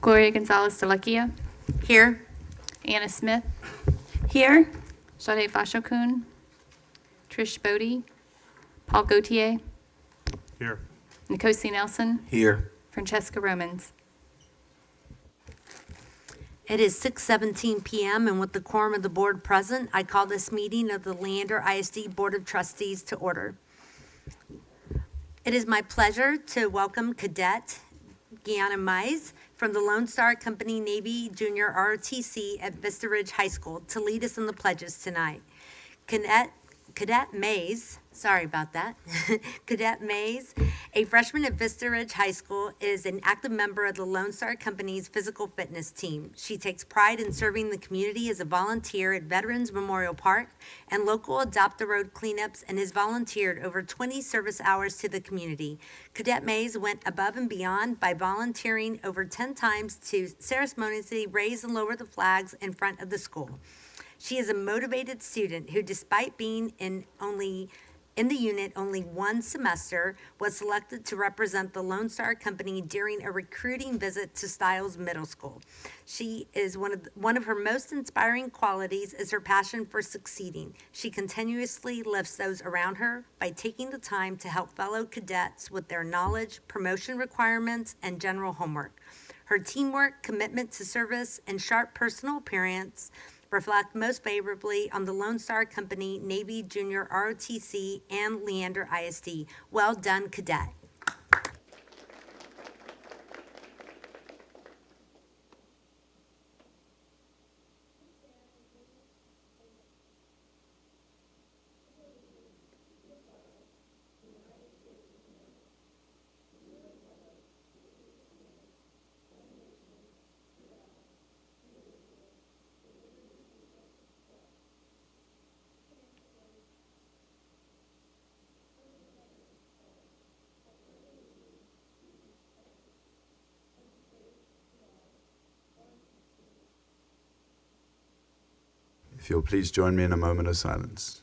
Gloria Gonzalez Delakia, Here. Anna Smith, Here. Sade Fashokun, Trish Bodie, Paul Gautier, Here. Nkosi Nelson, Here. Francesca Romans. It is 6:17 p.m. and with the quorum of the board present, I call this meeting of the Leander ISD Board of Trustees to order. It is my pleasure to welcome Cadet Gianna Mize from the Lone Star Company Navy Junior ROTC at Vista Ridge High School to lead us in the pledges tonight. Cadet Mays, sorry about that. Cadet Mays, a freshman at Vista Ridge High School, is an active member of the Lone Star Company's physical fitness team. She takes pride in serving the community as a volunteer at Veterans Memorial Park and local Adopt a Road cleanups and has volunteered over 20 service hours to the community. Cadet Mays went above and beyond by volunteering over 10 times to ceremoniously raise and lower the flags in front of the school. She is a motivated student who, despite being in the unit only one semester, was selected to represent the Lone Star Company during a recruiting visit to Stiles Middle School. She is one of her most inspiring qualities is her passion for succeeding. She continuously lifts those around her by taking the time to help fellow cadets with their knowledge, promotion requirements, and general homework. Her teamwork, commitment to service, and sharp personal appearance reflect most favorably on the Lone Star Company, Navy Junior ROTC, and Leander ISD. Well done, Cadet. If you'll please join me in a moment of silence.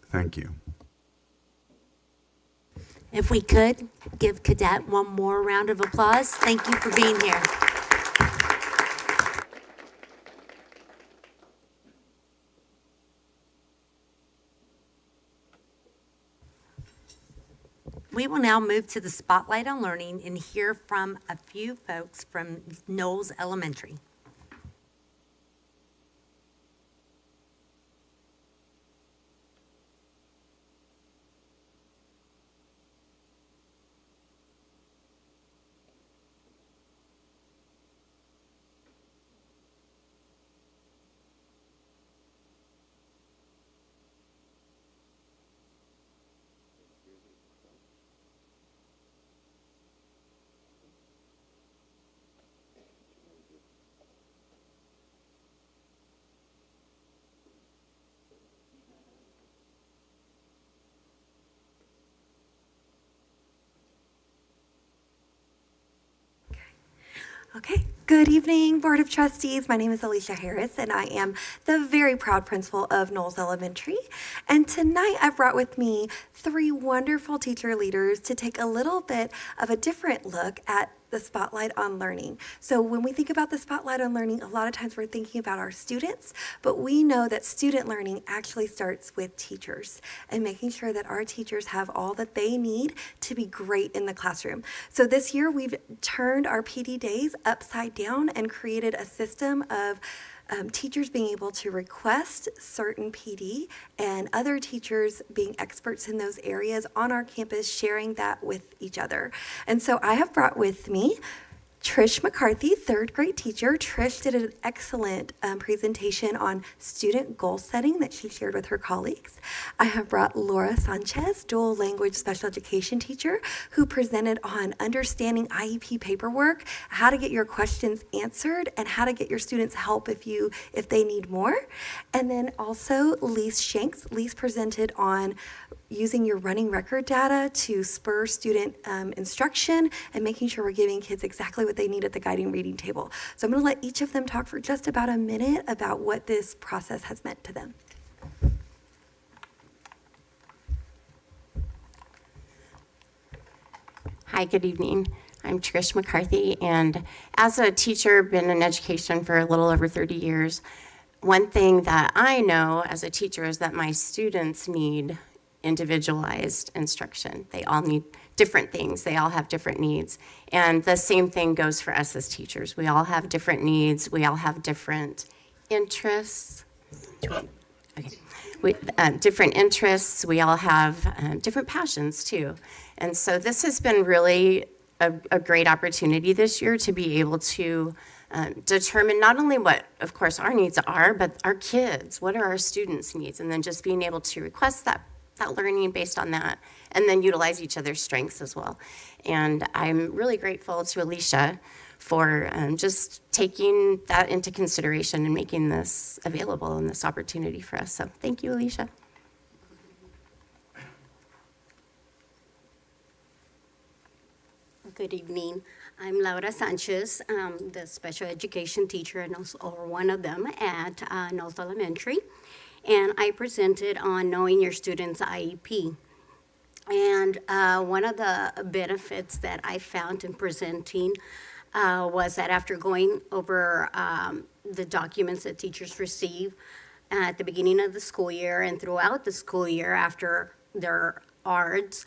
Thank you. If we could, give Cadet one more round of applause. Thank you for being here. We will now move to the Spotlight on Learning and hear from a few folks from Knowles Elementary. Okay, good evening, Board of Trustees. My name is Alicia Harris, and I am the very proud principal of Knowles Elementary. And tonight I've brought with me 3 wonderful teacher leaders to take a little bit of a different look at the Spotlight on Learning. So when we think about the Spotlight on Learning, a lot of times we're thinking about our students, but we know that student learning actually starts with teachers and making sure that our teachers have all that they need to be great in the classroom. So this year we've turned our PD days upside down and created a system of teachers being able to request certain PD and other teachers being experts in those areas on our campus, sharing that with each other. And so I have brought with me Trish McCarthy, 3rd grade teacher. Trish did an excellent presentation on student goal setting that she shared with her colleagues. I have brought Laura Sanchez, dual language special education teacher, who presented on understanding IEP paperwork, how to get your questions answered, and how to get your students help if they need more. And then also Lise Shanks. Lise presented on using your running record data to spur student instruction and making sure we're giving kids exactly what they need at the guiding reading table. So I'm going to let each of them talk for just about a minute about what this process has meant to them. Hi, good evening. I'm Trish McCarthy, and as a teacher, been in education for a little over 30 years. One thing that I know as a teacher is that my students need individualized instruction. They all need different things. They all have different needs. And the same thing goes for us as teachers. We all have different needs. We all have different interests. Okay. Different interests. We all have different passions too. And so this has been really a great opportunity this year to be able to determine not only what, of course, our needs are, but our kids, what are our students' needs? And then just being able to request that learning based on that, and then utilize each other's strengths as well. And I'm really grateful to Alicia for just taking that into consideration and making this available and this opportunity for us. So thank you, Alicia. Good evening. I'm Laura Sanchez, the special education teacher, or one of them at Knowles Elementary. And I presented on knowing your student's IEP. And one of the benefits that I found in presenting was that after going over the documents that teachers receive at the beginning of the school year and throughout the school year after their ARDS,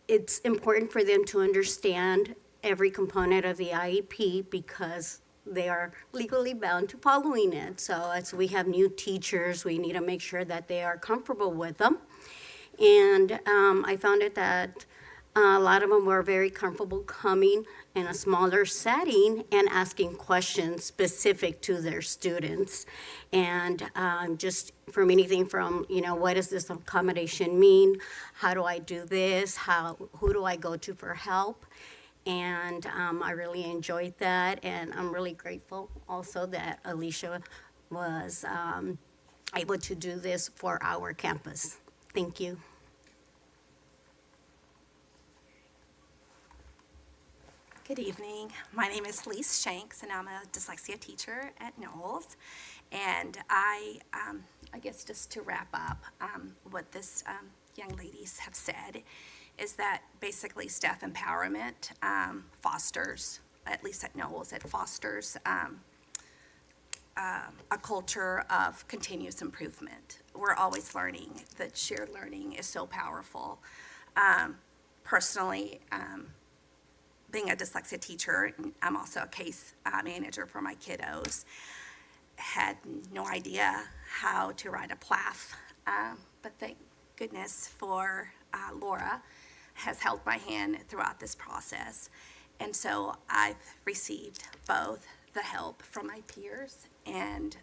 it's important for them to understand every component of the IEP because they are legally bound to following it. So as we have new teachers, we need to make sure that they are comfortable with them. And I found it that a lot of them were very comfortable coming in a smaller setting and asking questions specific to their students. And just from anything from, what does this accommodation mean? How do I do this? Who do I go to for help? And I really enjoyed that. And I'm really grateful also that Alicia was able to do this for our campus. Thank you. Good evening. My name is Lise Shanks, and I'm a dyslexia teacher at Knowles. And I guess just to wrap up, what this young ladies have said is that basically staff empowerment fosters, at least at Knowles, it fosters a culture of continuous improvement. We're always learning. That shared learning is so powerful. Personally, being a dyslexia teacher, I'm also a case manager for my kiddos. Had no idea how to write a PLAF, but thank goodness for Laura has held my hand throughout this process. And so I've received both the help from my peers and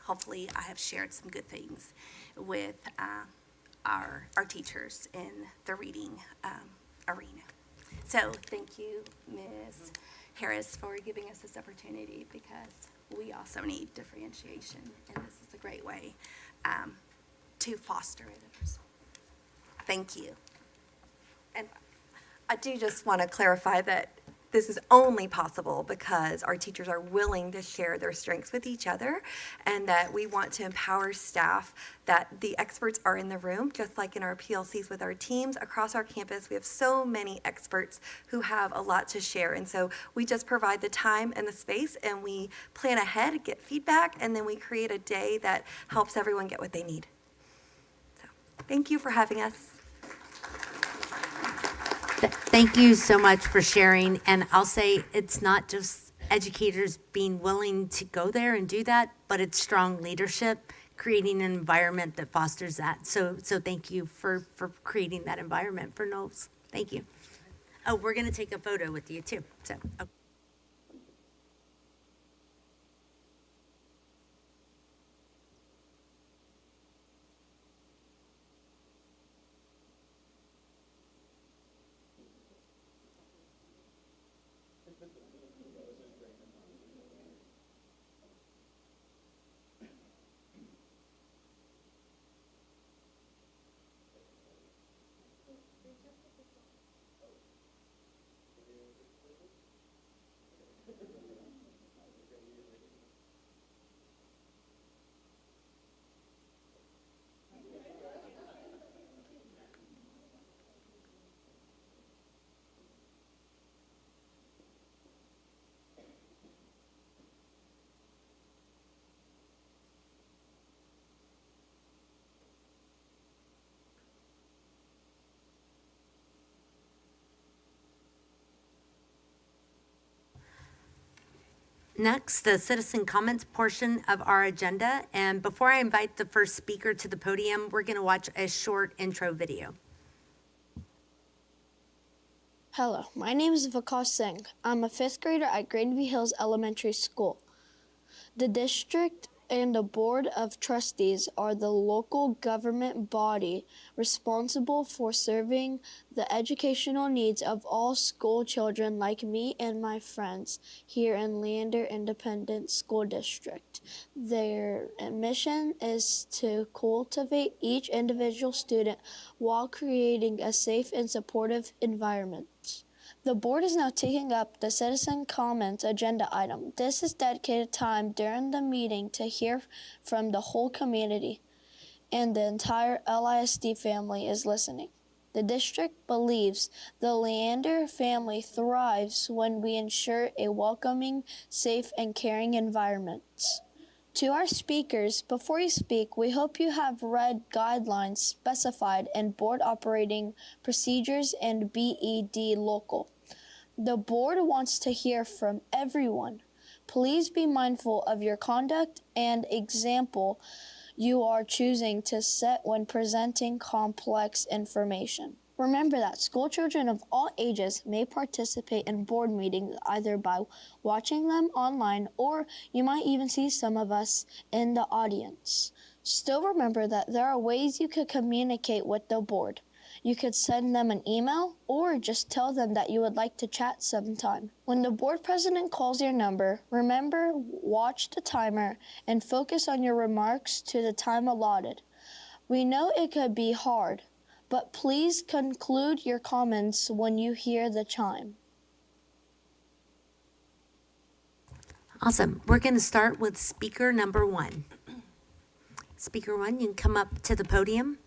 hopefully I have shared some good things with our teachers in the reading arena. So thank you, Ms. Harris, for giving us this opportunity because we also need differentiation, and this is a great way to foster it. Thank you. And I do just want to clarify that this is only possible because our teachers are willing to share their strengths with each other, and that we want to empower staff, that the experts are in the room, just like in our PLCs with our teams across our campus. We have so many experts who have a lot to share, and so we just provide the time and the space, and we plan ahead, get feedback, and then we create a day that helps everyone get what they need. So, thank you for having us. Thank you so much for sharing. And I'll say it's not just educators being willing to go there and do that, but it's strong leadership, creating an environment that fosters that. So thank you for creating that environment for Knowles. Thank you. Oh, we're going to take a photo with you too. So. Okay. Next, the citizen comments portion of our agenda. And before I invite the first speaker to the podium, we're going to watch a short intro video. Hello, my name is Vikas Singh. I'm a fifth grader at Granby Hills Elementary School. The district and the Board of Trustees are the local government body responsible for serving the educational needs of all school children like me and my friends here in Leander Independent School District. Their mission is to cultivate each individual student while creating a safe and supportive environment. The board is now taking up the citizen comments agenda item. This is dedicated time during the meeting to hear from the whole community, and the entire LISD family is listening. The district believes the Leander family thrives when we ensure a welcoming, safe, and caring environment. To our speakers, before you speak, we hope you have read guidelines specified in Board Operating Procedures and BED Local. The board wants to hear from everyone. Please be mindful of your conduct and example you are choosing to set when presenting complex information. Remember that school children of all ages may participate in board meetings either by watching them online, or you might even see some of us in the audience. Still remember that there are ways you could communicate with the board. You could send them an email or just tell them that you would like to chat sometime. When the board president calls your number, remember, watch the timer and focus on your remarks to the time allotted. We know it could be hard, but please conclude your comments when you hear the chime. Awesome. We're going to start with speaker number 1. Speaker 1, you can come up to the podium.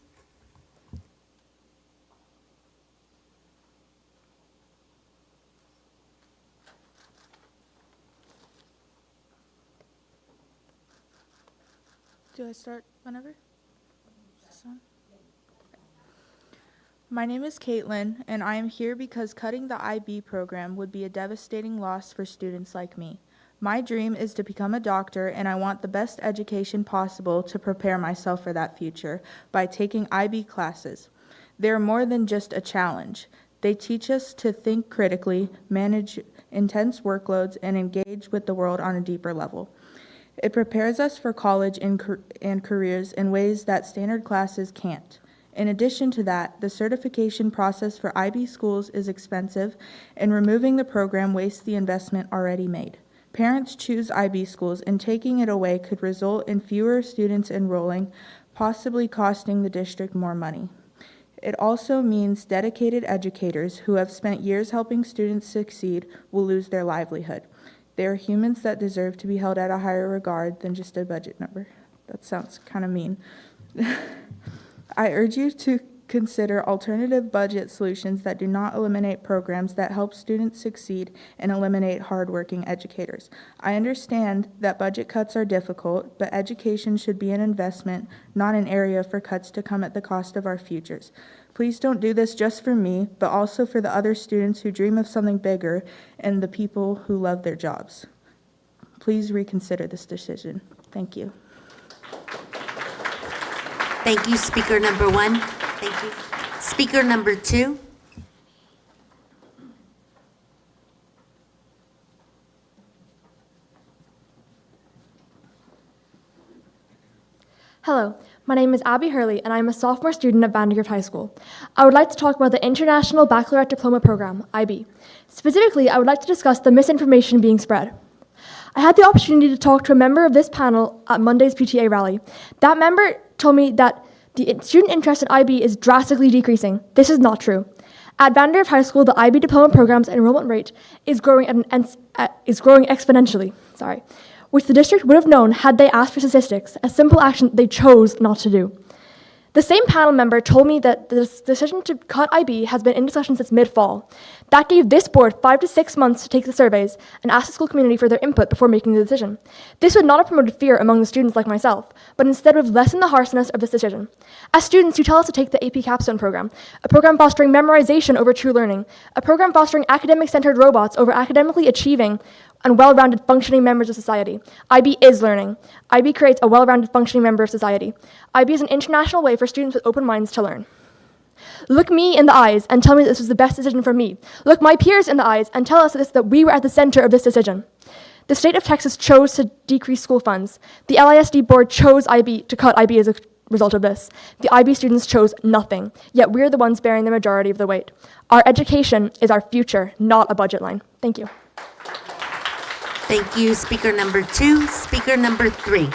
Do I start whenever? Is this on? My name is Caitlin, and I am here because cutting the IB program would be a devastating loss for students like me. My dream is to become a doctor, and I want the best education possible to prepare myself for that future by taking IB classes. They're more than just a challenge. They teach us to think critically, manage intense workloads, and engage with the world on a deeper level. It prepares us for college and careers in ways that standard classes can't. In addition to that, the certification process for IB schools is expensive, and removing the program wastes the investment already made. Parents choose IB schools, and taking it away could result in fewer students enrolling, possibly costing the district more money. It also means dedicated educators who have spent years helping students succeed will lose their livelihood. They are humans that deserve to be held at a higher regard than just a budget number. That sounds kind of mean. I urge you to consider alternative budget solutions that do not eliminate programs that help students succeed and eliminate hardworking educators. I understand that budget cuts are difficult, but education should be an investment, not an area for cuts to come at the cost of our futures. Please don't do this just for me, but also for the other students who dream of something bigger and the people who love their jobs. Please reconsider this decision. Thank you. Thank you, speaker number 1. Thank you. Speaker number 2. Hello, my name is Abby Hurley, and I am a sophomore student at Vandergrift High School. I would like to talk about the International Baccalaureate Diploma Program, IB. Specifically, I would like to discuss the misinformation being spread. I had the opportunity to talk to a member of this panel at Monday's PTA rally. That member told me that the student interest in IB is drastically decreasing. This is not true. At Vandergrift High School, the IB diploma program's enrollment rate is growing exponentially, which the district would have known had they asked for statistics, a simple action they chose not to do. The same panel member told me that the decision to cut IB has been in discussion since mid-fall. That gave this board 5 to 6 months to take the surveys and ask the school community for their input before making the decision. This would not have promoted fear among the students like myself, but instead would have lessened the harshness of this decision. As students, you tell us to take the AP Capstone program, a program fostering memorization over true learning, a program fostering academic-centered robots over academically achieving and well-rounded functioning members of society. IB is learning. IB creates a well-rounded functioning member of society. IB is an international way for students with open minds to learn. Look me in the eyes and tell me this was the best decision for me. Look my peers in the eyes and tell us that we were at the center of this decision. The state of Texas chose to decrease school funds. The LISD board chose IB to cut IB as a result of this. The IB students chose nothing, yet we're the ones bearing the majority of the weight. Our education is our future, not a budget line. Thank you. Thank you, speaker number 2. Speaker number 3.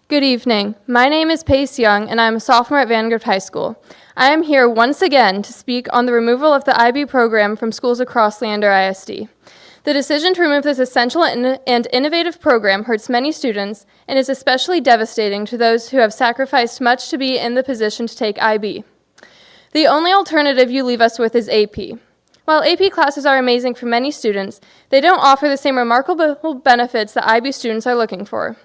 Good evening. My name is Pace Young, and I'm a sophomore at Vandergrift High School. I am here once again to speak on the removal of the IB program from schools across Leander ISD. The decision to remove this essential and innovative program hurts many students and is especially devastating to those who have sacrificed much to be in the position to take IB. The only alternative you leave us with is AP. While AP classes are amazing for many students, they don't offer the same remarkable benefits that IB students are looking for.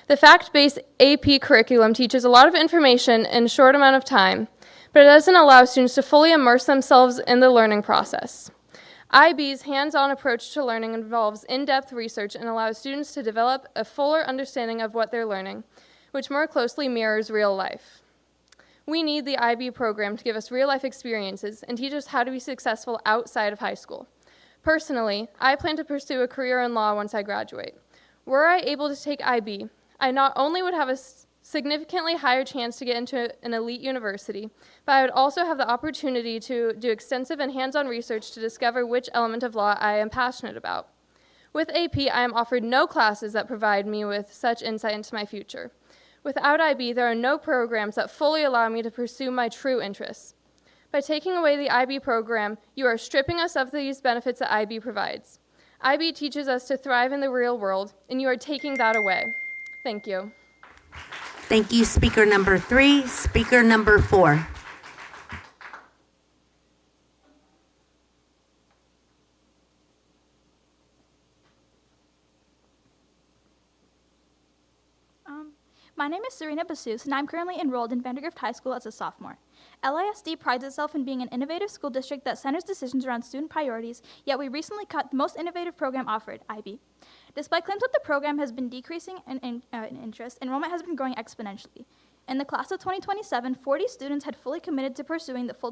The fact-based AP curriculum teaches a lot of information in a short amount of time, but it doesn't allow students to fully immerse themselves in the learning process. IB's hands-on approach to learning involves in-depth research and allows students to develop a fuller understanding of what they're learning, which more closely mirrors real life. We need the IB program to give us real-life experiences and teach us how to be successful outside of high school. Personally, I plan to pursue a career in law once I graduate. Were I able to take IB, I not only would have a significantly higher chance to get into an elite university, but I would also have the opportunity to do extensive and hands-on research to discover which element of law I am passionate about. With AP, I am offered no classes that provide me with such insight into my future. Without IB, there are no programs that fully allow me to pursue my true interests. By taking away the IB program, you are stripping us of these benefits that IB provides. IB teaches us to thrive in the real world, and you are taking that away. Thank you. Thank you, speaker number 3. Speaker number 4. My name is Serena Basus, and I'm currently enrolled in Vandergrift High School as a sophomore. LISD prides itself in being an innovative school district that centers decisions around student priorities, yet we recently cut the most innovative program offered, IB. Despite claims that the program has been decreasing in interest, enrollment has been growing exponentially. In the class of 2027, 40 students had fully committed to pursuing the full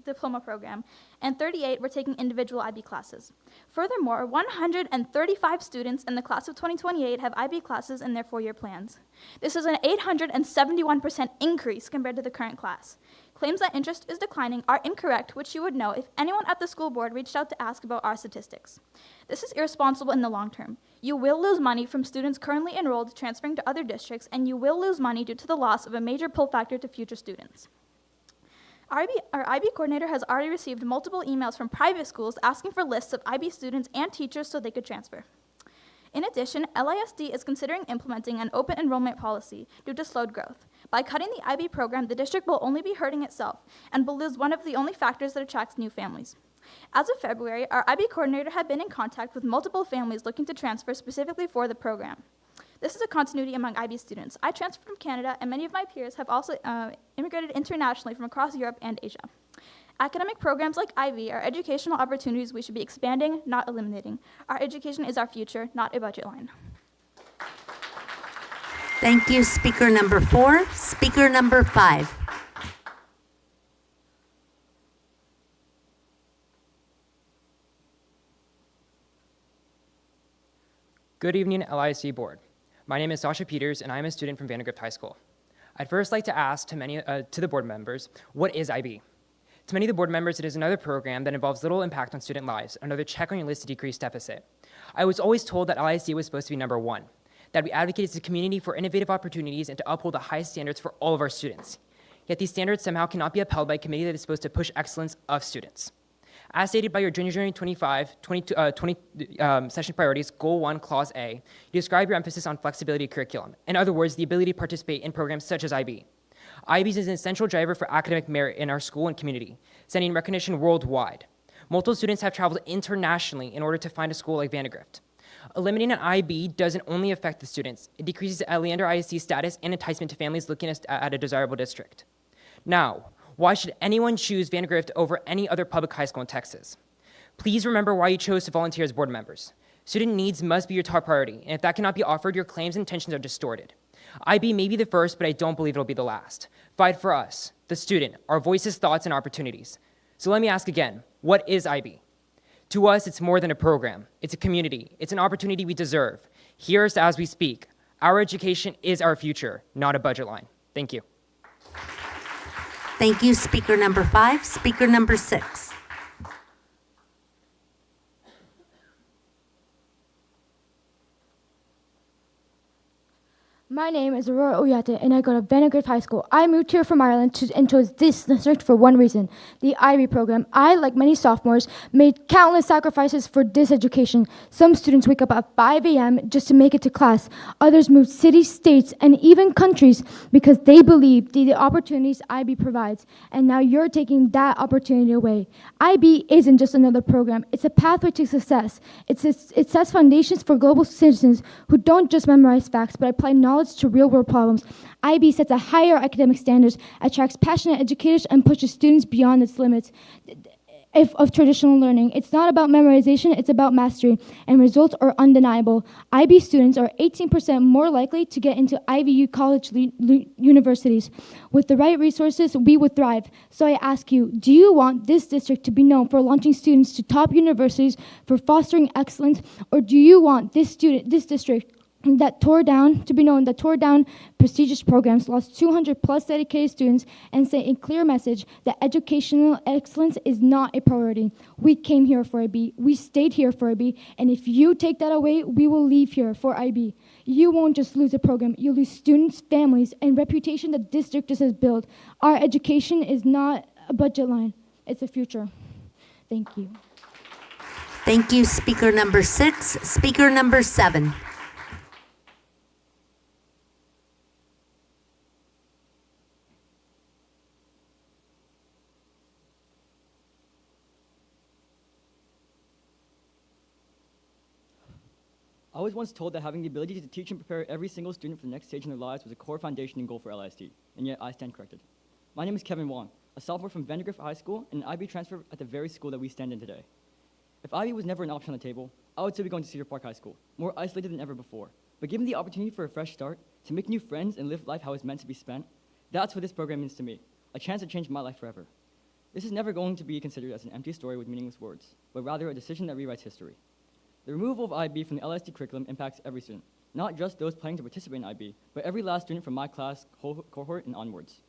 diploma program, and 38 were taking individual IB classes. Furthermore, 135 students in the class of 2028 have IB classes in their 4-year plans. This is an 871% increase compared to the current class. Claims that interest is declining are incorrect, which you would know if anyone at the school board reached out to ask about our statistics. This is irresponsible in the long term. You will lose money from students currently enrolled transferring to other districts, and you will lose money due to the loss of a major pull factor to future students. Our IB coordinator has already received multiple emails from private schools asking for lists of IB students and teachers so they could transfer. In addition, LISD is considering implementing an open enrollment policy due to slowed growth. By cutting the IB program, the district will only be hurting itself and will lose one of the only factors that attracts new families. As of February, our IB coordinator had been in contact with multiple families looking to transfer specifically for the program. This is a continuity among IB students. I transferred from Canada, and many of my peers have also immigrated internationally from across Europe and Asia. Academic programs like IB are educational opportunities we should be expanding, not eliminating. Our education is our future, not a budget line. Thank you, speaker number 4. Speaker number 5. Good evening, LISD board. My name is Sasha Peters, and I am a student from Vandergrift High School. I'd first like to ask to the board members, what is IB? To many of the board members, it is another program that involves little impact on student lives, another check on your list to decrease deficit. I was always told that LISD was supposed to be number 1, that we advocate as a community for innovative opportunities and to uphold the highest standards for all of our students. Yet these standards somehow cannot be upheld by a committee that is supposed to push excellence of students. As stated by your Junior Journey 20 session priorities, Goal 1, Clause A, you describe your emphasis on flexibility of curriculum. In other words, the ability to participate in programs such as IB. IB is an essential driver for academic merit in our school and community, sending recognition worldwide. Multiple students have traveled internationally in order to find a school like Vandergrift. Eliminating an IB doesn't only affect the students, it decreases Leander ISD status and enticement to families looking at a desirable district. Now, why should anyone choose Vandegrift over any other public high school in Texas? Please remember why you chose to volunteer as board members. Student needs must be your top priority, and if that cannot be offered, your claims and intentions are distorted. IB may be the first, but I don't believe it'll be the last. Fight for us, the student, our voices, thoughts, and opportunities. So let me ask again, what is IB? To us, it's more than a program. It's a community. It's an opportunity we deserve. Hear us as we speak. Our education is our future, not a budget line. Thank you. Thank you, speaker number 5. Speaker number 6. My name is Aurora Oyate, and I go to Vandegrift High School. I moved here from Ireland and chose this district for one reason, the IB program. I, like many sophomores, made countless sacrifices for this education. Some students wake up at 5 a.m. just to make it to class. Others move cities, states, and even countries because they believe the opportunities IB provides. And now you're taking that opportunity away. IB isn't just another program. It's a pathway to success. It sets foundations for global citizens who don't just memorize facts, but apply knowledge to real-world problems. IB sets a higher academic standards, attracts passionate educators, and pushes students beyond its limits of traditional learning. It's not about memorization, it's about mastery, and results are undeniable. IB students are 18% more likely to get into IVU college universities. With the right resources, we would thrive. So I ask you, do you want this district to be known for launching students to top universities, for fostering excellence, or do you want this district that tore down prestigious programs, lost 200 plus dedicated students, and sent a clear message that educational excellence is not a priority? We came here for IB, we stayed here for IB, and if you take that away, we will leave here for IB. You won't just lose a program, you lose students, families, and reputation the district has built. Our education is not a budget line, it's a future. Thank you. Thank you, speaker number 6. Speaker number 7. I was once told that having the ability to teach and prepare every single student for the next stage in their lives was a core foundation and goal for LISD, and yet I stand corrected. My name is Kevin Wong, a sophomore from Vandegrift High School and an IB transfer at the very school that we stand in today. If IB was never an option on the table, I would still be going to Cedar Park High School, more isolated than ever before. But given the opportunity for a fresh start, to make new friends and live life how it's meant to be spent, that's what this program means to me, a chance to change my life forever. This is never going to be considered as an empty story with meaningless words, but rather a decision that rewrites history. The removal of IB from the LISD curriculum impacts every student, not just those planning to participate in IB, but every last student from my class, cohort, and onwards.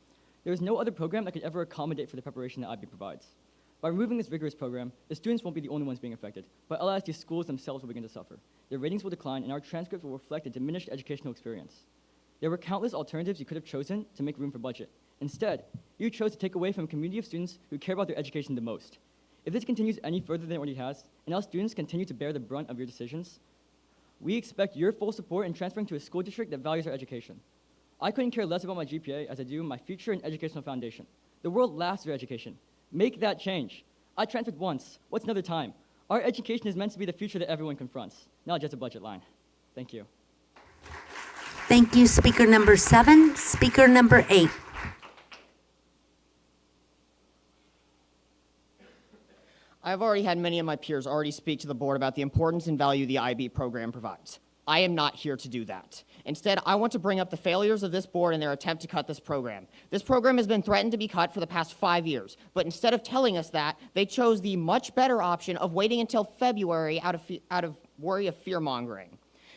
There is no other program that could ever accommodate for the preparation that IB provides. By removing this rigorous program, the students won't be the only ones being affected, but LISD schools themselves will begin to suffer. Their ratings will decline, and our transcripts will reflect a diminished educational experience. There were countless alternatives you could have chosen to make room for budget. Instead, you chose to take away from a community of students who care about their education the most. If this continues any further than it already has, and our students continue to bear the brunt of your decisions, we expect your full support in transferring to a school district that values our education. I couldn't care less about my GPA as I do my future and educational foundation. The world laughs at your education. Make that change. I transferred once. What's another time? Our education is meant to be the future that everyone confronts, not just a budget line. Thank you. Thank you, speaker number 7. Speaker number 8. I've already had many of my peers already speak to the board about the importance and value the IB program provides. I am not here to do that. Instead, I want to bring up the failures of this board in their attempt to cut this program. This program has been threatened to be cut for the past 5 years, but instead of telling us that, they chose the much better option of waiting until February out of worry of fear-mongering.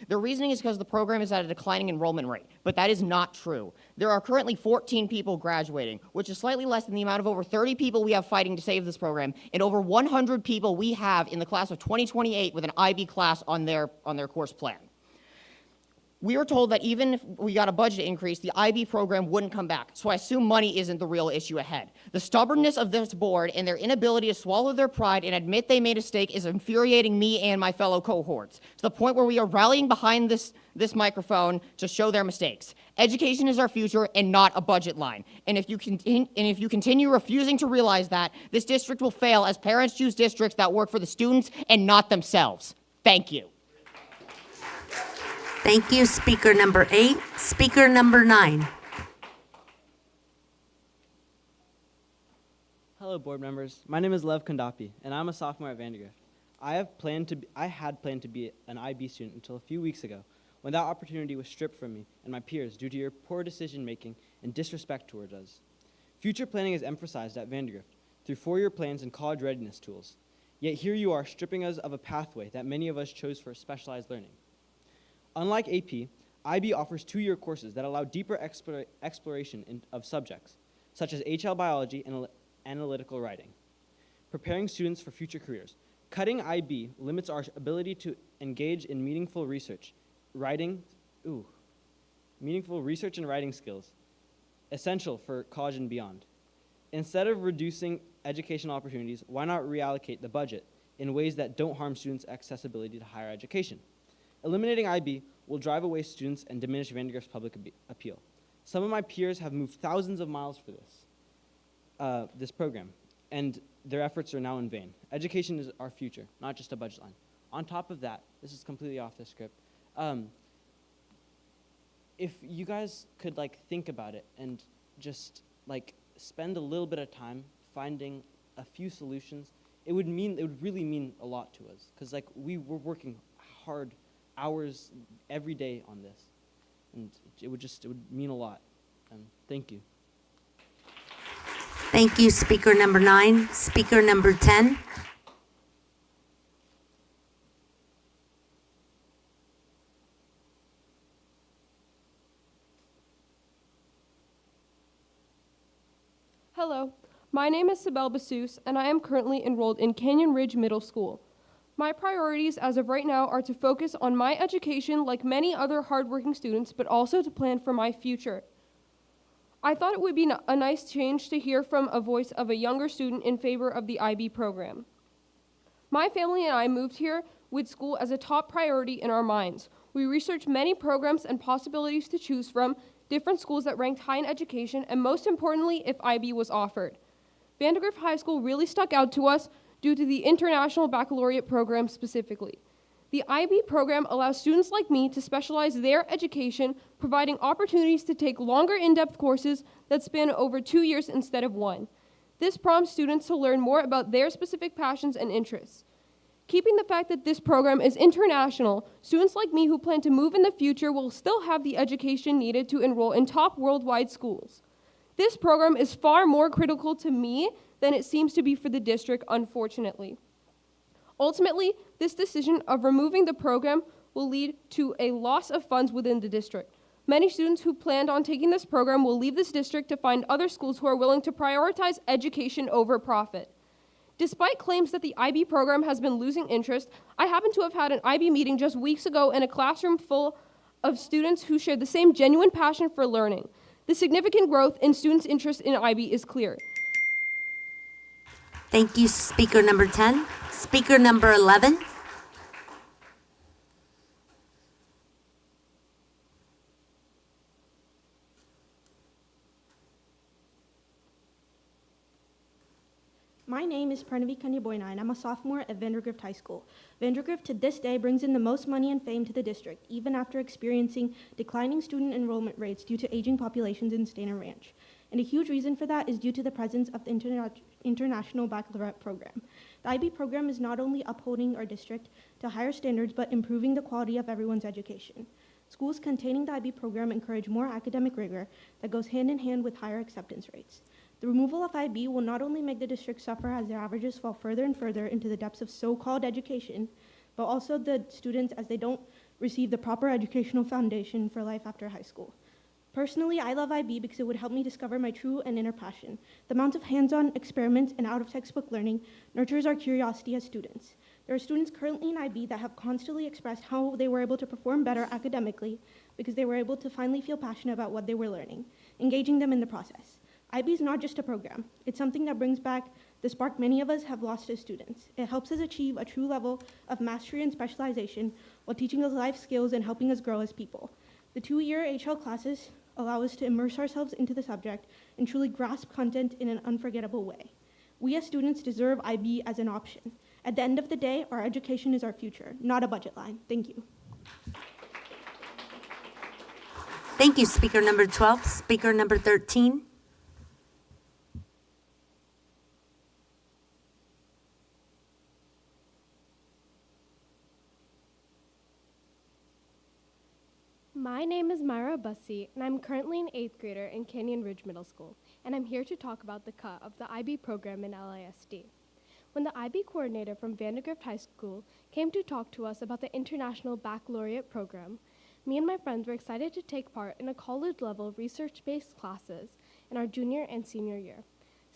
Their reasoning is because the program is at a declining enrollment rate, but that is not true. There are currently 14 people graduating, which is slightly less than the amount of over 30 people we have fighting to save this program, and over 100 people we have in the class of 2028 with an IB class on their course plan. We were told that even if we got a budget increase, the IB program wouldn't come back, so I assume money isn't the real issue ahead. The stubbornness of this board and their inability to swallow their pride and admit they made a mistake is infuriating me and my fellow cohorts, to the point where we are rallying behind this microphone to show their mistakes. Education is our future and not a budget line. And if you continue refusing to realize that, this district will fail as parents choose districts that work for the students and not themselves. Thank you. Thank you, speaker number 8. Speaker number 9. Hello, board members. My name is Lev Kondapi, and I'm a sophomore at Vandergrift. I had planned to be an IB student until a few weeks ago, when that opportunity was stripped from me and my peers due to your poor decision-making and disrespect towards us. Future planning is emphasized at Vandergrift through 4-year plans and college readiness tools. Yet here you are stripping us of a pathway that many of us chose for specialized learning. Unlike AP, IB offers 2-year courses that allow deeper exploration of subjects, such as HL biology and analytical writing, preparing students for future careers. Cutting IB limits our ability to engage in meaningful research and writing skills, essential for college and beyond. Instead of reducing educational opportunities, why not reallocate the budget in ways that don't harm students' accessibility to higher education? Eliminating IB will drive away students and diminish Vandergrift's public appeal. Some of my peers have moved thousands of miles for this program, and their efforts are now in vain. Education is our future, not just a budget line. On top of that, this is completely off the script. If you guys could think about it and just spend a little bit of time finding a few solutions, it would really mean a lot to us, because we were working hard hours every day on this, and it would mean a lot. Thank you. Thank you, speaker number 9. Speaker number 10. Hello, my name is Sibel Basous, and I am currently enrolled in Canyon Ridge Middle School. My priorities as of right now are to focus on my education like many other hardworking students, but also to plan for my future. I thought it would be a nice change to hear from a voice of a younger student in favor of the IB program. My family and I moved here with school as a top priority in our minds. We researched many programs and possibilities to choose from, different schools that ranked high in education, and most importantly, if IB was offered. Vandergrift High School really stuck out to us due to the International Baccalaureate program specifically. The IB program allows students like me to specialize their education, providing opportunities to take longer in-depth courses that span over 2 years instead of 1. This prompts students to learn more about their specific passions and interests. Keeping the fact that this program is international, students like me who plan to move in the future will still have the education needed to enroll in top worldwide schools. This program is far more critical to me than it seems to be for the district, unfortunately. Ultimately, this decision of removing the program will lead to a loss of funds within the district. Many students who planned on taking this program will leave this district to find other schools who are willing to prioritize education over profit. Despite claims that the IB program has been losing interest, I happen to have had an IB meeting just weeks ago in a classroom full of students who share the same genuine passion for learning. The significant growth in students' interest in IB is clear. Thank you, speaker number 10. Speaker number 11. My name is Pranavi Kanyaboyna, and I'm a sophomore at Vandergrift High School. Vandergrift to this day brings in the most money and fame to the district, even after experiencing declining student enrollment rates due to aging populations in Stana Ranch. And a huge reason for that is due to the presence of the International Baccalaureate program. The IB program is not only upholding our district to higher standards, but improving the quality of everyone's education. Schools containing the IB program encourage more academic rigor that goes hand in hand with higher acceptance rates. The removal of IB will not only make the district suffer as their averages fall further and further into the depths of so-called education, but also the students as they don't receive the proper educational foundation for life after high school. Personally, I love IB because it would help me discover my true and inner passion. The amount of hands-on experiments and out-of-textbook learning nurtures our curiosity as students. There are students currently in IB that have constantly expressed how they were able to perform better academically because they were able to finally feel passionate about what they were learning, engaging them in the process. IB is not just a program. It's something that brings back the spark many of us have lost as students. It helps us achieve a true level of mastery and specialization while teaching us life skills and helping us grow as people. The 2-year HL classes allow us to immerse ourselves into the subject and truly grasp content in an unforgettable way. We as students deserve IB as an option. At the end of the day, our education is our future, not a budget line. Thank you. Thank you, speaker number 12. Speaker number 13. My name is Myra Bussey, and I'm currently an 8th grader in Canyon Ridge Middle School, and I'm here to talk about the cut of the IB program in LISD. When the IB coordinator from Vandergrift High School came to talk to us about the International Baccalaureate program, me and my friends were excited to take part in a college-level research-based classes in our junior and senior year.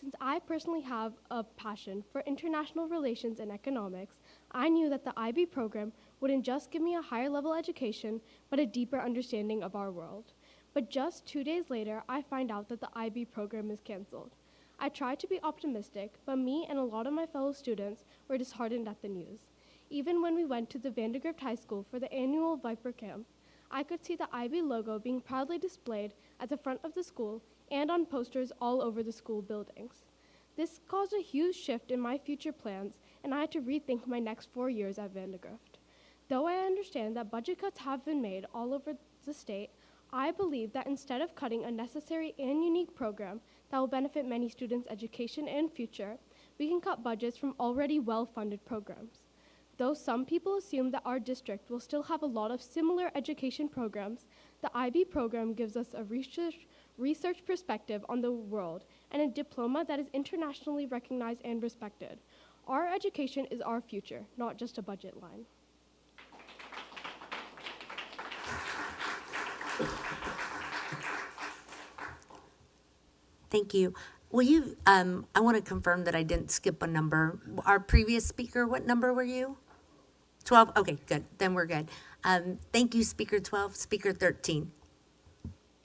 Since I personally have a passion for international relations and economics, I knew that the IB program wouldn't just give me a higher level education, but a deeper understanding of our world. But just 2 days later, I find out that the IB program is canceled. I tried to be optimistic, but me and a lot of my fellow students were disheartened at the news. Even when we went to the Vandergrift High School for the annual Viper Camp, I could see the IB logo being proudly displayed at the front of the school and on posters all over the school buildings. This caused a huge shift in my future plans, and I had to rethink my next 4 years at Vandergrift. Though I understand that budget cuts have been made all over the state, I believe that instead of cutting a necessary and unique program that will benefit many students' education and future, we can cut budgets from already well-funded programs. Though some people assume that our district will still have a lot of similar education programs, the IB program gives us a research perspective on the world and a diploma that is internationally recognized and respected. Our education is our future, not just a budget line. Thank you. Will you, I want to confirm that I didn't skip a number. Our previous speaker, what number were you? 12? Okay, good. Then we're good. Thank you, Speaker 12. Speaker 13.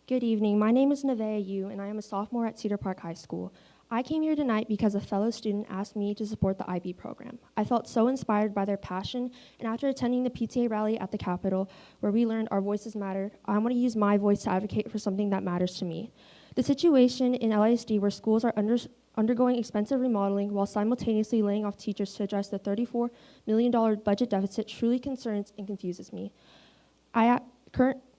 Good evening. My name is Nevaeh Yu, and I am a sophomore at Cedar Park High School. I came here tonight because a fellow student asked me to support the IB program. I felt so inspired by their passion, and after attending the PTA rally at the Capitol, where we learned our voices mattered, I want to use my voice to advocate for something that matters to me. The situation in LISD where schools are undergoing expensive remodeling while simultaneously laying off teachers to address the $34 million budget deficit truly concerns and confuses me.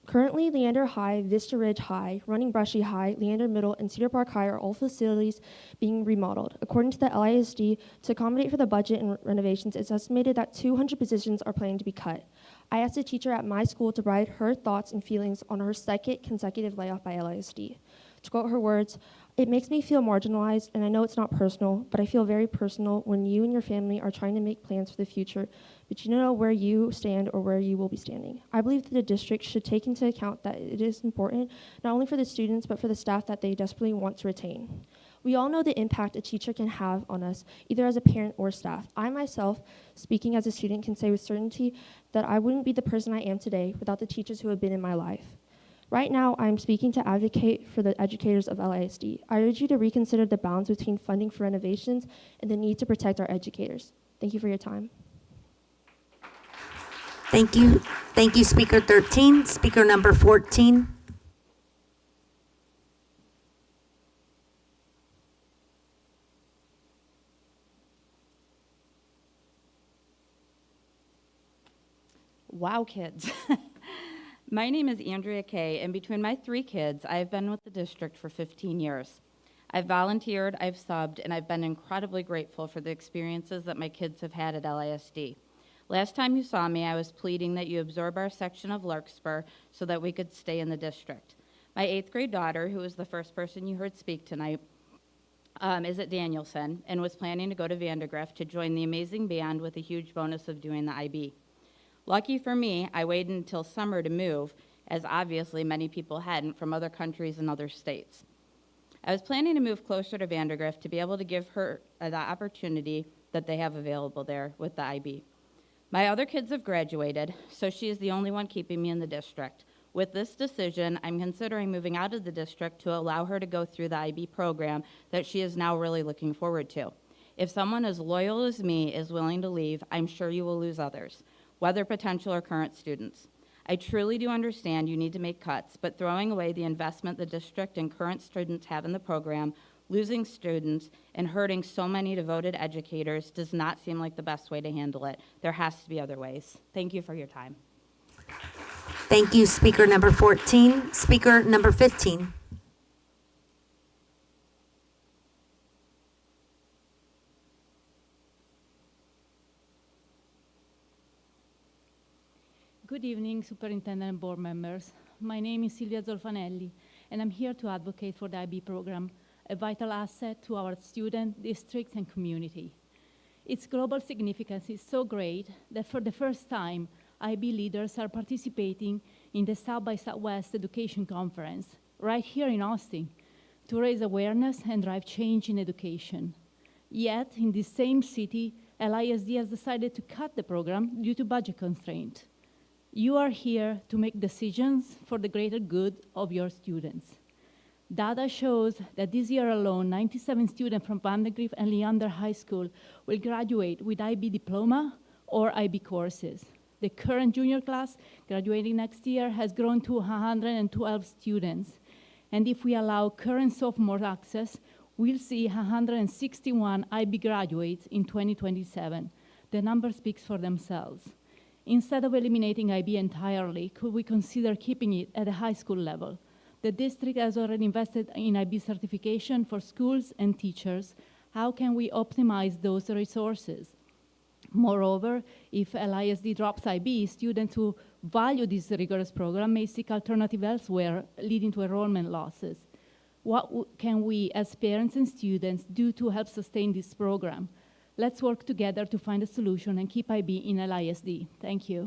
Currently, Leander High, Vista Ridge High, Running Brushy High, Leander Middle, and Cedar Park High are all facilities being remodeled. According to the LISD, to accommodate for the budget and renovations, it's estimated that 200 positions are planning to be cut. I asked a teacher at my school to provide her thoughts and feelings on her second consecutive layoff by LISD. To quote her words, "It makes me feel marginalized, and I know it's not personal, but I feel very personal when you and your family are trying to make plans for the future, but you don't know where you stand or where you will be standing. I believe that the district should take into account that it is important, not only for the students, but for the staff that they desperately want to retain. We all know the impact a teacher can have on us, either as a parent or staff. I myself, speaking as a student, can say with certainty that I wouldn't be the person I am today without the teachers who have been in my life. Right now, I'm speaking to advocate for the educators of LISD. I urge you to reconsider the balance between funding for renovations and the need to protect our educators. Thank you for your time." Thank you. Thank you, Speaker 13. Speaker number 14. Wow, kids. My name is Andrea Kay, and between my 3 kids, I have been with the district for 15 years. I've volunteered, I've subbed, and I've been incredibly grateful for the experiences that my kids have had at LISD. Last time you saw me, I was pleading that you absorb our section of Larkspur so that we could stay in the district. My 8th grade daughter, who was the first person you heard speak tonight, is at Danielson and was planning to go to Vandergrift to join the amazing band with a huge bonus of doing the IB. Lucky for me, I waited until summer to move, as obviously many people hadn't from other countries and other states. I was planning to move closer to Vandergrift to be able to give her the opportunity that they have available there with the IB. My other kids have graduated, so she is the only one keeping me in the district. With this decision, I'm considering moving out of the district to allow her to go through the IB program that she is now really looking forward to. If someone as loyal as me is willing to leave, I'm sure you will lose others, whether potential or current students. I truly do understand you need to make cuts, but throwing away the investment the district and current students have in the program, losing students, and hurting so many devoted educators does not seem like the best way to handle it. There has to be other ways. Thank you for your time. Thank you, speaker number 14. Speaker number 15. Good evening, Superintendent and board members. My name is Silvia Zolfanelli, and I'm here to advocate for the IB program, a vital asset to our student, districts, and community. Its global significance is so great that for the first time, IB leaders are participating in the South by Southwest Education Conference, right here in Austin, to raise awareness and drive change in education. Yet, in this same city, LISD has decided to cut the program due to budget constraint. You are here to make decisions for the greater good of your students. Data shows that this year alone, 97 students from Vandergrift and Leander High School will graduate with IB diploma or IB courses. The current junior class graduating next year has grown to 112 students. And if we allow current sophomore access, we'll see 161 IB graduates in 2027. The number speaks for themselves. Instead of eliminating IB entirely, could we consider keeping it at a high school level? The district has already invested in IB certification for schools and teachers. How can we optimize those resources? Moreover, if LISD drops IB, students who value this rigorous program may seek alternatives elsewhere, leading to enrollment losses. What can we, as parents and students, do to help sustain this program? Let's work together to find a solution and keep IB in LISD. Thank you.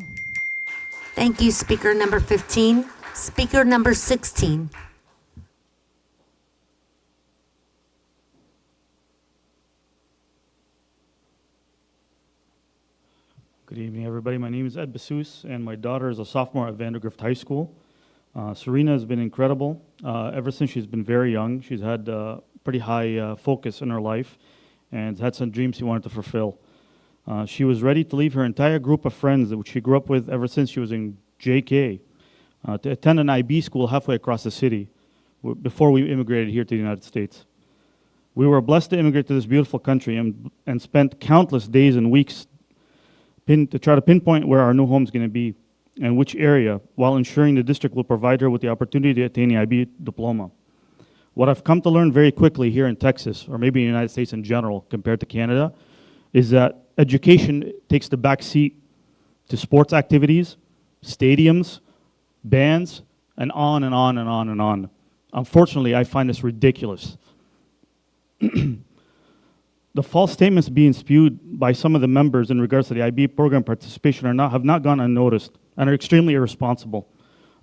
Thank you, speaker number 15. Speaker number 16. Good evening, everybody. My name is Ed Basus, and my daughter is a sophomore at Vandergrift High School. Serena has been incredible. Ever since she's been very young, she's had pretty high focus in her life and had some dreams she wanted to fulfill. She was ready to leave her entire group of friends that she grew up with ever since she was in JK to attend an IB school halfway across the city before we immigrated here to the United States. We were blessed to immigrate to this beautiful country and spent countless days and weeks to try to pinpoint where our new home is going to be and which area, while ensuring the district will provide her with the opportunity to attain the IB diploma. What I've come to learn very quickly here in Texas, or maybe in the United States in general compared to Canada, is that education takes the back seat to sports activities, stadiums, bands, and on and on and on and on. Unfortunately, I find this ridiculous. The false statements being spewed by some of the members in regards to the IB program participation have not gone unnoticed and are extremely irresponsible.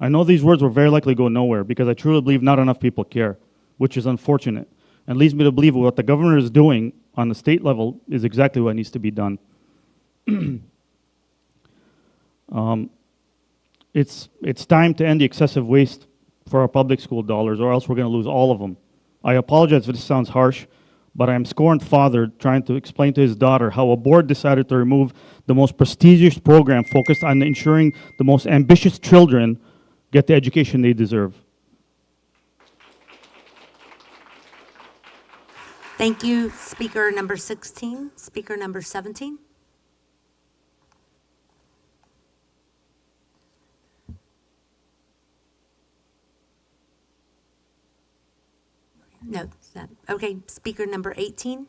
I know these words will very likely go nowhere because I truly believe not enough people care, which is unfortunate, and leads me to believe what the governor is doing on the state level is exactly what needs to be done. It's time to end the excessive waste for our public school dollars, or else we're going to lose all of them. I apologize if this sounds harsh, but I am a scorned father trying to explain to his daughter how a board decided to remove the most prestigious program focused on ensuring the most ambitious children get the education they deserve. Thank you, speaker number 16. Speaker number 17. No, it's not. Okay, speaker number 18.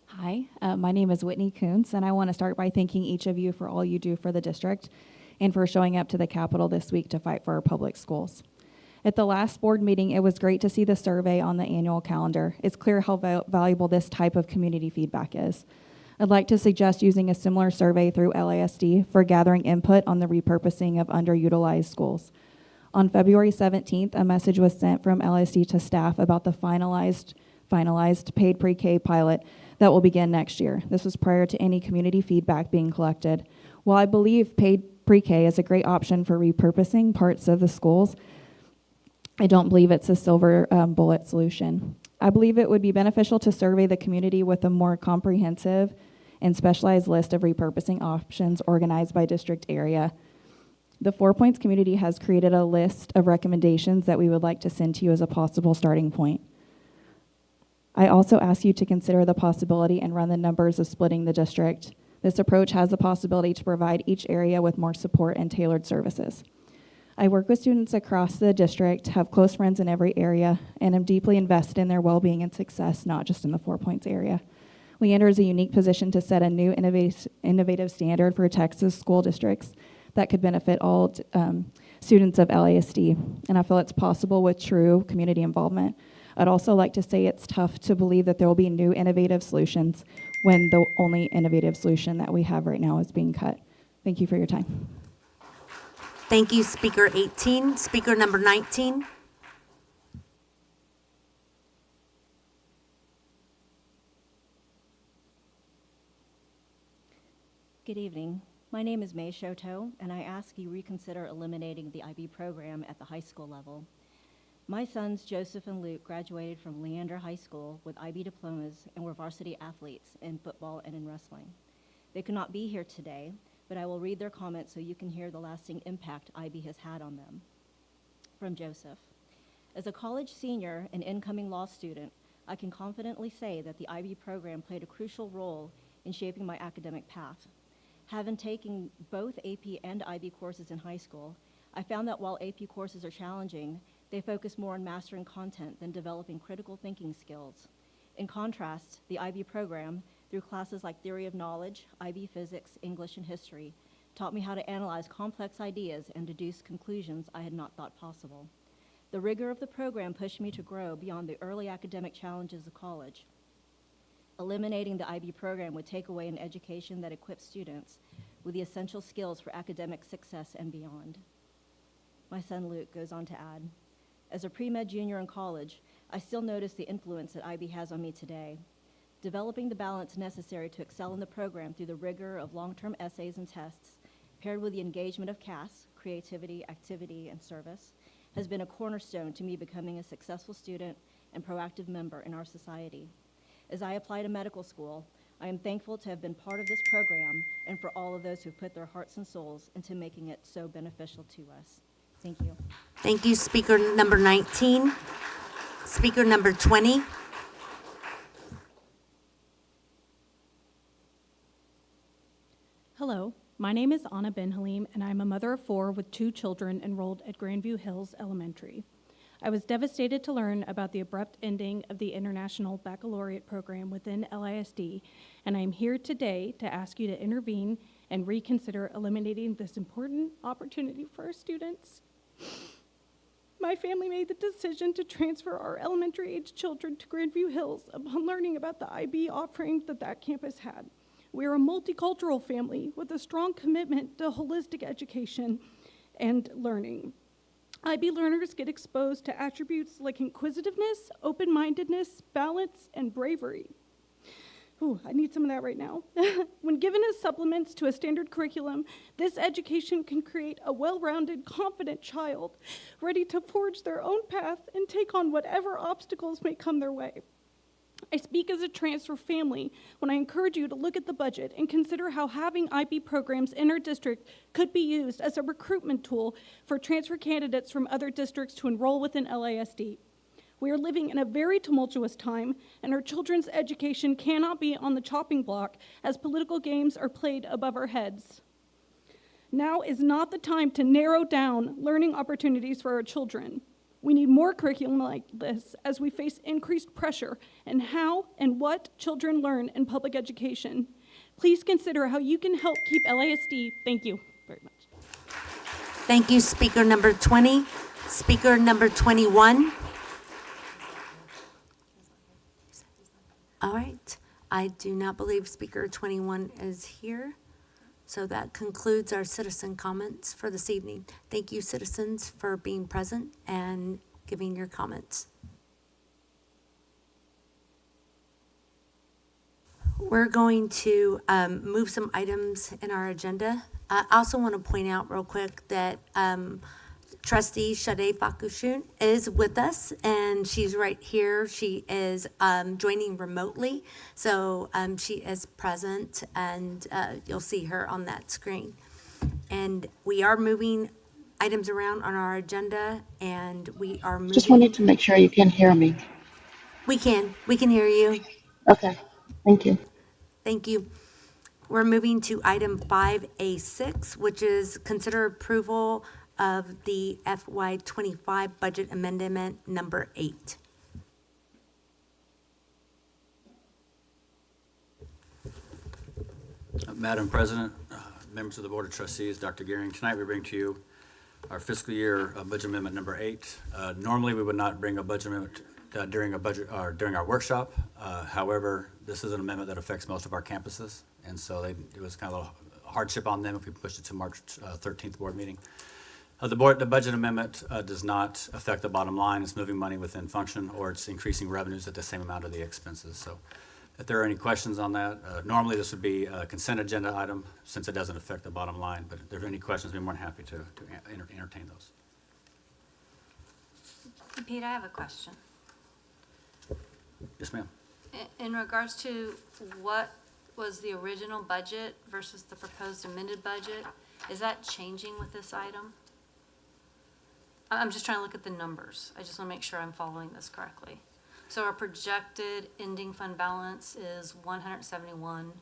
Hi, my name is Whitney Kuntz, and I want to start by thanking each of you for all you do for the district and for showing up to the Capitol this week to fight for our public schools. At the last board meeting, it was great to see the survey on the annual calendar. It's clear how valuable this type of community feedback is. I'd like to suggest using a similar survey through LISD for gathering input on the repurposing of underutilized schools. On February 17th, a message was sent from LISD to staff about the finalized paid pre-K pilot that will begin next year. This was prior to any community feedback being collected. While I believe paid pre-K is a great option for repurposing parts of the schools, I don't believe it's a silver bullet solution. I believe it would be beneficial to survey the community with a more comprehensive and specialized list of repurposing options organized by district area. The 4 Points community has created a list of recommendations that we would like to send to you as a possible starting point. I also ask you to consider the possibility and run the numbers of splitting the district This approach has the possibility to provide each area with more support and tailored services. I work with students across the district, have close friends in every area, and am deeply invested in their well-being and success, not just in the 4 Points area. Leander is a unique position to set a new innovative standard for Texas school districts that could benefit all students of LASD, and I feel it's possible with true community involvement. I'd also like to say it's tough to believe that there will be new innovative solutions when the only innovative solution that we have right now is being cut. Thank you for your time. Thank you, Speaker 18. Speaker number 19. Good evening. My name is May Shoto, and I ask you reconsider eliminating the IB program at the high school level. My sons, Joseph and Luke, graduated from Leander High School with IB diplomas and were varsity athletes in football and in wrestling. They could not be here today, but I will read their comments so you can hear the lasting impact IB has had on them. From Joseph. As a college senior and incoming law student, I can confidently say that the IB program played a crucial role in shaping my academic path. Having taken both AP and IB courses in high school, I found that while AP courses are challenging, they focus more on mastering content than developing critical thinking skills. In contrast, the IB program, through classes like Theory of Knowledge, IB Physics, English, and History, taught me how to analyze complex ideas and deduce conclusions I had not thought possible. The rigor of the program pushed me to grow beyond the early academic challenges of college. Eliminating the IB program would take away an education that equips students with the essential skills for academic success and beyond. My son Luke goes on to add, as a pre-med junior in college, I still notice the influence that IB has on me today. Developing the balance necessary to excel in the program through the rigor of long-term essays and tests, paired with the engagement of CAS, creativity, activity, and service, has been a cornerstone to me becoming a successful student and proactive member in our society. As I apply to medical school, I am thankful to have been part of this program and for all of those who put their hearts and souls into making it so beneficial to us. Thank you. Thank you, Speaker number 19. Speaker number 20. Hello, my name is Anna Ben Halim, and I'm a mother of 4 with 2 children enrolled at Grandview Hills Elementary. I was devastated to learn about the abrupt ending of the International Baccalaureate program within LISD, and I'm here today to ask you to intervene and reconsider eliminating this important opportunity for our students. My family made the decision to transfer our elementary-age children to Grandview Hills upon learning about the IB offerings that campus had. We are a multicultural family with a strong commitment to holistic education and learning. IB learners get exposed to attributes like inquisitiveness, open-mindedness, balance, and bravery. Ooh, I need some of that right now. When given as supplements to a standard curriculum, this education can create a well-rounded, confident child ready to forge their own path and take on whatever obstacles may come their way. I speak as a transfer family when I encourage you to look at the budget and consider how having IB programs in our district could be used as a recruitment tool for transfer candidates from other districts to enroll within LASD. We are living in a very tumultuous time, and our children's education cannot be on the chopping block as political games are played above our heads. Now is not the time to narrow down learning opportunities for our children. We need more curriculum like this as we face increased pressure in how and what children learn in public education. Please consider how you can help keep LASD. Thank you very much. Thank you, Speaker number 20. Speaker number 21. All right. I do not believe Speaker 21 is here. So that concludes our citizen comments for this evening. Thank you, citizens, for being present and giving your comments. We're going to move some items in our agenda. I also want to point out real quick that Trustee Sade Fakushun is with us, and she's right here. She is joining remotely, so she is present, and you'll see her on that screen. And we are moving items around on our agenda, and we are moving. Just wanted to make sure you can hear me. We can hear you. Okay, thank you. Thank you. We're moving to item 5A6, which is consider approval of the FY25 budget amendment number 8. Madam President, members of the Board of Trustees, Dr. Gearing, tonight we bring to you our fiscal year budget amendment number 8. Normally, we would not bring a budget amendment during our workshop. However, this is an amendment that affects most of our campuses, and so it was kind of a hardship on them if we pushed it to March 13th board meeting. The budget amendment does not affect the bottom line. It's moving money within function, or it's increasing revenues at the same amount of the expenses. So if there are any questions on that, normally this would be a consent agenda item since it doesn't affect the bottom line. But if there are any questions, we'd be more than happy to entertain those. Pete, I have a question. Yes, ma'am. In regards to what was the original budget versus the proposed amended budget, is that changing with this item? I'm just trying to look at the numbers. I just want to make sure I'm following this correctly. So our projected ending fund balance is 171.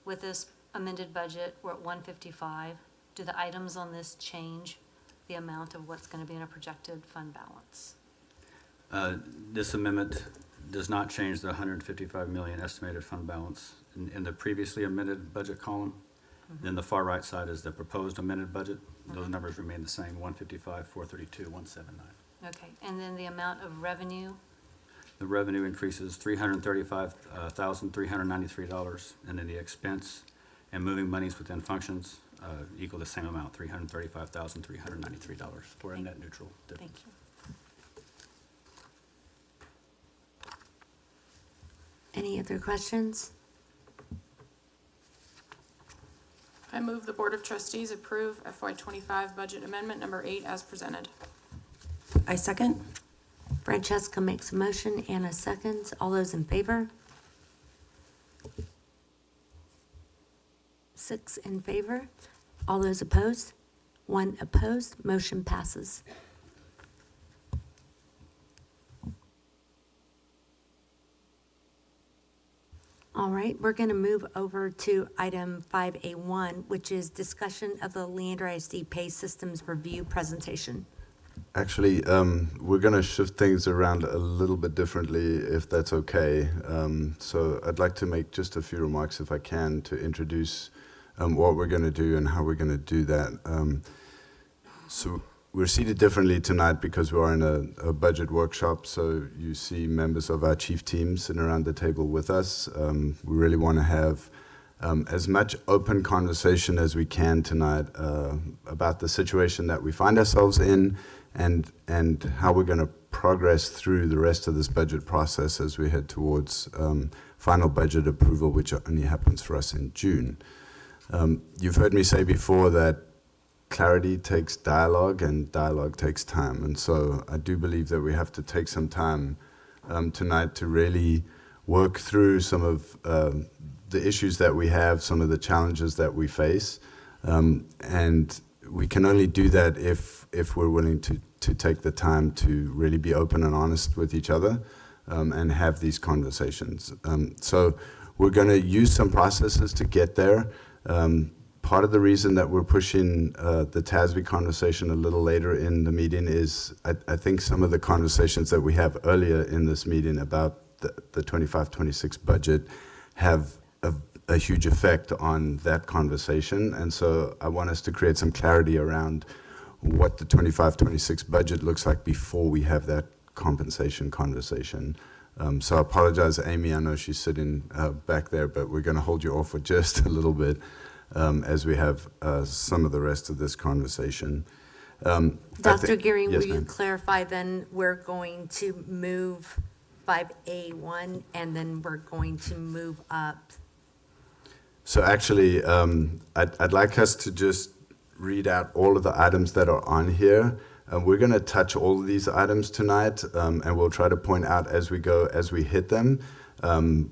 With this amended budget, we're at 155. Do the items on this change the amount of what's going to be in a projected fund balance? This amendment does not change the 155 million estimated fund balance in the previously amended budget column. Then the far right side is the proposed amended budget. Those numbers remain the same, 155, 432, 179. Okay, and then the amount of revenue? The revenue increases $335,393, and then the expense and moving monies within functions equal the same amount, $335,393, for a net neutral difference. Thank you. Any other questions? I move the Board of Trustees approve FY25 budget amendment number 8 as presented. I second. Francesca makes a motion, Anna seconds. All those in favor? 6 in favor. All those opposed? 1 opposed. Motion passes. All right, we're going to move over to item 5A1, which is discussion of the Leander ISD pay systems review presentation. Actually, we're going to shift things around a little bit differently, if that's okay. So I'd like to make just a few remarks, if I can, to introduce what we're going to do and how we're going to do that. So we're seated differently tonight because we are in a budget workshop, so you see members of our chief team sitting around the table with us. We really want to have as much open conversation as we can tonight about the situation that we find ourselves in and how we're going to progress through the rest of this budget process as we head towards final budget approval, which only happens for us in June. You've heard me say before that clarity takes dialogue and dialogue takes time. And so I do believe that we have to take some time tonight to really work through some of the issues that we have, some of the challenges that we face. And we can only do that if we're willing to take the time to really be open and honest with each other and have these conversations. So we're going to use some processes to get there. Part of the reason that we're pushing the TASBY conversation a little later in the meeting is I think some of the conversations that we have earlier in this meeting about the 25-26 budget have a huge effect on that conversation. And so I want us to create some clarity around what the 25-26 budget looks like before we have that compensation conversation. So I apologize, Amy, I know she's sitting back there, but we're going to hold you off for just a little bit as we have some of the rest of this conversation. Dr. Gearing, yes, will you ma'am. clarify then we're going to move 5A1 and then we're going to move up? So actually, I'd like us to just read out all of the items that are on here. We're going to touch all of these items tonight, and we'll try to point out as we go, as we hit them. I'm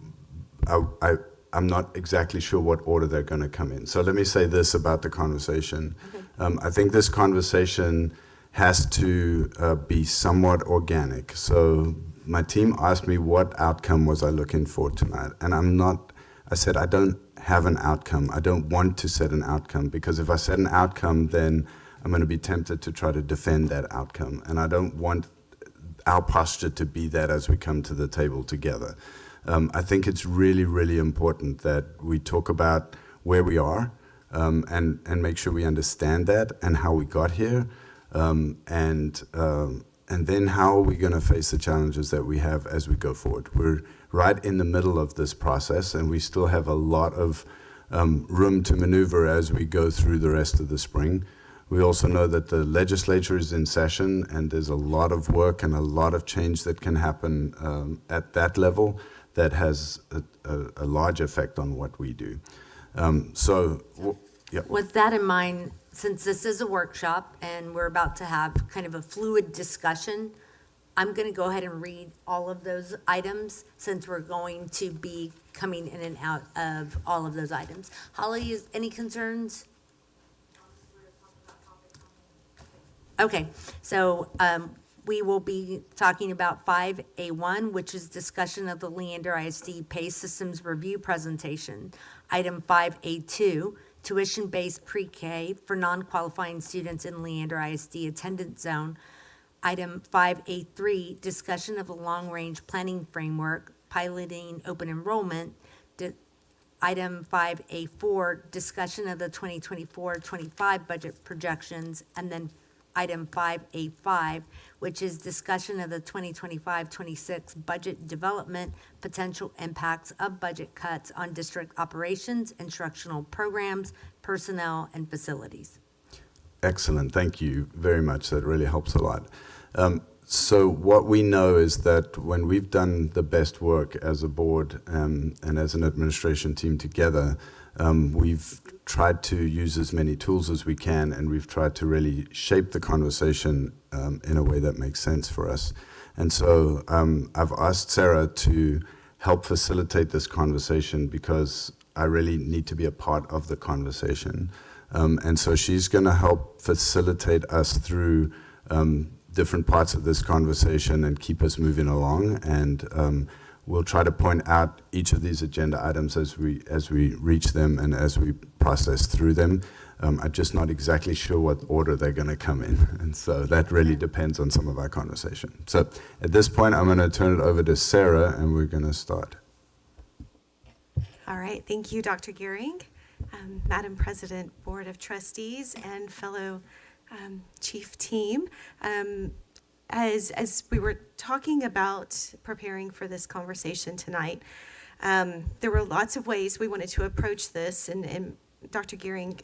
not exactly sure what order they're going to come in. So let me say this about the conversation. Okay. I think this conversation has to be somewhat organic. So my team asked me what outcome was I looking for tonight, and I'm not I said, I don't have an outcome. I don't want to set an outcome, because if I set an outcome, then I'm going to be tempted to try to defend that outcome. And I don't want our posture to be that as we come to the table together. I think it's really, really important that we talk about where we are, and make sure we understand that and how we got here, and then how are we going to face the challenges that we have as we go forward. We're right in the middle of this process, and we still have a lot of room to maneuver as we go through the rest of the spring. We also know that the legislature is in session, and there's a lot of work and a lot of change that can happen at that level that has a large effect on what we do. Yeah. With that in mind, since this is a workshop and we're about to have kind of a fluid discussion, I'm going to go ahead and read all of those items since we're going to be coming in and out of all of those items. Holly, any concerns? Okay, so we will be talking about 5A1, which is discussion of the Leander ISD Pay Systems Review presentation. Item 5A2, tuition-based pre-K for non-qualifying students in Leander ISD attendance zone. Item 5A3, discussion of the long-range planning framework, piloting open enrollment. Item 5A4, discussion of the 2024-25 budget projections. And then item 5A5, which is discussion of the 2025-26 budget development, potential impacts of budget cuts on district operations, instructional programs, personnel, and facilities. Excellent. Thank you very much. That really helps a lot. So what we know is that when we've done the best work as a board and as an administration team together, we've tried to use as many tools as we can, and we've tried to really shape the conversation in a way that makes sense for us. And so I've asked Sarah to help facilitate this conversation because I really need to be a part of the conversation. And so she's going to help facilitate us through different parts of this conversation and keep us moving along. And we'll try to point out each of these agenda items as we reach them and as we process through them. I'm just not exactly sure what order they're going to come in. And so that really depends on some of our conversation. So at this point, I'm going to turn it over to Sarah, and we're going to start. All right. Thank you, Dr. Gehring, Madam President, Board of Trustees, and fellow chief team. As we were talking about preparing for this conversation tonight, there were lots of ways we wanted to approach this, and Dr. Gehring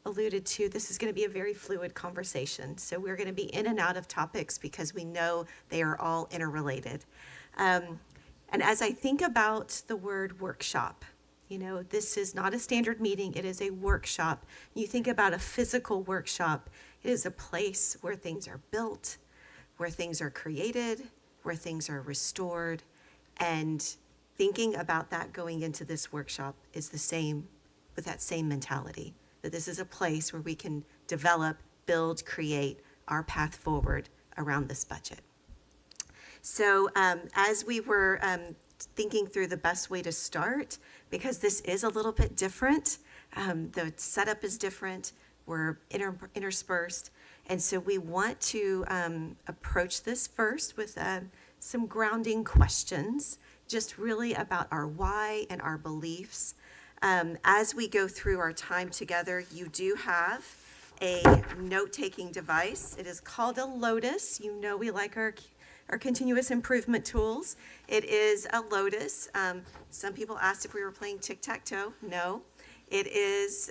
alluded to this is going to be a very fluid conversation. So we're going to be in and out of topics because we know they are all interrelated. And as I think about the word workshop, you know, this is not a standard meeting, it is a workshop. You think about a physical workshop, it is a place where things are built, where things are created, where things are restored, and thinking about that going into this workshop is the same, with that same mentality, that this is a place where we can develop, build, create our path forward around this budget. So as we were thinking through the best way to start, because this is a little bit different, the setup is different, we're interspersed, and so we want to approach this first with some grounding questions, just really about our why and our beliefs. As we go through our time together, you do have a note-taking device. It is called a Lotus. You know we like our continuous improvement tools. It is a Lotus. Some people asked if we were playing tic-tac-toe. No, it is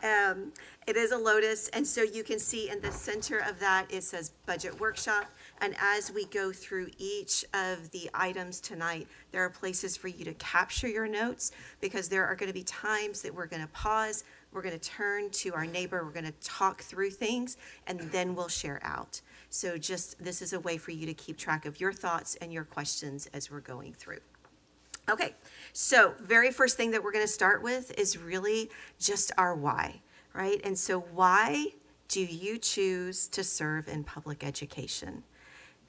a Lotus. And so you can see in the center of that, it says Budget Workshop. And as we go through each of the items tonight, there are places for you to capture your notes, because there are going to be times that we're going to pause, we're going to turn to our neighbor, we're going to talk through things, and then we'll share out. So this is a way for you to keep track of your thoughts and your questions as we're going through. Okay, so very first thing that we're going to start with is really just our why, right? And so why do you choose to serve in public education?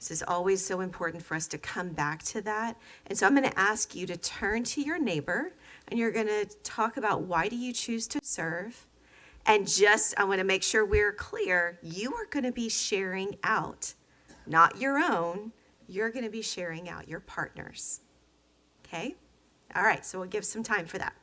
This is always so important for us to come back to that. And so I'm going to ask you to turn to your neighbor and you're going to talk about why do you choose to serve. And just, I want to make sure we're clear, you are going to be sharing out, not your own. You're going to be sharing out your partners. Okay? All right, so we'll give some time for that.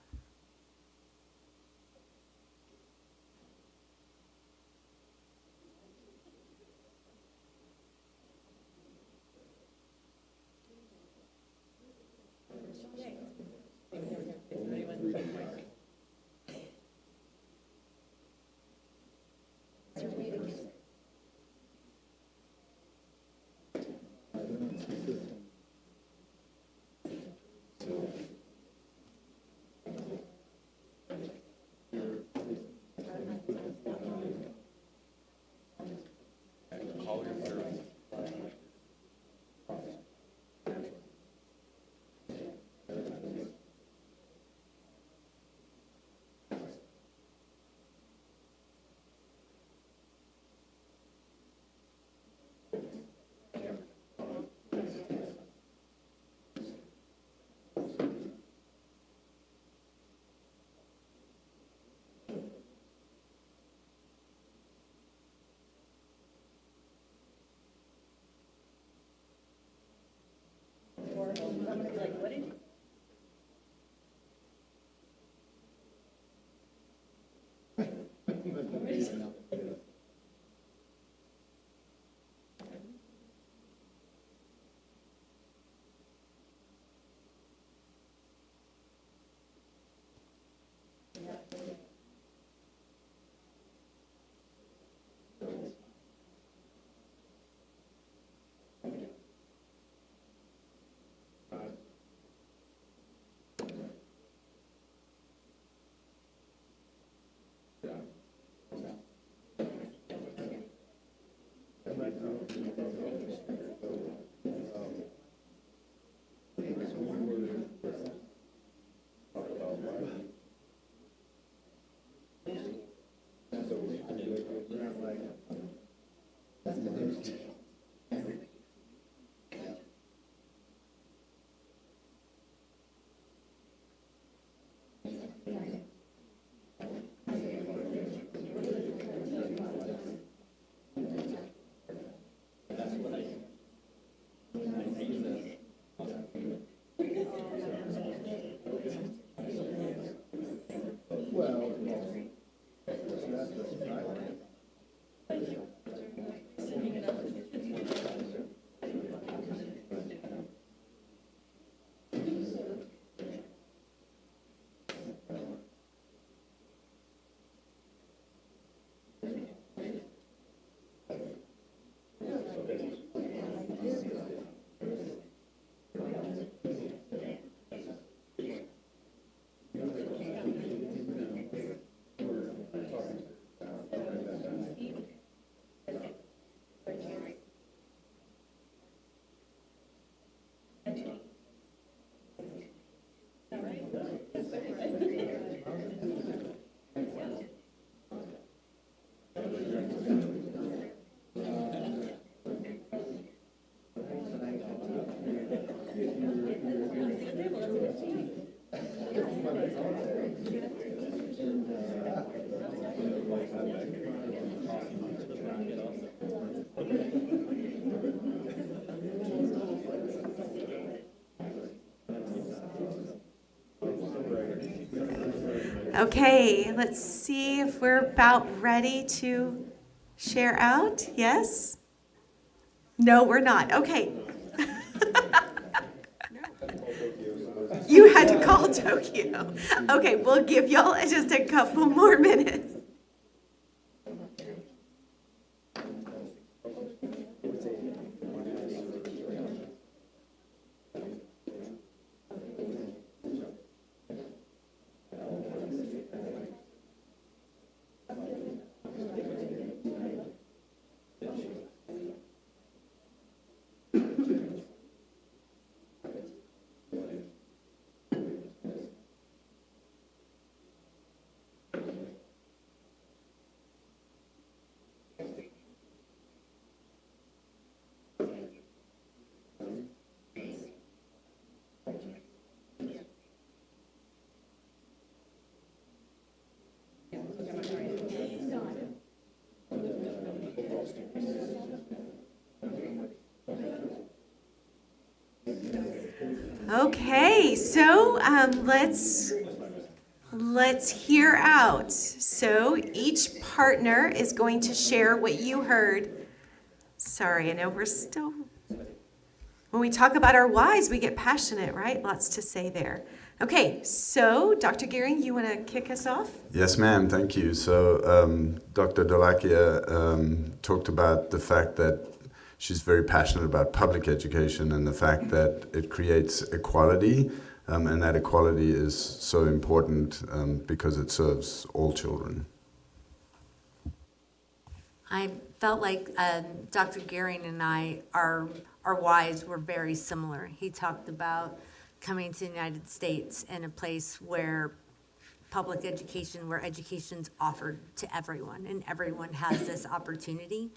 Okay, let's see if we're about ready to share out. Yes? No, we're not. Okay. You had to call Tokyo. Okay, we'll give y'all just a couple more minutes. Okay, so let's hear out. So each partner is going to share what you heard. Sorry, I know we're still, when we talk about our whys, we get passionate, right? Lots to say there. Okay, so Dr. Gearing, you want to kick us off? Yes, ma'am. Thank you. So Dr. Dolakia talked about the fact that she's very passionate about public education and the fact that it creates equality, and that equality is so important because it serves all children. I felt like Dr. Gearing and our whys were very similar. He talked about coming to the United States in a place where public education, where education's offered to everyone, and everyone has this opportunity.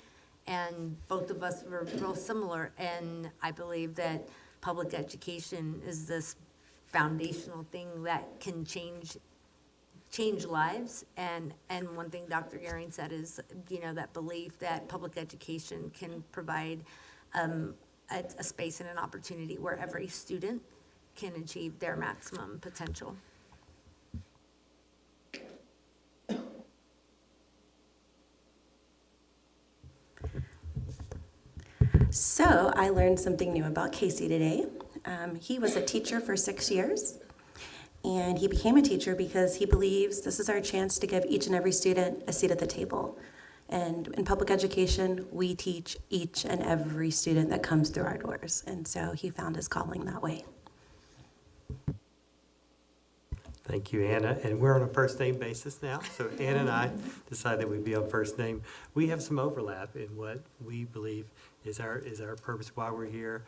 And both of us were real similar, and I believe that public education is this foundational thing that can change lives. And one thing Dr. Gearing said is, that belief that public education can provide a space and an opportunity where every student can achieve their maximum potential. So I learned something new about Casey today. He was a teacher for 6 years, and he became a teacher because he believes this is our chance to give each and every student a seat at the table. And in public education, we teach each and every student that comes through our doors. And so he found his calling that way. Thank you, Anna. And we're on a first name basis now. So Anna and I decided we'd be on first name. We have some overlap in what we believe is our purpose, why we're here.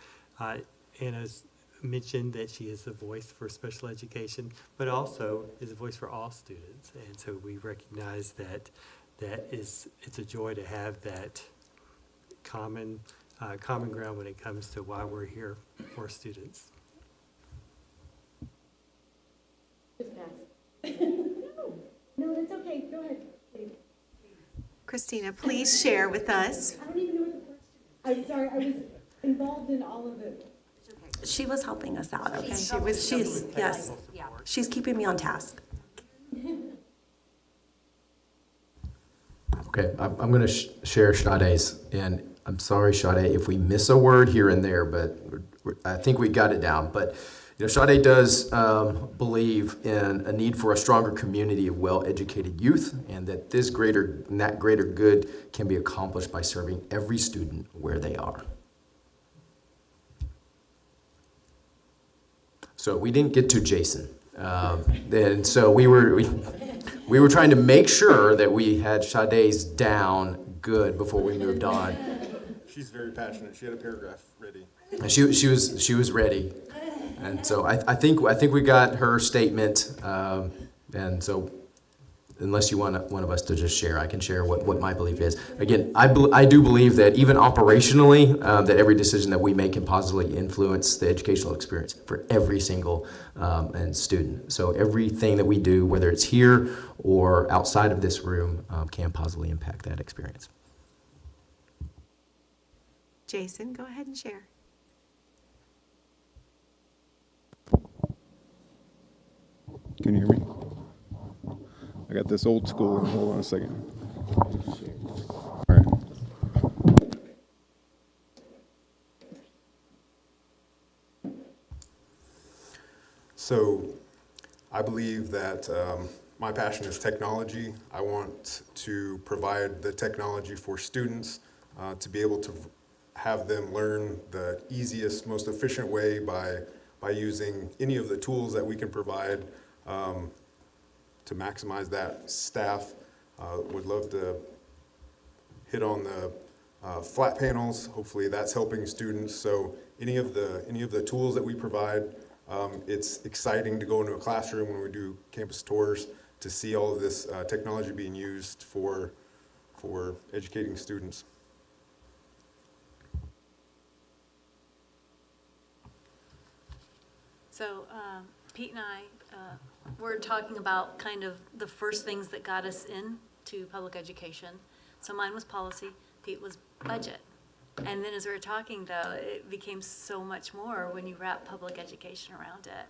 Anna's mentioned that she is the voice for special education, but also is a voice for all students. And so we recognize that it's a joy to have that common ground when it comes to why we're here for students. No, that's okay. Go ahead. Christina, please share with us. I don't even know what the first. I'm sorry, I was involved in all of it. She was helping us out, okay? Yes. She's keeping me on task. Okay, I'm going to share Sade's, and I'm sorry, Sade, if we miss a word here and there, but I think we got it down. But Sade does believe in a need for a stronger community of well-educated youth, and that that greater good can be accomplished by serving every student where they are. So we didn't get to Jason, and so we were trying to make sure that we had Sade's down good before we moved on. She's very passionate. She had a paragraph ready. And she was ready, and so I think we got her statement. And so, unless you want one of us to just share, I can share what my belief is. Again, I do believe that even operationally, that every decision that we make can positively influence the educational experience for every single and student. So everything that we do, whether it's here or outside of this room, can positively impact that experience. Jason, go ahead and share. Can you hear me? I got this old school. Hold on a second. All right. So I believe that my passion is technology. I want to provide the technology for students to be able to have them learn the easiest, most efficient way by using any of the tools that we can provide to maximize that. Staff would love to hit on the flat panels. Hopefully that's helping students. So any of the tools that we provide, it's exciting to go into a classroom when we do campus tours to see all of this technology being used for educating students. So Pete and I were talking about kind of the first things that got us into public education. So mine was policy, Pete was budget. And then as we were talking, though, it became so much more when you wrap public education around it.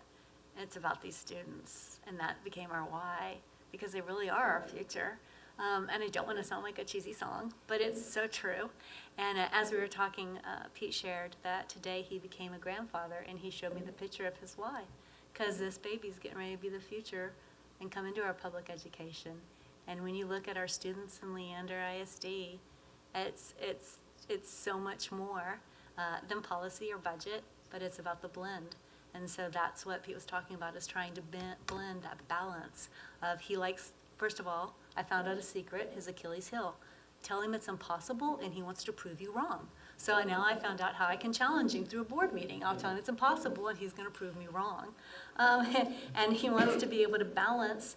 It's about these students, and that became our why, because they really are our future. And I don't want to sound like a cheesy song, but it's so true. And as we were talking, Pete shared that today he became a grandfather, and he showed me the picture of his why, because this baby's getting ready to be the future and come into our public education. And when you look at our students in Leander ISD, it's so much more than policy or budget, but it's about the blend. And so that's what Pete was talking about, is trying to blend that balance of, he likes, first of all, I found out a secret, his Achilles heel. Tell him it's impossible and he wants to prove you wrong. So now I found out how I can challenge him through a board meeting. I'll tell him it's impossible and he's going to prove me wrong. And he wants to be able to balance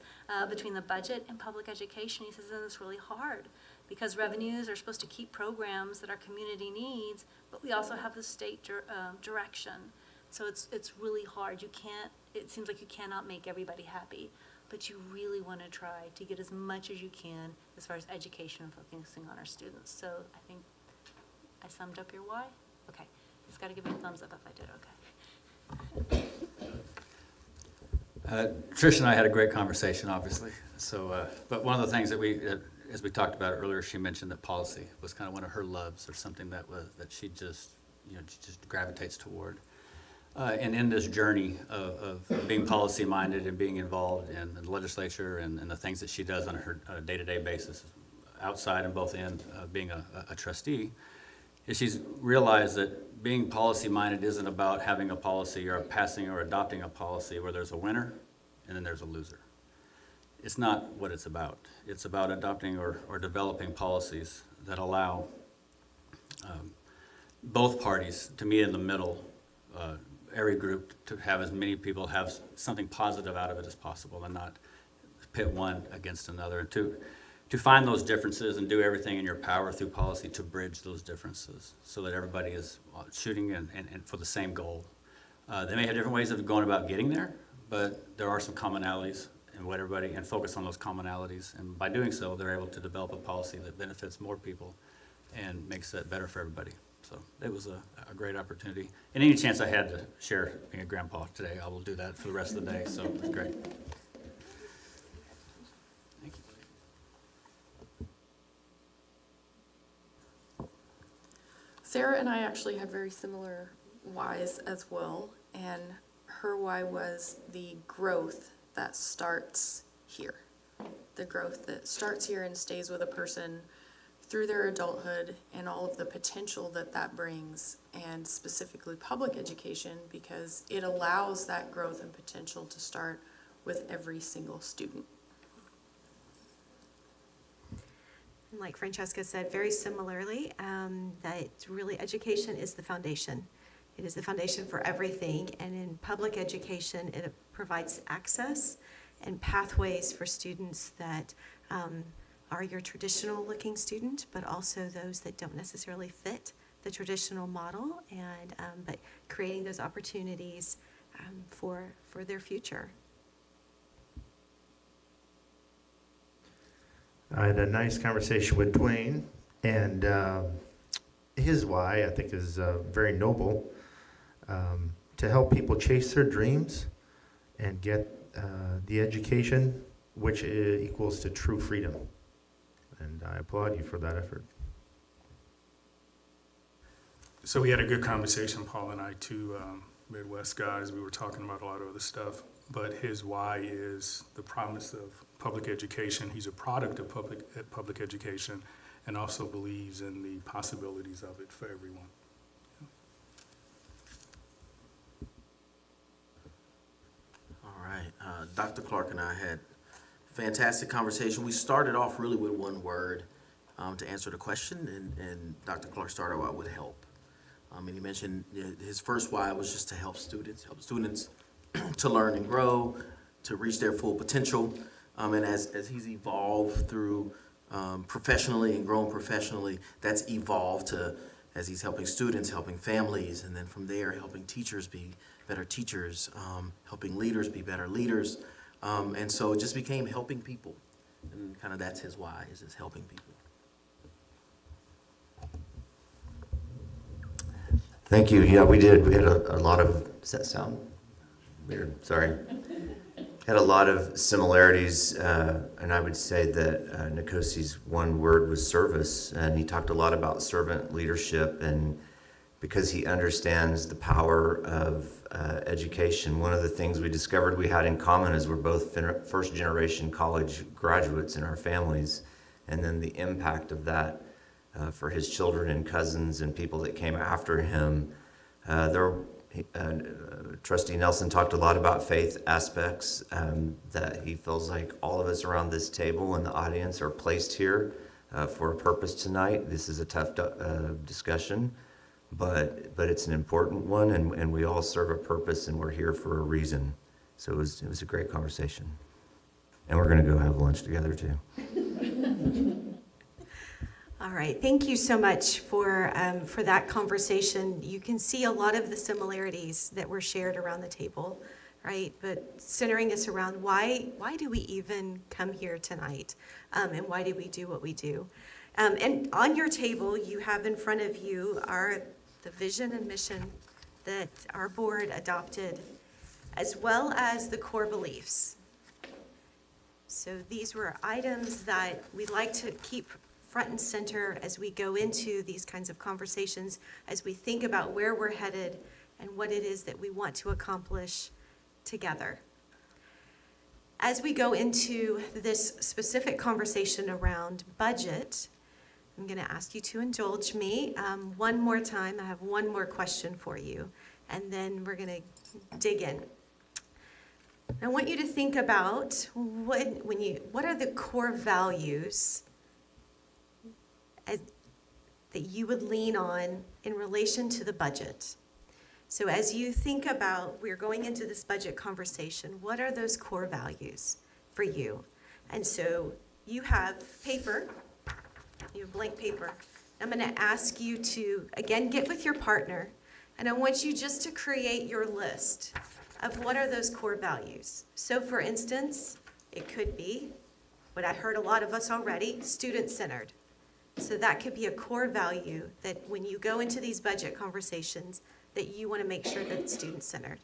between the budget and public education. He says, and it's really hard because revenues are supposed to keep programs that our community needs, but we also have the state direction. So it's really hard. It seems like you cannot make everybody happy, but you really want to try to get as much as you can as far as education and focusing on our students. So I think I summed up your why? Okay. Just got to give me a thumbs up if I did okay. Trish and I had a great conversation, obviously. So, but one of the things that as we talked about earlier, she mentioned that policy was kind of one of her loves, or something that she just gravitates toward. And in this journey of being policy-minded and being involved in the legislature and the things that she does on her day-to-day basis, outside and both in being a trustee, is she's realized that being policy-minded isn't about having a policy or passing or adopting a policy where there's a winner and then there's a loser. It's not what it's about. It's about adopting or developing policies that allow both parties to meet in the middle, every group to have as many people have something positive out of it as possible, and not pit one against another. To find those differences and do everything in your power through policy to bridge those differences so that everybody is shooting and for the same goal. They may have different ways of going about getting there, but there are some commonalities in what everybody, and focus on those commonalities. And by doing so, they're able to develop a policy that benefits more people and makes it better for everybody. So it was a great opportunity. And any chance I had to share being a grandpa today, I will do that for the rest of the day. So it was great. Thank you. Sarah and I actually had very similar whys as well, and her why was the growth that starts here. The growth that starts here and stays with a person through their adulthood, and all of the potential that that brings, and specifically public education, because it allows that growth and potential to start with every single student. Like Francesca said, very similarly, that really education is the foundation. It is the foundation for everything, and in public education, it provides access and pathways for students that are your traditional looking student, but also those that don't necessarily fit the traditional model, and but creating those opportunities for their future. I had a nice conversation with Dwayne, and his why, I think, is very noble, to help people chase their dreams and get the education which equals to true freedom. And I applaud you for that effort. So we had a good conversation, Paul and I, two Midwest guys. We were talking about a lot of other stuff, but his why is the promise of public education. He's a product of public education, and also believes in the possibilities of it for everyone. All right, Dr. Clark and I had fantastic conversation. We started off really with one word to answer the question, and Dr. Clark started out with help. And he mentioned his first why was just to help students to learn and grow, to reach their full potential. And as he's evolved through professionally and grown professionally, that's evolved to, as he's helping students, helping families, and then from there helping teachers be better teachers, helping leaders be better leaders. And so it just became helping people, and kind of that's his why, is just helping people. Thank you. Yeah, we did. We had a lot of, does that sound weird? Sorry. Had a lot of similarities, and I would say that Nikosi's one word was service, and he talked a lot about servant leadership, and because he understands the power of education. One of the things we discovered we had in common is we're both first generation college graduates in our families, and then the impact of that for his children and cousins and people that came after him. Trustee Nelson talked a lot about faith aspects, that he feels like all of us around this table and the audience are placed here for a purpose tonight. This is a tough discussion, but it's an important one, and we all serve a purpose, and we're here for a reason. So it was a great conversation. And we're going to go have lunch together too. All right, thank you so much for that conversation. You can see a lot of the similarities that were shared around the table, right? But centering us around why do we even come here tonight, and why do we do what we do? And on your table, you have in front of you the vision and mission that our board adopted, as well as the core beliefs. So these were items that we'd like to keep front and center as we go into these kinds of conversations, as we think about where we're headed and what it is that we want to accomplish together. As we go into this specific conversation around budget, I'm going to ask you to indulge me one more time. I have one more question for you, and then we're going to dig in. I want you to think about what are the core values that you would lean on in relation to the budget. So as you think about, we're going into this budget conversation, what are those core values for you? And so you have paper, you have blank paper. I'm going to ask you to, again, get with your partner, and I want you just to create your list of what are those core values. So for instance, it could be, what I heard a lot of us already, student-centered. So that could be a core value that when you go into these budget conversations, that you want to make sure that it's student-centered.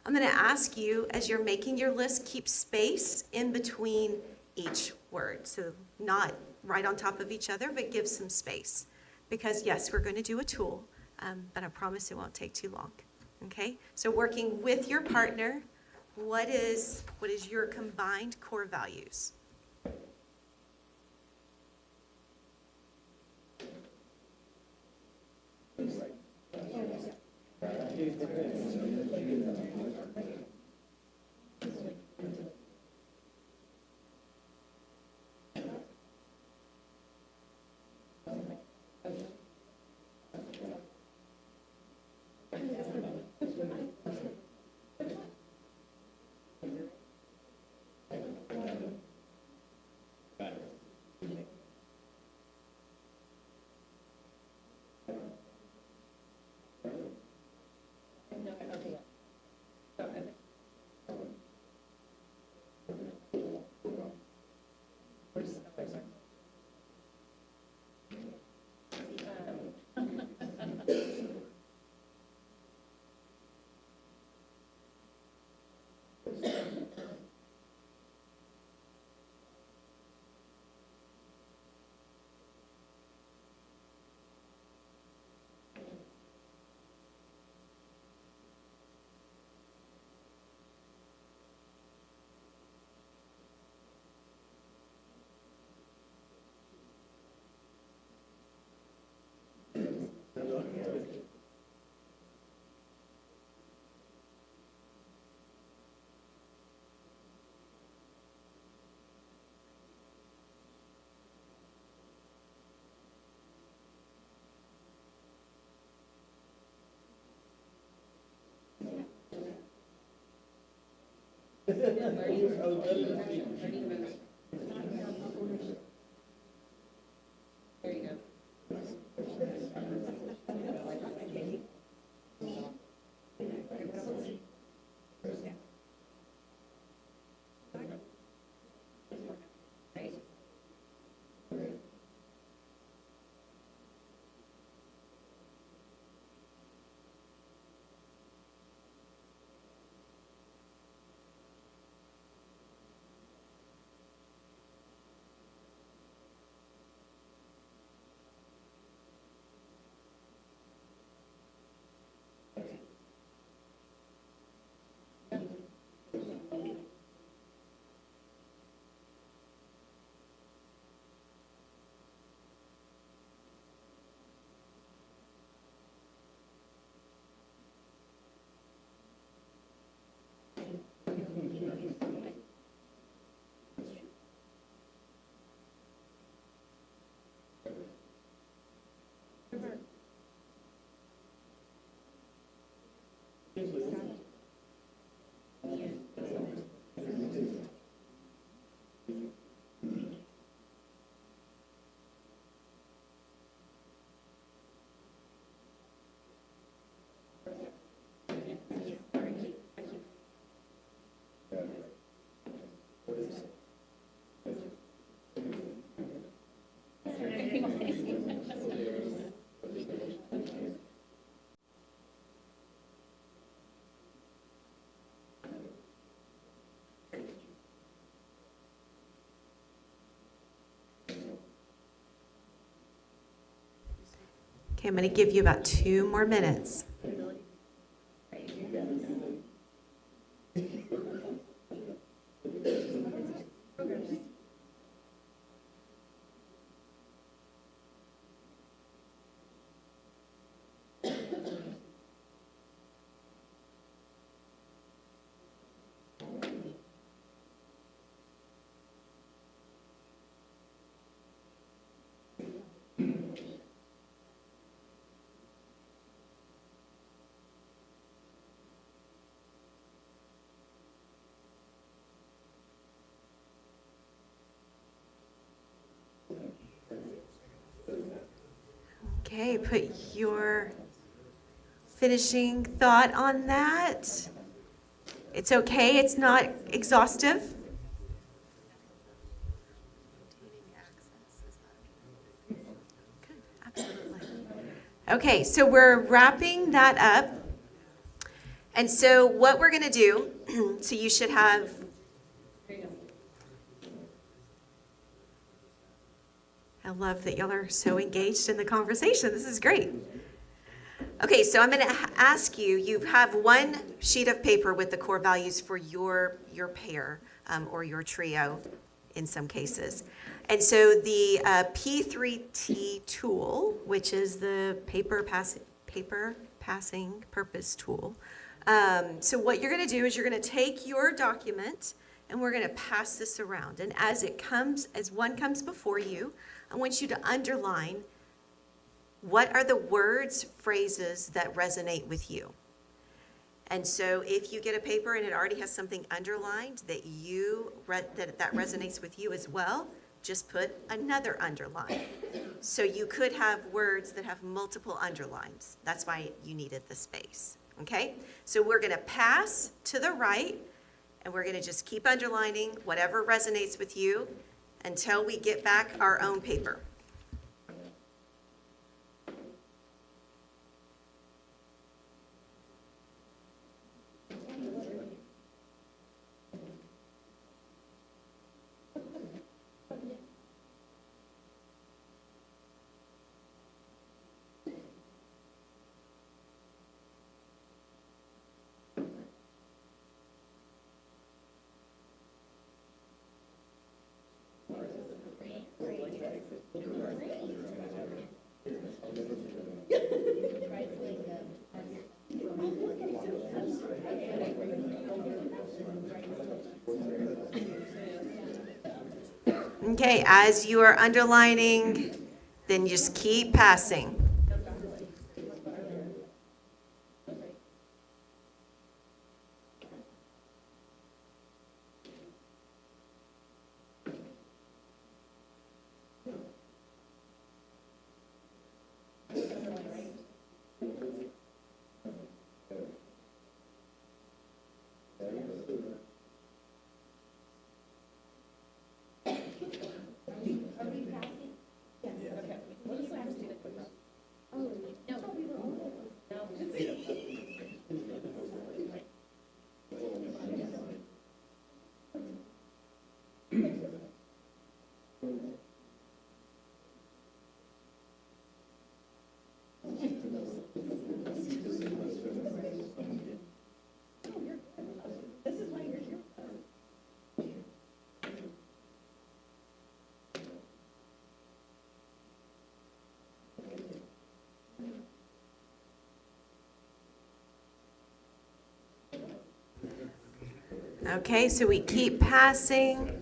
I'm going to ask you, as you're making your list, keep space in between each word. So not right on top of each other, but give some space. Because yes, we're going to do a tool, but I promise it won't take too long. Okay? So working with your partner, what is your combined core values? Okay, I'm going to give you about 2 more minutes. Okay, put your finishing thought on that. It's okay, it's not exhaustive. Absolutely. Okay, so we're wrapping that up. And so what we're going to do, so you should have, I love that y'all are so engaged in the conversation. This is great. Okay, so I'm going to ask you, you have one sheet of paper with the core values for your pair or your trio in some cases. And so the P3T tool, which is the paper passing purpose tool. So what you're going to do is you're going to take your document and we're going to pass this around. And as one comes before you, I want you to underline what are the words, phrases that resonate with you. And so if you get a paper and it already has something underlined that that resonates with you as well, just put another underline. So you could have words that have multiple underlines. That's why you needed the space. Okay? So we're going to pass to the right, and we're going to just keep underlining whatever resonates with you until we get back our own paper. Okay, as you are underlining, then just keep passing. Okay, so we keep passing.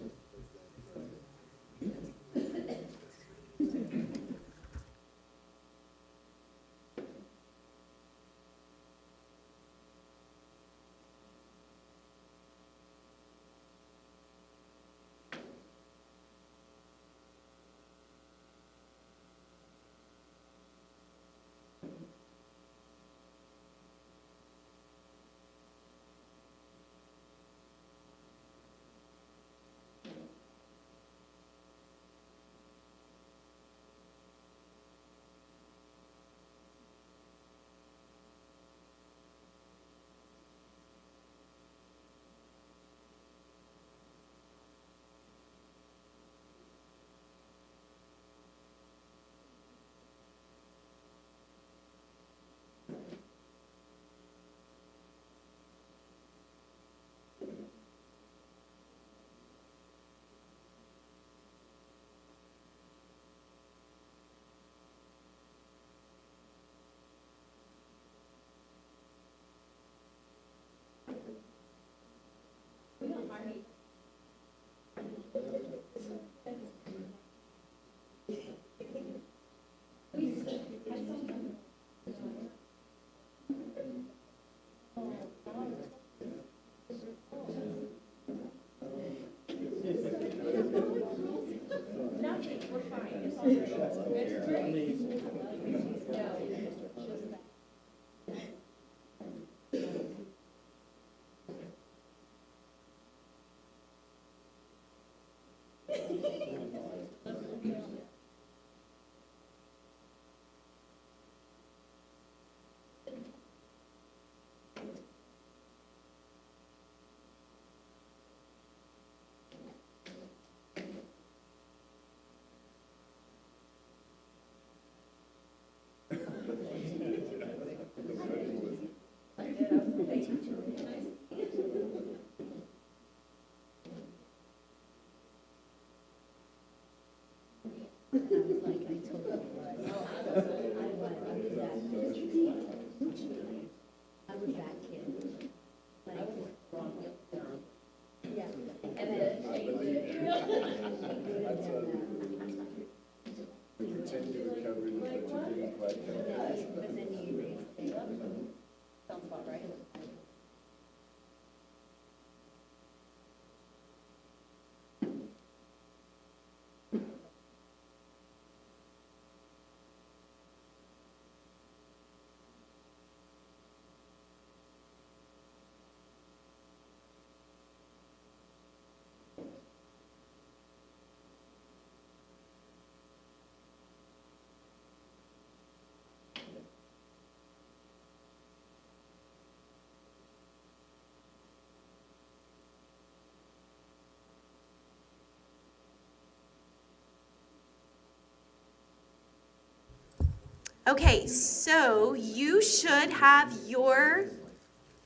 Okay, so you should have your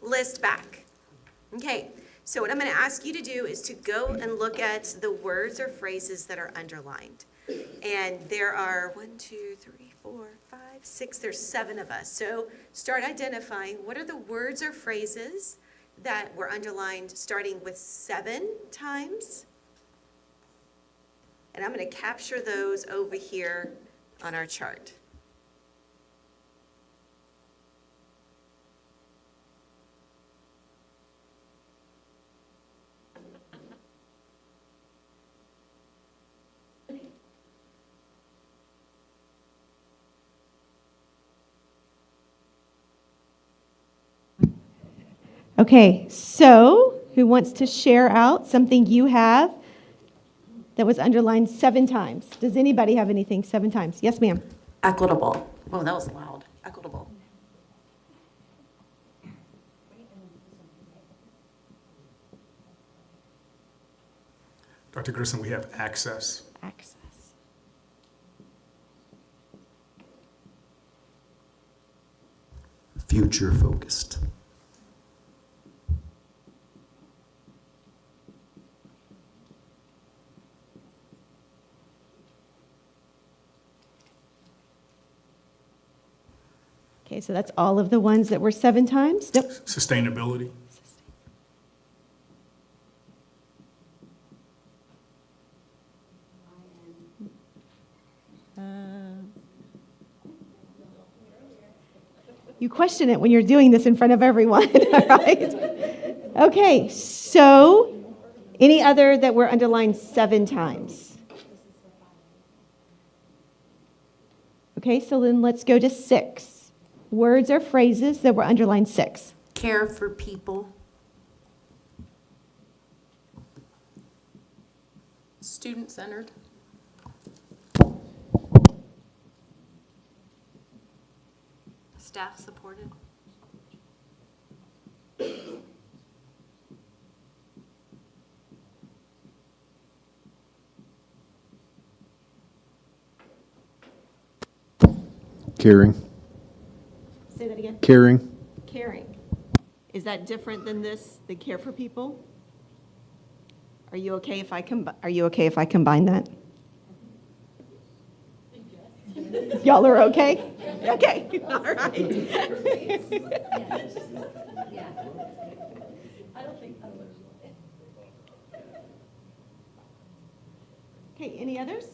list back. Okay, so what I'm going to ask you to do is to go and look at the words or phrases that are underlined. And there are 1, 2, 3, 4, 5, 6, there's 7 of us. So start identifying what are the words or phrases that were underlined starting with 7 times. And I'm going to capture those over here on our chart. Okay, so who wants to share out something you have that was underlined 7 times? Does anybody have anything 7 times? Yes, ma'am. Equitable. Whoa, that was loud. Equitable. Dr. Grissom, we have access. Access. Future focused. Okay, so that's all of the ones that were 7 times? Yep. Sustainability. You question it when you're doing this in front of everyone, all right? Okay, so any other that were underlined 7 times? Okay, so then let's go to 6. Words or phrases that were underlined 6. Care for people. Student-centered. Staff supported. Caring. Say that again. Caring. Caring. Is that different than this, the care for people? Are you okay if I combine that? Y'all are okay? Okay, all right. Okay, any others?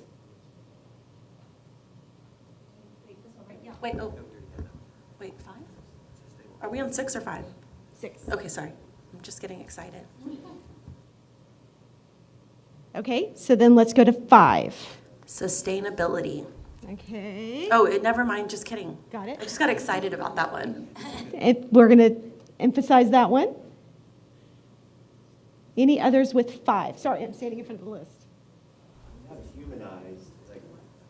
Wait, oh. Wait, 5? Are we on 6 or 5? 6. Okay, sorry. I'm just getting excited. Okay, so then let's go to 5. Sustainability. Okay. Oh, never mind, just kidding. Got it. I just got excited about that one. We're going to emphasize that one. Any others with 5? Sorry, I'm standing in front of the list. Not humanized, like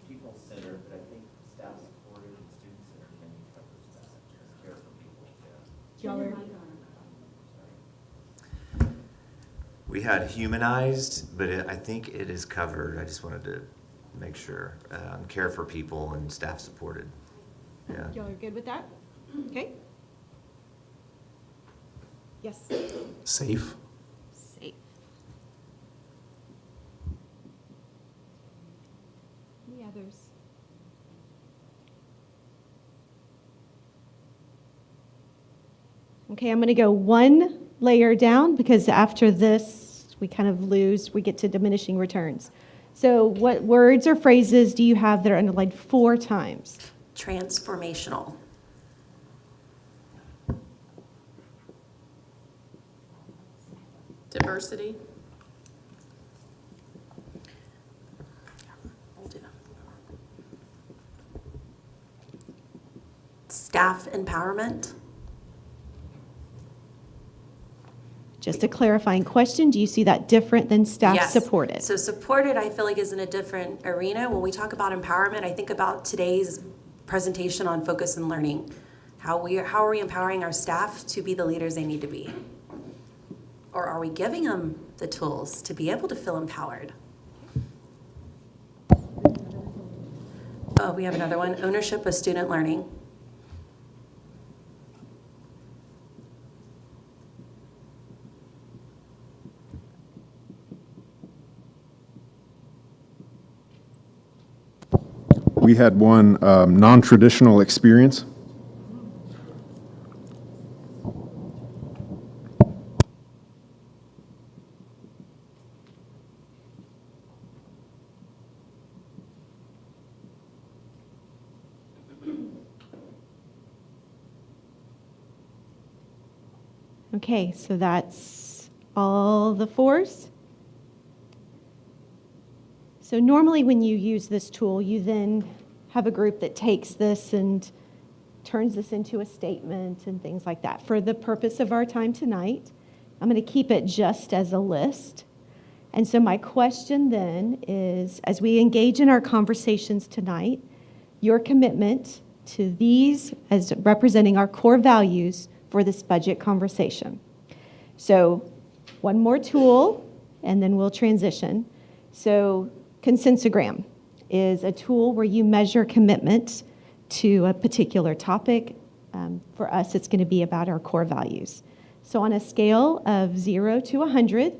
people-centered, but I think staff-supported and student-centered can be covered best. Care for people, yeah. We had humanized, but I think it is covered. I just wanted to make sure. Care for people and staff-supported, yeah. Y'all are good with that? Okay. Yes. Safe. Safe. Any others? Okay, I'm going to go one layer down because after this, we kind of lose, we get to diminishing returns. So what words or phrases do you have that are underlined 4 times? Transformational. Diversity. Staff empowerment. Just a clarifying question, do you see that different than staff Yes. supported? So supported, I feel like, is in a different arena. When we talk about empowerment, I think about today's presentation on focus and learning. How are we empowering our staff to be the leaders they need to be? Or are we giving them the tools to be able to feel empowered? Oh, we have another one, ownership of student learning. We had one non-traditional experience. Okay, so that's all the 4s. So normally when you use this tool, you then have a group that takes this and turns this into a statement and things like that. For the purpose of our time tonight, I'm going to keep it just as a list. And so my question then is, as we engage in our conversations tonight, your commitment to these as representing our core values for this budget conversation. So one more tool, and then we'll transition. So consensogram is a tool where you measure commitment to a particular topic. For us, it's going to be about our core values. So on a scale of 0 to 100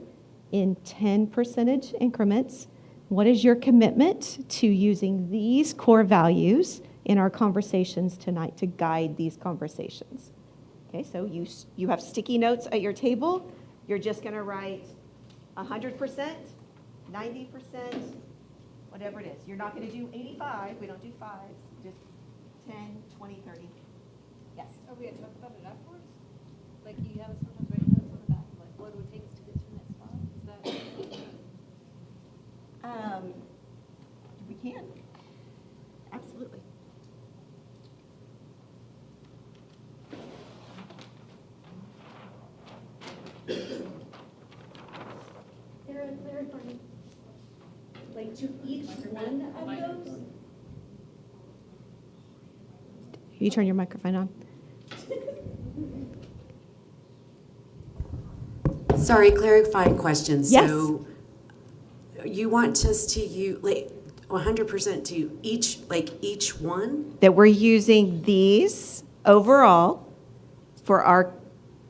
in 10% increments, what is your commitment to using these core values in our conversations tonight to guide these conversations? Okay, so you have sticky notes at your table. You're just going to write 100%, 90%, whatever it is. You're not going to do 85. We don't do 5s. Just 10, 20, 30. Yes. Are we going to talk about it afterwards? Like you have us sometimes write notes on the back, like what it would take us to get to the next spot? Is that? We can. Absolutely. Sarah, clarify. Like to each one of those? You turn your microphone on. Sorry, clarifying question. Yes. So you want us to use like 100% to each one? That we're using these overall for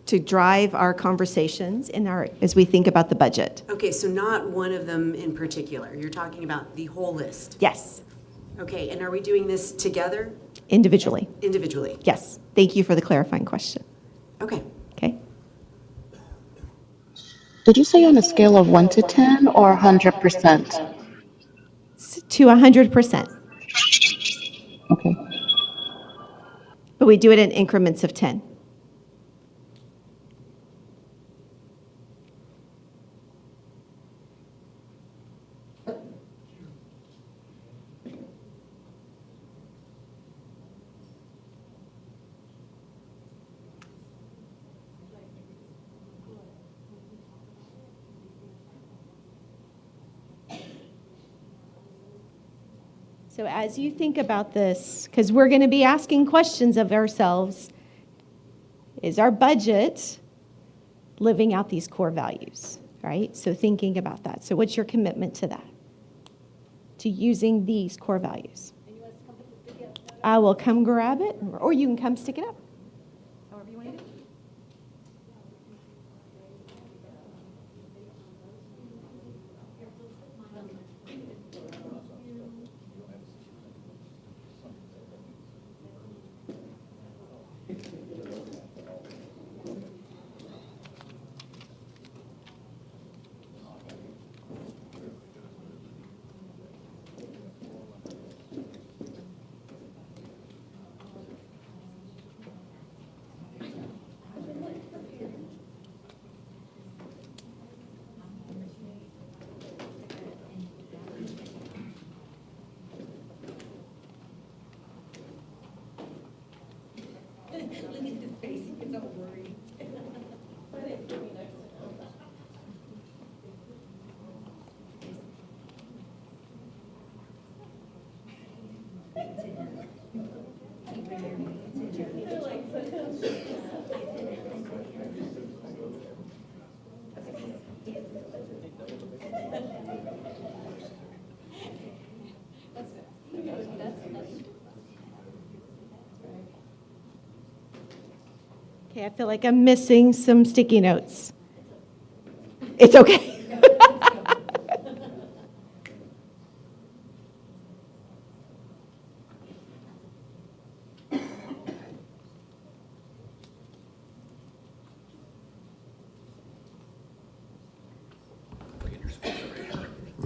to drive our conversations as we think about the budget. Okay, so not one of them in particular. You're talking about the whole list. Yes. Okay, and are we doing this together? Individually. Individually. Yes. Thank you for the clarifying question. Okay. Okay. Did you say on a scale of 1 to 10 or 100%? To 100%. Okay. But we do it in increments of 10. So as you think about this, because we're going to be asking questions of ourselves, is our budget living out these core values, right? So thinking about that. So what's your commitment to that? To using these core values? I will come grab it, or you can come stick it up. However you want to do it. Okay, I feel like I'm missing some sticky notes. It's okay.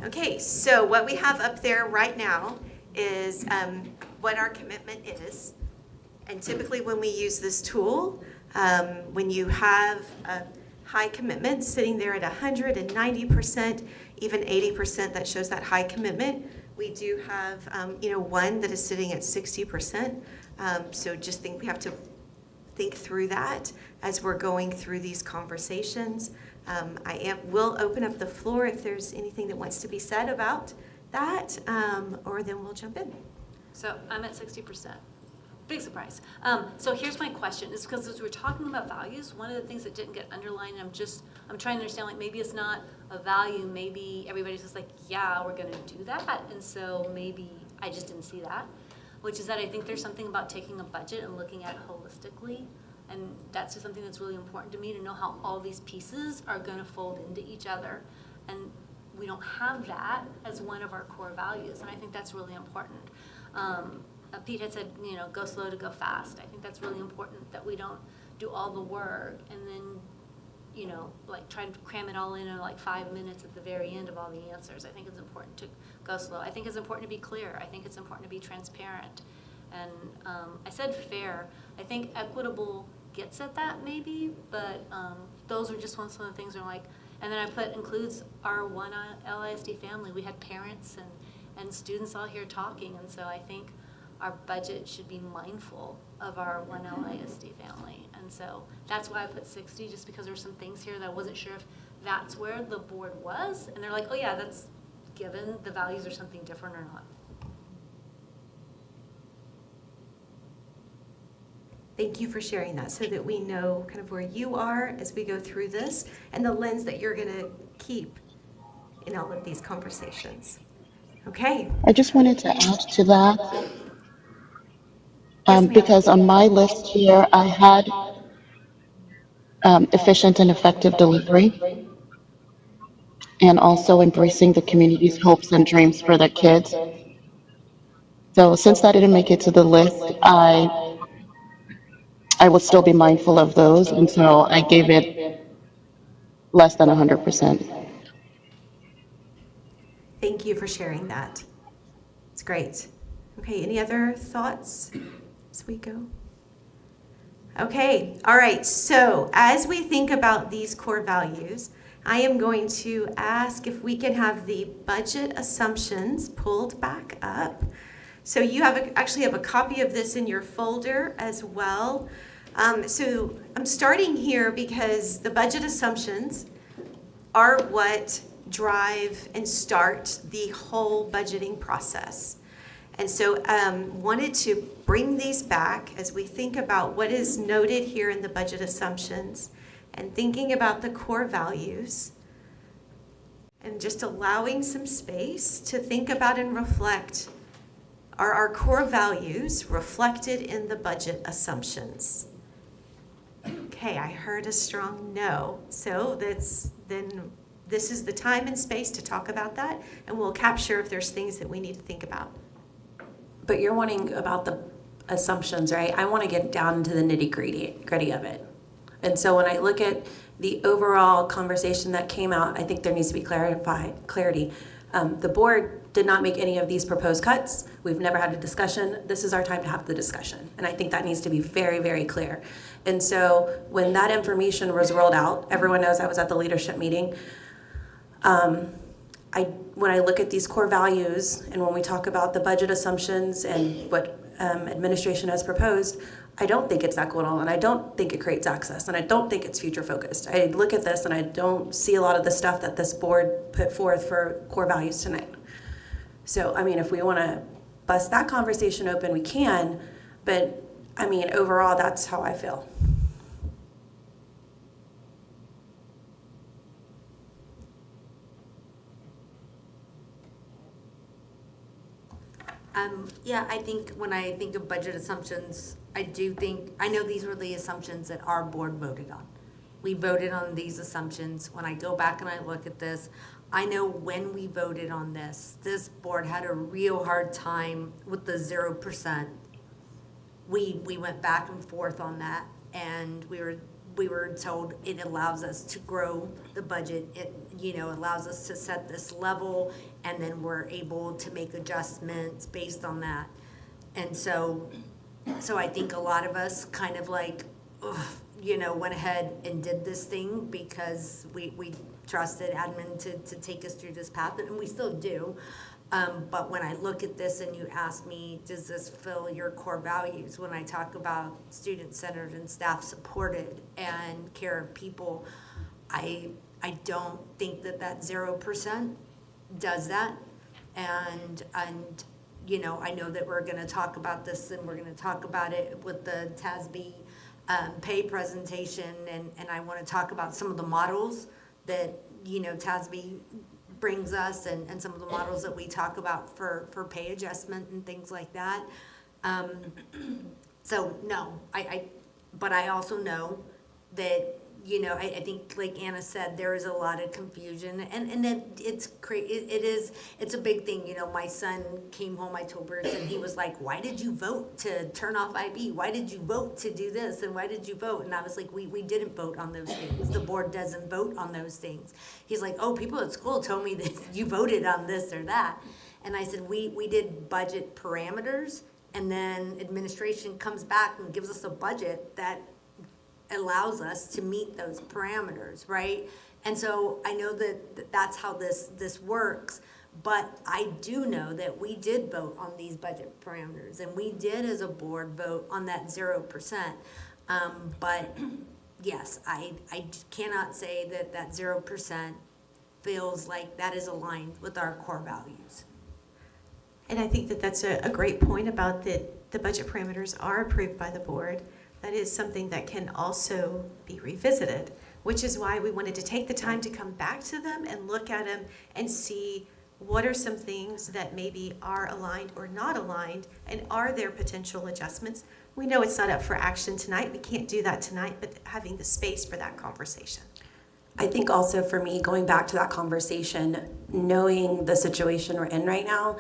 Okay, so what we have up there right now is what our commitment is. And typically when we use this tool, when you have a high commitment sitting there at 190%, even 80%, that shows that high commitment. We do have, one that is sitting at 60%. So just think we have to think through that as we're going through these conversations. Will open up the floor if there's anything that wants to be said about that, or then we'll jump in. So I'm at 60%. Big surprise. So here's my question, is because as we're talking about values, one of the things that didn't get underlined, I'm trying to understand, like, maybe it's not a value, maybe everybody's just like, yeah, we're gonna do that, and so maybe I just didn't see that, which is that I think there's something about taking a budget and looking at it holistically, and that's just something that's really important to me, to know how all these pieces are gonna fold into each other, and we don't have that as one of our core values, and I think that's really important. Pete had said, go slow to go fast. I think that's really important, that we don't do all the work and then, try to cram it all in like 5 minutes at the very end of all the answers. I think it's important to go slow. I think it's important to be clear. I think it's important to be transparent. And I said fair. I think equitable gets at that maybe, but those are just some of the things that are like, and then I put includes our one LISD family. We had parents and students all here talking, and so I think our budget should be mindful of our one LISD family. And so that's why I put 60, just because there were some things here that I wasn't sure if that's where the board was. And they're like, oh yeah, that's given, the values are something different or not. Thank you for sharing that so that we know kind of where you are as we go through this and the lens that you're gonna keep in all of these conversations. Okay. I just wanted to add to that. Yes, ma'am. Because on my list here, I had efficient and effective delivery, and also embracing the community's hopes and dreams for the kids. So since that didn't make it to the list, I would still be mindful of those, and so I gave it less than 100%. Thank you for sharing that. It's great. Okay, any other thoughts as we go? Okay, all right, so as we think about these core values, I am going to ask if we can have the budget assumptions pulled back up. So you actually have a copy of this in your folder as well. So I'm starting here because the budget assumptions are what drive and start the whole budgeting process. And so wanted to bring these back as we think about what is noted here in the budget assumptions and thinking about the core values and just allowing some space to think about and reflect, are our core values reflected in the budget assumptions? Okay, I heard a strong no. So this is the time and space to talk about that, and we'll capture if there's things that we need to think about. But you're wanting about the assumptions, right? I want to get down to the nitty-gritty of it. And so when I look at the overall conversation that came out, I think there needs to be clarity. The board did not make any of these proposed cuts. We've never had a discussion. This is our time to have the discussion. And I think that needs to be very, very clear. And so when that information was rolled out, everyone knows I was at the leadership meeting. When I look at these core values and when we talk about the budget assumptions and what administration has proposed, I don't think it's equitable, and I don't think it creates access, and I don't think it's future focused. I look at this and I don't see a lot of the stuff that this board put forth for core values tonight. So, I mean, if we want to bust that conversation open, we can, but I mean, overall, that's how I feel. Yeah, I think when I think of budget assumptions, I know these were the assumptions that our board voted on. We voted on these assumptions. When I go back and I look at this, I know when we voted on this board had a real hard time with the 0%. We went back and forth on that, and we were told it allows us to grow the budget. It, allows us to set this level, and then we're able to make adjustments based on that. And so I think a lot of us kind of like, went ahead and did this thing because we trusted admin to take us through this path, and we still do. But when I look at this and you ask me, does this fill your core values? When I talk about student-centered and staff-supported and care of people, I don't think that 0% does that. And I know that we're going to talk about this, and we're going to talk about it with the TASBY pay presentation, and I want to talk about some of the models that TASBY brings us, and some of the models that we talk about for pay adjustment and things like that. So no, but I also know that I think, like Anna said, there is a lot of confusion, and that it's a big thing. My son came home, I told Bruce, and he was like, why did you vote to turn off IB? Why did you vote to do this? And why did you vote? And I was like, we didn't vote on those things. The board doesn't vote on those things. He's like, oh, people at school told me that you voted on this or that. And I said, we did budget parameters, and then administration comes back and gives us a budget that allows us to meet those parameters, right? And so I know that that's how this works, but I do know that we did vote on these budget parameters, and we did as a board vote on that 0%. But yes, I cannot say that 0% feels like that is aligned with our core values. And I think that that's a great point about that the budget parameters are approved by the board. That is something that can also be revisited, which is why we wanted to take the time to come back to them and look at them and see what are some things that maybe are aligned or not aligned, and are there potential adjustments. We know it's not up for action tonight. We can't do that tonight, but having the space for that conversation. I think also for me, going back to that conversation, knowing the situation we're in right now,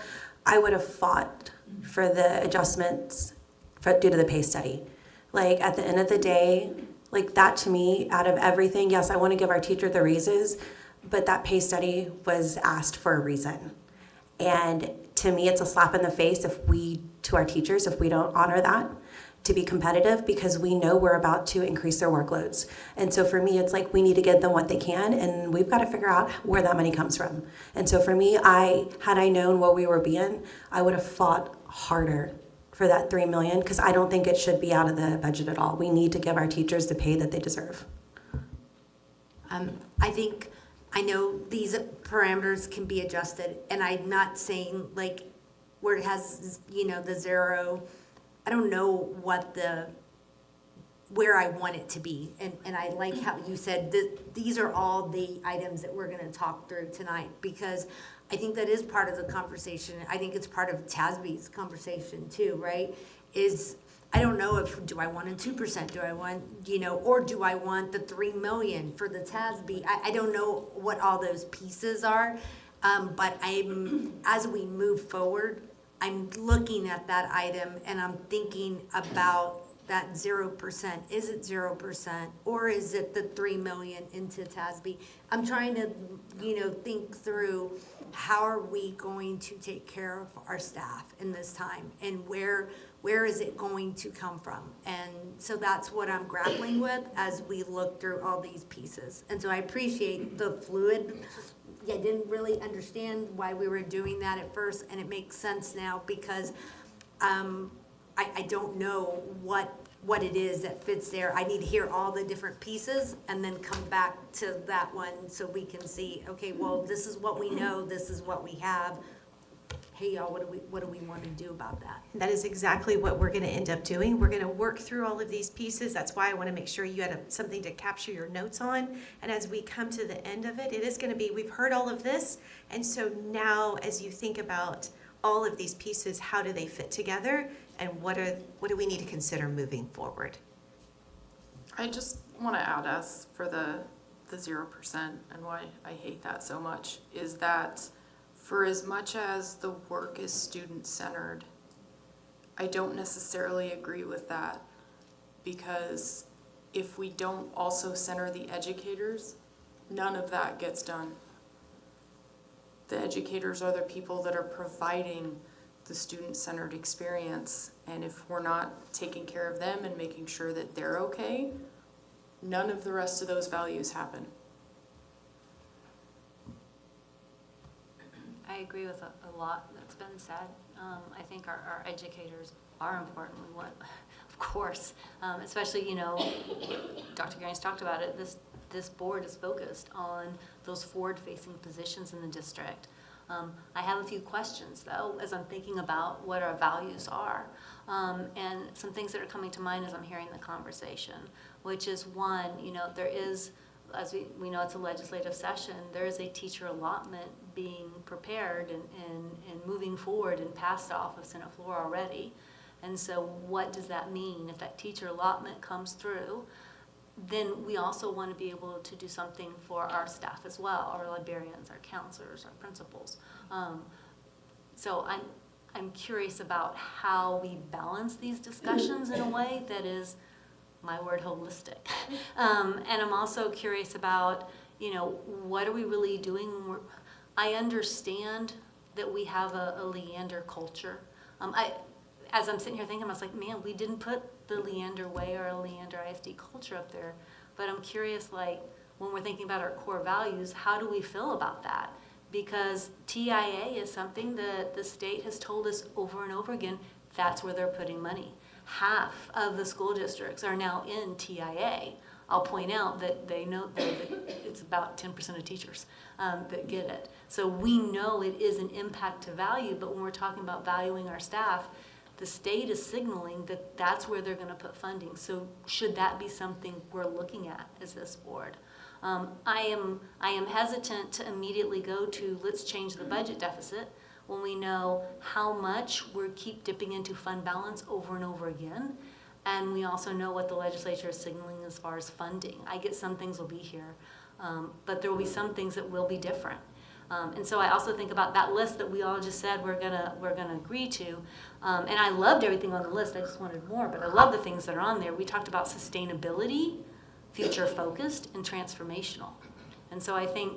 I would have fought for the adjustments due to the pay study. Like, at the end of the day, like, that to me, out of everything, yes, I want to give our teacher the raises, but that pay study was asked for a reason. And to me, it's a slap in the face to our teachers, if we don't honor that, to be competitive, because we know we're about to increase their workloads. And so for me, it's like we need to give them what they can, and we've got to figure out where that money comes from. And so for me, had I known what we were being, I would have fought harder for that $3 million, because I don't think it should be out of the budget at all. We need to give our teachers the pay that they deserve. I know these parameters can be adjusted, and I'm not saying like where it has, the zero. I don't know where I want it to be. And I like how you said that these are all the items that we're gonna talk through tonight, because I think that is part of the conversation. I think it's part of TASBY's conversation too, right? I don't know do I want a 2%, do I want, or do I want the 3 million for the TASBY? I don't know what all those pieces are, but as we move forward, I'm looking at that item and I'm thinking about that 0%. Is it 0%, or is it the 3 million into TASBY? I'm trying to, think through how are we going to take care of our staff in this time, and where is it going to come from? And so that's what I'm grappling with as we look through all these pieces. And so I appreciate the fluid. I didn't really understand why we were doing that at first, and it makes sense now because I don't know what it is that fits there. I need to hear all the different pieces and then come back to that one so we can see, okay, well, this is what we know, this is what we have. Hey, y'all, what do we want to do about that? That is exactly what we're going to end up doing. We're going to work through all of these pieces. That's why I want to make sure you had something to capture your notes on. And as we come to the end of it, it is going to be, we've heard all of this. And so now as you think about all of these pieces, how do they fit together? And what do we need to consider moving forward? I just want to add, as for the 0% and why I hate that so much, is that for as much as the work is student-centered, I don't necessarily agree with that, because if we don't also center the educators, none of that gets done. The educators are the people that are providing the student-centered experience, and if we're not taking care of them and making sure that they're okay, none of the rest of those values happen. I agree with a lot that's been said. I think our educators are important. We want, of course, especially, Dr. Gaines talked about it, this board is focused on those forward-facing positions in the district. I have a few questions, though, as I'm thinking about what our values are. And some things that are coming to mind as I'm hearing the conversation, which is one, there is, as we know it's a legislative session, there is a teacher allotment being prepared and moving forward and passed off of Senate floor already. And so what does that mean? If that teacher allotment comes through, then we also want to be able to do something for our staff as well, our librarians, our counselors, our principals. So I'm curious about how we balance these discussions in a way that is, my word, holistic. And I'm also curious about, what are we really doing when I understand that we have a Leander culture. As I'm sitting here thinking, I was like, man, we didn't put the Leander way or a Leander ISD culture up there. But I'm curious, when we're thinking about our core values, how do we feel about that? Because TIA is something that the state has told us over and over again, that's where they're putting money. Half of the school districts are now in TIA. I'll point out that they know that it's about 10% of teachers that get it. So we know it is an impact to value, but when we're talking about valuing our staff, the state is signaling that that's where they're going to put funding. So should that be something we're looking at as this board? I am hesitant to immediately go to let's change the budget deficit when we know how much we keep dipping into fund balance over and over again. And we also know what the legislature is signaling as far as funding. I get some things will be here, but there will be some things that will be different. And so I also think about that list that we all just said we're gonna agree to. And I loved everything on the list. I just wanted more, but I love the things that are on there. We talked about sustainability, future focused, and transformational. And so I think,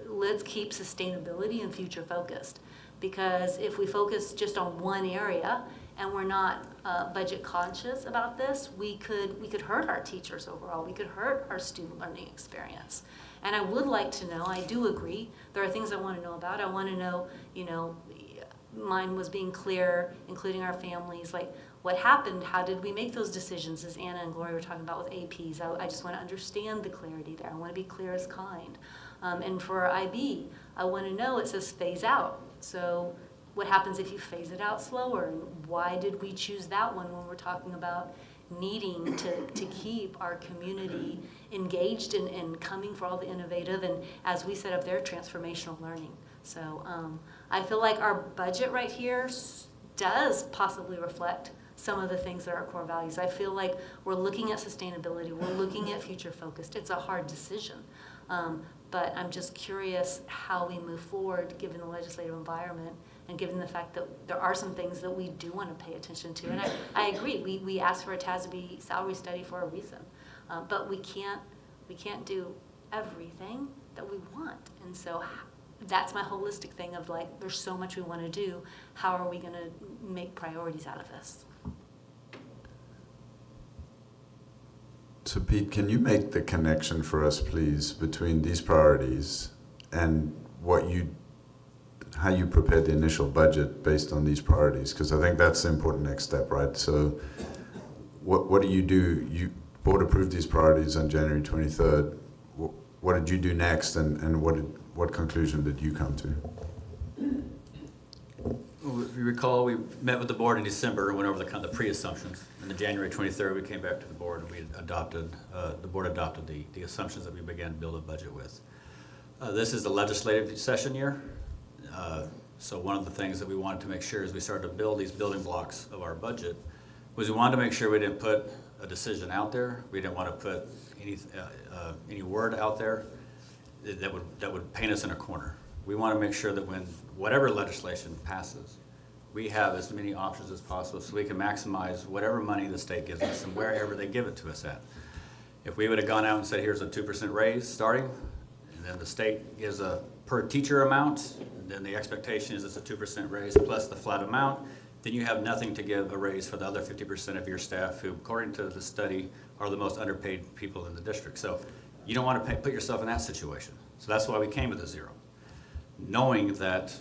let's keep sustainability and future focused, because if we focus just on one area and we're not budget conscious about this, we could hurt our teachers overall. We could hurt our student learning experience. And I would like to know, I do agree, there are things I want to know about. I want to know, mine was being clear, including our families, what happened, how did we make those decisions, as Anna and Gloria were talking about with APs. I just want to understand the clarity there. I want to be clear as kind. And for IB, I want to know, it says phase out. So what happens if you phase it out slower? And why did we choose that one when we're talking about needing to keep our community engaged and coming for all the innovative and, as we set up there, transformational learning. So I feel like our budget right here does possibly reflect some of the things that are our core values. I feel like we're looking at sustainability, we're looking at future focused. It's a hard decision, but I'm just curious how we move forward given the legislative environment and given the fact that there are some things that we do want to pay attention to. And I agree, we asked for a TASBY salary study for a reason, but we can't do everything that we want. And so that's my holistic thing of like, there's so much we want to do. How are we going to make priorities out of this? So Pete, can you make the connection for us, please, between these priorities and how you prepared the initial budget based on these priorities? Because I think that's the important next step, right? So what do? You board approved these priorities on January 23rd. What did you do next, and what conclusion did you come to? Well, if you recall, we met with the board in December and went over the pre-assumptions. And the January 23rd, we came back to the board and the board adopted the assumptions that we began to build a budget with. This is the legislative session year. So one of the things that we wanted to make sure as we started to build these building blocks of our budget was we wanted to make sure we didn't put a decision out there. We didn't want to put any word out there that would paint us in a corner. We want to make sure that when whatever legislation passes, we have as many options as possible so we can maximize whatever money the state gives us and wherever they give it to us at. If we would have gone out and said, here's a 2% raise starting, and then the state gives a per teacher amount, then the expectation is it's a 2% raise plus the flat amount, then you have nothing to give a raise for the other 50% of your staff who, according to the study, are the most underpaid people in the district. So you don't want to put yourself in that situation. So that's why we came with a zero, knowing that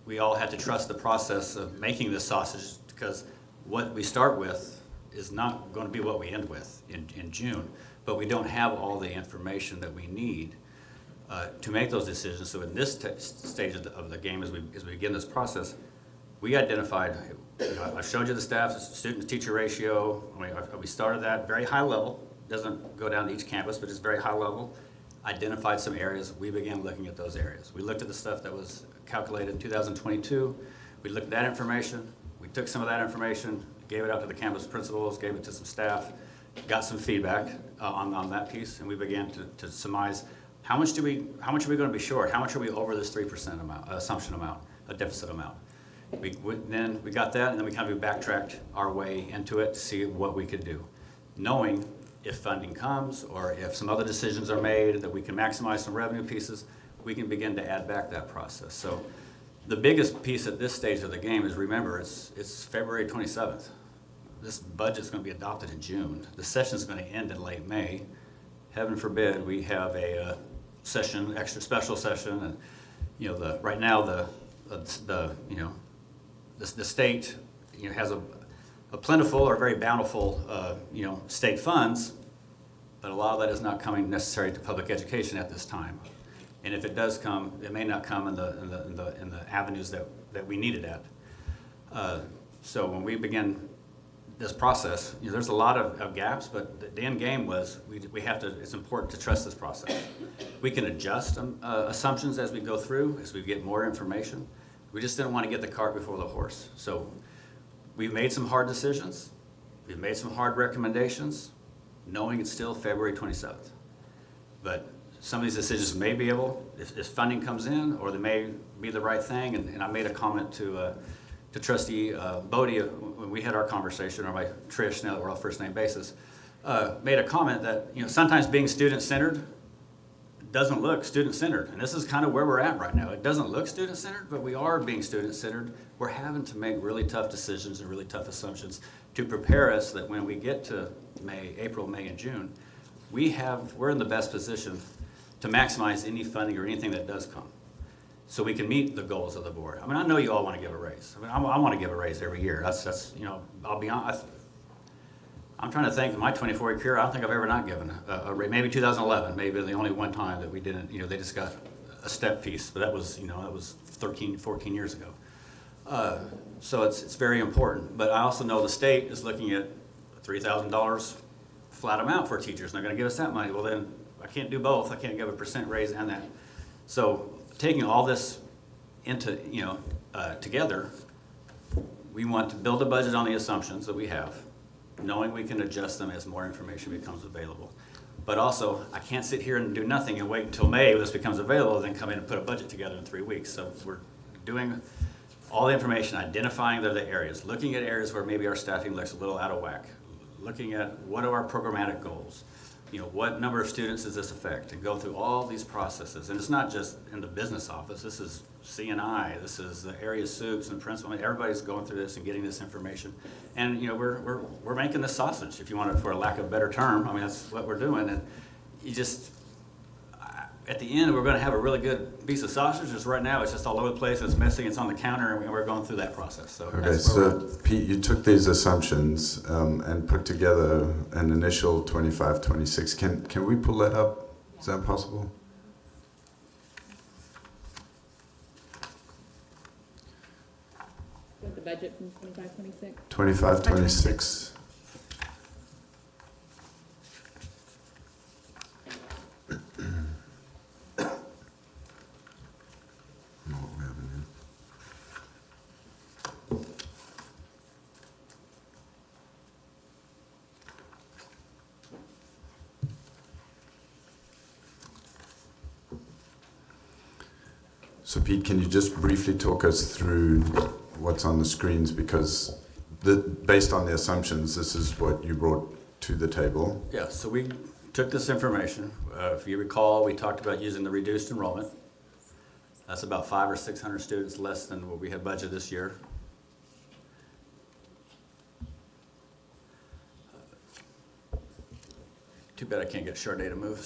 we all had to trust the process of making this sausage, because what we start with is not going to be what we end with in June, but we don't have all the information that we need to make those decisions. So in this stage of the game, as we begin this process, we identified, I showed you the staff, student-to-teacher ratio. We started that very high level. Doesn't go down to each campus, but it's very high level. Identified some areas. We began looking at those areas. We looked at the stuff that was calculated in 2022. We looked at that information. We took some of that information, gave it out to the campus principals, gave it to some staff, got some feedback on that piece, and we began to surmise how much are we going to be short? How much are we over this 3% amount, assumption amount, a deficit amount? Then we got that, and then we kind of backtracked our way into it to see what we could do, knowing if funding comes or if some other decisions are made that we can maximize some revenue pieces, we can begin to add back that process. So the biggest piece at this stage of the game is, remember, it's February 27th. This budget's going to be adopted in June. The session's going to end in late May. Heaven forbid we have a session, extra special session, and right now the state has a plentiful or very bountiful state funds, but a lot of that is not coming necessary to public education at this time. And if it does come, it may not come in the avenues that we need it at. So when we begin this process, there's a lot of gaps, but the end game was we have to. It's important to trust this process. We can adjust assumptions as we go through, as we get more information. We just didn't want to get the cart before the horse. So we've made some hard decisions. We've made some hard recommendations, knowing it's still February 27th. But some of these decisions may be able, if funding comes in, or they may be the right thing. And I made a comment to Trustee Bodie when we had our conversation, or by Trish, now that we're on a first name basis, made a comment that sometimes being student-centered doesn't look student-centered. And this is kind of where we're at right now. It doesn't look student-centered, but we are being student-centered. We're having to make really tough decisions and really tough assumptions to prepare us that when we get to April, May, and June, we're in the best position to maximize any funding or anything that does come, so we can meet the goals of the board. I mean, I know you all want to give a raise. I mean, I want to give a raise every year. That's I'll be honest. I'm trying to think, in my 24-year career, I don't think I've ever not given a raise. Maybe 2011, maybe the only one time that we didn't, they just got a step piece, but that was 13, 14 years ago. So it's very important. But I also know the state is looking at $3,000 flat amount for teachers, and they're gonna give us that money. Well, then, I can't do both. I can't give a percent raise and that. So taking all this into, together, we want to build a budget on the assumptions that we have, knowing we can adjust them as more information becomes available. But also, I can't sit here and do nothing and wait until May when this becomes available, then come in and put a budget together in 3 weeks. So we're doing all the information, identifying the areas, looking at areas where maybe our staffing looks a little out of whack, looking at what are our programmatic goals, what number of students does this affect, and go through all these processes. And it's not just in the business office, this is C&I, this is the area soups and principal, everybody's going through this and getting this information. And we're making this sausage, if you want it, for a lack of a better term. I mean, that's what we're doing. And you just, at the end, we're gonna have a really good piece of sausage. Just right now, it's just all over the place, it's messy, it's on the counter, and we're going through that process. So Okay, that's where we're so at. Pete, you took these assumptions and put together an initial 25, 26. Can we pull that up? Is that possible? The budget from 25, 26? 25, 26. So Pete, can you just briefly talk us through what's on the screens? Because based on the assumptions, this is what you brought to the table. Yeah, so we took this information. If you recall, we talked about using the reduced enrollment. That's about 500 or 600 students less than what we had budgeted this year. Too bad I can't get Charday to move.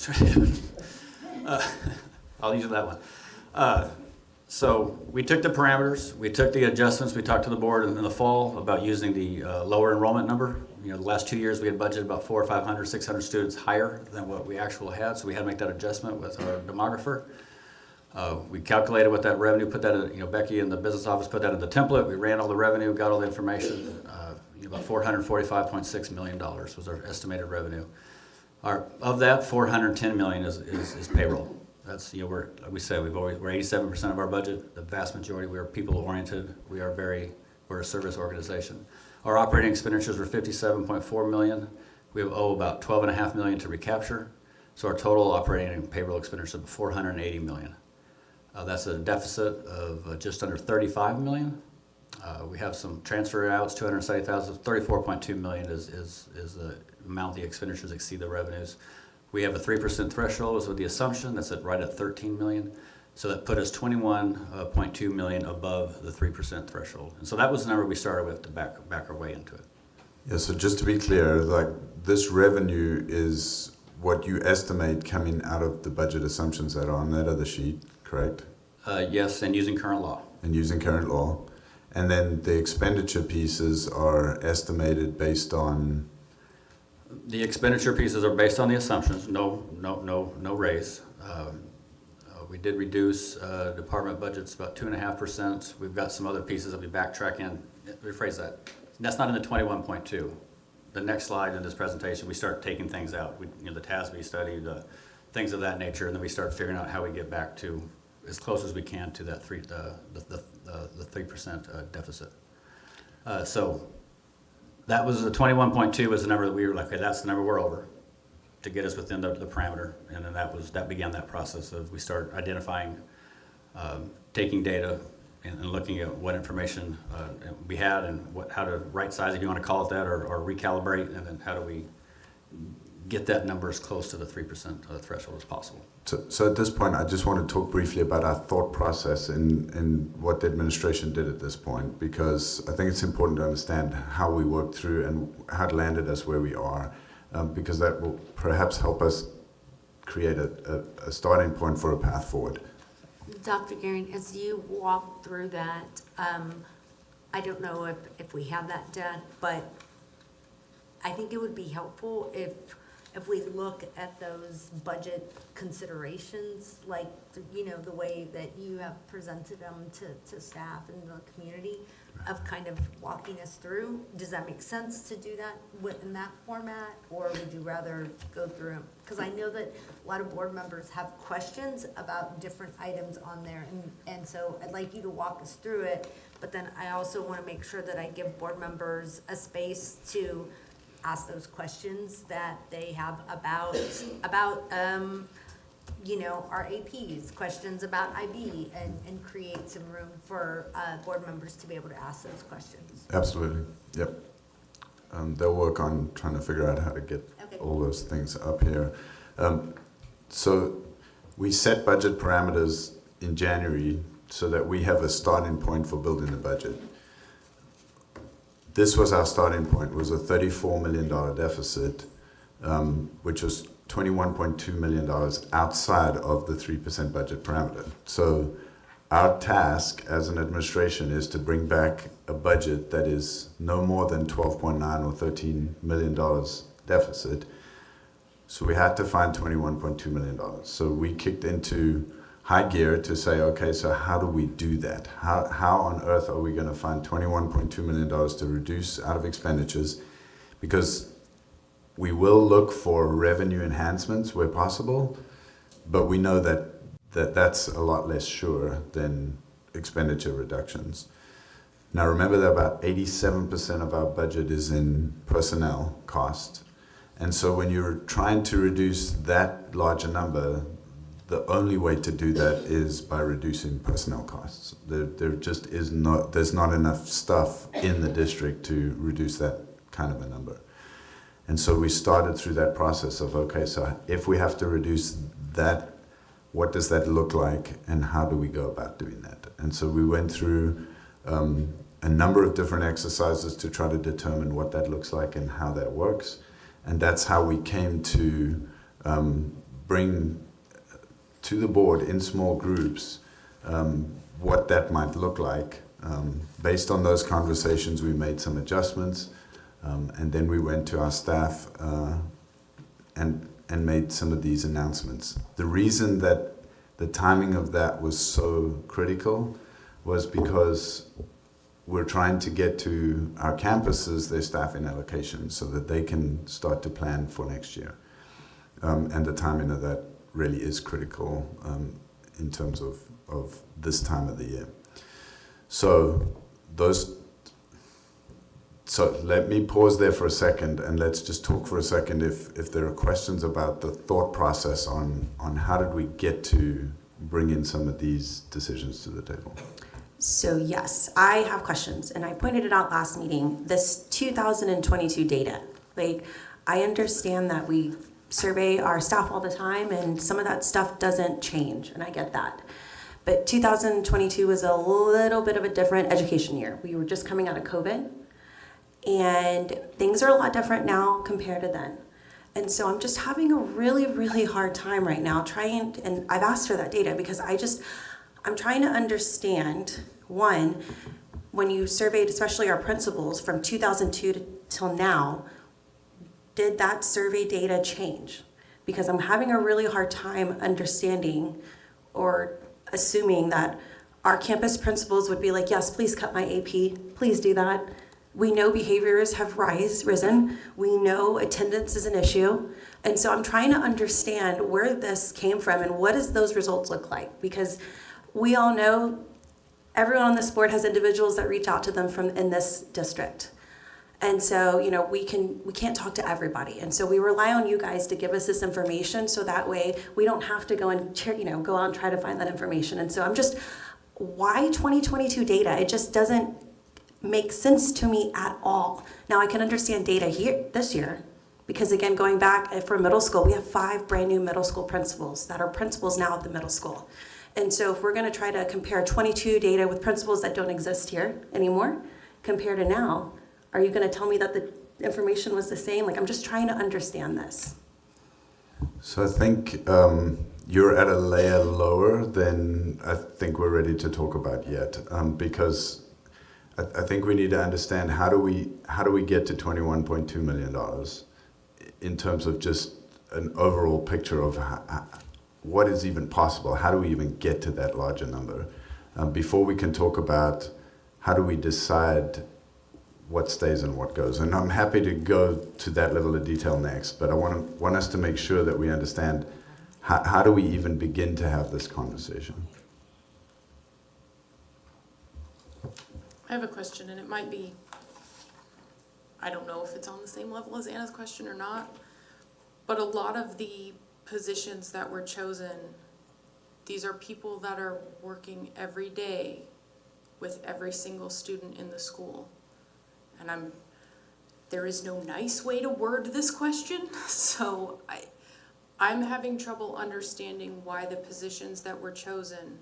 I'll use that one. So we took the parameters, we took the adjustments, we talked to the board in the fall about using the lower enrollment number. The last 2 years we had budgeted about 400 or 500, 600 students higher than what we actually had, so we had to make that adjustment with our demographer. We calculated what that revenue, put that in, Becky in the business office put that in the template, we ran all the revenue, got all the information. About $445.6 million was our estimated revenue. Of that, $410 million is payroll. That's, we're 87% of our budget. The vast majority, we are people-oriented. We're a service organization. Our operating expenditures were $57.4 million. We owe about $12.5 million to recapture. So our total operating and payroll expenditures of $480 million. That's a deficit of just under $35 million. We have some transfer outs, $270,000. $34.2 million is the amount the expenditures exceed the revenues. We have a 3% threshold is with the assumption that's right at $13 million. So that put us $21.2 million above the 3% threshold. And so that was the number we started with to back our way into it. Yeah, so just to be clear, this revenue is what you estimate coming out of the budget assumptions that are on that other sheet, correct? Yes, and using current law. And using current law. And then the expenditure pieces are estimated based on? The expenditure pieces are based on the assumptions, no raise. We did reduce department budgets about 2.5%. We've got some other pieces that we backtrack in. Rephrase that. That's not in the 21.2. The next slide in this presentation, we start taking things out. The TASBY study, the things of that nature, and then we start figuring out how we get back to as close as we can to that the 3% deficit. So that was the 21.2 was the number that we were like, okay, that's the number we're over to get us within the parameter. And then that began that process of we start identifying, taking data and looking at what information we had and how to right size, if you want to call it that, or recalibrate, and then how do we get that number as close to the 3% threshold as possible. So at this point, I just want to talk briefly about our thought process in what the administration did at this point, because I think it's important to understand how we worked through and how it landed us where we are, because that will perhaps help us create a starting point for a path forward. Dr. Gehring, as you walk through that, I don't know if we have that done, but I think it would be helpful if if we look at those budget considerations, like, the way that you have presented them to staff and the community, of kind of walking us through, does that make sense to do that in that format, or would you rather go through them? Because I know that a lot of board members have questions about different items on there, and so I'd like you to walk us through it, but then I also want to make sure that I give board members a space to ask those questions that they have about our APs, questions about IB, and create some room for board members to be able to ask those questions. Absolutely, yep. They'll work on trying to figure out how to get all those things up here. So we set budget parameters in January so that we have a starting point for building the budget. This was our starting point, was a $34 million deficit, which was $21.2 million outside of the 3% budget parameter. So our task as an administration is to bring back a budget that is no more than $12.9 or $13 million deficit. So we had to find $21.2 million. So we kicked into high gear to say, okay, so how do we do that? How on earth are we going to find $21.2 million to reduce out of expenditures? Because we will look for revenue enhancements where possible, but we know that's a lot less sure than expenditure reductions. Now remember that about 87% of our budget is in personnel cost. And so when you're trying to reduce that larger number, the only way to do that is by reducing personnel costs. There just is not, there's not enough stuff in the district to reduce that kind of a number. And so we started through that process of, okay, so if we have to reduce that, what does that look like and how do we go about doing that? And so we went through a number of different exercises to try to determine what that looks like and how that works. And that's how we came to bring to the board in small groups what that might look like. Based on those conversations, we made some adjustments. And then we went to our staff and made some of these announcements. The reason that the timing of that was so critical was because we're trying to get to our campuses their staffing allocations so that they can start to plan for next year. And the timing of that really is critical in terms of this time of the year. So let me pause there for a second and let's just talk for a second if there are questions about the thought process on how did we get to bring in some of these decisions to the table. So yes, I have questions, and I pointed it out last meeting. This 2022 data, I understand that we survey our staff all the time, and some of that stuff doesn't change, and I get that. But 2022 was a little bit of a different education year. We were just coming out of COVID, and things are a lot different now compared to then. And so I'm just having a really, really hard time right now and I've asked for that data because I'm trying to understand, one, when you surveyed especially our principals from 2002 till now, did that survey data change? Because I'm having a really hard time understanding or assuming that our campus principals would be like, yes, please cut my AP, please do that. We know behaviors have risen. We know attendance is an issue. And so I'm trying to understand where this came from and what does those results look like? Because we all know everyone on this board has individuals that reach out to them in this district. And so, we can't talk to everybody. And so we rely on you guys to give us this information so that way we don't have to go and, go out and try to find that information. And so why 2022 data? It just doesn't make sense to me at all. Now I can understand data here this year because again, going back for middle school, we have 5 brand new middle school principals that are principals now at the middle school. And so if we're gonna try to compare 22 data with principals that don't exist here anymore, compared to now, are you gonna tell me that the information was the same? I'm just trying to understand this. So I think you're at a layer lower than I think we're ready to talk about yet, because I think we need to understand how do we get to $21.2 million in terms of just an overall picture of what is even possible. How do we even get to that larger number? Before we can talk about how do we decide what stays and what goes. And I'm happy to go to that level of detail next, but I want us to make sure that we understand how do we even begin to have this conversation. I have a question, and it might be, I don't know if it's on the same level as Anna's question or not, but a lot of the positions that were chosen, these are people that are working every day with every single student in the school. And there is no nice way to word this question, so I'm having trouble understanding why the positions that were chosen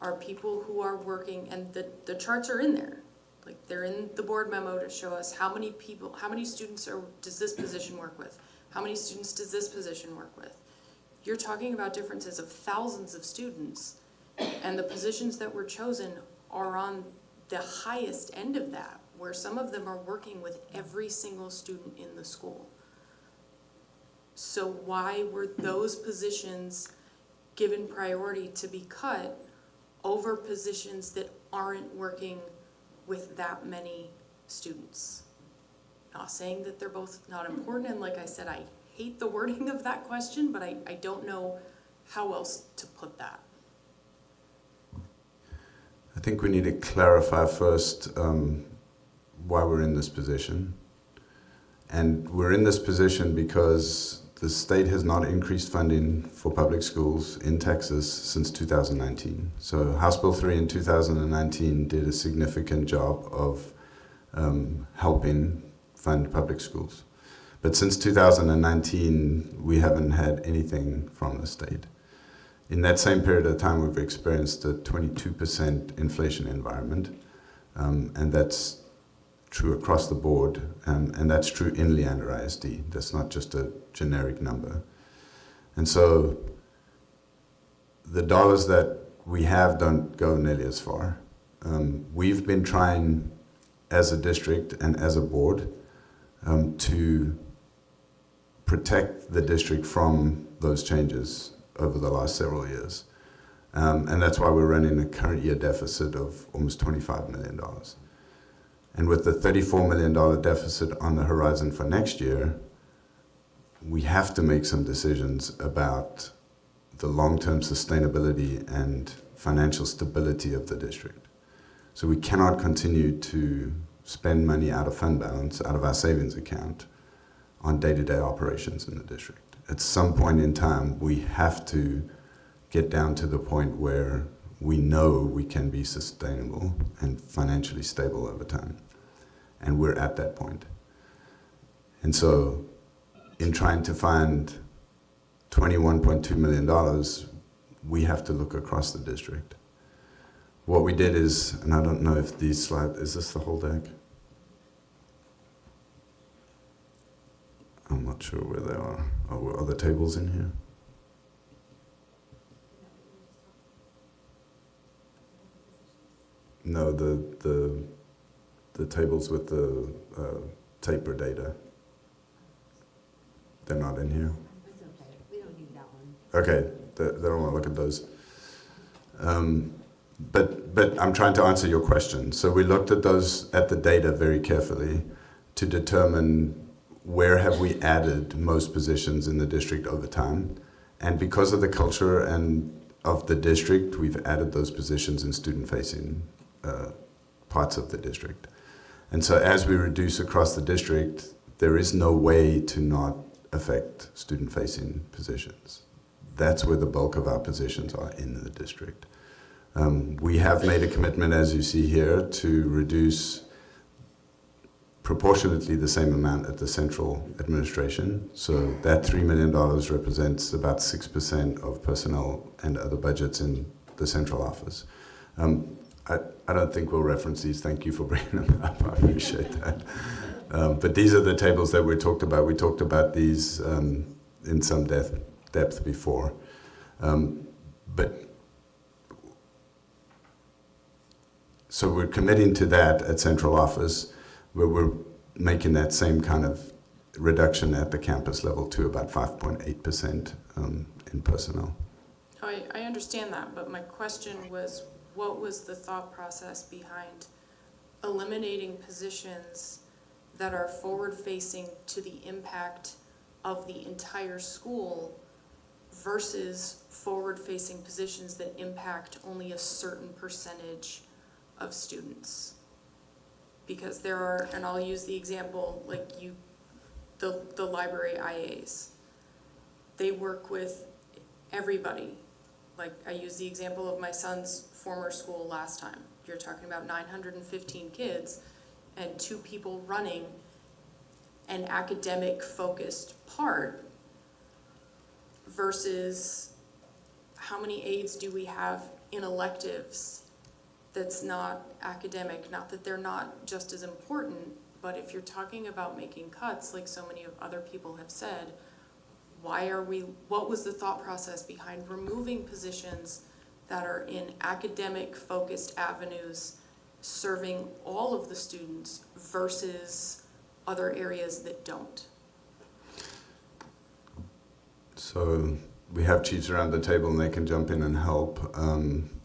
are people who are working, and the charts are in there. Like, they're in the board memo to show us how many people, how many students does this position work with? How many students does this position work with? You're talking about differences of thousands of students, and the positions that were chosen are on the highest end of that, where some of them are working with every single student in the school. So why were those positions given priority to be cut over positions that aren't working with that many students? Not saying that they're both not important, and like I said, I hate the wording of that question, but I don't know how else to put that. I think we need to clarify first why we're in this position. And we're in this position because the state has not increased funding for public schools in Texas since 2019. So House Bill 3 in 2019 did a significant job of helping fund public schools. But since 2019, we haven't had anything from the state. In that same period of time, we've experienced a 22% inflation environment, and that's true across the board, and that's true in Leander ISD. That's not just a generic number. And so the dollars that we have don't go nearly as far. We've been trying as a district and as a board to protect the district from those changes over the last several years. And that's why we're running a current year deficit of almost $25 million. And with the $34 million deficit on the horizon for next year, we have to make some decisions about the long-term sustainability and financial stability of the district. So we cannot continue to spend money out of fund balance, out of our savings account, on day-to-day operations in the district. At some point in time, we have to get down to the point where we know we can be sustainable and financially stable over time. And we're at that point. And so in trying to find $21.2 million, we have to look across the district. What we did is, and I don't know if these slides, is this the whole deck? I'm not sure where they are. Are the tables in here? No, the tables with the taper data. They're not in here? It's okay. We don't need that one. Okay, they don't want to look at those. But I'm trying to answer your question. So we looked at the data very carefully to determine where have we added most positions in the district over time. And because of the culture and of the district, we've added those positions in student-facing parts of the district. And so as we reduce across the district, there is no way to not affect student-facing positions. That's where the bulk of our positions are in the district. We have made a commitment, as you see here, to reduce proportionately the same amount at the central administration. So that $3 million represents about 6% of personnel and other budgets in the central office. I don't think we'll reference these. Thank you for bringing them up. I appreciate that. But these are the tables that we talked about. We talked about these in some depth before. So we're committing to that at central office, where we're making that same kind of reduction at the campus level to about 5.8% in personnel. I understand that, but my question was, what was the thought process behind eliminating positions that are forward-facing to the impact of the entire school versus forward-facing positions that impact only a certain percentage of students? Because there are, and I'll use the example, like the library IAs. They work with everybody. Like I used the example of my son's former school last time. You're talking about 915 kids and 2 people running an academic focused part versus how many aides do we have in electives that's not academic. Not that they're not just as important, but if you're talking about making cuts, like so many of other people have said, what was the thought process behind removing positions that are in academic focused avenues serving all of the students versus other areas that don't? So we have chiefs around the table and they can jump in and help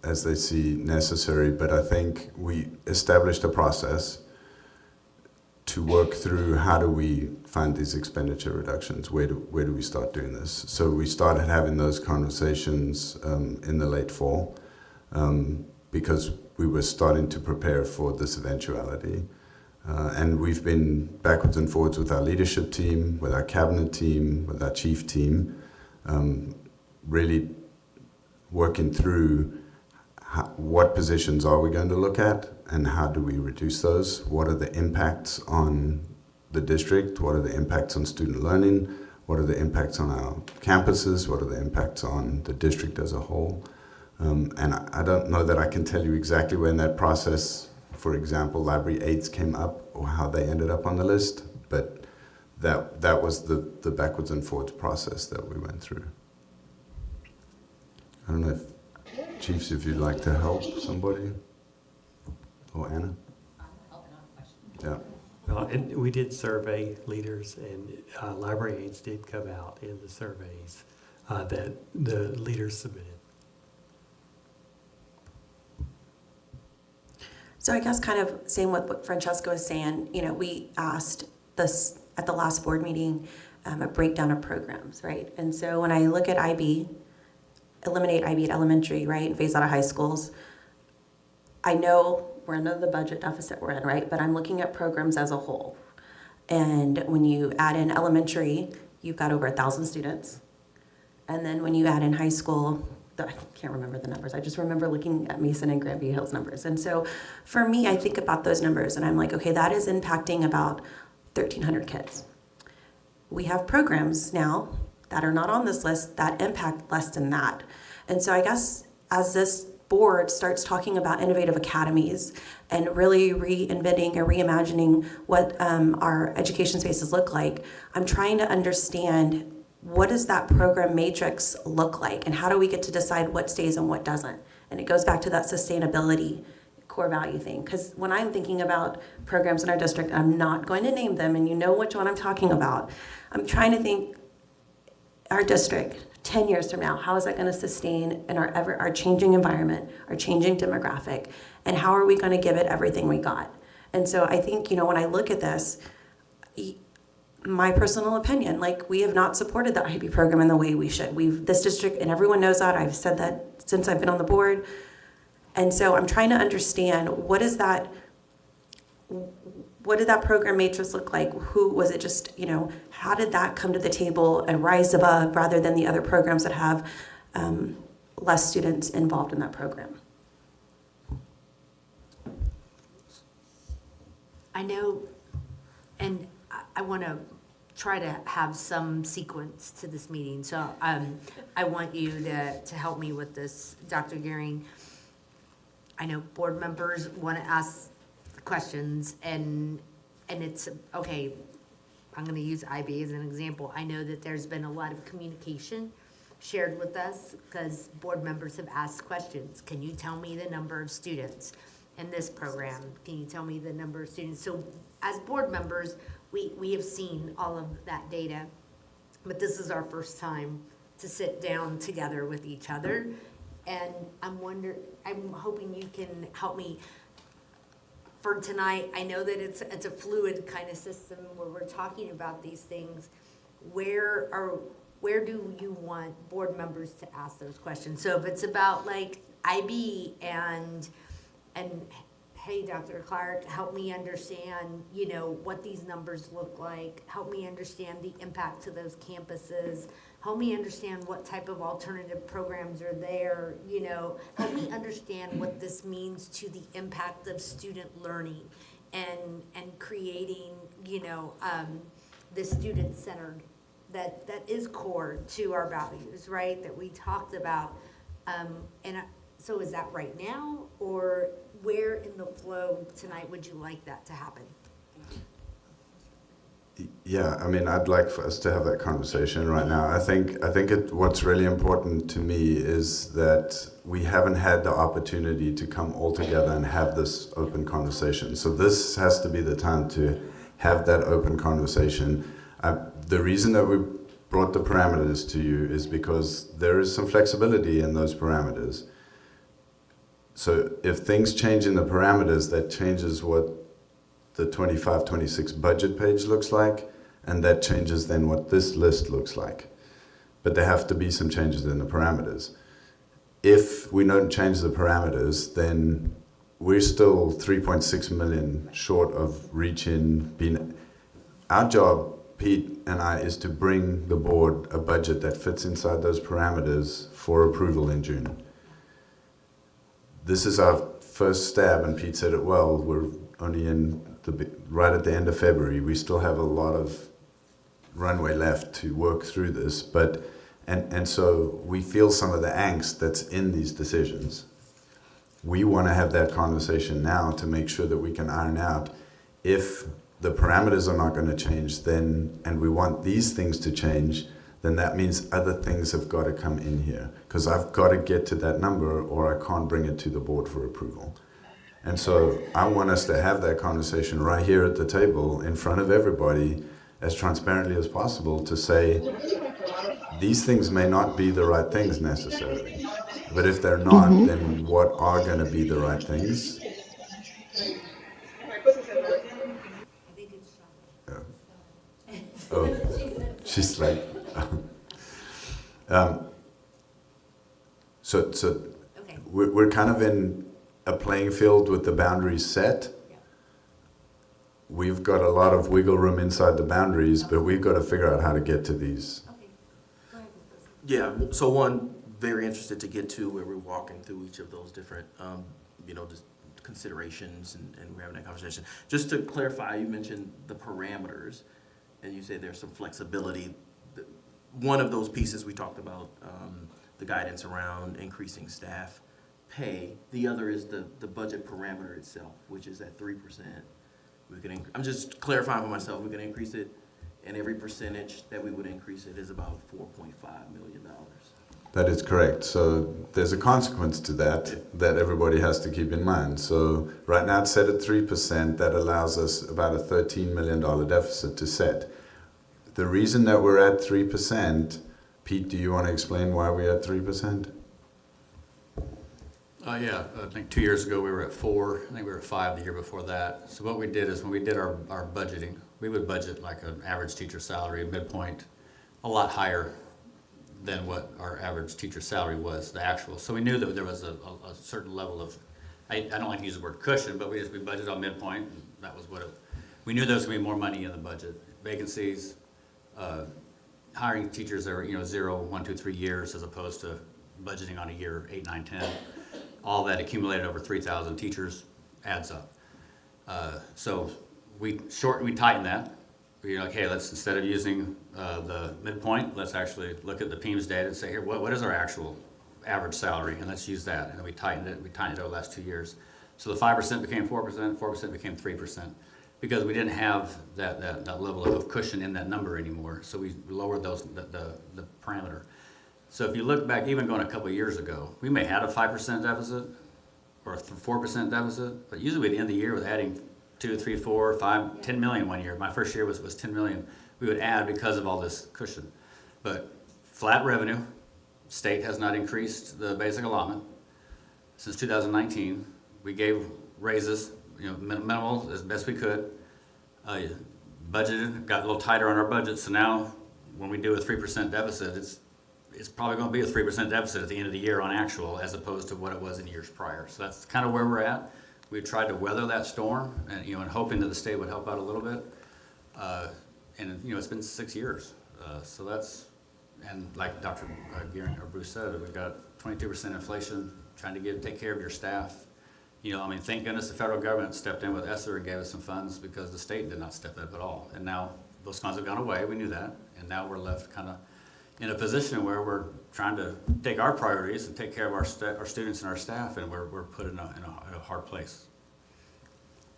as they see necessary, but I think we established a process to work through how do we find these expenditure reductions, where do we start doing this. So we started having those conversations in the late fall because we were starting to prepare for this eventuality. And we've been backwards and forwards with our leadership team, with our cabinet team, with our chief team, really working through what positions are we going to look at and how do we reduce those? What are the impacts on the district? What are the impacts on student learning? What are the impacts on our campuses? What are the impacts on the district as a whole? And I don't know that I can tell you exactly when that process, for example, library aides came up or how they ended up on the list, but that was the backwards and forwards process that we went through. I don't know if, Chiefs, if you'd like to help somebody, or Anna? Yeah. Well, and we did survey leaders, and library aides did come out in the surveys that the leaders submitted. So I guess kind of saying what Francesca was saying, we asked this at the last board meeting, a breakdown of programs, right? And so when I look at IB, eliminate IB at elementary, right, and phase out of high schools, I know we're under the budget deficit we're in, right? But I'm looking at programs as a whole. And when you add in elementary, you've got over 1,000 students. And then when you add in high school, I can't remember the numbers. I just remember looking at Mason and Grandview Hills numbers. And so for me, I think about those numbers and I'm like, okay, that is impacting about 1,300 kids. We have programs now that are not on this list that impact less than that. And so I guess as this board starts talking about innovative academies and really reinventing or reimagining what our education spaces look like, I'm trying to understand what does that program matrix look like and how do we get to decide what stays and what doesn't? And it goes back to that sustainability core value thing. Because when I'm thinking about programs in our district, I'm not going to name them and you know which one I'm talking about. I'm trying to think our district 10 years from now, how is that going to sustain in our changing environment, our changing demographic, and how are we going to give it everything we got? And so I think, when I look at this, my personal opinion, like we have not supported the IB program in the way we should. This district, and everyone knows that, I've said that since I've been on the board. And so I'm trying to understand what did that program matrix look like? Who was it just, how did that come to the table and rise above rather than the other programs that have less students involved in that program? I know, and I want to try to have some sequence to this meeting. So I want you to help me with this, Dr. Gearing. I know board members want to ask questions and it's, okay, I'm going to use IB as an example. I know that there's been a lot of communication shared with us because board members have asked questions. Can you tell me the number of students? in this program? Can you tell me the number of students? So as board members, we have seen all of that data, but this is our first time to sit down together with each other. And I'm hoping you can help me for tonight. I know that it's a fluid kind of system where we're talking about these things. Where do you want board members to ask those questions? So if it's about like IB and hey, Dr. Clark, help me understand, what these numbers look like. Help me understand the impact to those campuses. Help me understand what type of alternative programs are there, Help me understand what this means to the impact of student learning and creating, the student-centered that is core to our values, right, that we talked about. So is that right now, or where in the flow tonight would you like that to happen? Yeah, I mean, I'd like for us to have that conversation right now. I think what's really important to me is that we haven't had the opportunity to come all together and have this open conversation. So this has to be the time to have that open conversation. The reason that we brought the parameters to you is because there is some flexibility in those parameters. So if things change in the parameters, that changes what the 25-26 budget page looks like, and that changes then what this list looks like. But there have to be some changes in the parameters. If we don't change the parameters, then we're still 3.6 million short of reaching. Our job, Pete and I, is to bring the board a budget that fits inside those parameters for approval in June. This is our first stab, and Pete said it well. We're only right at the end of February. We still have a lot of runway left to work through this, and so we feel some of the angst that's in these decisions. We want to have that conversation now to make sure that we can iron out if the parameters are not going to change, and we want these things to change, then that means other things have got to come in here, because I've got to get to that number or I can't bring it to the board for approval. And so I want us to have that conversation right here at the table in front of everybody as transparently as possible to say, these things may not be the right things necessarily, but if they're not, then what are going to be the right things? Oh, she's like, so we're kind of in a playing field with the boundaries set. We've got a lot of wiggle room inside the boundaries, but we've got to figure out how to get to these. Yeah, so one, very interested to get to where we're walking through each of those different, just considerations and we're having that conversation. Just to clarify, you mentioned the parameters and you say there's some flexibility. One of those pieces we talked about, the guidance around increasing staff pay. The other is the budget parameter itself, which is at 3%. I'm just clarifying for myself, we can increase it, and every percentage that we would increase it is about $4.5 million. That is correct. So there's a consequence to that everybody has to keep in mind. So right now it's set at 3%. That allows us about a $13 million deficit to set. The reason that we're at 3%, Pete, do you want to explain why we're at 3%? Yeah, I think 2 years ago we were at 4. I think we were at 5 the year before that. So what we did is when we did our budgeting, we would budget like an average teacher salary, midpoint, a lot higher than what our average teacher salary was, the actual. So we knew that there was a certain level of, I don't like to use the word cushion, but we budgeted on midpoint. And that was what we knew there was going to be more money in the budget. Vacancies, hiring teachers that were 0, 1, 2, 3 years as opposed to budgeting on a year 8, 9, 10. All that accumulated over 3,000 teachers adds up. So we tightened that. We're like, hey, let's, instead of using the midpoint, let's actually look at the PEMS data and say, here, what is our actual average salary? And let's use that. And then we tightened it over the last 2 years. So the 5% became 4%, 4% became 3%, because we didn't have that level of cushion in that number anymore. So we lowered the parameter. So if you look back, even going a couple of years ago, we may have had a 5% deficit, or a 4% deficit, but usually at the end of the year with adding 2, 3, 4, 5, 10 million one year. My first year was 10 million. We would add because of all this cushion. But flat revenue, state has not increased the basic allotment since 2019. We gave raises, minimal as best we could. Budgeted, got a little tighter on our budget, so now when we do a 3% deficit, it's probably going to be a 3% deficit at the end of the year on actual, as opposed to what it was in years prior. So that's kind of where we're at. We tried to weather that storm, and and hoping that the state would help out a little bit. And it's been 6 years, so that's, and like Dr. Gearing or Bruce said, we've got 22% inflation. Trying to take care of your staff. Thank goodness the federal government stepped in with ESSER and gave us some funds, because the state did not step up at all. And now those funds have gone away. We knew that, and now we're left kind of in a position where we're trying to take our priorities and take care of our students and our staff, and we're put in a hard place.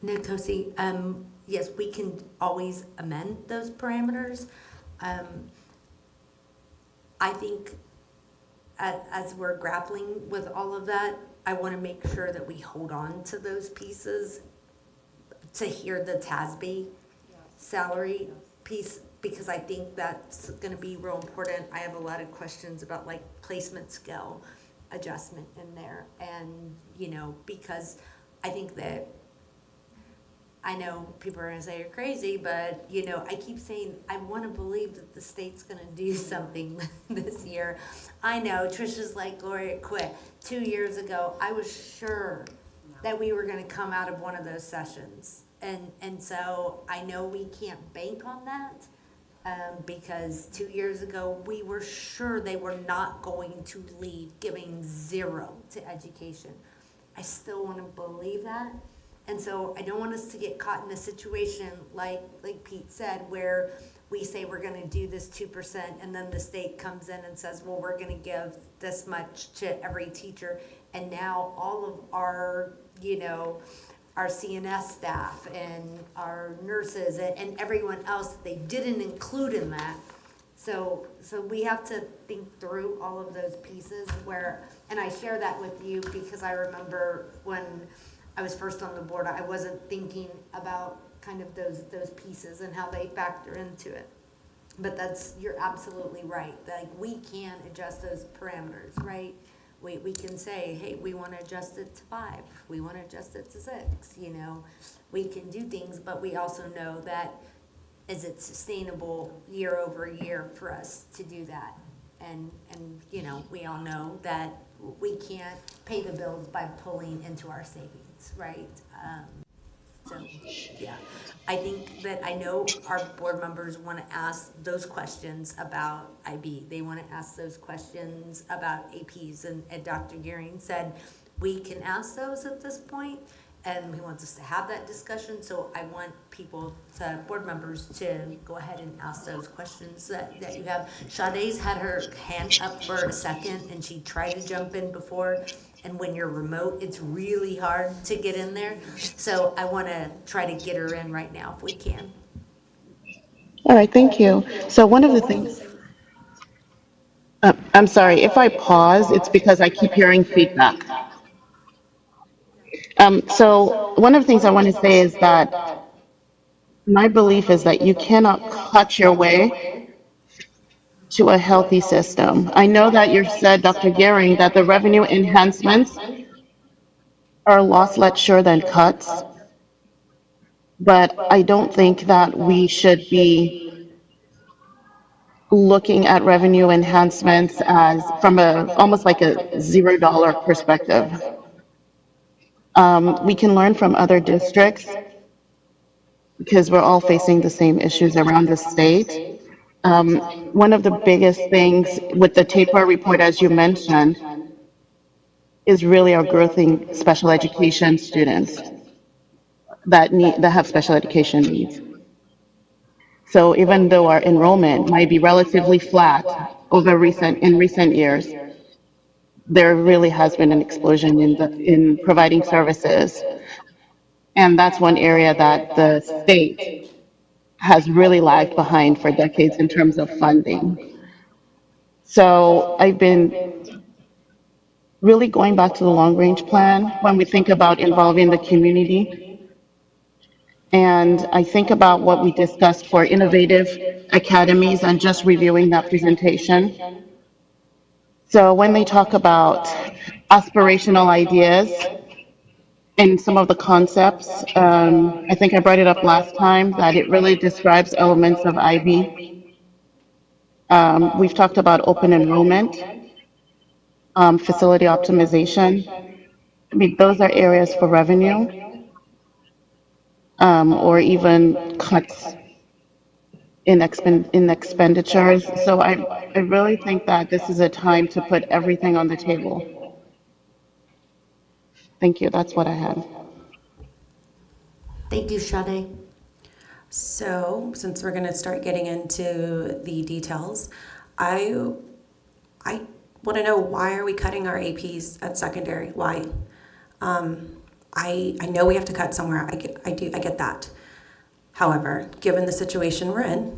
Nkosi, yes, we can always amend those parameters. I think as we're grappling with all of that, I want to make sure that we hold on to those pieces to hear the TASBY salary piece, because I think that's going to be real important. I have a lot of questions about like placement scale adjustment in there. And, because I think that, I know people are going to say you're crazy, but, I keep saying I want to believe that the state's going to do something this year. I know Trisha's like, Gloria, quit. 2 years ago, I was sure that we were going to come out of one of those sessions. And so I know we can't bank on that, because 2 years ago, we were sure they were not going to leave giving zero to education. I still want to believe that. And so I don't want us to get caught in a situation like Pete said, where we say we're going to do this 2%, and then the state comes in and says, well, we're going to give this much to every teacher. And now all of our, our CNS staff and our nurses and everyone else, they didn't include in that. So we have to think through all of those pieces and I share that with you because I remember when I was first on the board, I wasn't thinking about kind of those pieces and how they factor into it. But you're absolutely right. Like, we can adjust those parameters, right? We can say, hey, we want to adjust it to 5. We want to adjust it to 6. We can do things, but we also know that is it sustainable year over year for us to do that? And we all know that we can't pay the bills by pulling into our savings, right? So, yeah, I think that I know our board members want to ask those questions about IB. They want to ask those questions about APs, and Dr. Gearing said we can ask those at this point, and he wants us to have that discussion. So I want board members to go ahead and ask those questions that you have. Sade's had her hand up for a second, and she tried to jump in before. And when you're remote, it's really hard to get in there. So I want to try to get her in right now if we can. All right, thank you. So one of the things, I'm sorry, if I pause, it's because I keep hearing feedback. So one of the things I want to say is that my belief is that you cannot cut your way to a healthy system. I know that you said, Dr. Gehring, that the revenue enhancements are a loss less sure than cuts, but I don't think that we should be looking at revenue enhancements as from almost like a $0 perspective. We can learn from other districts because we're all facing the same issues around the state. One of the biggest things with the TAPR report, as you mentioned, is really our growth in special education students that have special education needs. So even though our enrollment might be relatively flat in recent years, there really has been an explosion in providing services. And that's one area that the state has really lagged behind for decades in terms of funding. So I've been really going back to the long-range plan, when we think about involving the community, and I think about what we discussed for innovative academies and just reviewing that presentation. So when they talk about aspirational ideas and some of the concepts, I think I brought it up last time, that it really describes elements of IB. We've talked about open enrollment, facility optimization. I mean, those are areas for revenue, or even cuts in expenditures. So I really think that this is a time to put everything on the table. Thank you. That's what I had. Thank you, Sade. So, since we're going to start getting into the details, I want to know, why are we cutting our APs at secondary? Why? I know we have to cut somewhere. I get that. However, given the situation we're in,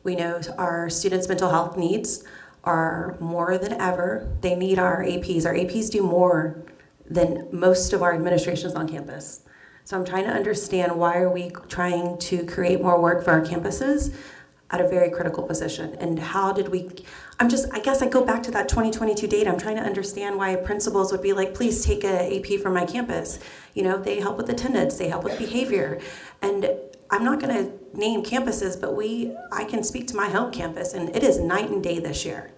we know our students' mental health needs are more than ever. They need our APs. Our APs do more than most of our administrations on campus. So I'm trying to understand, why are we trying to create more work for our campuses at a very critical position? And how did we, I guess I go back to that 2022 data. I'm trying to understand why principals would be like, please take a AP from my campus. You know, they help with attendance, they help with behavior. And I'm not gonna name campuses, but I can speak to my home campus, and it is night and day this year.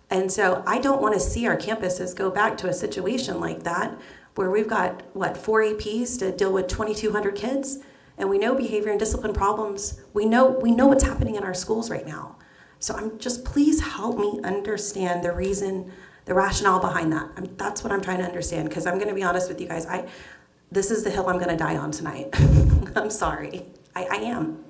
And so I don't wanna see our campuses go back to a situation like that, where we've got, 4 APs to deal with 2,200 kids, and we know behavior and discipline problems. We know what's happening in our schools right now. So please help me understand the reason, the rationale behind that. That's what I'm trying to understand, because I'm gonna be honest with you guys, this is the hill I'm gonna die on tonight. I'm sorry, I am.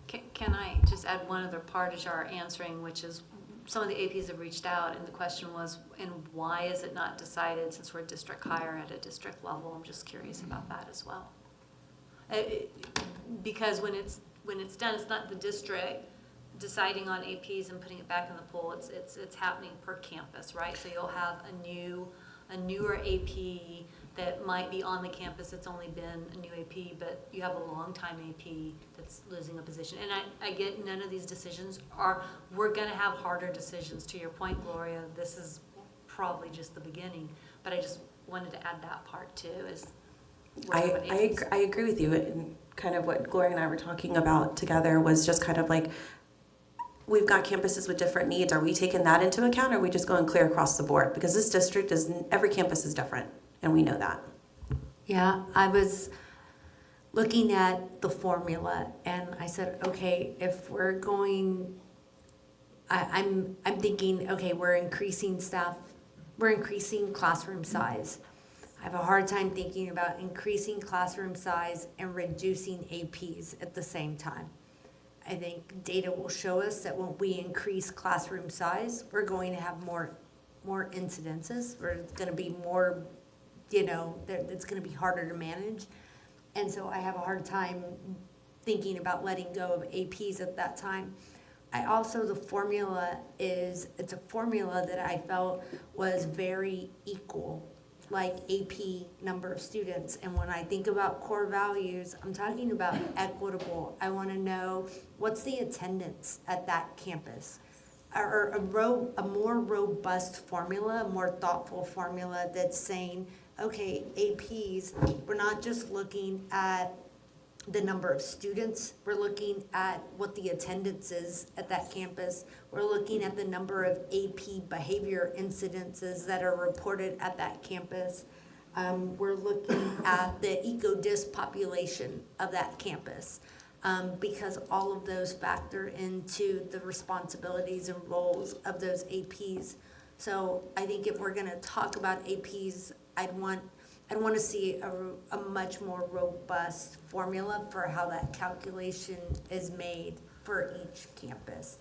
Can I just add one other part as you are answering, which is, some of the APs have reached out, and the question was, and why is it not decided, since we're district higher at a district level? I'm just curious about that as well. Because when it's done, it's not the district deciding on APs and putting it back in the pool. It's happening per campus, right? So you'll have a newer AP that might be on the campus that's only been a new AP, but you have a long-time AP that's losing a position. And I get none of these decisions we're gonna have harder decisions. To your point, Gloria, this is probably just the beginning, but I just wanted to add that part too. I agree with you, and kind of what Gloria and I were talking about together was just kind of like, we've got campuses with different needs. Are we taking that into account, or are we just going clear across the board? Because this district every campus is different, and we know that. Yeah, I was looking at the formula, and I said, okay, if we're going, I'm thinking, okay, we're increasing staff, we're increasing classroom size. I have a hard time thinking about increasing classroom size and reducing APs at the same time. I think data will show us that when we increase classroom size, we're going to have more incidences, or it's going to be more, it's going to be harder to manage. And so I have a hard time thinking about letting go of APs at that time. The formula it's a formula that I felt was very equal, like AP number of students. And when I think about core values, I'm talking about equitable. I want to know, what's the attendance at that campus? Or a more robust formula, a more thoughtful formula that's saying, okay, APs, we're not just looking at the number of students, we're looking at what the attendance is at that campus. We're looking at the number of AP behavior incidences that are reported at that campus. We're looking at the eco-dis population of that campus, because all of those factor into the responsibilities and roles of those APs. So I think if we're gonna talk about APs, I'd want to see a much more robust formula for how that calculation is made for each campus.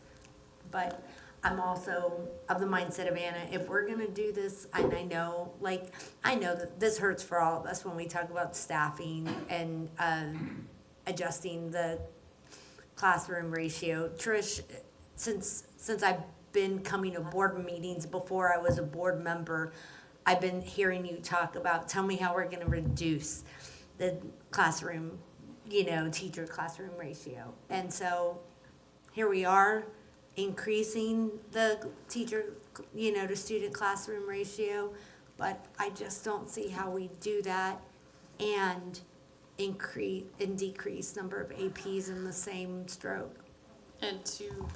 But I'm also of the mindset of Anna, if we're gonna do this, and I know that this hurts for all of us when we talk about staffing and adjusting the classroom ratio. Trish, since I've been coming to board meetings before I was a board member, I've been hearing you talk about, tell me how we're gonna reduce the classroom, teacher classroom ratio. And so here we are, increasing the teacher, to student classroom ratio, but I just don't see how we do that and increase and decrease number of APs in the same stroke. And to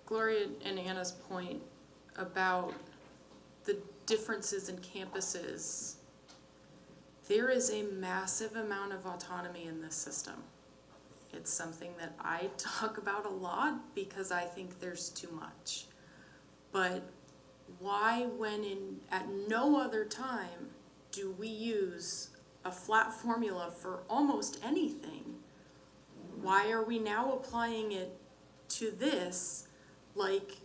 Gloria and Anna's point about the differences in campuses, there is a massive amount of autonomy in this system. It's something that I talk about a lot because I think there's too much. But why, when at no other time do we use a flat formula for almost anything, why are we now applying it to this, like,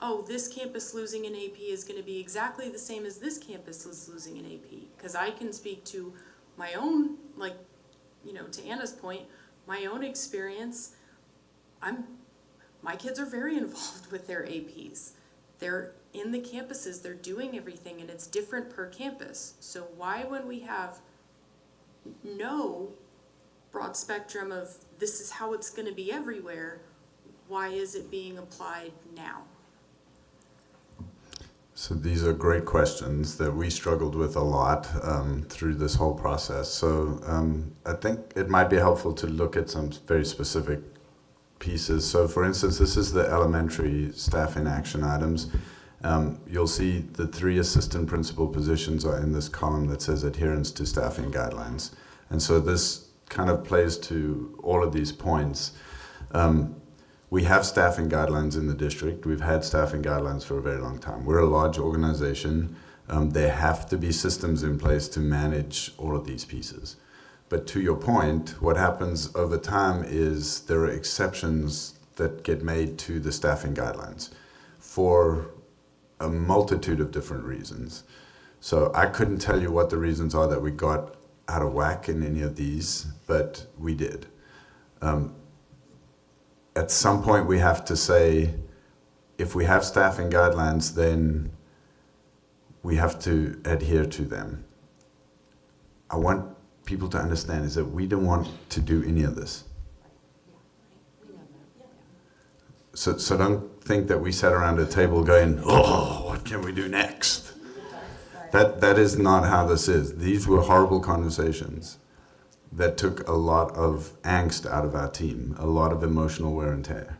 oh, this campus losing an AP is going to be exactly the same as this campus is losing an AP? Because I can speak to my own, to Anna's point, my own experience. My kids are very involved with their APs. They're in the campuses, they're doing everything, and it's different per campus. So why, when we have no broad spectrum of this is how it's going to be everywhere, why is it being applied now? So these are great questions that we struggled with a lot through this whole process. So I think it might be helpful to look at some very specific pieces. So for instance, this is the elementary staffing action items. You'll see the 3 assistant principal positions are in this column that says adherence to staffing guidelines. And so this kind of plays to all of these points. We have staffing guidelines in the district. We've had staffing guidelines for a very long time. We're a large organization. There have to be systems in place to manage all of these pieces. But to your point, what happens over time is there are exceptions that get made to the staffing guidelines for a multitude of different reasons. So I couldn't tell you what the reasons are that we got out of whack in any of these, but we did. At some point we have to say, if we have staffing guidelines, then we have to adhere to them. I want people to understand is that we don't want to do any of this. So don't think that we sat around a table going, oh, what can we do next? That is not how this is. These were horrible conversations that took a lot of angst out of our team, a lot of emotional wear and tear.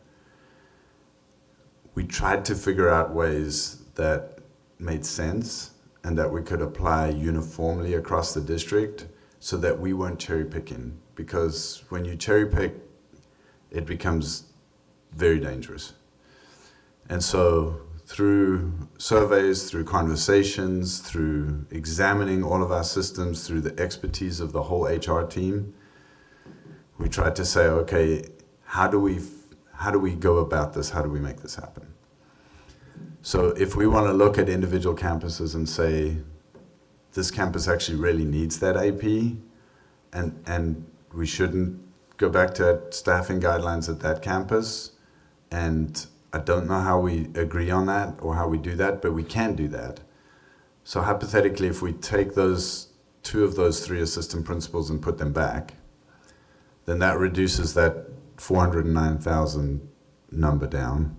We tried to figure out ways that made sense and that we could apply uniformly across the district so that we weren't cherry picking. Because when you cherry pick, it becomes very dangerous. And so through surveys, through conversations, through examining all of our systems, through the expertise of the whole HR team, we tried to say, okay, how do we go about this? How do we make this happen? So if we want to look at individual campuses and say, this campus actually really needs that AP, and we shouldn't go back to staffing guidelines at that campus, and I don't know how we agree on that or how we do that, but we can do that. So hypothetically, if we take those 2 of those 3 assistant principals and put them back, then that reduces that 409,000 number down.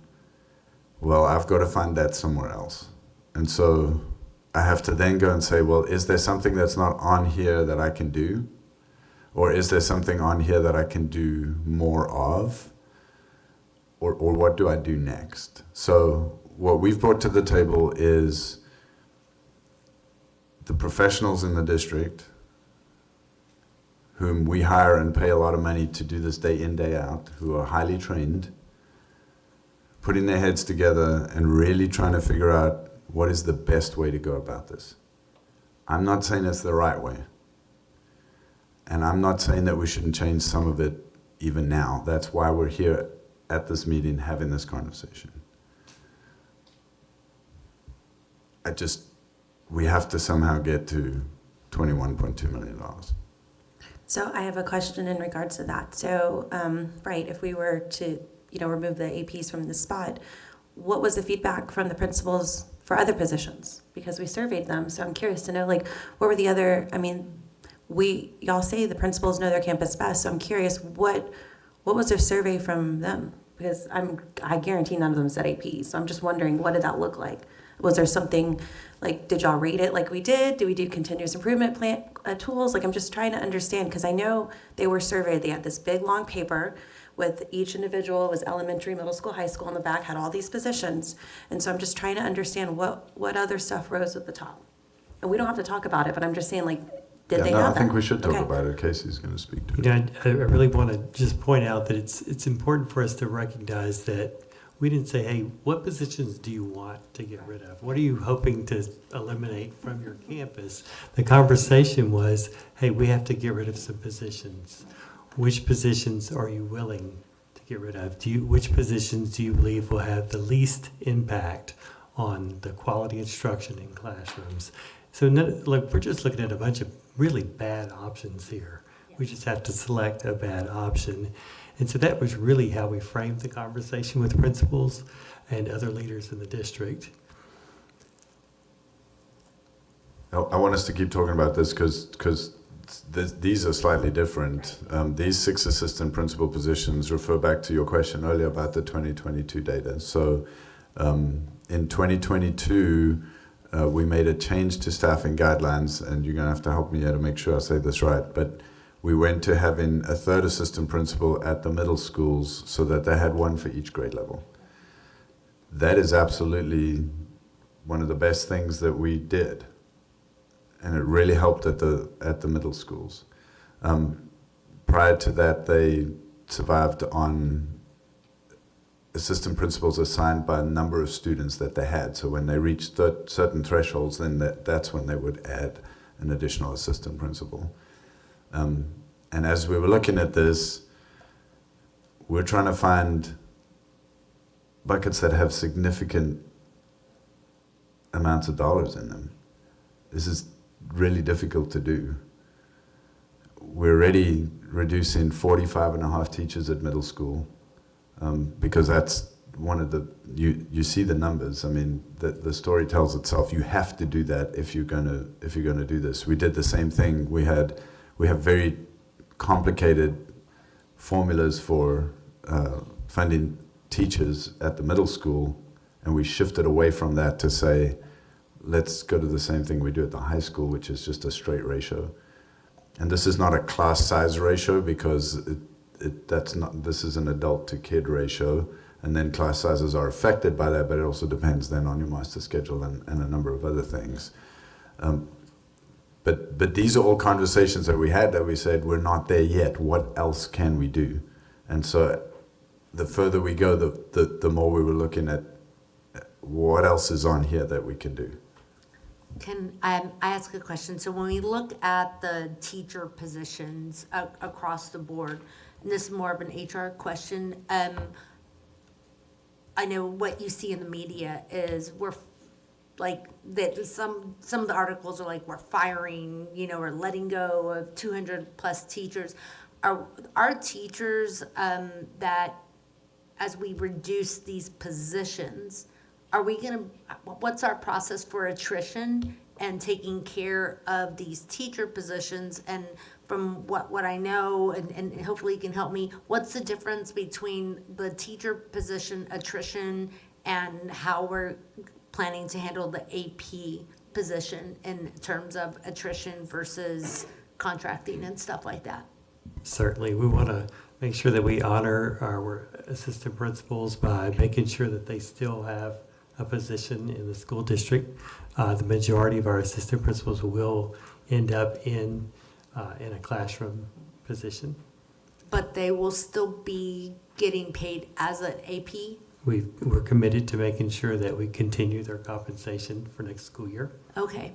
Well, I've got to find that somewhere else. And so I have to then go and say, well, is there something that's not on here that I can do? Or is there something on here that I can do more of? Or what do I do next? So what we've brought to the table is the professionals in the district whom we hire and pay a lot of money to do this day in, day out, who are highly trained, putting their heads together and really trying to figure out what is the best way to go about this. I'm not saying it's the right way. And I'm not saying that we shouldn't change some of it even now. That's why we're here at this meeting having this conversation. We have to somehow get to $21.2 million. So I have a question in regards to that. So, right, if we were to, remove the APs from the spot, what was the feedback from the principals for other positions? Because we surveyed them, so I'm curious to know, like, what were the other, I mean, y'all say the principals know their campus best, so I'm curious, what was their survey from them? Because I guarantee none of them said AP, so I'm just wondering, what did that look like? Was there something, like, did y'all rate it like we did? Did we do continuous improvement plan tools? Like, I'm just trying to understand, because I know they were surveyed. They had this big, long paper with each individual, was elementary, middle school, high school, on the back, had all these positions. And so I'm just trying to understand what other stuff rose at the top. And we don't have to talk about it, but I'm just saying, like, did they No, have I that? think we should talk Okay. about it. Casey's going to speak to it. You know, I really want to just point out that it's important for us to recognize that we didn't say, hey, what positions do you want to get rid of? What are you hoping to eliminate from your campus? The conversation was, hey, we have to get rid of some positions. Which positions are you willing to get rid of? Which positions do you believe will have the least impact on the quality instruction in classrooms? So look, we're just looking at a bunch of really bad options here. We just have to select a bad option. And so that was really how we framed the conversation with principals and other leaders in the district. I want us to keep talking about this because these are slightly different. These 6 assistant principal positions refer back to your question earlier about the 2022 data. So in 2022, we made a change to staffing guidelines, and you're going to have to help me here to make sure I say this right. But we went to having a 3rd assistant principal at the middle schools so that they had 1 for each grade level. That is absolutely one of the best things that we did. And it really helped at the middle schools. Prior to that, they survived on assistant principals assigned by a number of students that they had. So when they reached certain thresholds, then that's when they would add an additional assistant principal. And as we were looking at this, we're trying to find buckets that have significant amounts of dollars in them. This is really difficult to do. We're already reducing 45 and a half teachers at middle school because that's one of the, you see the numbers. I mean, the story tells itself. You have to do that if you're gonna do this. We did the same thing. We have very complicated formulas for funding teachers at the middle school, and we shifted away from that to say, let's go to the same thing we do at the high school, which is just a straight ratio. And this is not a class size ratio because this is an adult to kid ratio, and then class sizes are affected by that, but it also depends then on your master schedule and a number of other things. But these are all conversations that we had that we said, we're not there yet. What else can we do? And so the further we go, the more we were looking at what else is on here that we can do. Can I ask a question? So when we look at the teacher positions across the board, and this is more of an HR question, I know what you see in the media is like that some of the articles are like we're firing, or letting go of 200 plus teachers. Are our teachers that as we reduce these positions, what's our process for attrition and taking care of these teacher positions? And from what I know, and hopefully you can help me, what's the difference between the teacher position attrition and how we're planning to handle the AP position in terms of attrition versus contracting and stuff like that? Certainly, we want to make sure that we honor our assistant principals by making sure that they still have a position in the school district. The majority of our assistant principals will end up in a classroom position. But they will still be getting paid as an AP? We're committed to making sure that we continue their compensation for next school year. Okay,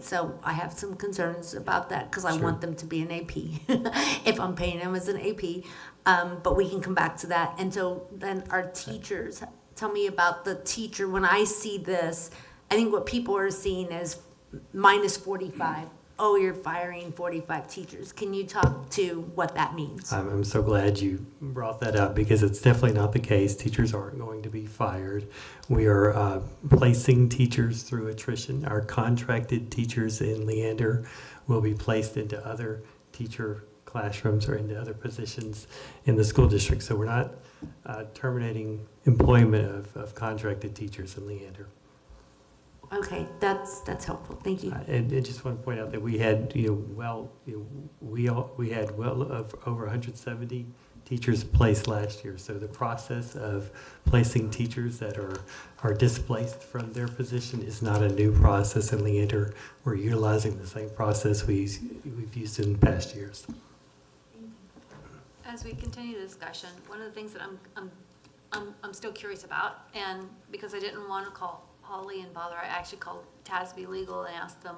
so I have some concerns about that because I want them to be an AP if I'm paying them as an AP. But we can come back to that. And so then our teachers, tell me about the teacher. When I see this, I think what people are seeing is minus 45 oh, you're firing 45 teachers. Can you talk to what that means? I'm so glad you brought that up because it's definitely not the case. Teachers aren't going to be fired. We are placing teachers through attrition. Our contracted teachers in Leander will be placed into other teacher classrooms or into other positions in the school district. So we're not terminating employment of contracted teachers in Leander. Okay, that's helpful. Thank you. And I just want to point out that we had, we had over 170 teachers placed last year. So the process of placing teachers that are displaced from their position is not a new process in Leander. We're utilizing the same process we've used in past years. As we continue the discussion, one of the things that I'm still curious about, and because I didn't want to call Holly and bother, I actually called TASBY Legal and asked them,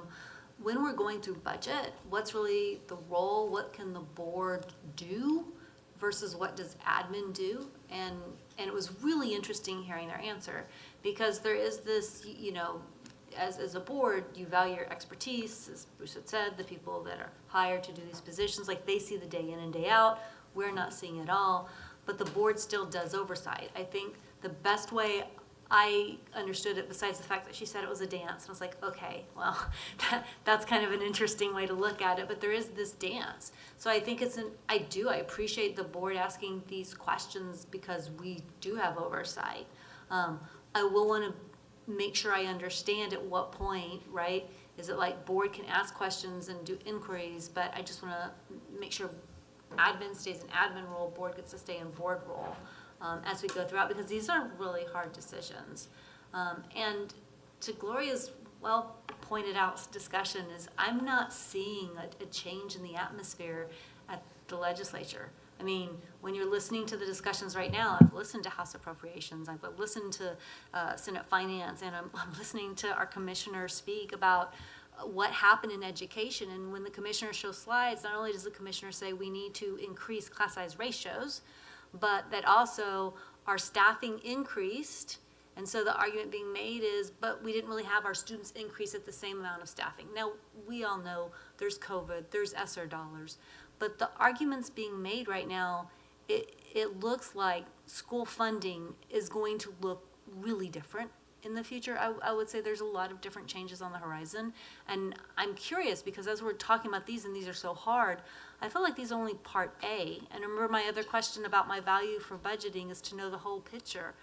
when we're going through budget, what's really the role, what can the board do versus what does admin do? And it was really interesting hearing their answer, because there is this, as a board, you value your expertise, as Bruce had said, the people that are hired to do these positions, like they see the day in and day out, we're not seeing it all, but the board still does oversight. I think the best way I understood it, besides the fact that she said it was a dance, and I was like, okay, well, that's kind of an interesting way to look at it, but there is this dance. So I think I appreciate the board asking these questions because we do have oversight. I will want to make sure I understand at what point, right? Is it like board can ask questions and do inquiries, but I just want to make sure admin stays in admin role, board gets to stay in board role. As we go throughout, because these are really hard decisions. And to Gloria's well pointed out discussion is I'm not seeing a change in the atmosphere at the legislature. I mean, when you're listening to the discussions right now, I've listened to House Appropriations, I've listened to Senate Finance, and I'm listening to our commissioner speak about what happened in education. And when the commissioner shows slides, not only does the commissioner say we need to increase class size ratios, but that also our staffing increased, and so the argument being made is, but we didn't really have our students increase at the same amount of staffing. Now, we all know there's COVID, there's ESSER dollars, but the arguments being made right now, it looks like school funding is going to look really different in the future. I would say there's a lot of different changes on the horizon, and I'm curious because as we're talking about these, and these are so hard, I feel like these are only part A. And remember my other question about my value for budgeting is to know the whole picture.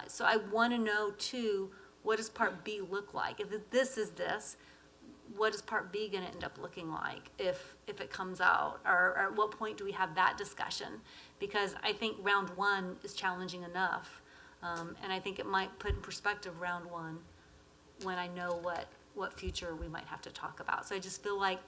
So I want to know too, what does part B look like? If this is this, what is part B going to end up looking like if it comes out? Or at what point do we have that discussion? Because I think round one is challenging enough. And I think it might put in perspective round one when I know what future we might have to talk about. So I just feel like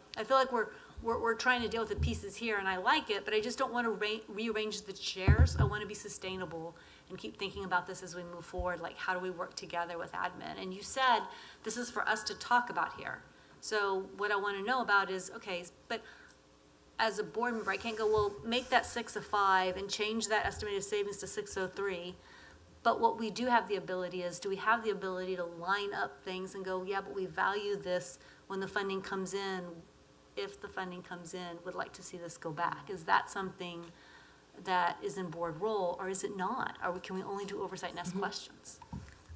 we're trying to deal with the pieces here, and I like it, but I just don't want to rearrange the chairs. I want to be sustainable and keep thinking about this as we move forward, like how do we work together with admin? And you said this is for us to talk about here. So what I want to know about is, okay, but as a board member, I can't go, well, make that 605 and change that estimated savings to 603. But what we do have the ability is, do we have the ability to line up things and go, yeah, but we value this when the funding comes in, if the funding comes in, would like to see this go back? Is that something that is in board role, or is it not? Can we only do oversight and ask questions?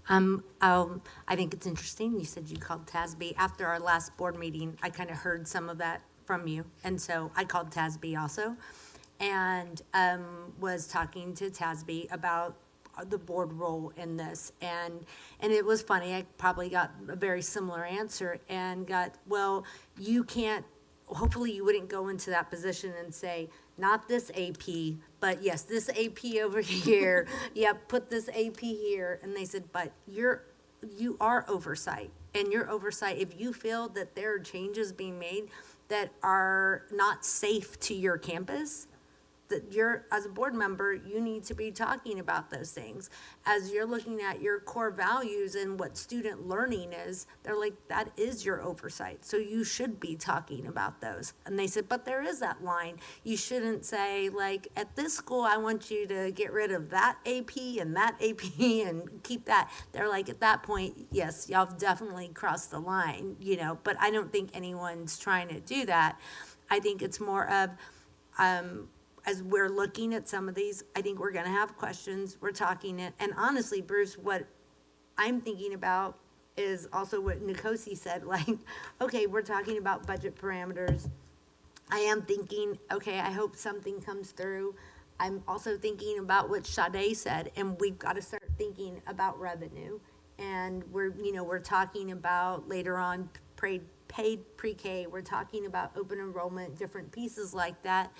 I think it's interesting. You said you called TASBY. After our last board meeting, I kind of heard some of that from you. And so I called TASBY also and was talking to TASBY about the board role in this. And it was funny. I probably got a very similar answer and got, well, you can't, hopefully you wouldn't go into that position and say, not this AP, but yes, this AP over here. Yeah, put this AP here. And they said, but you are oversight. And your oversight, if you feel that there are changes being made that are not safe to your campus, you're, as a board member, you need to be talking about those things. As you're looking at your core values and what student learning is, they're like, that is your oversight. So you should be talking about those. And they said, but there is that line. You shouldn't say, like, at this school, I want you to get rid of that AP and that AP and keep that. They're like, at that point, yes, y'all have definitely crossed the line, you know, but I don't think anyone's trying to do that. I think it's more of, as we're looking at some of these, I think we're gonna have questions, we're talking it, and honestly, Bruce, what I'm thinking about is also what Nkosi said, like, okay, we're talking about budget parameters. I am thinking, okay, I hope something comes through. I'm also thinking about what Sade said, and we've gotta start thinking about revenue. And we're talking about later on paid pre-K, we're talking about open enrollment, different pieces like that.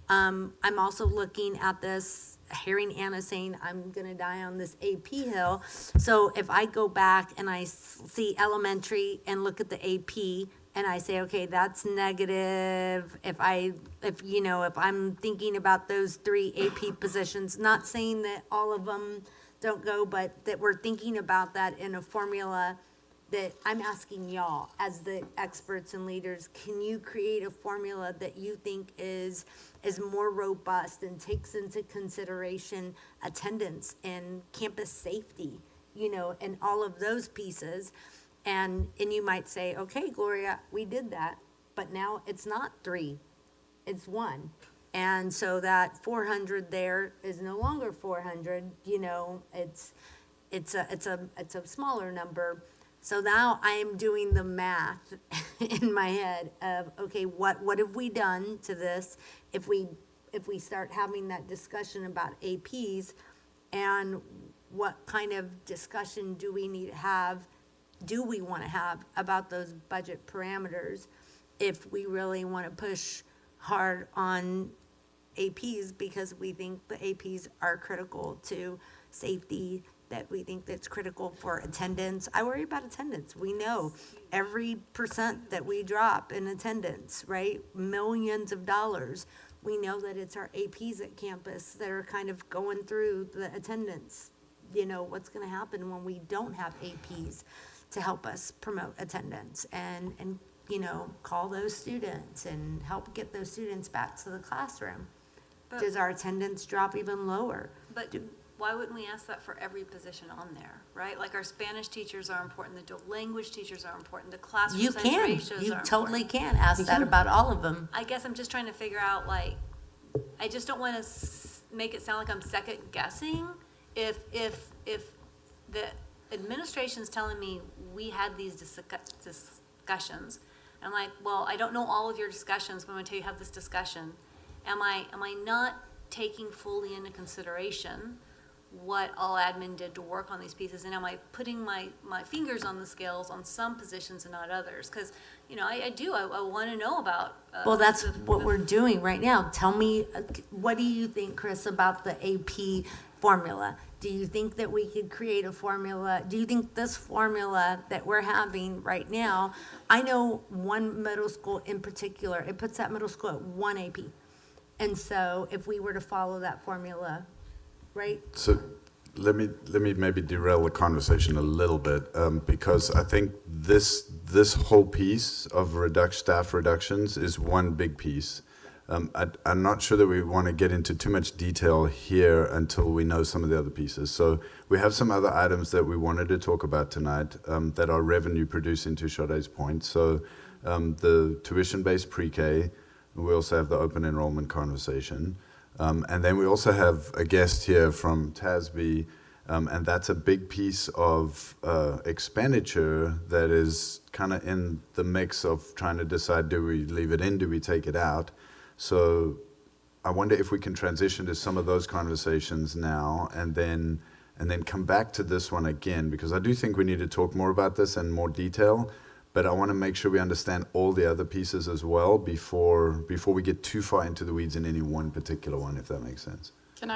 I'm also looking at this, hearing Anna saying, I'm gonna die on this AP hill. So if I go back and I see elementary and look at the AP, and I say, okay, that's negative, if I'm thinking about those 3 AP positions, not saying that all of them don't go, but that we're thinking about that in a formula, that I'm asking y'all, as the experts and leaders, can you create a formula that you think is more robust and takes into consideration attendance and campus safety, and all of those pieces? And you might say, okay, Gloria, we did that, but now it's not 3, it's 1. And so that 400 there is no longer 400, it's a smaller number. So now I am doing the math in my head of, okay, what have we done to this if we start having that discussion about APs, and what kind of discussion do we need to have, do we want to have about those budget parameters if we really want to push hard on APs because we think the APs are critical to safety, that we think that's critical for attendance. I worry about attendance. We know every % that we drop in attendance, right? Millions of dollars. We know that it's our APs at campus that are kind of going through the attendance. What's gonna happen when we don't have APs to help us promote attendance and call those students and help get those students back to the classroom? But- Does our attendance drop even lower? But why wouldn't we ask that for every position on there, right? Like our Spanish teachers are important, the dual language teachers are important, the classroom You size can, ratios are you important. totally can ask that about all of them. I guess I'm just trying to figure out, like, I just don't want to make it sound like I'm second guessing if the administration's telling me we had these discussions. I'm like, well, I don't know all of your discussions, but I'm gonna tell you have this discussion. Am I not taking fully into consideration what all admin did to work on these pieces? And am I putting my fingers on the scales on some positions and not others? Because, I want to know about. Well, that's what we're doing right now. Tell me, what do you think, Chris, about the AP formula? Do you think that we could create a formula? Do you think this formula that we're having right now, I know one middle school in particular, it puts that middle school at 1 AP. And so if we were to follow that formula, right? So let me maybe derail the conversation a little bit, because I think this whole piece of staff reductions is one big piece. I'm not sure that we want to get into too much detail here until we know some of the other pieces. So we have some other items that we wanted to talk about tonight that are revenue producing, to Sade's point. So the tuition-based pre-K, we also have the open enrollment conversation. And then we also have a guest here from TASBY, and that's a big piece of expenditure that is kind of in the mix of trying to decide, do we leave it in, do we take it out? So I wonder if we can transition to some of those conversations now and then come back to this one again, because I do think we need to talk more about this in more detail, but I want to make sure we understand all the other pieces as well before we get too far into the weeds in any one particular one, if that makes sense. Can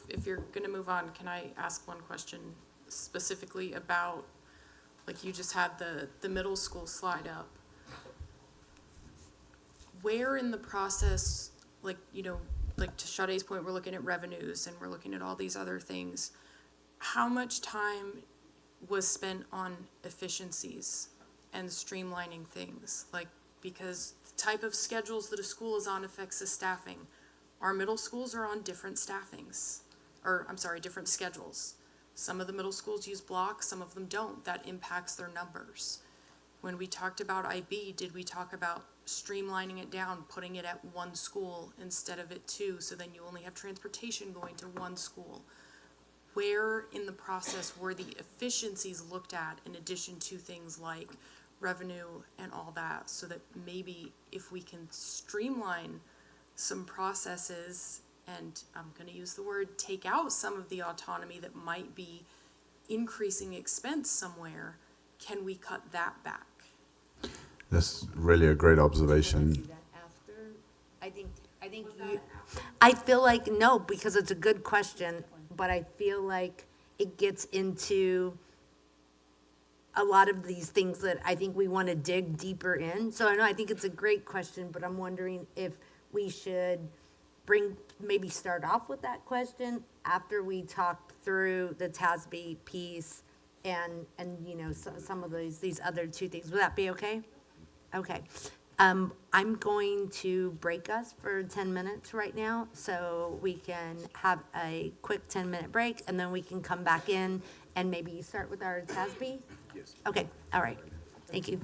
if you're going to move on, can I ask one question specifically about, like you just had the middle school slide up. Where in the process, like to Sade's point, we're looking at revenues and we're looking at all these other things. How much time was spent on efficiencies and streamlining things? Like, because the type of schedules that a school is on affects the staffing. Our middle schools are on different staffings, or I'm sorry, different schedules. Some of the middle schools use blocks, some of them don't. That impacts their numbers. When we talked about IB, did we talk about streamlining it down, putting it at one school instead of at two, so then you only have transportation going to one school? Where in the process were the efficiencies looked at in addition to things like revenue and all that, so that maybe if we can streamline some processes and, I'm gonna use the word, take out some of the autonomy that might be increasing expense somewhere, can we cut that back? That's really a great observation. I feel like, no, because it's a good question, but I feel like it gets into a lot of these things that I think we want to dig deeper in. So I know, I think it's a great question, but I'm wondering if we should maybe start off with that question after we talk through the TASBY piece and you know, some of these other two things. Would that be okay? Okay. I'm going to break us for 10 minutes right now, so we can have a quick 10-minute break, and then we can come back in and maybe start with our TASBY? Yes. Okay, all right. Thank you.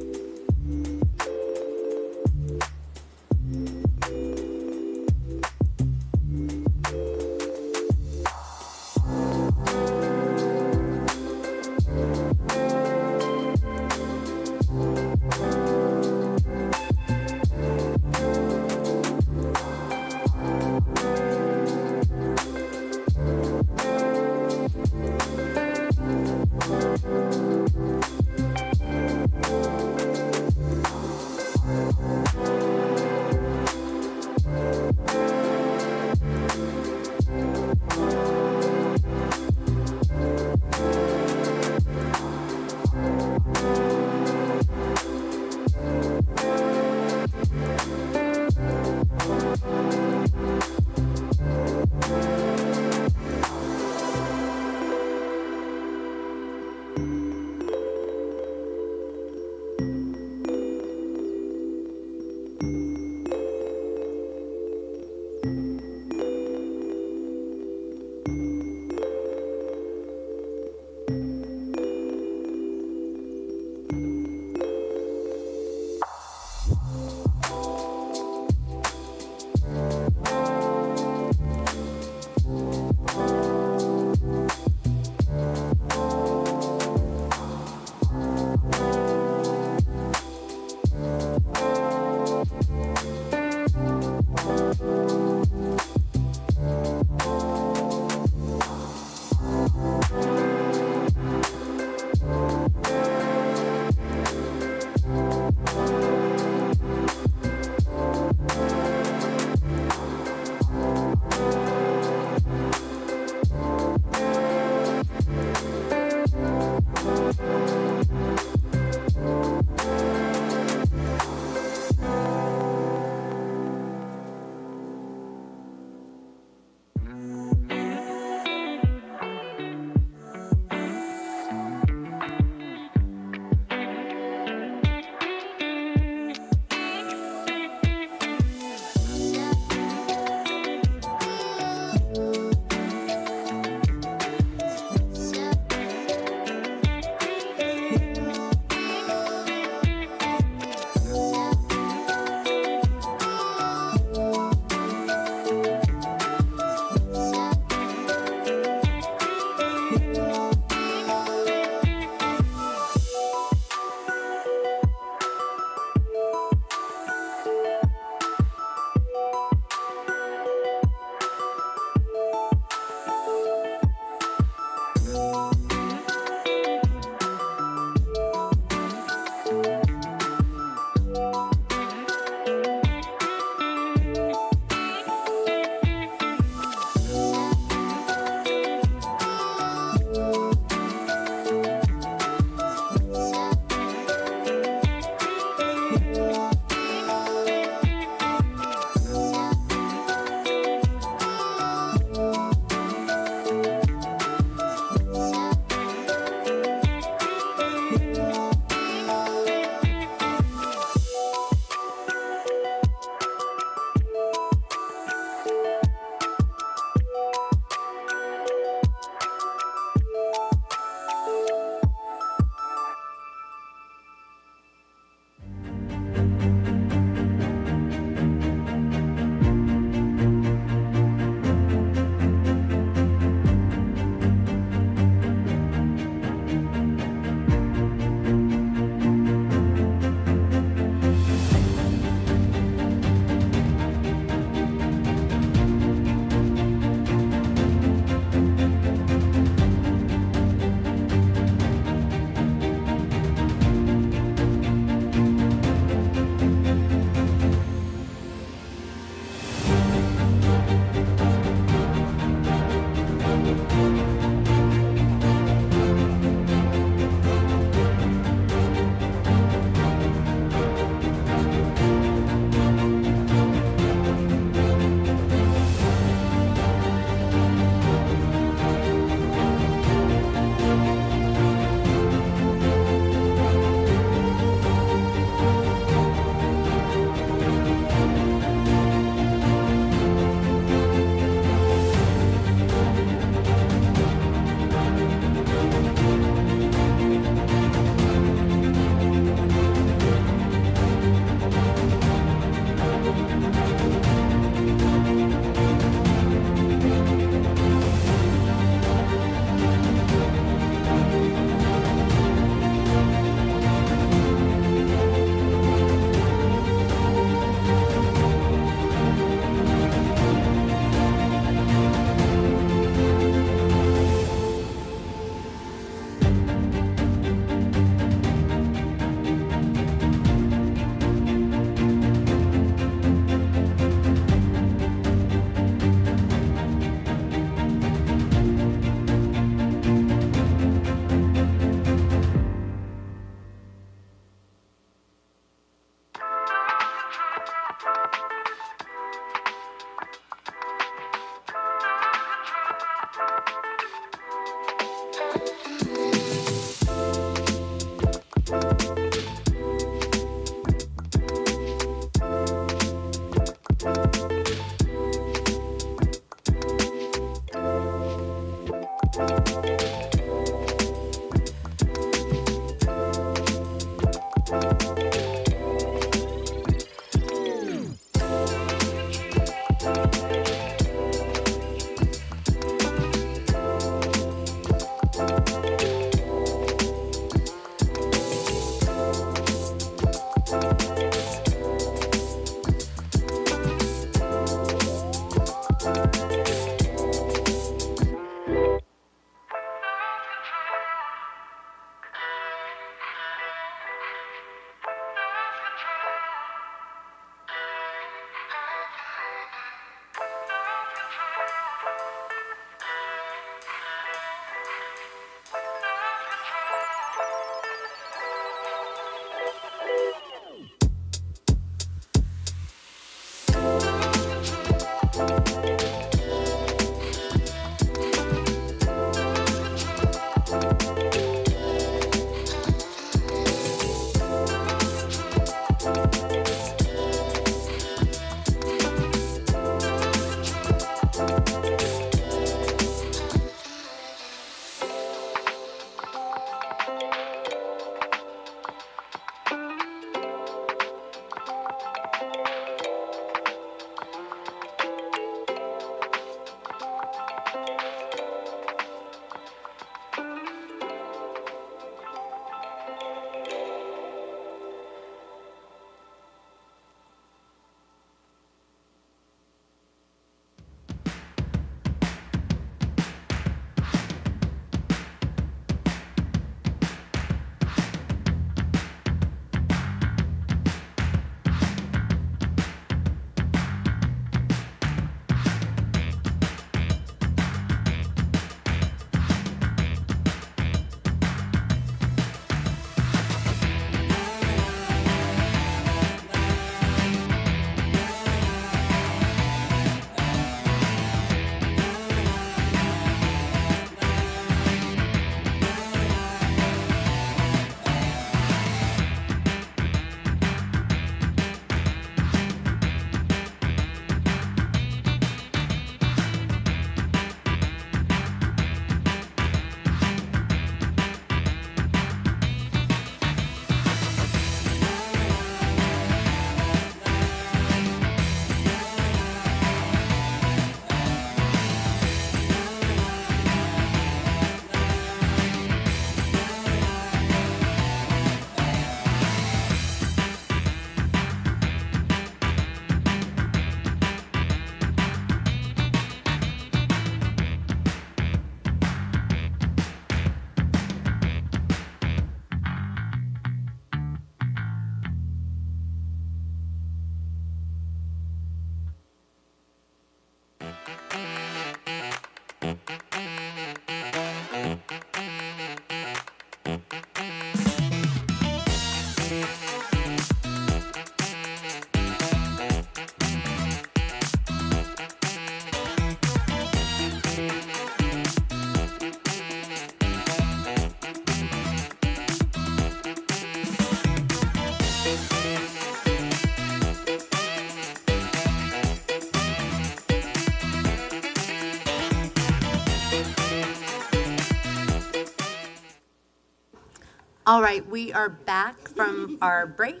All right, we are back from our break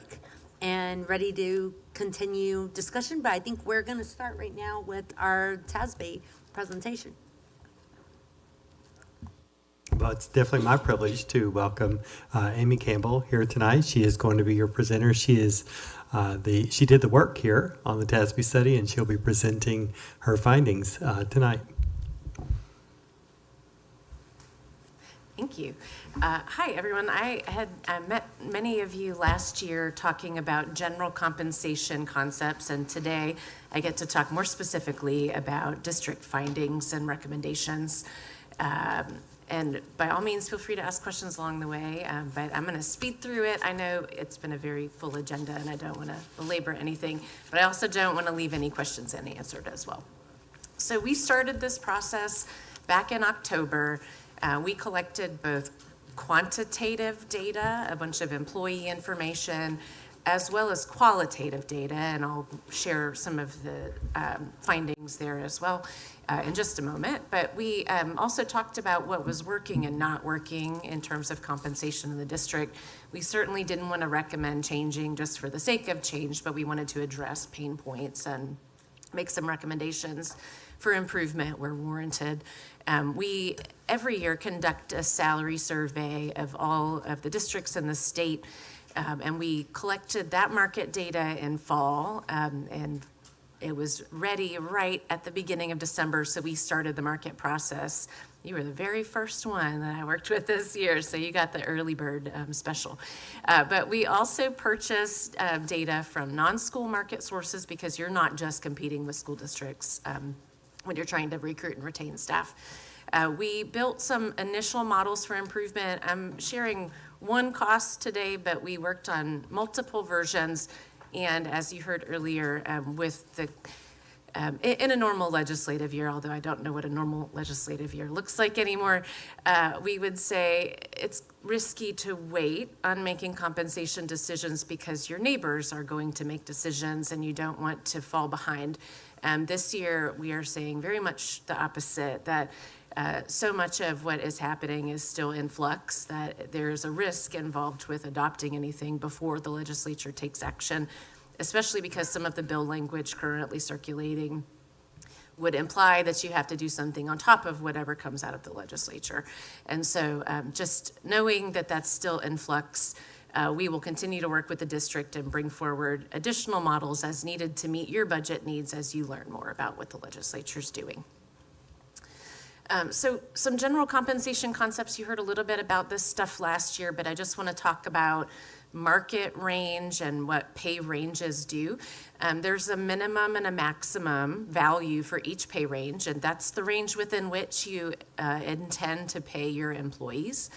and ready to continue discussion, but I think we're going to start right now with our TASBY presentation. Well, it's definitely my privilege to welcome Amy Campbell here tonight. She is going to be your presenter. She is she did the work here on the TASBY study, and she'll be presenting her findings tonight. Thank you. Hi, everyone. I met many of you last year talking about general compensation concepts, and today I get to talk more specifically about district findings and recommendations. And by all means, feel free to ask questions along the way, but I'm going to speed through it. I know it's been a very full agenda, and I don't want to belabor anything, but I also don't want to leave any questions unanswered as well. So we started this process back in October. We collected both quantitative data, a bunch of employee information, as well as qualitative data, and I'll share some of the findings there as well in just a moment. But we also talked about what was working and not working in terms of compensation in the district. We certainly didn't want to recommend changing just for the sake of change, but we wanted to address pain points and make some recommendations for improvement where warranted. We every year conduct a salary survey of all of the districts in the state, and we collected that market data in fall, and it was ready right at the beginning of December, so we started the market process. You were the very first one that I worked with this year, so you got the early bird special. But we also purchased data from non-school market sources, because you're not just competing with school districts when you're trying to recruit and retain staff. We built some initial models for improvement. I'm sharing one cost today, but we worked on multiple versions. And as you heard earlier, with the in a normal legislative year, although I don't know what a normal legislative year looks like anymore, we would say it's risky to wait on making compensation decisions because your neighbors are going to make decisions and you don't want to fall behind. This year, we are saying very much the opposite, that so much of what is happening is still in flux, that there's a risk involved with adopting anything before the legislature takes action, especially because some of the bill language currently circulating would imply that you have to do something on top of whatever comes out of the legislature. And so just knowing that that's still in flux, we will continue to work with the district and bring forward additional models as needed to meet your budget needs as you learn more about what the legislature's doing. So some general compensation concepts, you heard a little bit about this stuff last year, but I just want to talk about market range and what pay ranges do. There's a minimum and a maximum value for each pay range, and that's the range within which you intend to pay your employees.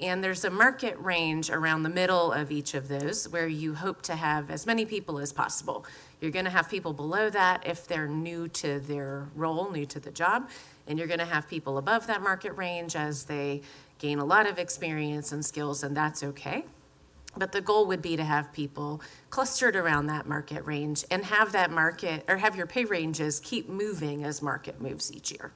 And there's a market range around the middle of each of those where you hope to have as many people as possible. You're going to have people below that if they're new to their role, new to the job, and you're going to have people above that market range as they gain a lot of experience and skills, and that's okay. But the goal would be to have people clustered around that market range and have that market, or have your pay ranges keep moving as market moves each year.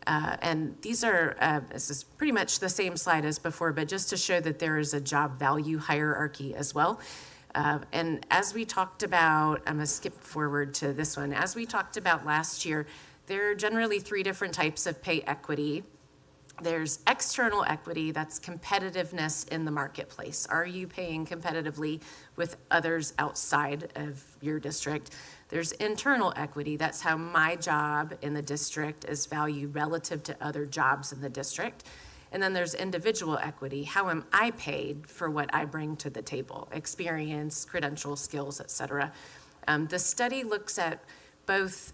And these are, this is pretty much the same slide as before, but just to show that there is a job value hierarchy as well. And as we talked about, I'm going to skip forward to this one. As we talked about last year, there are generally three different types of pay equity. There's external equity, that's competitiveness in the marketplace. Are you paying competitively with others outside of your district? There's internal equity, that's how my job in the district is valued relative to other jobs in the district. And then there's individual equity, how am I paid for what I bring to the table? Experience, credentials, skills, et cetera. The study looks at both,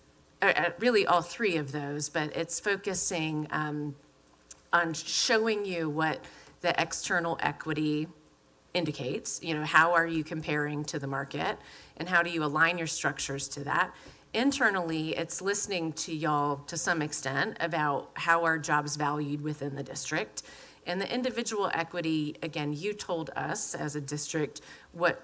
really all three of those, but it's focusing on showing you what the external equity indicates. You know, how are you comparing to the market, and how do you align your structures to that? Internally, it's listening to y'all to some extent about how are jobs valued within the district. And the individual equity, again, you told us as a district what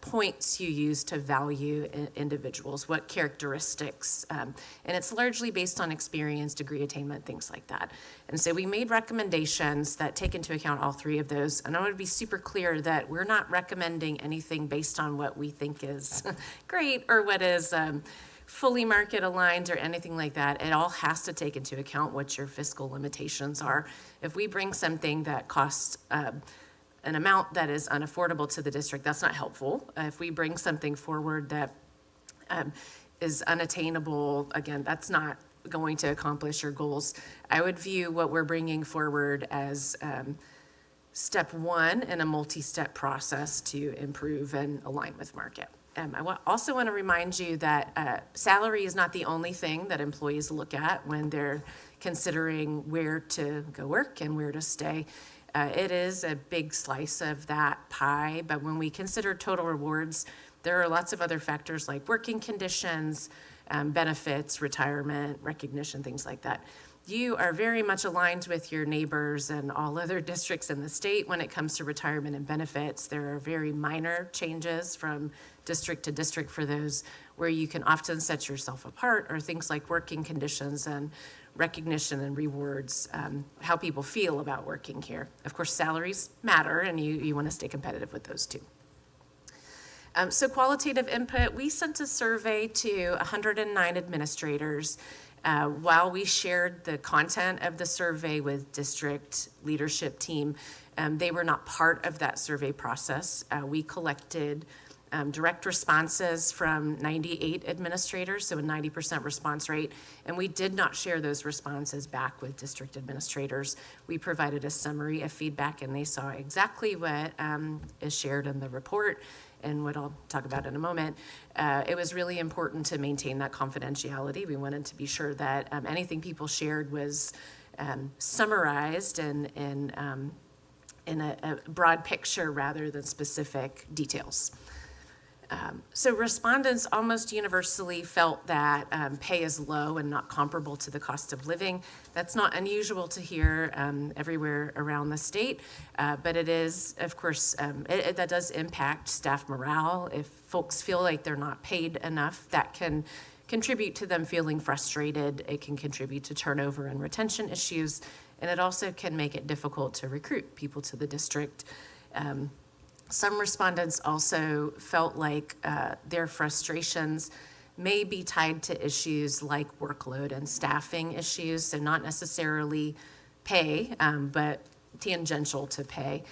points you use to value individuals, what characteristics, and it's largely based on experience, degree attainment, things like that. And so we made recommendations that take into account all three of those. And I want to be super clear that we're not recommending anything based on what we think is great or what is fully market aligned or anything like that. It all has to take into account what your fiscal limitations are. If we bring something that costs an amount that is unaffordable to the district, that's not helpful. If we bring something forward that is unattainable, again, that's not going to accomplish your goals. I would view what we're bringing forward as step one in a multi-step process to improve and align with market. I also want to remind you that salary is not the only thing that employees look at when they're considering where to go work and where to stay. It is a big slice of that pie, but when we consider total rewards, there are lots of other factors like working conditions, benefits, retirement, recognition, things like that. You are very much aligned with your neighbors and all other districts in the state when it comes to retirement and benefits. There are very minor changes from district to district for those. Where you can often set yourself apart are things like working conditions and recognition and rewards, how people feel about working here. Of course, salaries matter, and you want to stay competitive with those too. So qualitative input, we sent a survey to 109 administrators. While we shared the content of the survey with district leadership team, they were not part of that survey process. We collected direct responses from 98 administrators, so a 90% response rate, and we did not share those responses back with district administrators. We provided a summary of feedback, and they saw exactly what is shared in the report and what I'll talk about in a moment. It was really important to maintain that confidentiality. We wanted to be sure that anything people shared was summarized in a broad picture rather than specific details. So respondents almost universally felt that pay is low and not comparable to the cost of living. That's not unusual to hear everywhere around the state, but it is, of course, that does impact staff morale. If folks feel like they're not paid enough, that can contribute to them feeling frustrated. It can contribute to turnover and retention issues, and it also can make it difficult to recruit people to the district. Some respondents also felt like their frustrations may be tied to issues like workload and staffing issues, so not necessarily pay, but tangential to pay.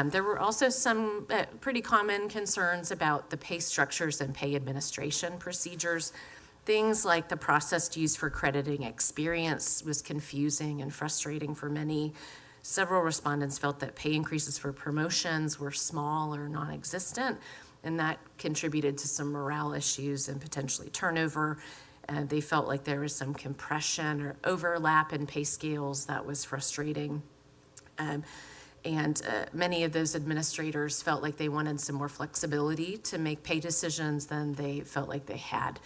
There were also some pretty common concerns about the pay structures and pay administration procedures. Things like the process used for crediting experience was confusing and frustrating for many. Several respondents felt that pay increases for promotions were small or non-existent, and that contributed to some morale issues and potentially turnover. They felt like there was some compression or overlap in pay scales that was frustrating. And many of those administrators felt like they wanted some more flexibility to make pay decisions than they felt like they had.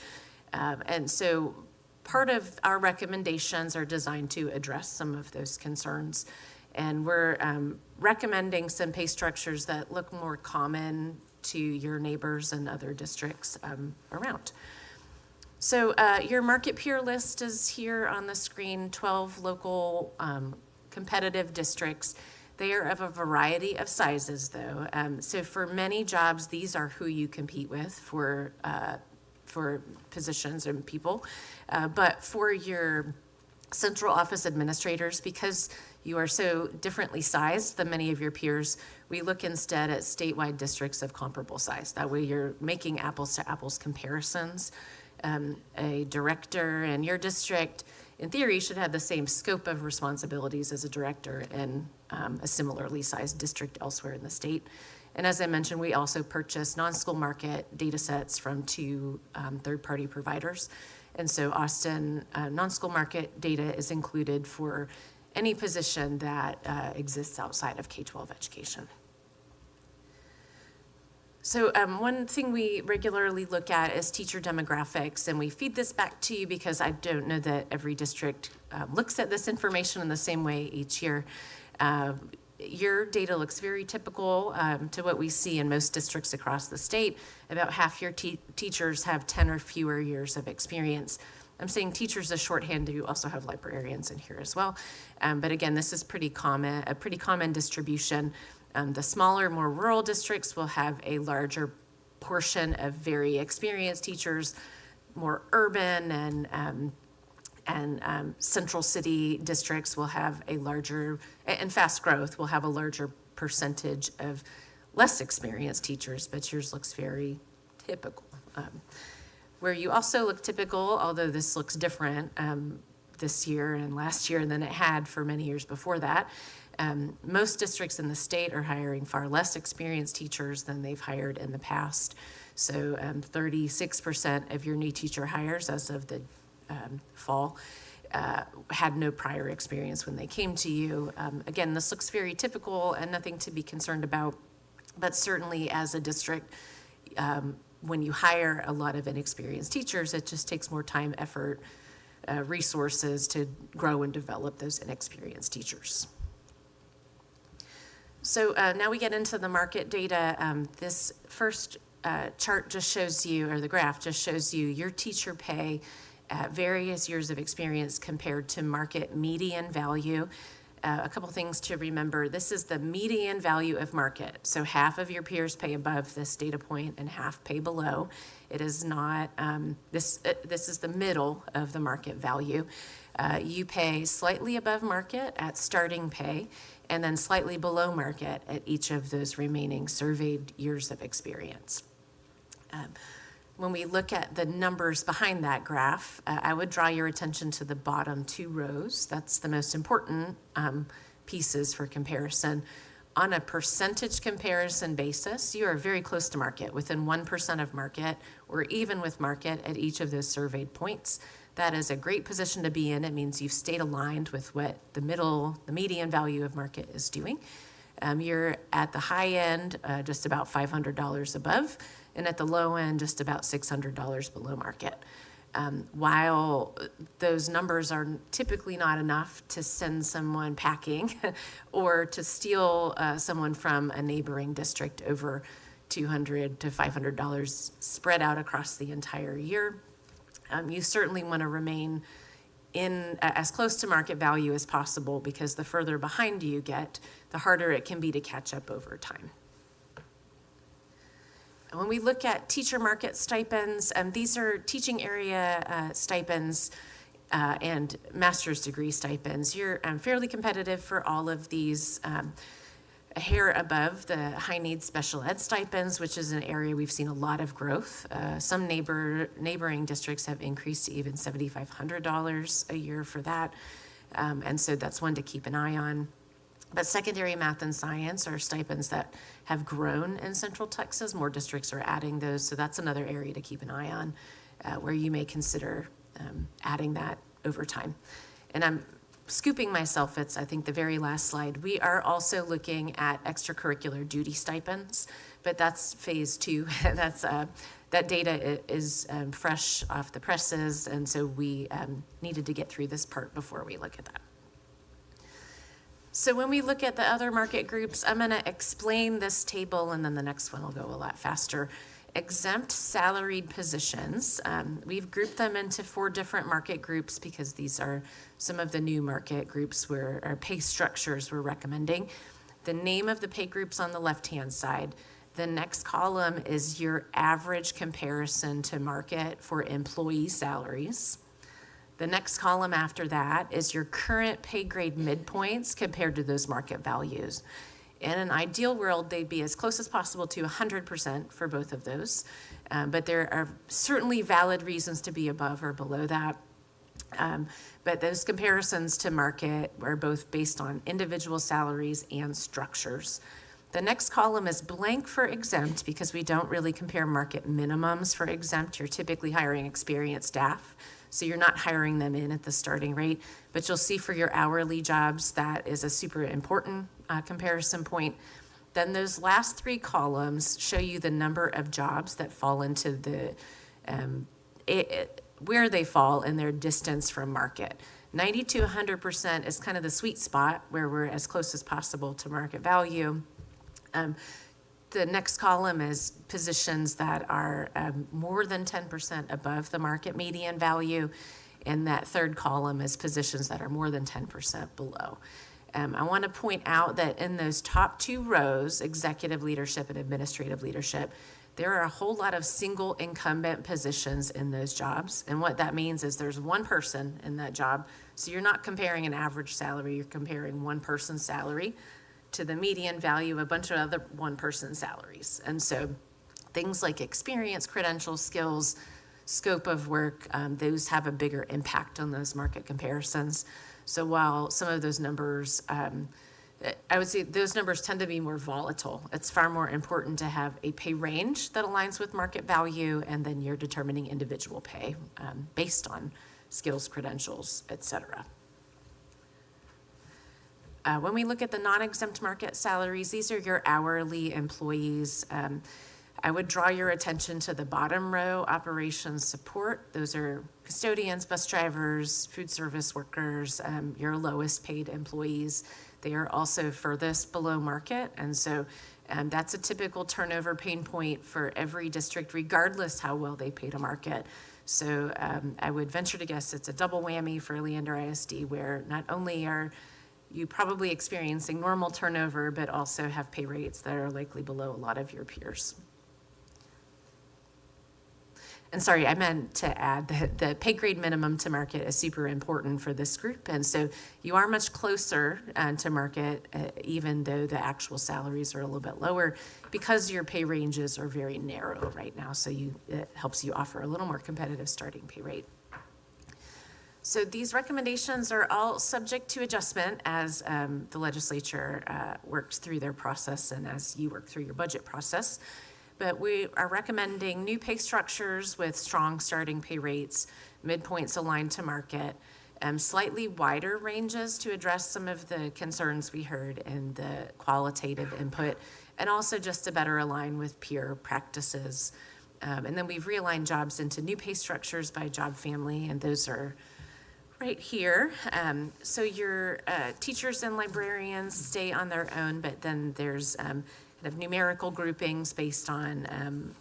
And so part of our recommendations are designed to address some of those concerns. And we're recommending some pay structures that look more common to your neighbors and other districts around. So your market peer list is here on the screen, 12 local competitive districts. They are of a variety of sizes, though. So for many jobs, these are who you compete with for positions and people. But for your central office administrators, because you are so differently sized than many of your peers, we look instead at statewide districts of comparable size. That way you're making apples to apples comparisons. A director in your district, in theory, should have the same scope of responsibilities as a director in a similarly sized district elsewhere in the state. And as I mentioned, we also purchase non-school market data sets from 2 third-party providers. And so Austin non-school market data is included for any position that exists outside of K-12 education. So one thing we regularly look at is teacher demographics, and we feed this back to you because I don't know that every district looks at this information in the same way each year. your data looks very typical to what we see in most districts across the state. About half your teachers have 10 or fewer years of experience. I'm saying teachers as shorthand. You also have librarians in here as well. But again, this is a pretty common distribution. The smaller, more rural districts will have a larger portion of very experienced teachers. More urban and central city districts will have a larger, and fast growth will have a larger percentage of less experienced teachers, but yours looks very typical. Where you also look typical, although this looks different this year and last year than it had for many years before that, most districts in the state are hiring far less experienced teachers than they've hired in the past. So 36% of your new teacher hires as of the fall had no prior experience when they came to you. Again, this looks very typical and nothing to be concerned about, but certainly as a district, when you hire a lot of inexperienced teachers, it just takes more time, effort, resources to grow and develop those inexperienced teachers. So now we get into the market data. This first chart just shows you, or the graph just shows you your teacher pay at various years of experience compared to market median value. A couple things to remember. This is the median value of market. So half of your peers pay above this data point and half pay below. It is not, this is the middle of the market value. You pay slightly above market at starting pay and then slightly below market at each of those remaining surveyed years of experience. When we look at the numbers behind that graph, I would draw your attention to the bottom two rows. That's the most important pieces for comparison. On a percentage comparison basis, you are very close to market, within 1% of market, or even with market at each of those surveyed points. That is a great position to be in. It means you've stayed aligned with what the median value of market is doing. You're at the high end, just about $500 above, and at the low end, just about $600 below market. While those numbers are typically not enough to send someone packing or to steal someone from a neighboring district over $200 to $500 spread out across the entire year, you certainly want to remain in as close to market value as possible, because the further behind you get, the harder it can be to catch up over time. When we look at teacher market stipends, these are teaching area stipends and master's degree stipends. You're fairly competitive for all of these, a hair above the high needs special ed stipends, which is an area we've seen a lot of growth. Some neighboring districts have increased to even $7,500 a year for that. And so that's one to keep an eye on. But secondary math and science are stipends that have grown in Central Texas. More districts are adding those, so that's another area to keep an eye on where you may consider adding that over time. And I'm scooping myself, it's I think the very last slide. We are also looking at extracurricular duty stipends, but that's phase 2. That data is fresh off the presses, and so we needed to get through this part before we look at that. So when we look at the other market groups, I'm going to explain this table, and then the next one will go a lot faster. Exempt salaried positions, we've grouped them into 4 different market groups because these are some of the new market groups where our pay structures we're recommending. The name of the pay groups on the left-hand side. The next column is your average comparison to market for employee salaries. The next column after that is your current pay grade midpoints compared to those market values. In an ideal world, they'd be as close as possible to 100% for both of those, but there are certainly valid reasons to be above or below that. But those comparisons to market are both based on individual salaries and structures. The next column is blank for exempt because we don't really compare market minimums for exempt. You're typically hiring experienced staff, so you're not hiring them in at the starting rate. But you'll see for your hourly jobs, that is a super important comparison point. Then those last 3 columns show you the number of jobs that fall into the, where they fall in their distance from market. 90 to 100% is kind of the sweet spot where we're as close as possible to market value. The next column is positions that are more than 10% above the market median value, and that third column is positions that are more than 10% below. I want to point out that in those top two rows, executive leadership and administrative leadership, there are a whole lot of single incumbent positions in those jobs. And what that means is there's one person in that job. So you're not comparing an average salary, you're comparing one person's salary to the median value of a bunch of other one person's salaries. And so things like experience, credentials, skills, scope of work, those have a bigger impact on those market comparisons. So while some of those numbers, I would say those numbers tend to be more volatile. It's far more important to have a pay range that aligns with market value, and then you're determining individual pay based on skills, credentials, et cetera. When we look at the non-exempt market salaries, these are your hourly employees. I would draw your attention to the bottom row, operations support. Those are custodians, bus drivers, food service workers, your lowest paid employees. They are also furthest below market, and so that's a typical turnover pain point for every district, regardless how well they pay to market. So I would venture to guess it's a double whammy for Leander ISD, where not only are you probably experiencing normal turnover, but also have pay rates that are likely below a lot of your peers. And sorry, I meant to add that the pay grade minimum to market is super important for this group. And so you are much closer to market, even though the actual salaries are a little bit lower, because your pay ranges are very narrow right now. So it helps you offer a little more competitive starting pay rate. So these recommendations are all subject to adjustment as the legislature works through their process and as you work through your budget process. But we are recommending new pay structures with strong starting pay rates, midpoints aligned to market, slightly wider ranges to address some of the concerns we heard in the qualitative input, and also just to better align with peer practices. And then we've realigned jobs into new pay structures by job family, and those are right here. So your teachers and librarians stay on their own, but then there's kind of numerical groupings based on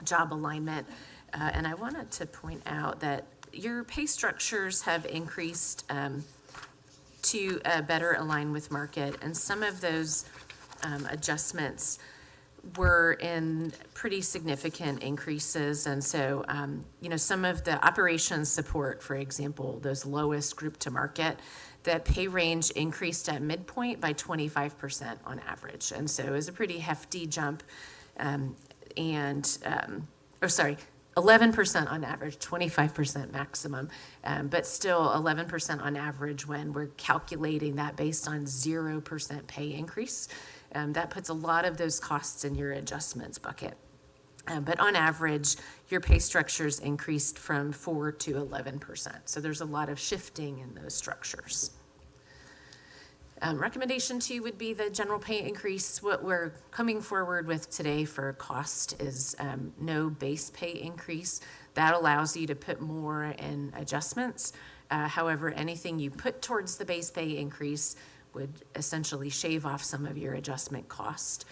job alignment. And I wanted to point out that your pay structures have increased to better align with market, and some of those adjustments were in pretty significant increases. And so, some of the operations support, for example, those lowest group to market, that pay range increased at midpoint by 25% on average. And so it was a pretty hefty jump, 11% on average, 25% maximum, but still 11% on average when we're calculating that based on 0% pay increase. That puts a lot of those costs in your adjustments bucket. But on average, your pay structures increased from 4 to 11%. So there's a lot of shifting in those structures. Recommendation 2 would be the general pay increase. What we're coming forward with today for cost is no base pay increase. That allows you to put more in adjustments. However, anything you put towards the base pay increase would essentially shave off some of your adjustment cost.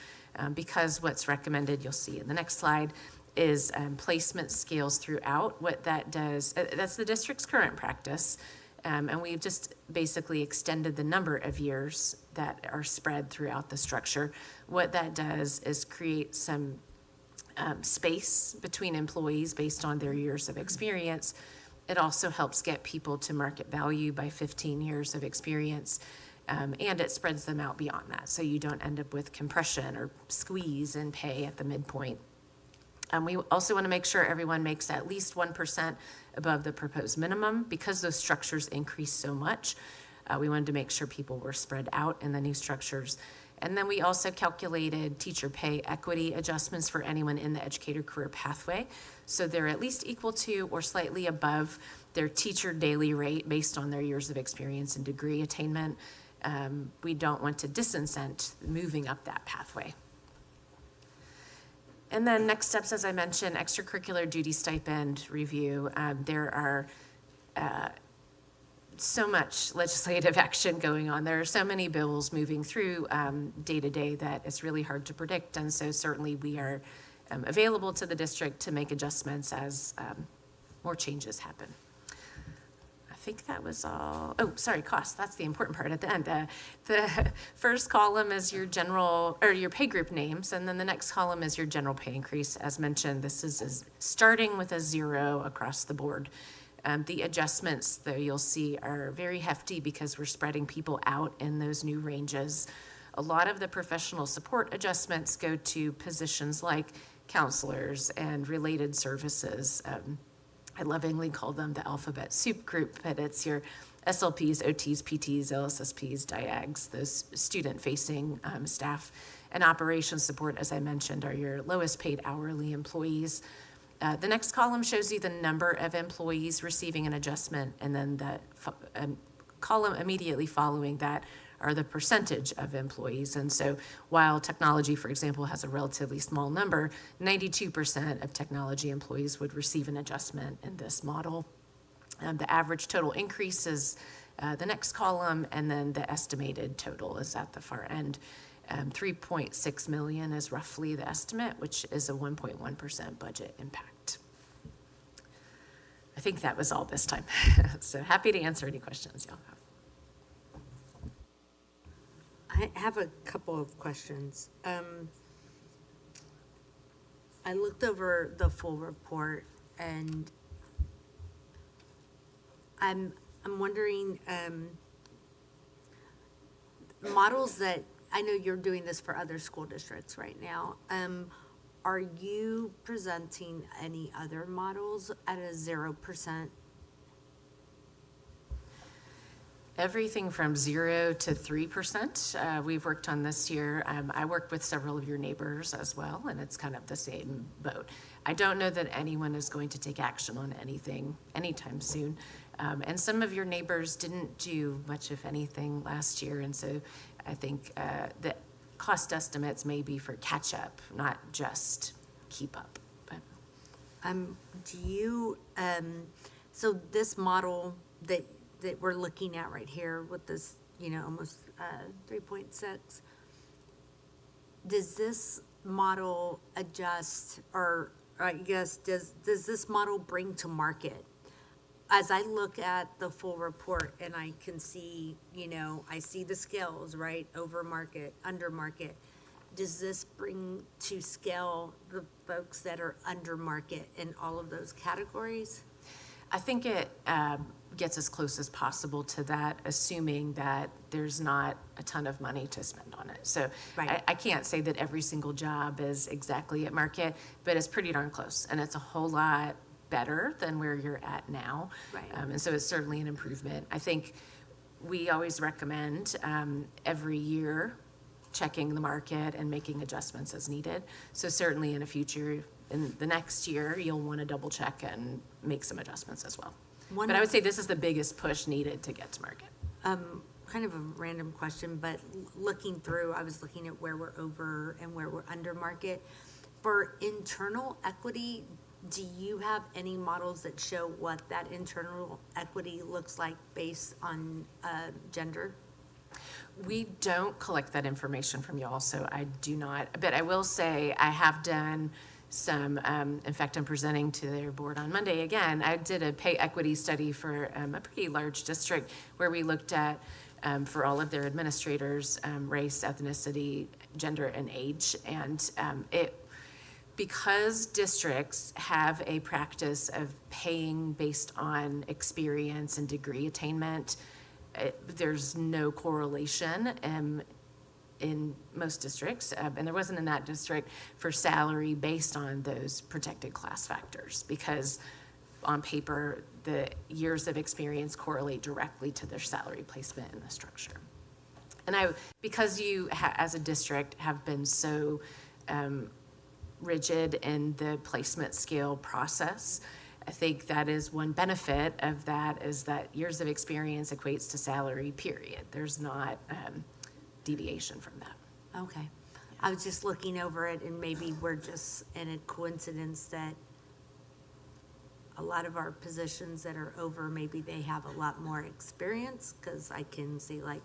Because what's recommended, you'll see in the next slide, is placement scales throughout. What that does, that's the district's current practice, and we've just basically extended the number of years that are spread throughout the structure. What that does is create some space between employees based on their years of experience. It also helps get people to market value by 15 years of experience. And it spreads them out beyond that, so you don't end up with compression or squeeze in pay at the midpoint. We also want to make sure everyone makes at least 1% above the proposed minimum. Because those structures increase so much, we wanted to make sure people were spread out in the new structures. And then we also calculated teacher pay equity adjustments for anyone in the educator career pathway. So they're at least equal to or slightly above their teacher daily rate based on their years of experience and degree attainment. We don't want to disincent moving up that pathway. And then next steps, as I mentioned, extracurricular duty stipend review. There are so much legislative action going on. There are so many bills moving through day to day that it's really hard to predict. And so certainly we are available to the district to make adjustments as more changes happen. I think that was all. Oh, sorry, cost. That's the important part at the end. The first column is your general, or your pay group names, and then the next column is your general pay increase. As mentioned, this is starting with a 0 across the board. The adjustments, though, you'll see are very hefty because we're spreading people out in those new ranges. A lot of the professional support adjustments go to positions like counselors and related services. I lovingly call them the alphabet soup group, but it's your SLPs, OTs, PTs, LSSPs, DIAGs, those student-facing staff. And operations support, as I mentioned, are your lowest paid hourly employees. The next column shows you the number of employees receiving an adjustment, and then the column immediately following that are the percentage of employees. And so while technology, for example, has a relatively small number, 92% of technology employees would receive an adjustment in this model. The average total increase is the next column, and then the estimated total is at the far end. 3.6 million is roughly the estimate, which is a 1.1% budget impact. I think that was all this time. So happy to answer any questions y'all have. I have a couple of questions. I looked over the full report, and I'm wondering, models that, I know you're doing this for other school districts right now. Are you presenting any other models at a 0%? Everything from 0 to 3%, we've worked on this year. I work with several of your neighbors as well, and it's kind of the same boat. I don't know that anyone is going to take action on anything anytime soon. And some of your neighbors didn't do much of anything last year, and so I think the cost estimates may be for catch-up, not just keep up. But. Do you, so this model that we're looking at right here with this, almost 3.6, does this model adjust, or I guess, does this model bring to market? As I look at the full report and I can see, I see the scales, right? Over market, under market. Does this bring to scale the folks that are under market in all of those categories? I think it gets as close as possible to that, assuming that there's not a ton of money to spend on it. So Right. I can't say that every single job is exactly at market, but it's pretty darn close. And it's a whole lot better than where you're at now. Right. And so it's certainly an improvement. I think we always recommend every year checking the market and making adjustments as needed. So certainly in the next year, you'll want to double check and make some adjustments as well. But I would say this is the biggest push needed to get to market. Kind of a random question, but looking through, I was looking at where we're over and where we're under market. For internal equity, do you have any models that show what that internal equity looks like based on gender? We don't collect that information from you all, so I do not. But I will say I have done some, in fact, I'm presenting to their board on Monday again. I did a pay equity study for a pretty large district where we looked at, for all of their administrators, race, ethnicity, gender, and age. And because districts have a practice of paying based on experience and degree attainment, there's no correlation in most districts, and there wasn't in that district, for salary based on those protected class factors, because on paper, the years of experience correlate directly to their salary placement in the structure. And because you, as a district, have been so rigid in the placement scale process, I think that is one benefit of that, is that years of experience equates to salary, period. There's not deviation from that. Okay. I was just looking over it, and maybe we're just in a coincidence that a lot of our positions that are over, maybe they have a lot more experience, because I can see like,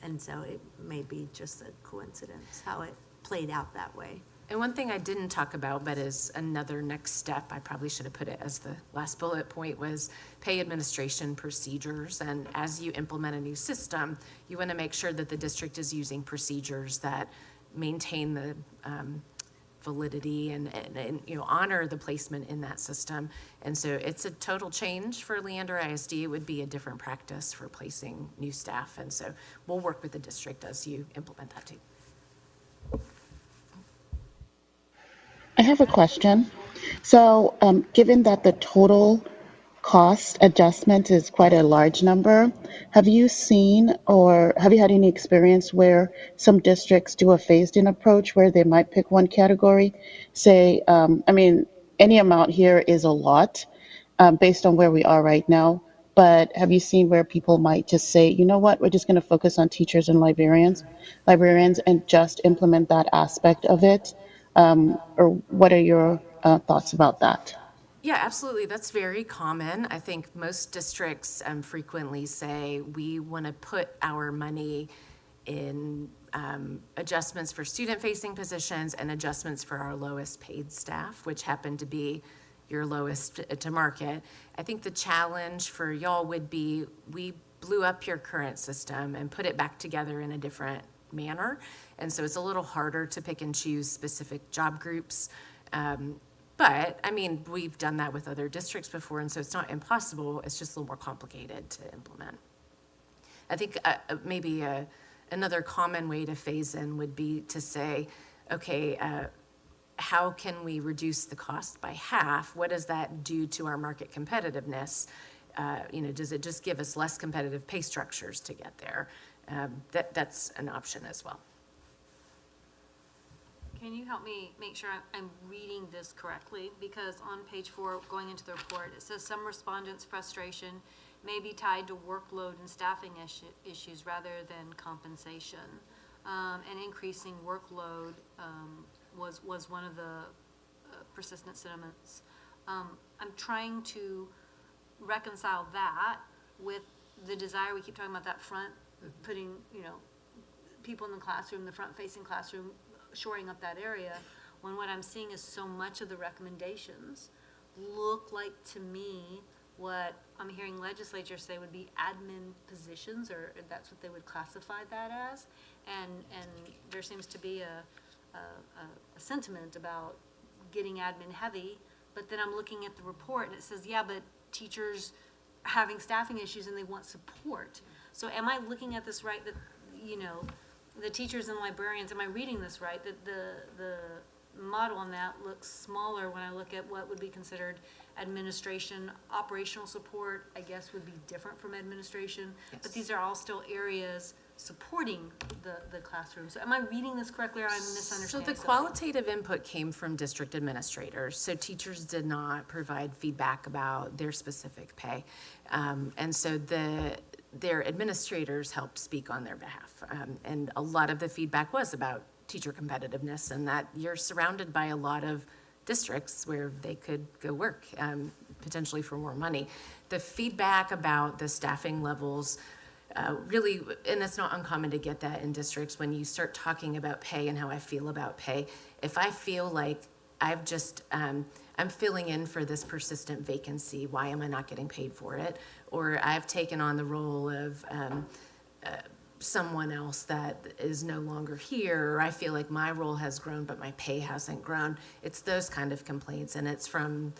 and so it may be just a coincidence how it played out that way. And one thing I didn't talk about, but is another next step, I probably should have put it as the last bullet point, was pay administration procedures. And as you implement a new system, you want to make sure that the district is using procedures that maintain the validity and honor the placement in that system. And so it's a total change for Leander ISD. It would be a different practice for placing new staff. And so we'll work with the district as you implement that too. I have a question. So, given that the total cost adjustment is quite a large number, have you seen or have you had any experience where some districts do a phased-in approach where they might pick one category? Say, any amount here is a lot based on where we are right now. But have you seen where people might just say, you know what, we're just going to focus on teachers and librarians, and just implement that aspect of it? Or what are your thoughts about that? Yeah, absolutely. That's very common. I think most districts frequently say we want to put our money in adjustments for student-facing positions and adjustments for our lowest paid staff, which happen to be your lowest to market. I think the challenge for y'all would be we blew up your current system and put it back together in a different manner. And so it's a little harder to pick and choose specific job groups. But we've done that with other districts before, and so it's not impossible. It's just a little more complicated to implement. I think maybe another common way to phase in would be to say, okay, how can we reduce the cost by half? What does that do to our market competitiveness? Does it just give us less competitive pay structures to get there? That's an option as well. Can you help me make sure I'm reading this correctly? Because on page 4, going into the report, it says some respondents' frustration may be tied to workload and staffing issues rather than compensation. And increasing workload was one of the persistent sentiments. I'm trying to reconcile that with the desire, we keep talking about that front, putting, people in the classroom, the front-facing classroom, shoring up that area, when what I'm seeing is so much of the recommendations look like, to me, what I'm hearing legislatures say would be admin positions, or that's what they would classify that as. And there seems to be a sentiment about getting admin heavy, but then I'm looking at the report and it says, yeah, but teachers are having staffing issues and they want support. So am I looking at this right, that, the teachers and librarians, am I reading this right, that the model on that looks smaller when I look at what would be considered administration? Operational support, I guess, would be different from administration, yes. But these are all still areas supporting the classroom. So am I reading this correctly, or am I misunderstanding? So the qualitative input came from district administrators. So teachers did not provide feedback about their specific pay. And so their administrators helped speak on their behalf. And a lot of the feedback was about teacher competitiveness, and that you're surrounded by a lot of districts where they could go work, potentially for more money. The feedback about the staffing levels, really, and it's not uncommon to get that in districts when you start talking about pay and how I feel about pay. If I feel like I'm filling in for this persistent vacancy, why am I not getting paid for it? Or I've taken on the role of someone else that is no longer here, or I feel like my role has grown but my pay hasn't grown. It's those kind of complaints, and it's from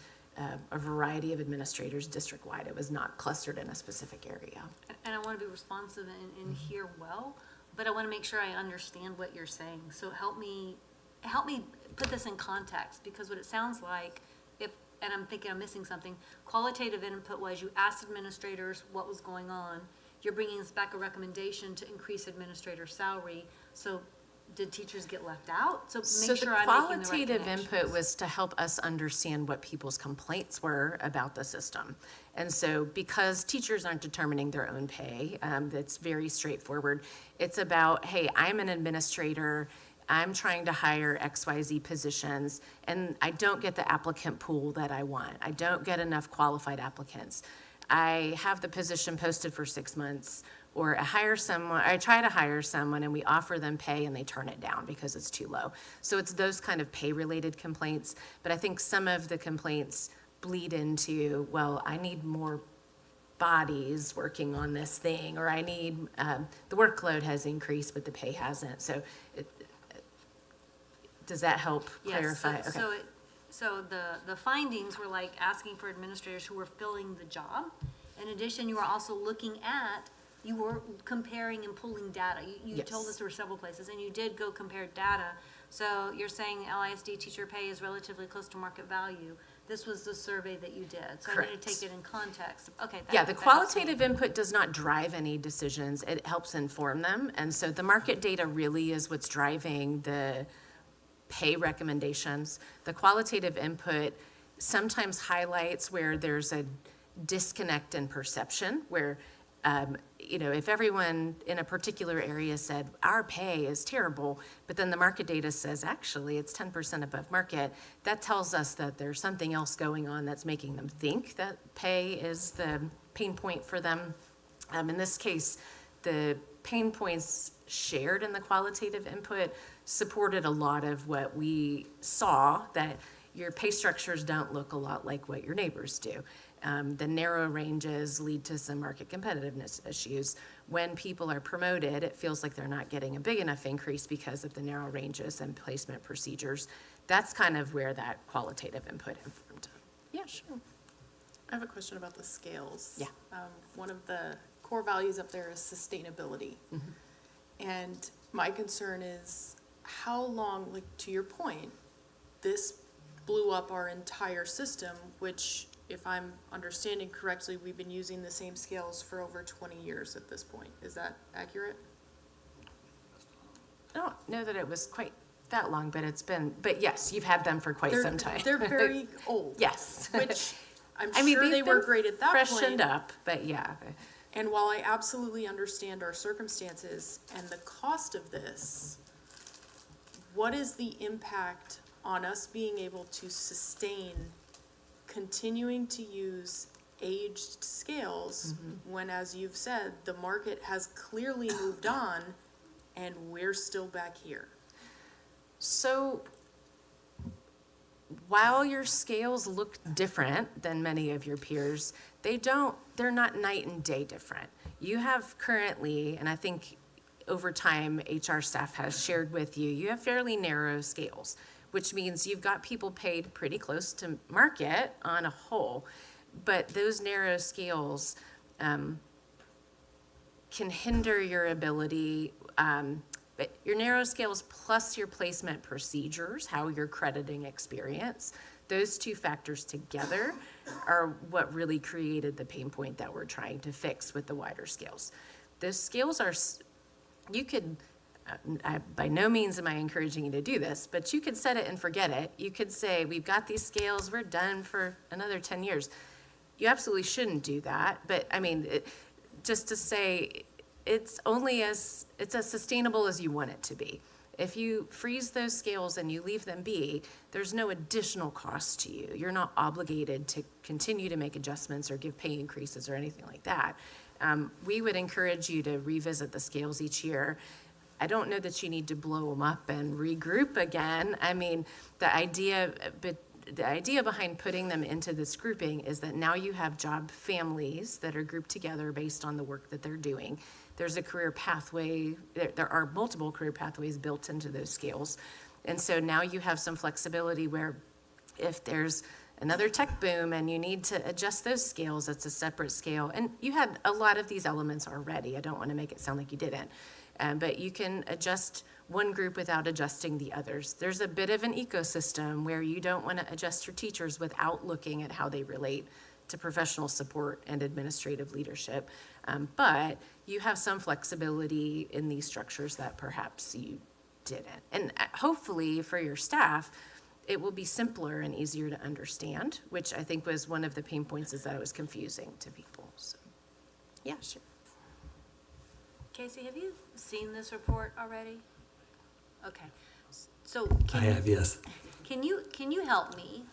a variety of administrators district-wide. It was not clustered in a specific area. And I want to be responsive and hear well, but I want to make sure I understand what you're saying. So help me put this in context, because what it sounds like, and I'm thinking I'm missing something, qualitative input was you asked administrators what was going on. You're bringing us back a recommendation to increase administrator salary. So did teachers get left out? So make sure I'm making the right connections. So the qualitative input was to help us understand what people's complaints were about the system. And so because teachers aren't determining their own pay, that's very straightforward. It's about, hey, I'm an administrator. I'm trying to hire XYZ positions, and I don't get the applicant pool that I want. I don't get enough qualified applicants. I have the position posted for 6 months, or I try to hire someone and we offer them pay and they turn it down because it's too low. So it's those kind of pay-related complaints, but I think some of the complaints bleed into, well, I need more bodies working on this thing, or I need, the workload has increased, but the pay hasn't. So does that help clarify? Yes, so the findings were like asking for administrators who were filling the job. In addition, you were also looking at, you were comparing and pulling data. You told us there were several places, and you did go compare data. So you're saying LISD teacher pay is relatively close to market value. This was the survey that you did. So I need to take it in context. Okay. Yeah, the qualitative input does not drive any decisions. It helps inform them. And so the market data really is what's driving the pay recommendations. The qualitative input sometimes highlights where there's a disconnect in perception, where if everyone in a particular area said, our pay is terrible, but then the market data says, actually, it's 10% above market, that tells us that there's something else going on that's making them think that pay is the pain point for them. In this case, the pain points shared in the qualitative input supported a lot of what we saw, that your pay structures don't look a lot like what your neighbors do. The narrow ranges lead to some market competitiveness issues. When people are promoted, it feels like they're not getting a big enough increase because of the narrow ranges and placement procedures. That's kind of where that qualitative input informed. Yeah, sure. I have a question about the scales. Yeah. One of the core values up there is sustainability. And my concern is how long, like to your point, this blew up our entire system, which, if I'm understanding correctly, we've been using the same scales for over 20 years at this point. Is that accurate? I don't know that it was quite that long, but yes, you've had them for quite some time. They're very old. Yes. Which I'm sure they were great at that point. Freshened up, but yeah. And while I absolutely understand our circumstances and the cost of this, what is the impact on us being able to sustain continuing to use aged scales when, as you've said, the market has clearly moved on and we're still back here? So while your scales look different than many of your peers, they're not night and day different. You have currently, and I think over time HR staff has shared with you, you have fairly narrow scales, which means you've got people paid pretty close to market on a whole, but those narrow scales can hinder your ability, but your narrow scales plus your placement procedures, how you're crediting experience, those two factors together are what really created the pain point that we're trying to fix with the wider scales. Those scales are, you could, by no means am I encouraging you to do this, but you could set it and forget it. You could say, we've got these scales, we're done for another 10 years. You absolutely shouldn't do that, but I mean, just to say, it's as sustainable as you want it to be. If you freeze those scales and you leave them be, there's no additional cost to you. You're not obligated to continue to make adjustments or give pay increases or anything like that. We would encourage you to revisit the scales each year. I don't know that you need to blow them up and regroup again. I mean, the idea behind putting them into this grouping is that now you have job families that are grouped together based on the work that they're doing. There's a career pathway, there are multiple career pathways built into those scales. And so now you have some flexibility where if there's another tech boom and you need to adjust those scales, it's a separate scale. And you had a lot of these elements already. I don't want to make it sound like you didn't. But you can adjust one group without adjusting the others. There's a bit of an ecosystem where you don't want to adjust your teachers without looking at how they relate to professional support and administrative leadership. But you have some flexibility in these structures that perhaps you didn't. And hopefully for your staff, it will be simpler and easier to understand, which I think was one of the pain points, is that it was confusing to people. So, yeah, sure. Casey, have you seen this report already? Okay, So I have, yes. Can you help me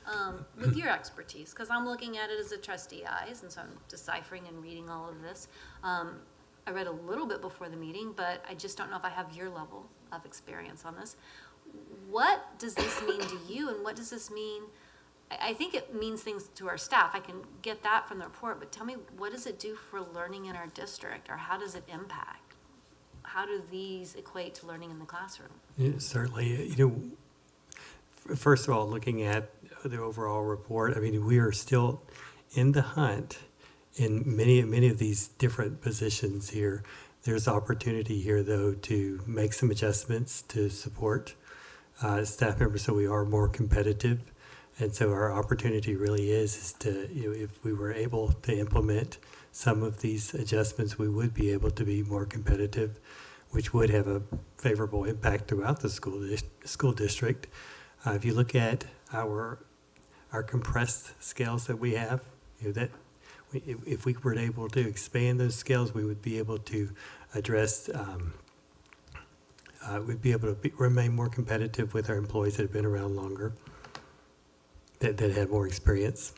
with your expertise? Because I'm looking at it as a trustee eyes, and so I'm deciphering and reading all of this. I read a little bit before the meeting, but I just don't know if I have your level of experience on this. What does this mean to you, and what does this mean? I think it means things to our staff. I can get that from the report, but tell me, what does it do for learning in our district, or how does it impact? How do these equate to learning in the classroom? Yeah, certainly, first of all, looking at the overall report, I mean, we are still in the hunt in many of these different positions here. There's opportunity here, though, to make some adjustments to support staff members so we are more competitive. And so our opportunity really is to, if we were able to implement some of these adjustments, we would be able to be more competitive, which would have a favorable impact throughout the school district. If you look at our compressed scales that we have, if we were able to expand those scales, we would be able to address, we'd be able to remain more competitive with our employees that have been around longer, that have more experience,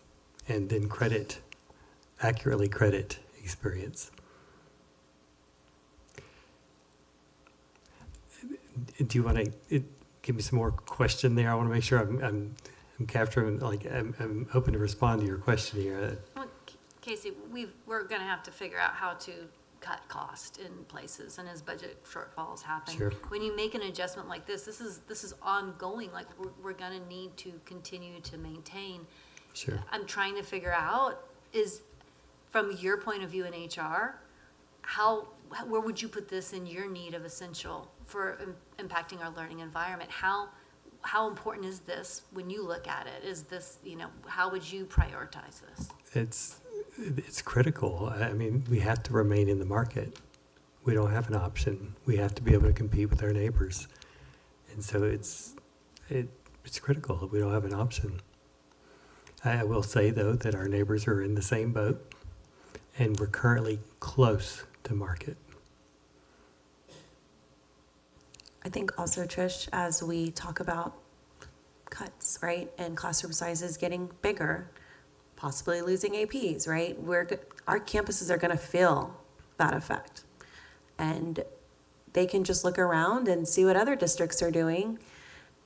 and then accurately credit experience. Do you want to give me some more question there? I want to make sure I'm capturing, I'm open to respond to your question here. Well, Casey, we're going to have to figure out how to cut cost in places, and as budget shortfalls happen. Sure. When you make an adjustment like this is ongoing. Like we're going to need to continue to maintain. Sure. I'm trying to figure out is, from your point of view in HR, where would you put this in your need of essential for impacting our learning environment? How important is this when you look at it? Is this, how would you prioritize this? It's critical. I mean, we have to remain in the market. We don't have an option. We have to be able to compete with our neighbors. And so it's critical that we don't have an option. I will say, though, that our neighbors are in the same boat, and we're currently close to market. I think also, Trish, as we talk about cuts, right, and classroom sizes getting bigger, possibly losing APs, right, our campuses are going to feel that effect. And they can just look around and see what other districts are doing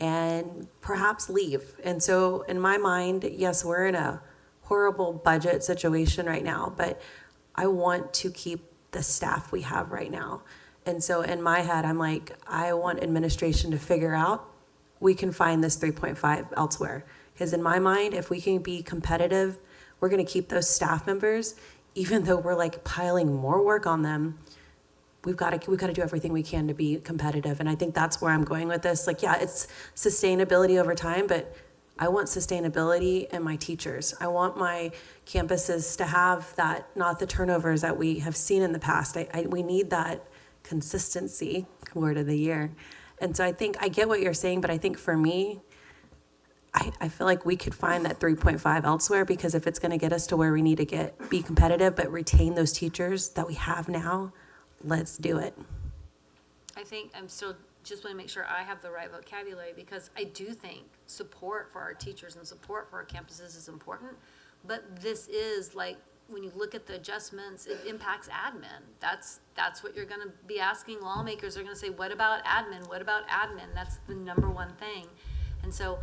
and perhaps leave. And so in my mind, yes, we're in a horrible budget situation right now, but I want to keep the staff we have right now. And so in my head, I'm like, I want administration to figure out we can find this 3.5 elsewhere. Because in my mind, if we can be competitive, we're going to keep those staff members, even though we're like piling more work on them. We've got to do everything we can to be competitive. And I think that's where I'm going with this. Like, yeah, it's sustainability over time, but I want sustainability in my teachers. I want my campuses to have that, not the turnovers that we have seen in the past. We need that consistency, word of the year. And so I think I get what you're saying, but I think for me, I feel like we could find that 3.5 elsewhere, because if it's going to get us to where we need to be competitive, but retain those teachers that we have now, let's do it. I think I'm still just want to make sure I have the right vocabulary, because I do think support for our teachers and support for our campuses is important. But this is like, when you look at the adjustments, it impacts admin. That's what you're going to be asking lawmakers. They're going to say, what about admin? What about admin? That's the number one thing. And so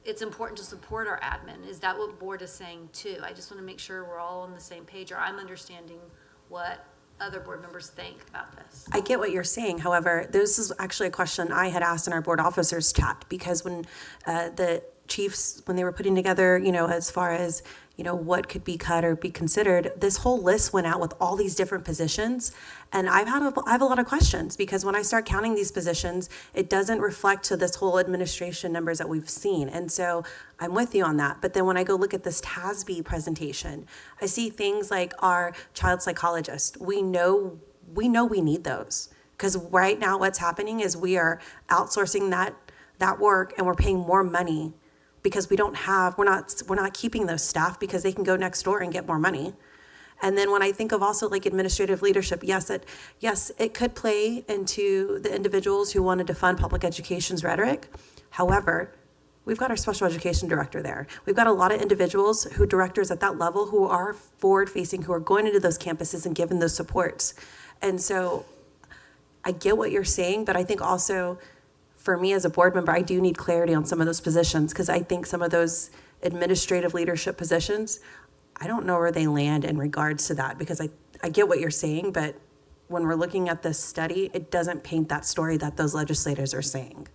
it's important to support our admin. Is that what board is saying too? I just want to make sure we're all on the same page, or I'm understanding what other board members think about this. I get what you're saying. However, this is actually a question I had asked in our board officers chat, because when the chiefs, when they were putting together, as far as, what could be cut or be considered, this whole list went out with all these different positions. And I have a lot of questions, because when I start counting these positions, it doesn't reflect to this whole administration numbers that we've seen. And so I'm with you on that. But then when I go look at this TASBY presentation, I see things like our child psychologist. We know we need those, because right now what's happening is we are outsourcing that work, and we're paying more money because we're not keeping those staff, because they can go next door and get more money. And then when I think of also like administrative leadership, yes, it could play into the individuals who wanted to fund public education's rhetoric. However, we've got our special education director there. We've got a lot of individuals who, directors at that level, who are forward-facing, who are going into those campuses and giving those supports. And so I get what you're saying, but I think also, for me as a board member, I do need clarity on some of those positions, because I think some of those administrative leadership positions, I don't know where they land in regards to that, because I get what you're saying, but when we're looking at this study, it doesn't paint that story that those legislators are saying.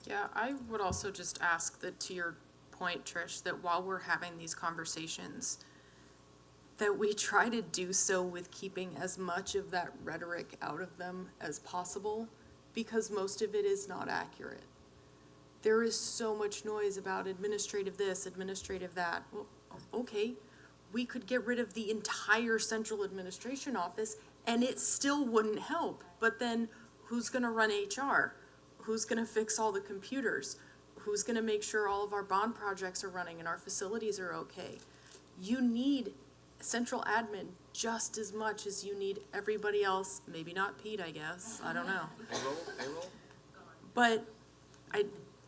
Yeah, I would also just ask that, to your point, Trish, that while we're having these conversations, that we try to do so with keeping as much of that rhetoric out of them as possible, because most of it is not accurate. There is so much noise about administrative this, administrative that. Well, okay, we could get rid of the entire central administration office and it still wouldn't help. But then who's gonna run HR? Who's gonna fix all the computers? Who's gonna make sure all of our bond projects are running and our facilities are okay? You need central admin just as much as you need everybody else, maybe not Pete, I guess, I don't know. Payroll? But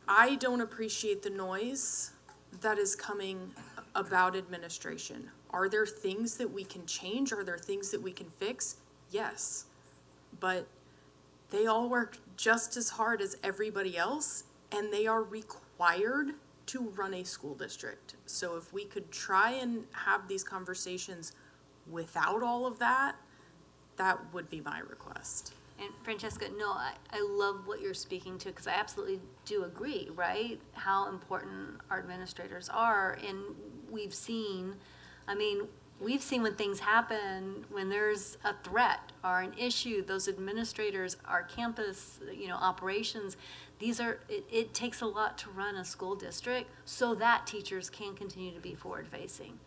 I don't appreciate the noise that is coming about administration. Are there things that we can change? Are there things that we can fix? Yes. But they all work just as hard as everybody else, and they are required to run a school district. So if we could try and have these conversations without all of that, that would be my request. And Francesca, no, I love what you're speaking to, because I absolutely do agree, right? How important our administrators are. And we've seen when things happen, when there's a threat or an issue, those administrators, our campus, operations, it takes a lot to run a school district so that teachers can continue to be forward-facing.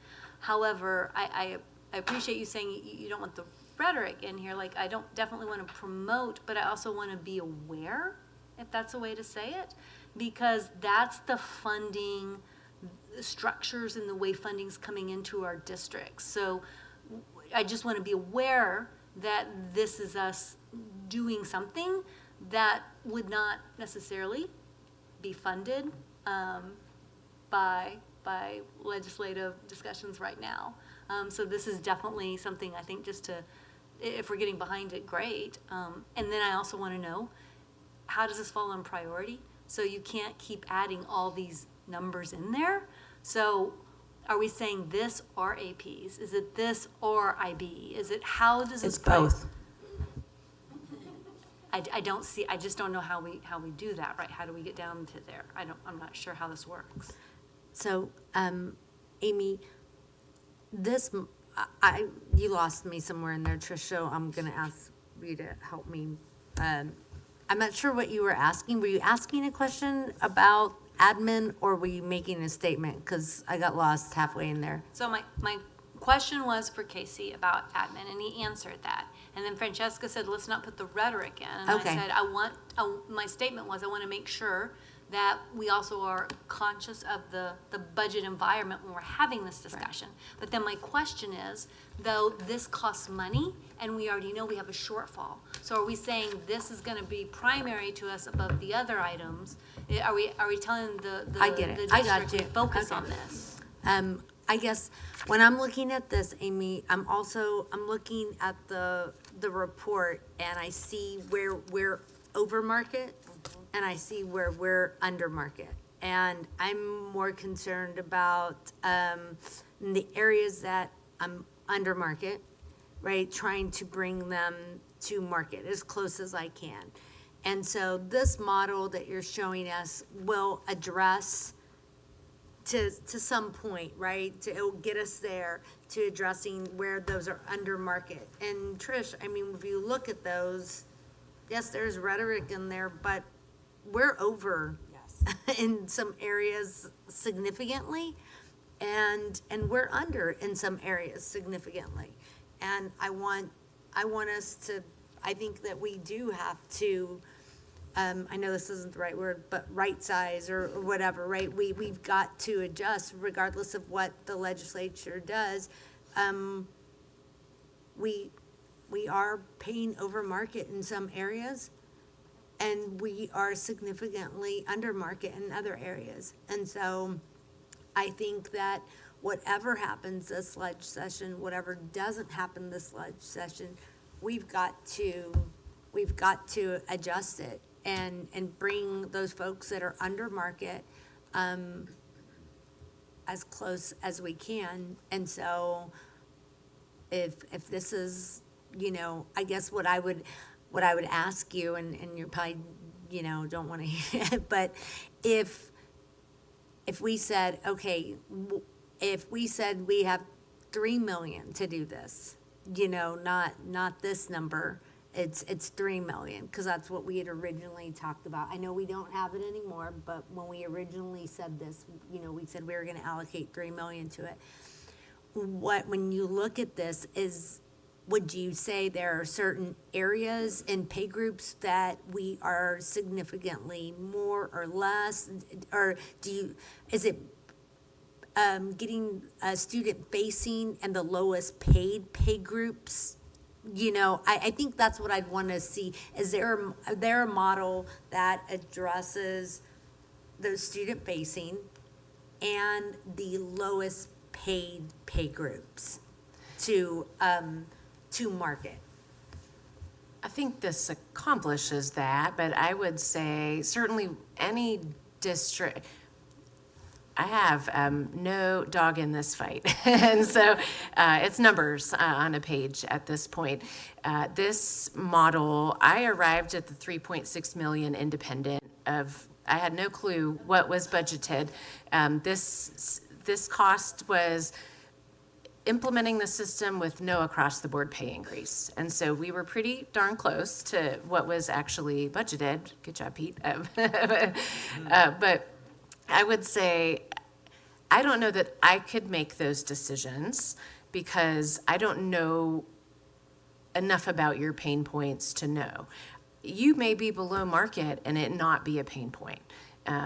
However, I appreciate you saying you don't want the rhetoric in here. Like, I don't definitely want to promote, but I also want to be aware, if that's a way to say it, because that's the funding structures and the way funding's coming into our districts. So I just want to be aware that this is us doing something that would not necessarily be funded by legislative discussions right now. So this is definitely something, I think, just to, if we're getting behind it, great. And then I also want to know, how does this fall on priority? So you can't keep adding all these numbers in there. So are we saying this or APs? Is it this or IB? Is it, how does this? It's both. I just don't know how we do that, right? How do we get down to there? I'm not sure how this works. So, Amy, you lost me somewhere in there, Trish, so I'm gonna ask you to help me. I'm not sure what you were asking. Were you asking a question about admin, or were you making a statement? Because I got lost halfway in there. So my question was for Casey about admin, and he answered that. And then Francesca said, let's not put the rhetoric in. And Okay. I said, my statement was, I want to make sure that we also are conscious of the budget environment when we're having this discussion. Right. But then my question is, though this costs money, and we already know we have a shortfall, so are we saying this is going to be primary to us above the other items? Are we telling the I get it. the I got district you. to focus Okay. on this? I guess when I'm looking at this, Amy, I'm looking at the report, and I see where we're over market, and I see where we're under market. And I'm more concerned about the areas that I'm under market, right? Trying to bring them to market as close as I can. And so this model that you're showing us will address to some point, right? It'll get us there to addressing where those are under market. And Trish, I mean, if you look at those, yes, there's rhetoric in there, but we're over in some areas significantly, and we're under in some areas significantly. And I want us to, I think that we do have to, I know this isn't the right word, but right size or whatever, right? We've got to adjust regardless of what the legislature does. We are paying over market in some areas, and we are significantly under market in other areas. And so I think that whatever happens this ledge session, whatever doesn't happen this ledge session, we've got to adjust it and bring those folks that are under market as close as we can. And so if this is, I guess what I would ask you, and you probably, don't want to hear it, but if we said, okay, if we said we have 3 million to do this, not this number, it's 3 million, because that's what we had originally talked about. I know we don't have it anymore, but when we originally said this, we said we were gonna allocate 3 million to it. When you look at this, would you say there are certain areas and pay groups that we are significantly more or less? Or is it getting student facing and the lowest paid pay groups? I think that's what I'd want to see. Is there a model that addresses those student facing and the lowest paid pay groups to market? I think this accomplishes that, but I would say certainly any district, I have no dog in this fight. And so it's numbers on a page at this point. This model, I arrived at the 3.6 million independent of, I had no clue what was budgeted. This cost was implementing the system with no across-the-board pay increase. And so we were pretty darn close to what was actually budgeted. Good job, Pete. But I would say, I don't know that I could make those decisions because I don't know enough about your pain points to know. You may be below market and it not be a pain point.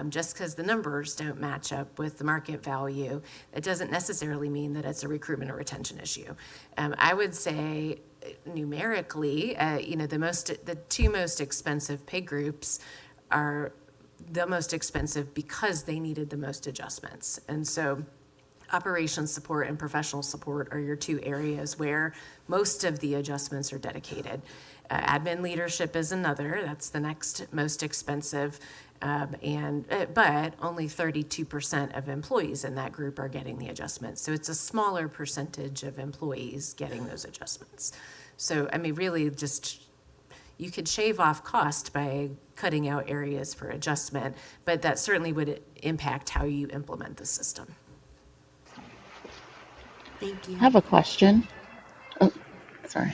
Just because the numbers don't match up with the market value, it doesn't necessarily mean that it's a recruitment or retention issue. I would say numerically, the two most expensive pay groups are the most expensive because they needed the most adjustments. And so operations support and professional support are your two areas where most of the adjustments are dedicated. Admin leadership is another, that's the next most expensive. But only 32% of employees in that group are getting the adjustments. So it's a smaller percentage of employees getting those adjustments. So, really just, you could shave off cost by cutting out areas for adjustment, but that certainly would impact how you implement the system. Thank you. I have a question. Oh, sorry.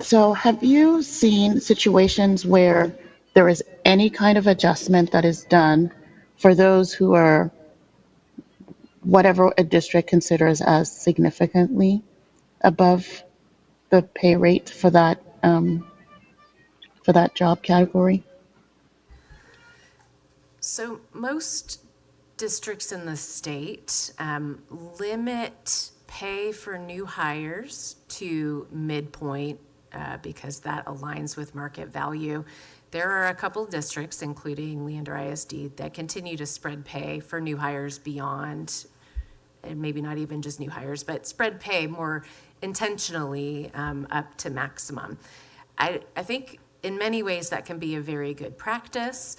So have you seen situations where there is any kind of adjustment that is done for those who are whatever a district considers as significantly above the pay rate for that job category? So most districts in the state limit pay for new hires to midpoint because that aligns with market value. There are a couple districts, including Leander ISD, that continue to spread pay for new hires beyond, and maybe not even just new hires, but spread pay more intentionally up to maximum. I think in many ways that can be a very good practice.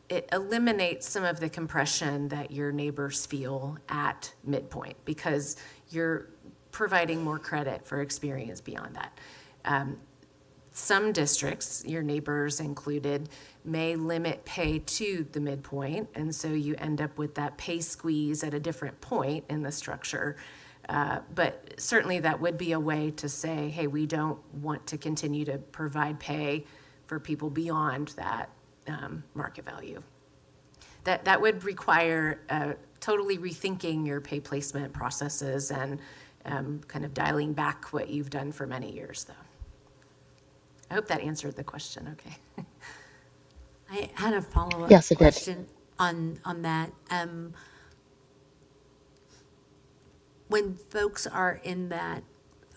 It eliminates some of the compression that your neighbors feel at midpoint because you're providing more credit for experience beyond that. Some districts, your neighbors included, may limit pay to the midpoint, and so you end up with that pay squeeze at a different point in the structure. But certainly that would be a way to say, hey, we don't want to continue to provide pay for people beyond that market value. That would require totally rethinking your pay placement processes and kind of dialing back what you've done for many years, though. I hope that answered the question, okay. I had a follow-up Yes, it did. question on that. When folks are in that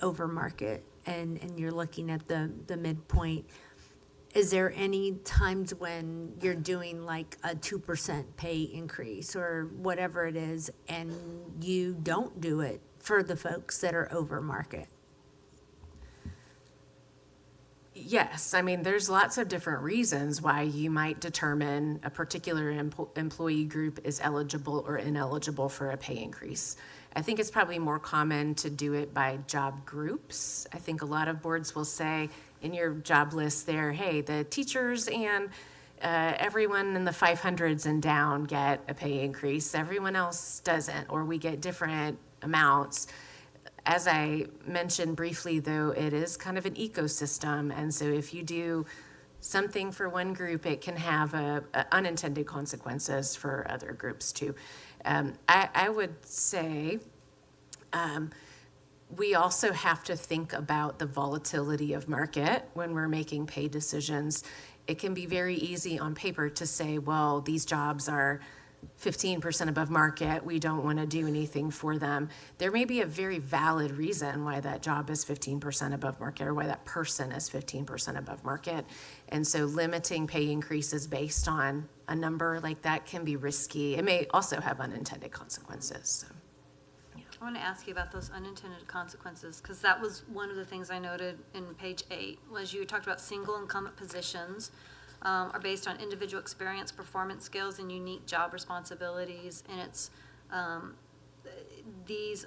over market and you're looking at the midpoint, is there any times when you're doing like a 2% pay increase or whatever it is, and you don't do it for the folks that are over market? Yes, I mean, there's lots of different reasons why you might determine a particular employee group is eligible or ineligible for a pay increase. I think it's probably more common to do it by job groups. I think a lot of boards will say in your job list there, hey, the teachers and everyone in the 500s and down get a pay increase. Everyone else doesn't, or we get different amounts. As I mentioned briefly, though, it is kind of an ecosystem, and so if you do something for one group, it can have unintended consequences for other groups too. I would say we also have to think about the volatility of market when we're making pay decisions. It can be very easy on paper to say, well, these jobs are 15% above market, we don't want to do anything for them. There may be a very valid reason why that job is 15% above market, or why that person is 15% above market. And so limiting pay increases based on a number like that can be risky. It may also have unintended consequences. So. I want to ask you about those unintended consequences, because that was one of the things I noted in page 8, was you talked about single incumbent positions are based on individual experience, performance skills, and unique job responsibilities, and it's these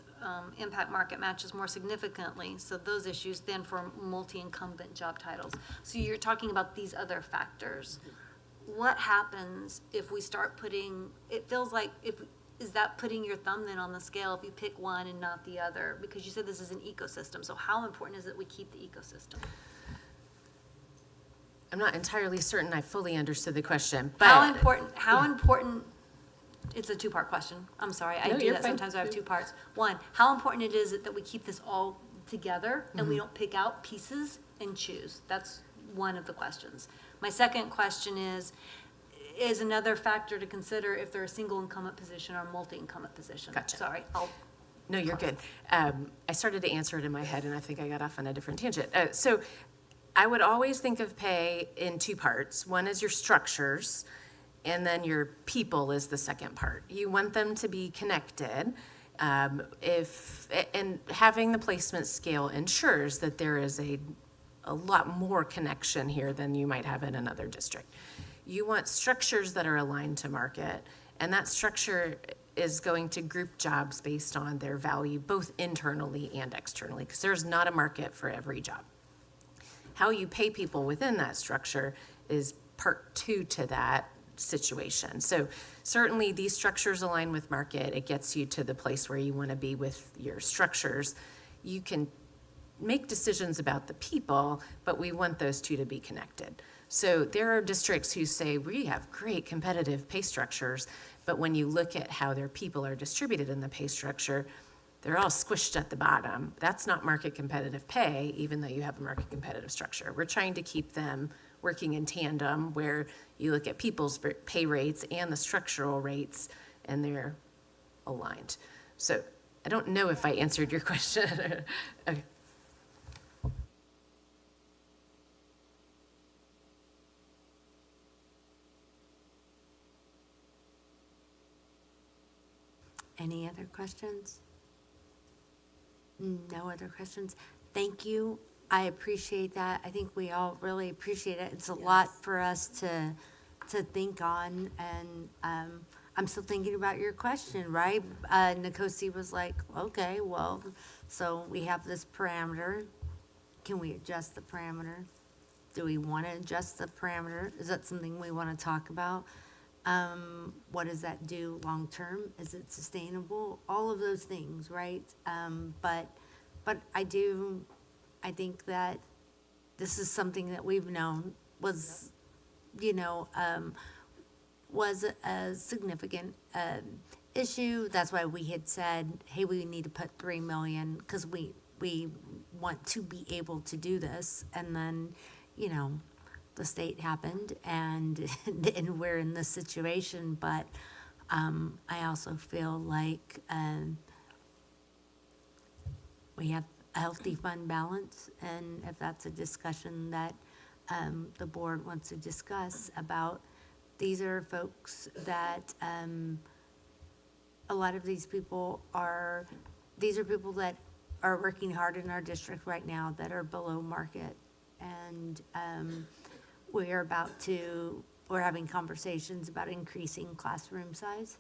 impact market matches more significantly, so those issues, than for multi-incumbent job titles. So you're talking about these other factors. What happens if we start putting, it feels like, is that putting your thumb then on the scale if you pick one and not the other? Because you said this is an ecosystem, so how important is it we keep the ecosystem? I'm not entirely certain I fully understood the question, but. How important, it's a two-part question, I'm sorry, I No, do you're that fine. sometimes, I have two parts. One, how important it is that we keep this all together and we don't pick out pieces and choose? That's one of the questions. My second question is another factor to consider if they're a single incumbent position or a multi-incumbent position. Gotcha. Sorry, No, you're good. I started to answer it in my head, and I think I got off on a different tangent. So I would always think of pay in two parts. One is your structures, and then your people is the second part. You want them to be connected. And having the placement scale ensures that there is a lot more connection here than you might have in another district. You want structures that are aligned to market, and that structure is going to group jobs based on their value, both internally and externally, because there's not a market for every job. How you pay people within that structure is part two to that situation. So certainly these structures align with market. It gets you to the place where you want to be with your structures. You can make decisions about the people, but we want those two to be connected. So there are districts who say, we have great competitive pay structures, but when you look at how their people are distributed in the pay structure, they're all squished at the bottom. That's not market competitive pay, even though you have a market competitive structure. We're trying to keep them working in tandem, where you look at people's pay rates and the structural rates, and they're aligned. So I don't know if I answered your question. Okay. Any other questions? No other questions? Thank you. I appreciate that. I think we all really appreciate it. It's a lot for us to think on, and I'm still thinking about your question, right? Nkosi was like, okay, well, so we have this parameter. Can we adjust the parameter? Do we want to adjust the parameter? Is that something we want to talk about? What does that do long-term? Is it sustainable? All of those things, right? But I think that this is something that we've known was, was a significant issue. That's why we had said, hey, we need to put 3 million, because we want to be able to do this. And then, the state happened, and we're in this situation. But I also feel like we have a healthy fund balance, and if that's a discussion that the board wants to discuss about. These are folks that, a lot of these people are, these are people that are working hard in our district right now that are below market. And we're having conversations about increasing classroom size.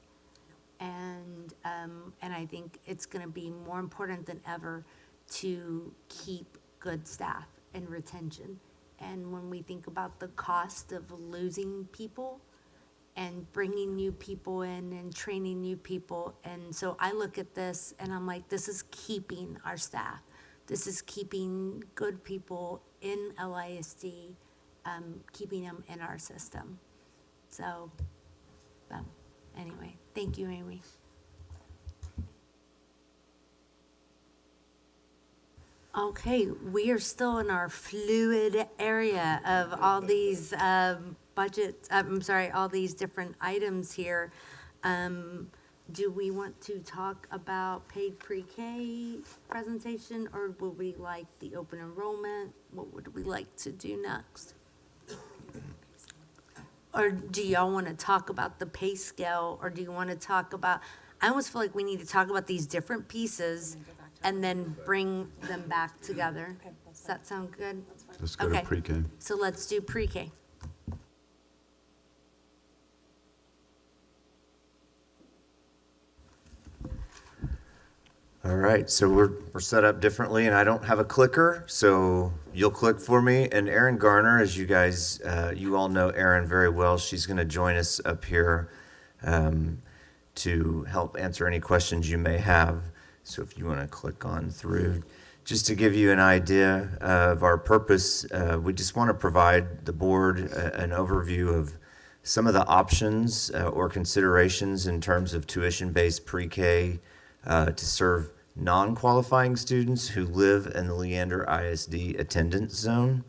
And I think it's gonna be more important than ever to keep good staff and retention. And when we think about the cost of losing people and bringing new people in and training new people, and so I look at this and I'm like, this is keeping our staff. This is keeping good people in LISD, keeping them in our system. So, anyway, thank you, Amy. Okay, we are still in our fluid area of all these all these different items here. Do we want to talk about paid pre-K presentation, or would we like the open enrollment? What would we like to do next? Or do y'all want to talk about the pay scale, or do you want to talk about, I almost feel like we need to talk about these different pieces and then bring them back together. Does that sound good? Let's go to pre-K. So let's do pre-K. All right, so we're set up differently, and I don't have a clicker, so you'll click for me. And Erin Garner, as you guys, you all know Erin very well. She's going to join us up here to help answer any questions you may have. So if you want to click on through, just to give you an idea of our purpose, we just want to provide the board an overview of some of the options or considerations in terms of tuition-based pre-K to serve non-qualifying students who live in the Leander ISD attendance zone.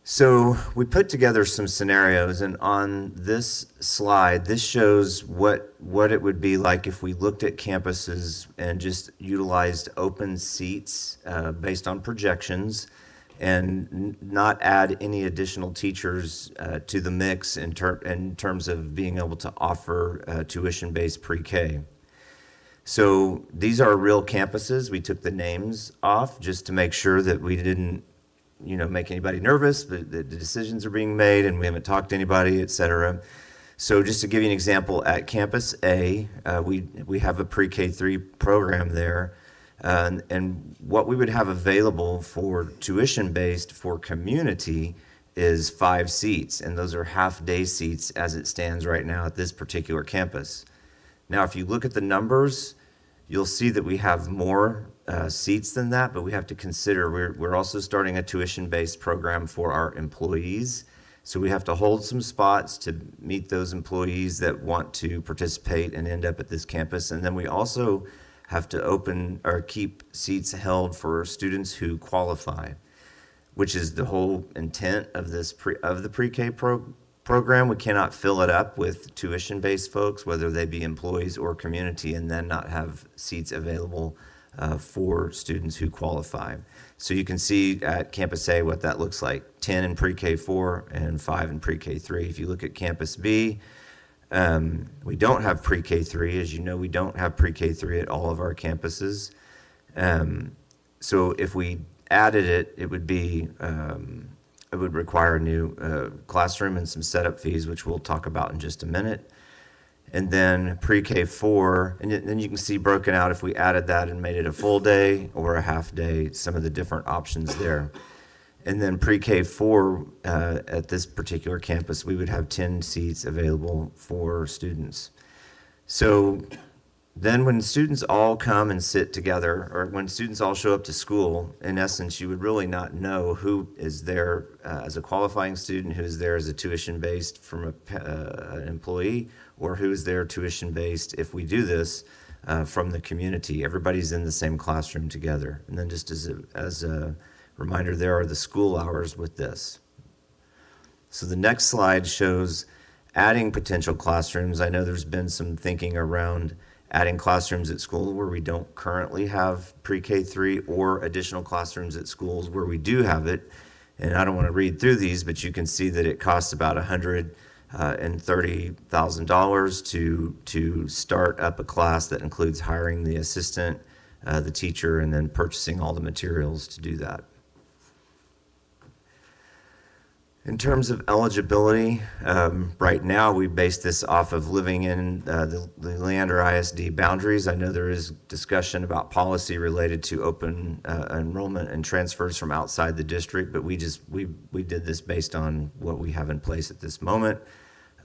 So we put together some scenarios, and on this slide, this shows what it would be like if we looked at campuses and just utilized open seats based on projections and not add any additional teachers to the mix in terms of being able to offer tuition-based pre-K. So these are real campuses. We took the names off just to make sure that we didn't make anybody nervous, but the decisions are being made and we haven't talked to anybody, et cetera. So just to give you an example, at Campus A, we have a pre-K3 program there. And what we would have available for tuition-based for community is 5 seats, and those are half-day seats as it stands right now at this particular campus. Now, if you look at the numbers, you'll see that we have more seats than that, but we have to consider we're also starting a tuition-based program for our employees. So we have to hold some spots to meet those employees that want to participate and end up at this campus. And then we also have to open or keep seats held for students who qualify, which is the whole intent of this the pre-K program. We cannot fill it up with tuition-based folks, whether they be employees or community, and then not have seats available for students who qualify. So you can see at Campus A what that looks like: 10 in pre-K4 and 5 in pre-K3. If you look at Campus B, we don't have pre-K3. As you know, we don't have pre-K3 at all of our campuses. So if we added it, it would be it would require a new classroom and some setup fees, which we'll talk about in just a minute. And then pre-K4, and then you can see broken out if we added that and made it a full day or a half day, some of the different options there. And then pre-K4 at this particular campus, we would have 10 seats available for students. So then when students all come and sit together, or when students all show up to school, in essence, you would really not know who is there as a qualifying student, who is there as a tuition-based from an employee, or who is there tuition-based, if we do this, from the community. Everybody's in the same classroom together. And then just as a reminder, there are the school hours with this. So the next slide shows adding potential classrooms. I know there's been some thinking around adding classrooms at school where we don't currently have pre-K3, or additional classrooms at schools where we do have it. And I don't want to read through these, but you can see that it costs about $130,000 to start up a class that includes hiring the assistant, the teacher, and then purchasing all the materials to do that. In terms of eligibility, right now we base this off of living in the Leander ISD boundaries. I know there is discussion about policy related to open enrollment and transfers from outside the district, but we did this based on what we have in place at this moment.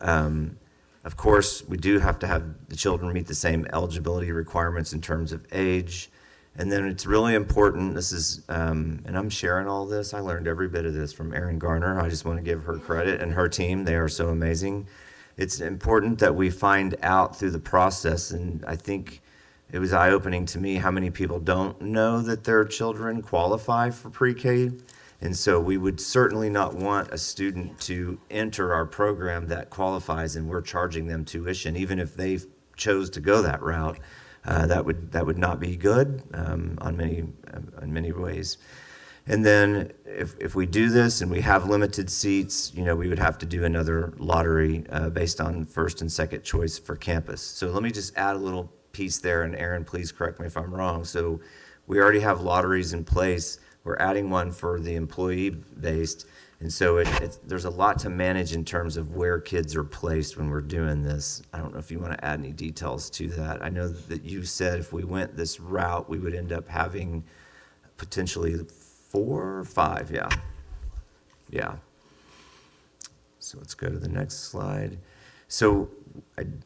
Of course, we do have to have the children meet the same eligibility requirements in terms of age. And then it's really important, this is, and I'm sharing all this, I learned every bit of this from Erin Garner. I just want to give her credit and her team. They are so amazing. It's important that we find out through the process, and I think it was eye-opening to me how many people don't know that their children qualify for pre-K. And so we would certainly not want a student to enter our program that qualifies and we're charging them tuition, even if they chose to go that route. That would not be good on many ways. And then if we do this and we have limited seats, we would have to do another lottery based on first and second choice for campus. So let me just add a little piece there, and Aaron, please correct me if I'm wrong. So we already have lotteries in place. We're adding one for the employee-based. And so there's a lot to manage in terms of where kids are placed when we're doing this. I don't know if you want to add any details to that. I know that you said if we went this route, we would end up having potentially 4 or 5, yeah. So let's go to the next slide. So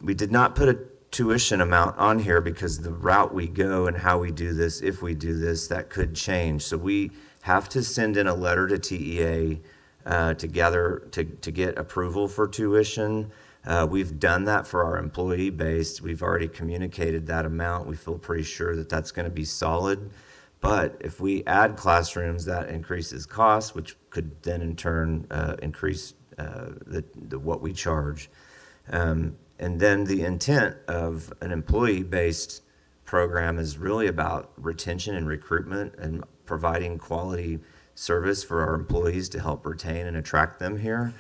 we did not put a tuition amount on here because the route we go and how we do this, if we do this, that could change. So we have to send in a letter to TEA to get approval for tuition. We've done that for our employee-based. We've already communicated that amount. We feel pretty sure that that's going to be solid. But if we add classrooms, that increases costs, which could then in turn increase what we charge. And then the intent of an employee-based program is really about retention and recruitment and providing quality service for our employees to help retain and attract them here.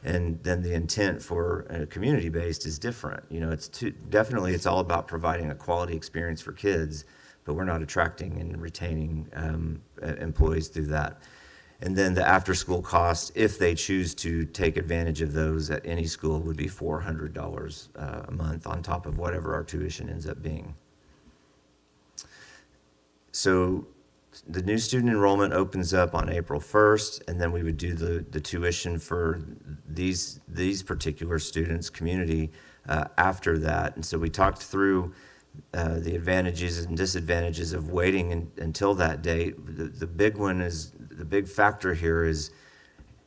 And then the intent for a community-based is different. Definitely it's all about providing a quality experience for kids, but we're not attracting and retaining employees through that. And then the after-school cost, if they choose to take advantage of those at any school, would be $400 a month on top of whatever our tuition ends up being. So the new student enrollment opens up on April 1st, and then we would do the tuition for these particular students, community, after that. And so we talked through the advantages and disadvantages of waiting until that date. The big factor here is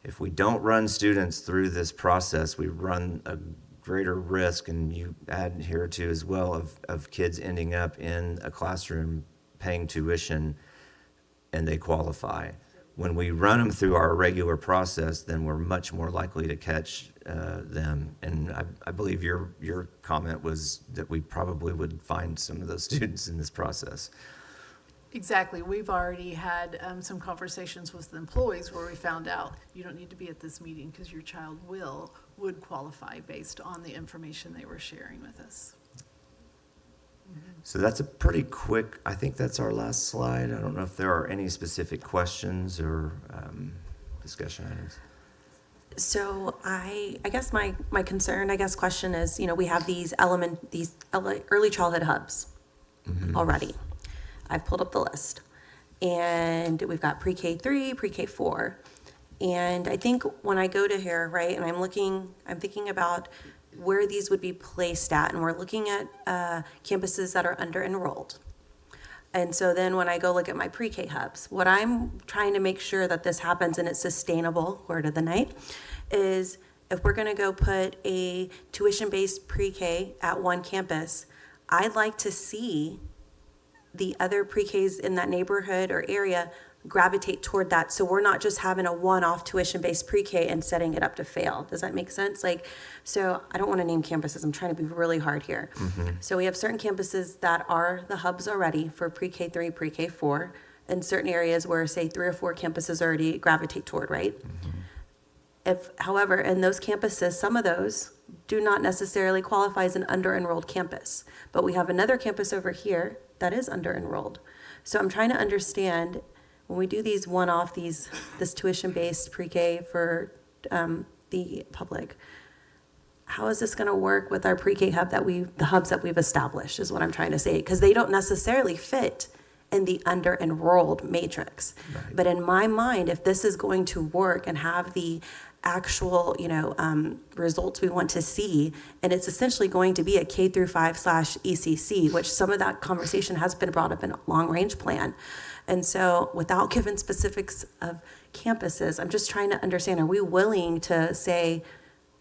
if we don't run students through this process, we run a greater risk, and you add here too as well, of kids ending up in a classroom paying tuition and they qualify. When we run them through our regular process, then we're much more likely to catch them. And I believe your comment was that we probably would find some of those students in this process. Exactly. We've already had some conversations with the employees where we found out you don't need to be at this meeting because your child would qualify based on the information they were sharing with us. So that's a pretty quick, I think that's our last slide. I don't know if there are any specific questions or discussion items. So I guess my concern, question is, we have these early childhood hubs already. I've pulled up the list, and we've got pre-K3, pre-K4. And I think when I go to here, right, and I'm thinking about where these would be placed at, and we're looking at campuses that are under-enrolled. And so then when I go look at my pre-K hubs, what I'm trying to make sure that this happens and it's sustainable, word of the night, is if we're gonna go put a tuition-based pre-K at one campus, I'd like to see the other pre-Ks in that neighborhood or area gravitate toward that. So we're not just having a one-off tuition-based pre-K and setting it up to fail. Does that make sense? Like, so I don't want to name campuses. I'm trying to be really hard here. So we have certain campuses that are the hubs already for pre-K 3, pre-K 4, and certain areas where, say, 3 or 4 campuses already gravitate toward, right? However, in those campuses, some of those do not necessarily qualify as an under-enrolled campus. But we have another campus over here that is under-enrolled. So I'm trying to understand, when we do these one-off, this tuition-based pre-K for the public, how is this going to work with our pre-K hub the hubs that we've established, is what I'm trying to say. Because they don't necessarily fit in the under-enrolled matrix. Right. But in my mind, if this is going to work and have the actual, results we want to see, and it's essentially going to be a K through 5 / ECC, which some of that conversation has been brought up in long-range plan. And so without giving specifics of campuses, I'm just trying to understand, are we willing to say,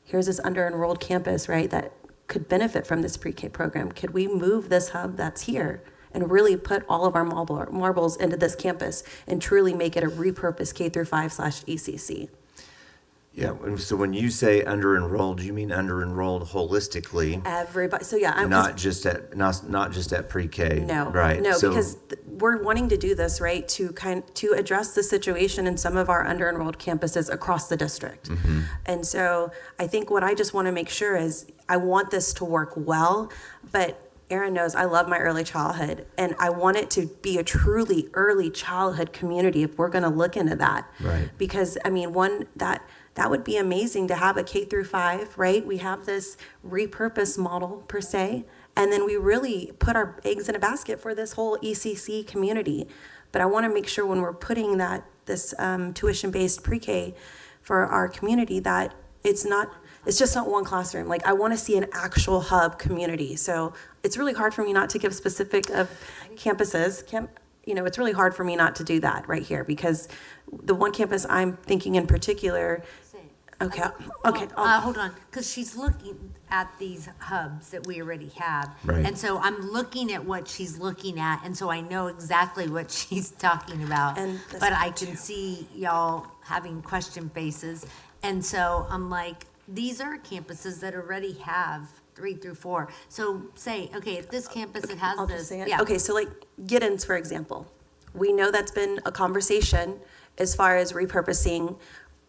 here's this under-enrolled campus, right, that could benefit from this pre-K program? Could we move this hub that's here and really put all of our marbles into this campus and truly make it a repurposed K through 5 / ECC? Yeah, so when you say under-enrolled, you mean under-enrolled holistically? Everybody, so yeah. Not just at pre-K? No. Right. No, because we're wanting to do this, right, to address the situation in some of our under-enrolled campuses across the district. And so I think what I just want to make sure is, I want this to work well, but Erin knows I love my early childhood, and I want it to be a truly early childhood community if we're going to look into that. Right. Because, I mean, that would be amazing to have a K through 5, right? We have this repurposed model per se, and then we really put our eggs in a basket for this whole ECC community. But I want to make sure when we're putting this tuition-based pre-K for our community that it's just not one classroom. Like, I want to see an actual hub community. So it's really hard for me not to give specific of campuses. It's really hard for me not to do that right here, because the one campus I'm thinking in particular. Okay. Hold on, because she's looking at these hubs that we already have. Right. And so I'm looking at what she's looking at, and so I know exactly what she's talking about. But I can see y'all having question faces. And so I'm like, these are campuses that already have 3 through 4. So say, okay, if this campus, it has I'll this. just say it. Yeah. Okay, so like Giddens, for example. We know that's been a conversation as far as repurposing.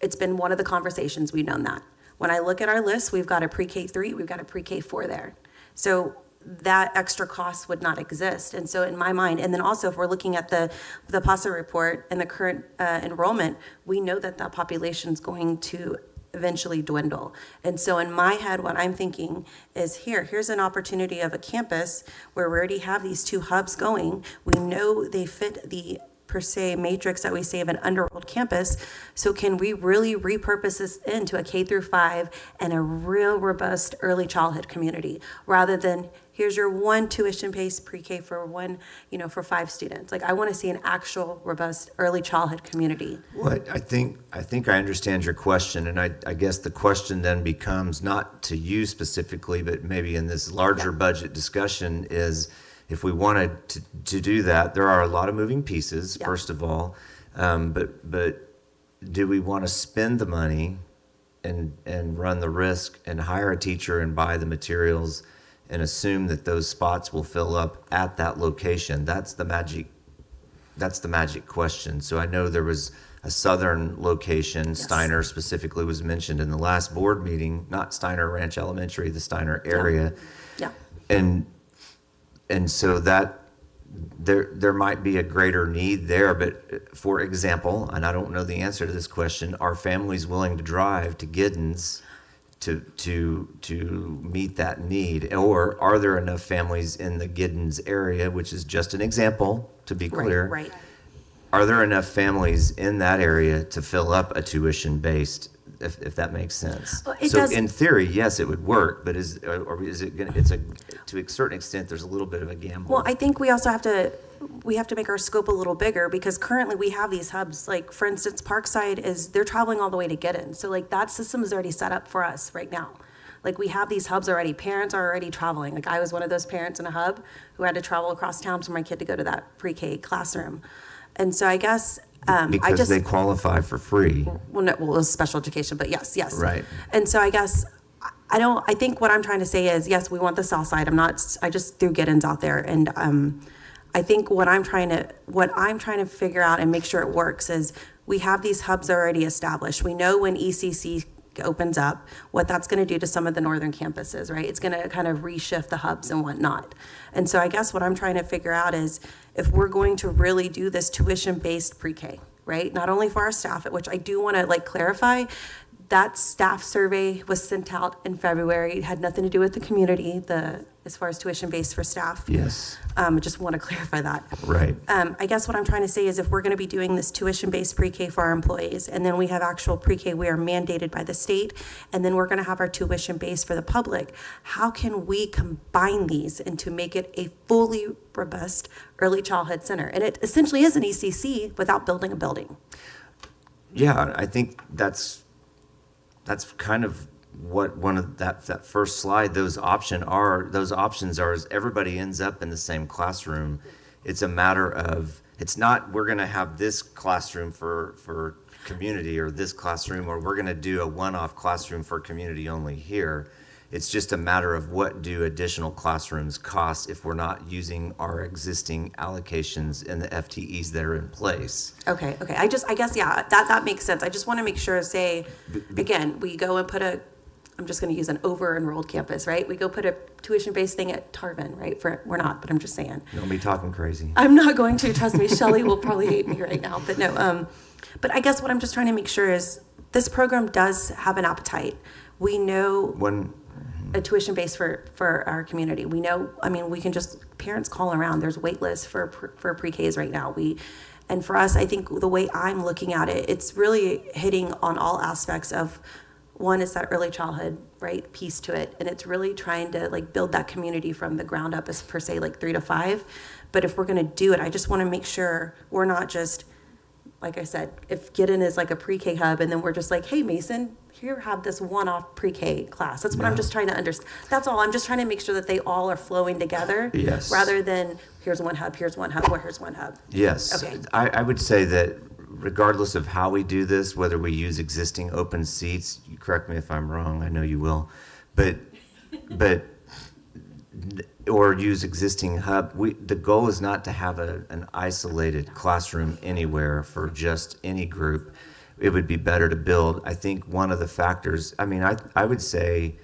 It's been one of the conversations, we've known that. When I look at our list, we've got a pre-K 3, we've got a pre-K 4 there. So that extra cost would not exist. And so in my mind, and then also if we're looking at the PASA report and the current enrollment, we know that population is going to eventually dwindle. And so in my head, what I'm thinking is here's an opportunity of a campus where we already have these 2 hubs going. We know they fit the per se matrix that we say of an under-enrolled campus. So can we really repurpose this into a K through 5 and a real robust early childhood community, rather than here's your one tuition-based pre-K for for 5 students. Like, I want to see an actual robust early childhood community. Well, I think I understand your question, and I guess the question then becomes, not to you specifically, but maybe in this larger budget discussion, is if we wanted to do that, there are a lot of moving pieces, first of all, but do we want to spend the money and run the risk and hire a teacher and buy the materials and assume that those spots will fill up at that location? That's the magic question. So I know there was a southern location, yes. Steiner specifically was mentioned in the last board meeting, not Steiner Ranch Elementary, the Steiner area. Yeah. And so that there might be a greater need there, but for example, and I don't know the answer to this question, are families willing to drive to Giddens to meet that need? Or are there enough families in the Giddens area, which is just an example, to be clear? Right. Are there enough families in that area to fill up a tuition-based, if that makes sense? Well, in theory, yes, it would work, but is it going to, to a certain extent, there's a little bit of a gamble. Well, I think we also have to make our scope a little bigger, because currently we have these hubs. Like, for instance, Parkside they're traveling all the way to Giddens. So like, that system is already set up for us right now. Like, we have these hubs already. Parents are already traveling. Like, I was one of those parents in a hub who had to travel across town for my kid to go to that pre-K classroom. And so I guess, I Because just. they qualify for free. Well, no, well, it was special education, but yes, yes. Right. And so I guess, I think what I'm trying to say is, yes, we want the south side. I just threw get-ins out there. And I think what I'm trying to figure out and make sure it works is we have these hubs already established. We know when ECC opens up, what that's going to do to some of the northern campuses, right? It's going to kind of reshift the hubs and whatnot. And so I guess what I'm trying to figure out is if we're going to really do this tuition-based pre-K, right? Not only for our staff, which I do want to clarify, that staff survey was sent out in February. It had nothing to do with the community, as far as tuition-based for staff. Yes. I just want to clarify that. Right. I guess what I'm trying to say is if we're going to be doing this tuition-based pre-K for our employees, and then we have actual pre-K we are mandated by the state, and then we're going to have our tuition-based for the public, how can we combine these and to make it a fully robust early childhood center? And it essentially is an ECC without building a building. Yeah, I think that's kind of what one of that first slide, those options are is everybody ends up in the same classroom. It's a matter of, it's not we're going to have this classroom for community or this classroom, or we're going to do a one-off classroom for community only here. It's just a matter of what do additional classrooms cost if we're not using our existing allocations and the FTEs that are in place. Okay. I guess, yeah, that makes sense. I just want to make sure, say, again, we go and put I'm just going to use an over-enrolled campus, right? We go put a tuition-based thing at Tarvin, right? We're not, but I'm just saying. Don't be talking crazy. I'm not going to, trust me. Shelley will probably hate me right now, but no. But I guess what I'm just trying to make sure is this program does have an appetite. We know a tuition base for our community. We know, we can just, parents call around. There's wait lists for pre-Ks right now. And for us, I think the way I'm looking at it, it's really hitting on all aspects of, one is that early childhood, right, piece to it. And it's really trying to build that community from the ground up as per se 3 to 5. But if we're going to do it, I just want to make sure we're not just, like I said, if Get In is a pre-K hub and then we're just hey, Mason, here, have this one-off pre-K class. That's what I'm just trying to understand. That's all. I'm just trying to make sure that they all are flowing together. Yes. Rather than here's one hub, here's one hub, or here's one hub. Yes. Okay. I would say that regardless of how we do this, whether we use existing open seats, you correct me if I'm wrong, I know you will, but or use existing hub, the goal is not to have an isolated classroom anywhere for just any group. It would be better to build. I think one of the factors, I would say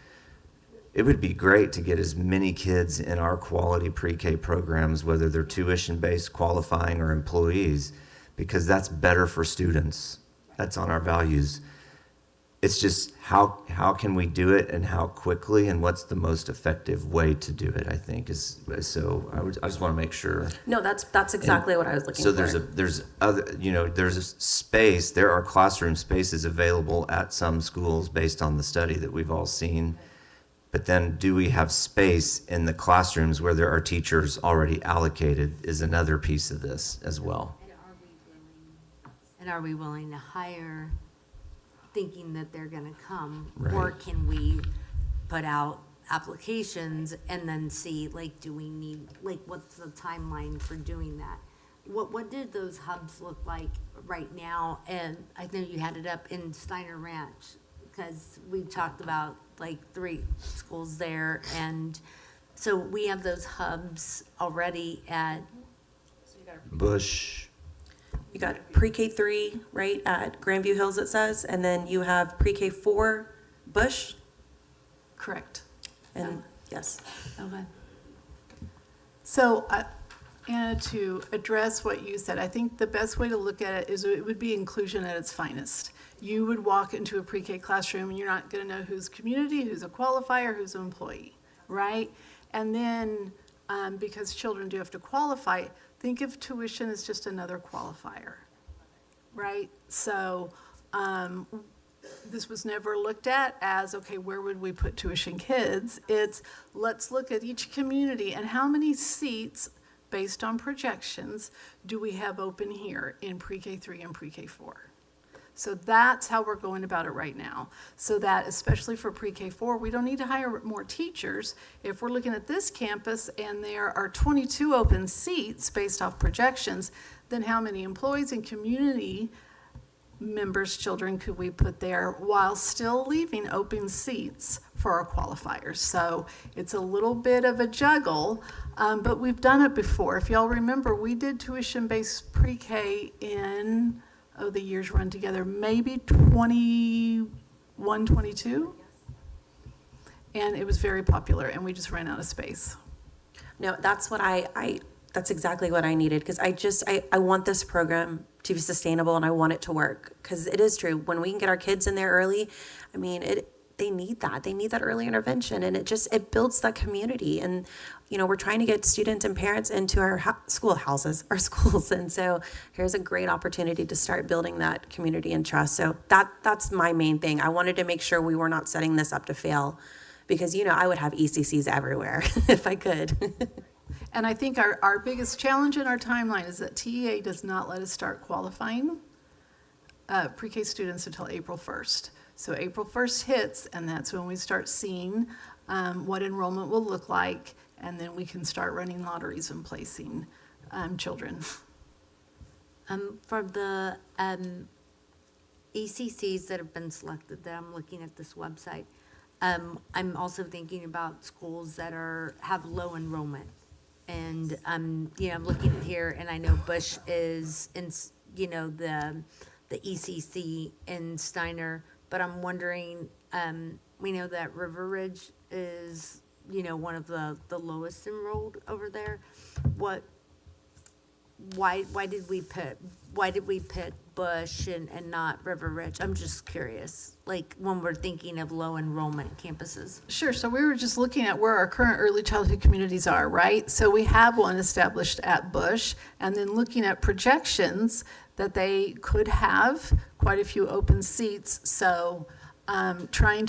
it would be great to get as many kids in our quality pre-K programs, whether they're tuition-based, qualifying, or employees, because that's better for students. That's on our values. It's just how can we do it and how quickly and what's the most effective way to do it, I think is, so I just want to make sure. No, that's exactly what I was looking So for. there's a space, there are classroom spaces available at some schools based on the study that we've all seen. But then do we have space in the classrooms where there are teachers already allocated is another piece of this as well. And are we willing to hire thinking that they're gonna come? Right. Or can we put out applications and then see, do we need, what's the timeline for doing that? What did those hubs look like right now? And I know you had it up in Steiner Ranch, because we talked about 3 schools there. And so we have those hubs already at Bush. You got pre-K 3, right, at Grandview Hills, it says, and then you have pre-K 4, Bush, Correct. and yes. Okay. So, Anna, to address what you said, I think the best way to look at it is it would be inclusion at its finest. You would walk into a pre-K classroom and you're not going to know who's community, who's a qualifier, who's an employee, right? And then, because children do have to qualify, think of tuition as just another qualifier, right? So this was never looked at as, okay, where would we put tuition kids? It's, let's look at each community and how many seats, based on projections, do we have open here in pre-K 3 and pre-K 4? So that's how we're going about it right now. So that, especially for pre-K4, we don't need to hire more teachers. If we're looking at this campus and there are 22 open seats based off projections, then how many employees and community members' children could we put there while still leaving open seats for our qualifiers? So it's a little bit of a juggle, but we've done it before. If y'all remember, we did tuition-based pre-K in, the years run together, maybe 21, 22? And it was very popular, and we just ran out of space. No, that's what that's exactly what I needed, because I want this program to be sustainable and I want it to work, because it is true. When we can get our kids in there early, I mean, they need that. They need that early intervention, and it builds that community. And, we're trying to get students and parents into our schools, and so here's a great opportunity to start building that community and trust. So that's my main thing. I wanted to make sure we were not setting this up to fail, because, I would have ECCs everywhere if I could. And I think our biggest challenge in our timeline is that TEA does not let us start qualifying pre-K students until April 1st. So April 1st hits, and that's when we start seeing what enrollment will look like, and then we can start running lotteries and placing children. For the ECCs that have been selected, that I'm looking at this website, I'm also thinking about schools that have low enrollment. And, I'm looking here, and I know Bush is in, the ECC in Steiner, but I'm wondering, we know that River Ridge is, one of the lowest enrolled over there. Why did we pick Bush and not River Ridge? I'm just curious, like when we're thinking of low enrollment campuses. Sure, so we were just looking at where our current early childhood communities are, right? So we have one established at Bush, and then looking at projections that they could have quite a few open seats. So trying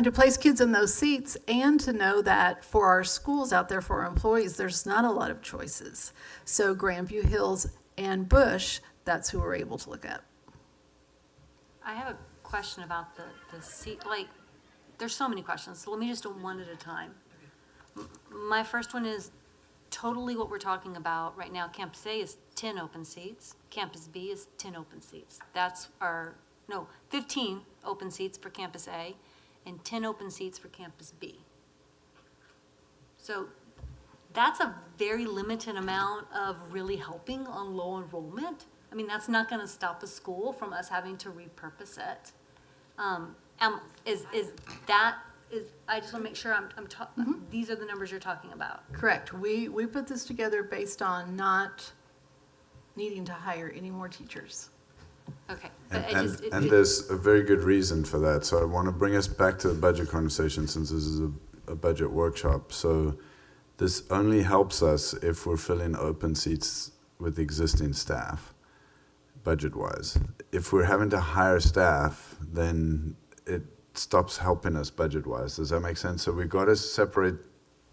to place kids in those seats, and to know that for our schools out there, for our employees, there's not a lot of choices. So Grandview Hills and Bush, that's who we're able to look at. I have a question about the seat, there's so many questions, so let me just do one at a time. My first one is totally what we're talking about right now. Campus A is 10 open seats. Campus B is 10 open seats. 15 open seats for Campus A and 10 open seats for Campus B. So that's a very limited amount of really helping on low enrollment. I mean, that's not gonna stop a school from us having to repurpose it. I just wanna make sure these are the numbers you're talking about. Correct. We put this together based on not needing to hire any more teachers. Okay. And there's a very good reason for that. So I want to bring us back to the budget conversation, since this is a budget workshop. So this only helps us if we're filling open seats with existing staff, budget-wise. If we're having to hire staff, then it stops helping us budget-wise. Does that make sense? So we've got to separate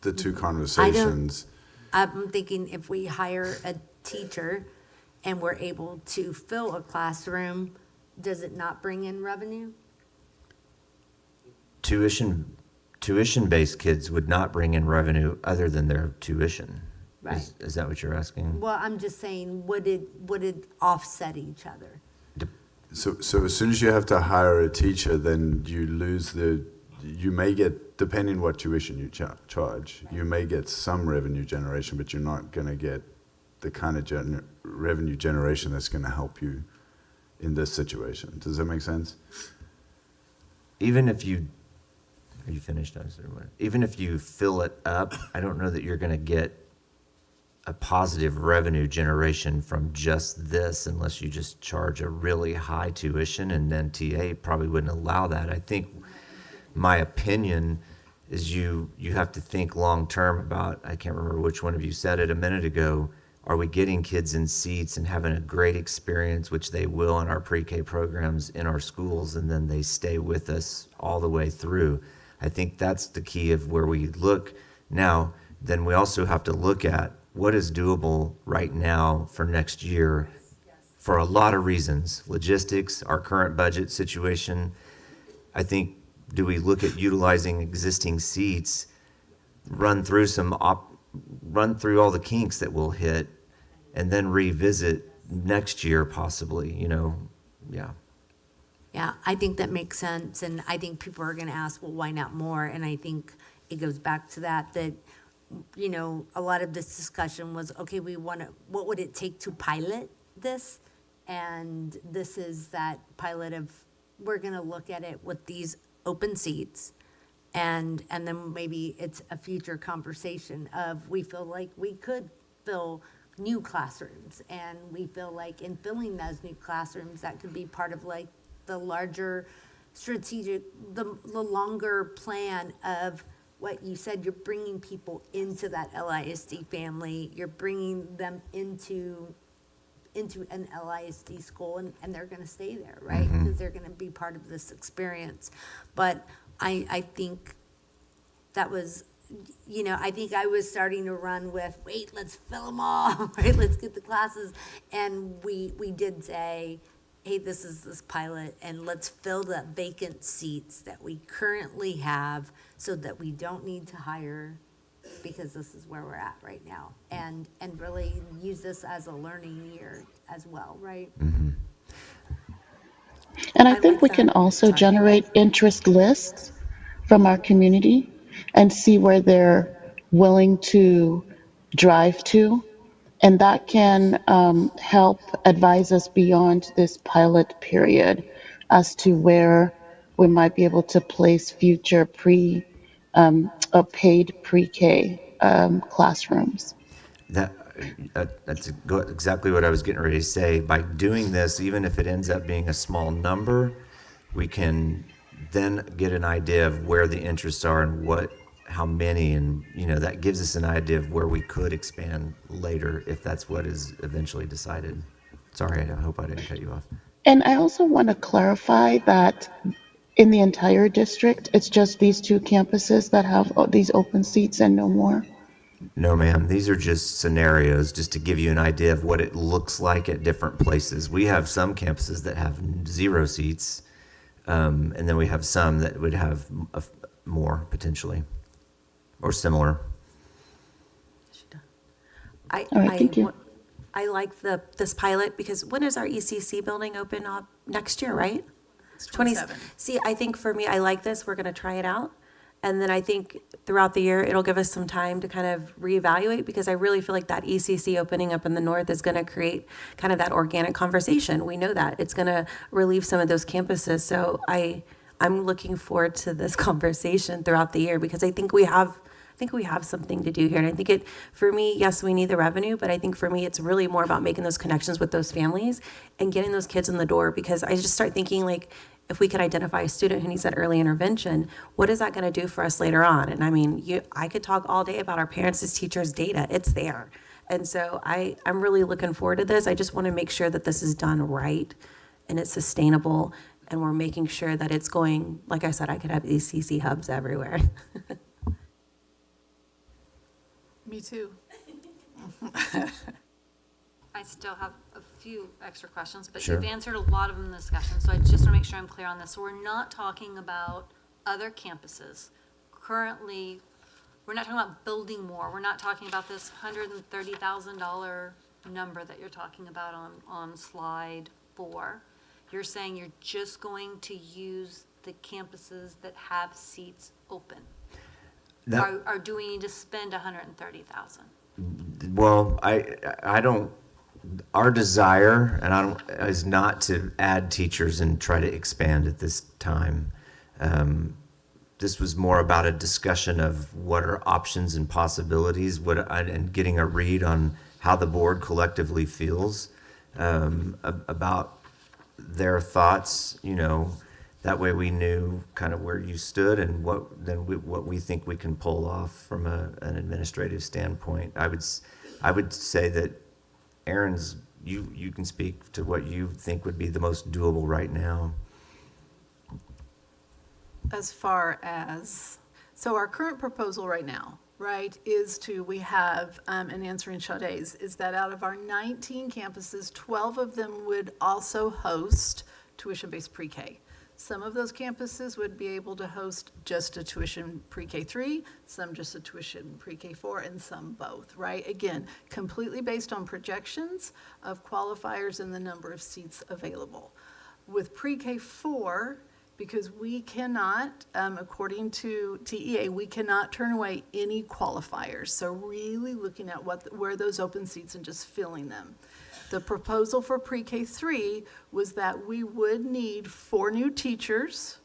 the two conversations. I'm thinking if we hire a teacher and we're able to fill a classroom, does it not bring in revenue? Tuition-based kids would not bring in revenue other than their tuition. Right. Is that what you're asking? Well, I'm just saying, would it offset each other? So as soon as you have to hire a teacher, then you lose you may get, depending what tuition you charge, you may get some revenue generation, but you're not going to get the kind of revenue generation that's going to help you in this situation. Does that make sense? Even if you, are you finished? Even if you fill it up, I don't know that you're going to get a positive revenue generation from just this unless you just charge a really high tuition, and then TA probably wouldn't allow that. I think my opinion is you have to think long term about, I can't remember which one of you said it a minute ago, are we getting kids in seats and having a great experience, which they will in our pre-K programs in our schools, and then they stay with us all the way through. I think that's the key of where we look now. Then we also have to look at what is doable right now for next year for a lot of reasons. Logistics, our current budget situation. I think, do we look at utilizing existing seats, run through all the kinks that we'll hit, and then revisit next year possibly, yeah. Yeah, I think that makes sense, and I think people are gonna ask, well, why not more? And I think it goes back to that, a lot of this discussion was, okay, what would it take to pilot this? And this is that pilot of, we're gonna look at it with these open seats, and then maybe it's a future conversation of, we feel like we could fill new classrooms, and we feel like in filling those new classrooms, that could be part of like the larger strategic, the longer plan of what you said, you're bringing people into that LISD family, you're bringing them into an LISD school, and they're gonna stay there, right? Because they're gonna be part of this experience. But I think that was, I think I was starting to run with, wait, let's fill them all, right? Let's get the classes. And we did say, hey, this is this pilot, and let's fill the vacant seats that we currently have so that we don't need to hire, because this is where we're at right now. And really use this as a learning year as well, right? And I think we can also generate interest lists from our community and see where they're willing to drive to. And that can help advise us beyond this pilot period as to where we might be able to place future paid pre-K classrooms. That's exactly what I was getting ready to say. By doing this, even if it ends up being a small number, we can then get an idea of where the interests are and how many, and that gives us an idea of where we could expand later if that's what is eventually decided. Sorry, I hope I didn't cut you off. And I also want to clarify that in the entire district, it's just these two campuses that have these open seats and no more. No, ma'am. These are just scenarios, just to give you an idea of what it looks like at different places. We have some campuses that have 0 seats, and then we have some that would have more potentially, or similar. I like this pilot because when is our ECC building open up? Next year, right? It's 27. See, I think for me, I like this. We're going to try it out. And then I think throughout the year, it'll give us some time to kind of reevaluate, because I really feel like that ECC opening up in the north is going to create kind of that organic conversation. We know that. It's going to relieve some of those campuses. So I'm looking forward to this conversation throughout the year, because I think we have something to do here. And I think for me, yes, we need the revenue, but I think for me, it's really more about making those connections with those families and getting those kids in the door, because I just start thinking, like, if we could identify a student who needs that early intervention, what is that going to do for us later on? And I mean, I could talk all day about our parents as teachers' data. It's there. And so I'm really looking forward to this. I just want to make sure that this is done right and it's sustainable, and we're making sure that it's going, like I said, I could have these CC hubs everywhere. Me too. I still have a few extra questions, but Sure. you've answered a lot of them in the discussion, so I just want to make sure I'm clear on this. So we're not talking about other campuses. Currently, we're not talking about building more. We're not talking about this $130,000 number that you're talking about on slide 4. You're saying you're just going to use the campuses that have seats open? Or do we need to spend $130,000? Well, I don't. Our desire is not to add teachers and try to expand at this time. This was more about a discussion of what are options and possibilities, and getting a read on how the board collectively feels about their thoughts. That way we knew kind of where you stood and what we think we can pull off from an administrative standpoint. I would say that Aaron's, you can speak to what you think would be the most doable right now. As far as, so our current proposal right now right, we have, and answering Sade's, is that out of our 19 campuses, 12 of them would also host tuition-based pre-K. Some of those campuses would be able to host just a tuition pre-K 3, some just a tuition pre-K 4, and some both, right? Again, completely based on projections of qualifiers and the number of seats available. With pre-K 4, because we cannot, according to TEA, we cannot turn away any qualifiers. So really looking at where those open seats and just filling them. The proposal for pre-K 3 was that we would need 4 new teachers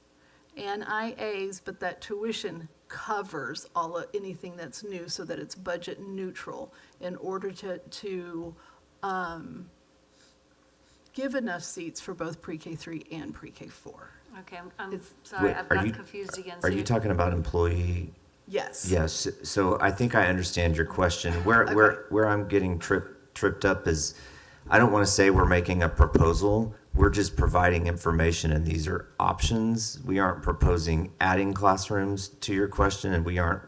and IAs, but that tuition covers anything that's new so that it's budget neutral in order to give enough seats for both pre-K 3 and pre-K 4. Okay, I'm sorry, I've got confused again. Are you talking about employee? Yes. Yes. So I think I understand your question. Where I'm getting tripped up is, I don't want to say we're making a proposal. We're just providing information, and these are options. We aren't proposing adding classrooms to your question, and we aren't.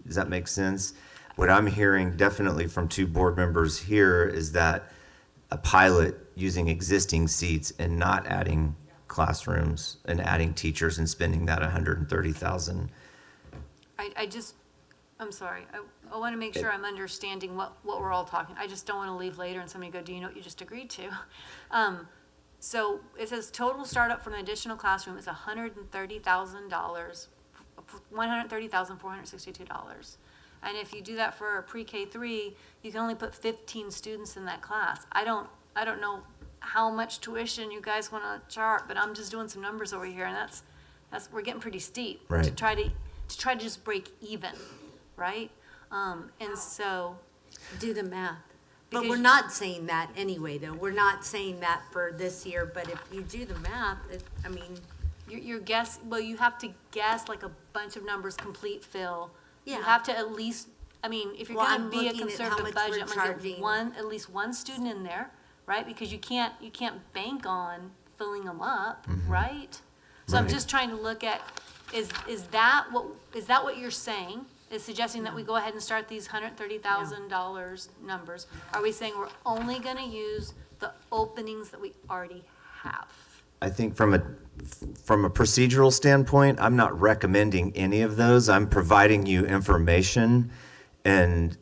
Does that make sense? What I'm hearing definitely from 2 board members here is that a pilot using existing seats and not adding classrooms and adding teachers and spending that $130,000. I'm sorry, I want to make sure I'm understanding what we're all talking. I just don't want to leave later and somebody go, do you know what you just agreed to? So it says total startup for an additional classroom is $130,000, $130,462. And if you do that for a pre-K 3, you can only put 15 students in that class. I don't know how much tuition you guys want to chart, but I'm just doing some numbers over here, and that's we're getting pretty steep. Right. To try to just break even, right? And so Do the math. But Because we're you- not saying that anyway, though. We're not saying that for this year, but if you do the math, your guess, well, you have to guess like a bunch of numbers, complete fill. You Yeah. have to at least, if you're Well, gonna I'm be a looking at how conservative much we're budget, I'm gonna charging. get at least one student in there, right? Because you can't bank on filling them up, right? So I'm Right. just trying to look at, is that what you're saying? Is suggesting that we go ahead and start these $130,000 numbers? Are we saying we're only gonna use the openings that we already have? I think from a procedural standpoint, I'm not recommending any of those. I'm providing you information and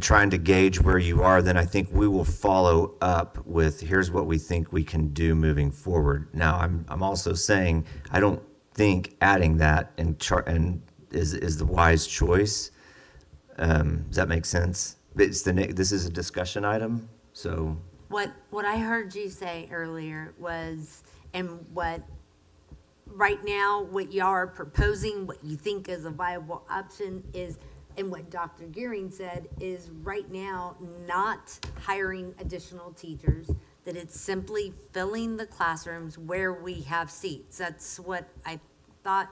trying to gauge where you are. Then I think we will follow up with, here's what we think we can do moving forward. Now, I'm also saying I don't think adding that is the wise choice. Does that make sense? This is a discussion item, so. What I heard you say earlier was, and what, right now, what y'all are proposing, what you think is a viable option is, and what Dr. Gearing said, is right now not hiring additional teachers, that it's simply filling the classrooms where we have seats. That's what I thought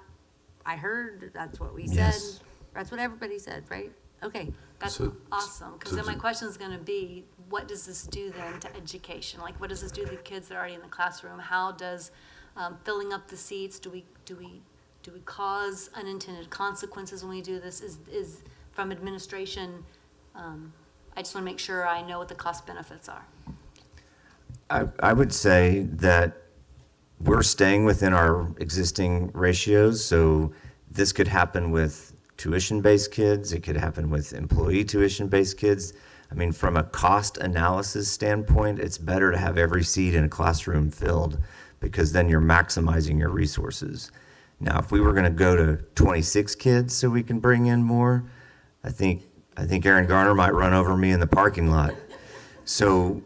I heard, that's what we said. Yes. That's what everybody said, right? Okay. That's awesome, because then my question is gonna be, what does this do then to education? Like, what does this do to the kids that are already in the classroom? How does filling up the seats, do we cause unintended consequences when we do this? Is from administration, I just wanna make sure I know what the cost benefits are. I would say that we're staying within our existing ratios, so this could happen with tuition-based kids, it could happen with employee tuition-based kids. From a cost analysis standpoint, it's better to have every seat in a classroom filled, because then you're maximizing your resources. Now, if we were gonna go to 26 kids so we can bring in more, I think Aaron Garner might run over me in the parking lot. So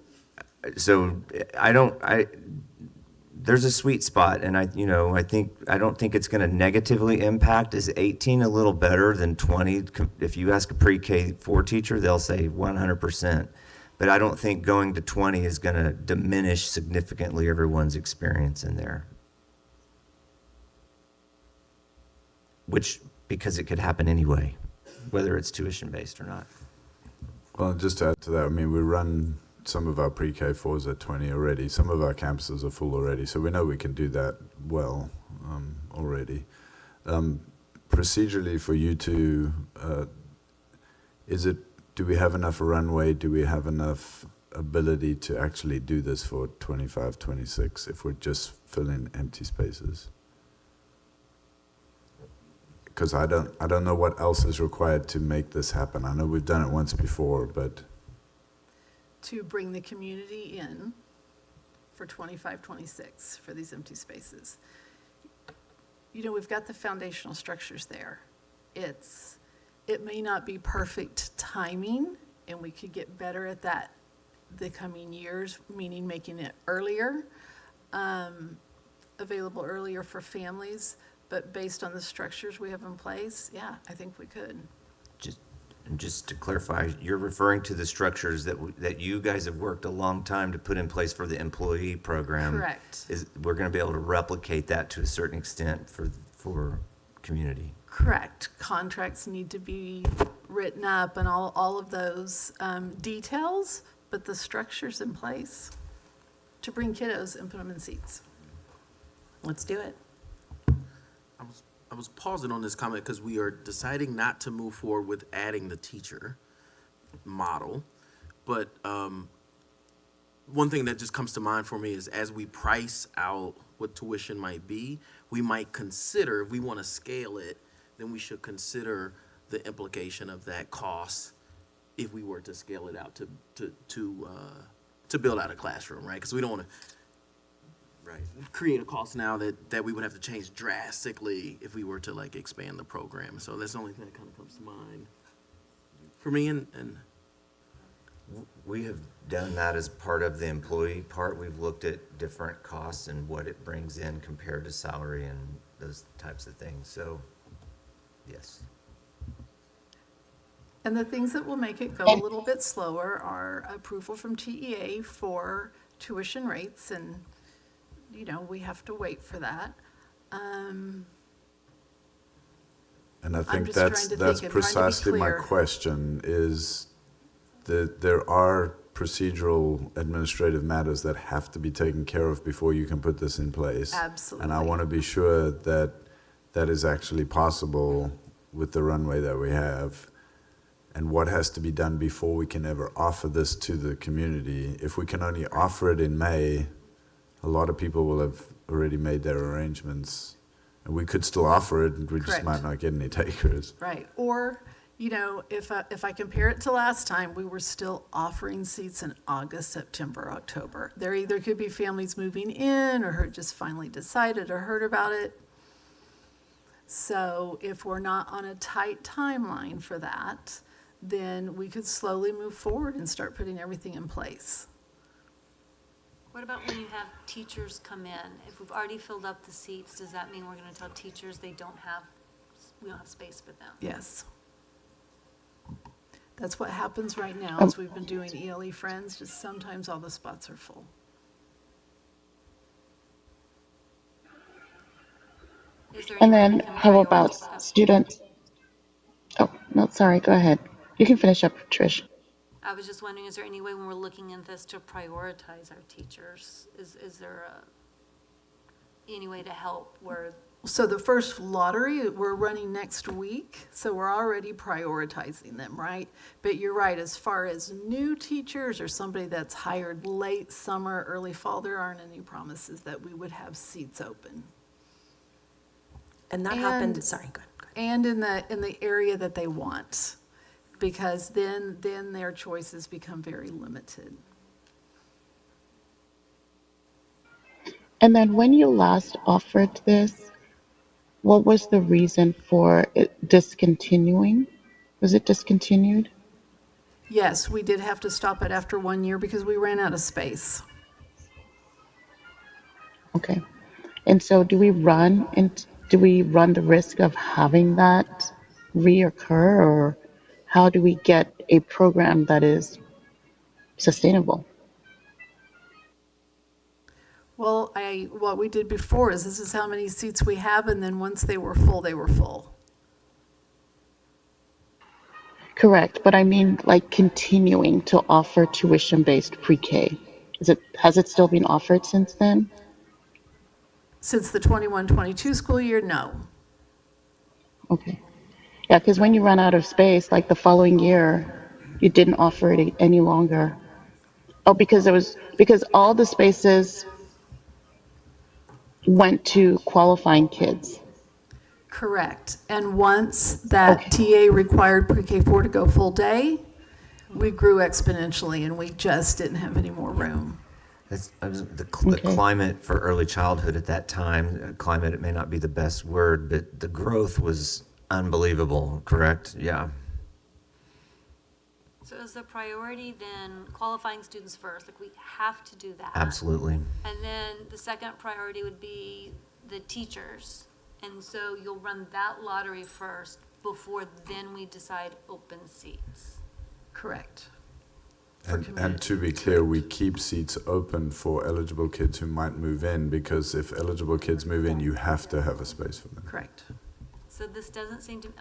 there's a sweet spot, and I don't think it's going to negatively impact. Is 18 a little better than 20? If you ask a pre-K 4 teacher, they'll say 100%. But I don't think going to 20 is going to diminish significantly everyone's experience in there. Because it could happen anyway, whether it's tuition-based or not. Well, just to add to that, we run some of our pre-K 4s at 20 already. Some of our campuses are full already, so we know we can do that well already. procedurally for you to, do we have enough runway? Do we have enough ability to actually do this for 25, 26 if we're just filling empty spaces? Because I don't know what else is required to make this happen. I know we've done it once before, but To bring the community in for 25, 26 for these empty spaces. You know, we've got the foundational structures there. It may not be perfect timing, and we could get better at that the coming years, meaning making it earlier, available earlier for families, but based on the structures we have in place, yeah, I think we could. Just to clarify, you're referring to the structures that you guys have worked a long time to put in place for the employee program. Correct. We're going to be able to replicate that to a certain extent for community. Correct. Contracts need to be written up and all of those details, but the structure's in place to bring kiddos and put them in seats. Let's do it. I was pausing on this comment because we are deciding not to move forward with adding the teacher model. But one thing that just comes to mind for me is as we price out what tuition might be, we might consider, if we want to scale it, then we should consider the implication of that cost if we were to scale it out to build out a classroom, right? Because we don't want to create a cost now that we would have to change drastically if we were to like expand the program. So that's the only thing that kind of comes to mind for me. And We have done that as part of the employee part. We've looked at different costs and what it brings in compared to salary and those types of things. So, yes. And the things that will make it go a little bit slower are approval from TEA for tuition rates, and, you know, we have to wait for that. and I I'm think just trying that's to think that's and trying to be precisely my clear. question is that there are procedural administrative matters that have to be taken care of before you can put this in place. And I Absolutely. want to be sure that that is actually possible with the runway that we have, and what has to be done before we can ever offer this to the community. If we can only offer it in May, a lot of people will have already made their arrangements, and we could still offer it, and we just Correct. might not get any takers. Right. Or, you know, if I compare it to last time, we were still offering seats in August, September, October. There either could be families moving in or had just finally decided or heard about it. So if we're not on a tight timeline for that, then we could slowly move forward and start putting everything in place. What about when you have teachers come in? If we've already filled up the seats, does that mean we're going to tell teachers we don't have space for them? Yes. That's what happens right now, as we've been doing ELE Friends, just sometimes all the spots are full. Is there And any way we then can how about students? Oh, no, sorry, go ahead. You can finish up, Trish. I was just wondering, is there any way when we're looking at this to prioritize our teachers? Is there any way to help where, So the first lottery, we're running next week, so we're already prioritizing them, right? But you're right, as far as new teachers or somebody that's hired late summer, early fall, there aren't any promises that we would have seats open. And that happened, sorry, go ahead. And in the area that they want, because then their choices become very limited. And then when you last offered this, what was the reason for it discontinuing? Was it discontinued? Yes, we did have to stop it after 1 year because we ran out of space. Okay. And so do we run the risk of having that reoccur, or how do we get a program that is sustainable? Well, what we did before is this is how many seats we have, and then once they were full, they were full. Correct, but I mean like continuing to offer tuition-based pre-K. Has it still been offered since then? Since the 21-22 school year, no. Okay. Yeah, because when you run out of space, like the following year, you didn't offer it any longer. Oh, because all the spaces went to qualifying kids. Correct. And once that Okay. TA required pre-K4 to go full day, we grew exponentially and we just didn't have any more room. The Okay. climate for early childhood at that time, climate, it may not be the best word, but the growth was unbelievable, correct? Yeah. So is the priority then qualifying students first, like we have to do that? Absolutely. And then the second priority would be the teachers. And so you'll run that lottery first before then we decide open seats. Correct. And to be clear, we keep seats open for eligible kids who might move in, because if eligible kids move in, you have to have a space for them. Correct. So this doesn't seem to,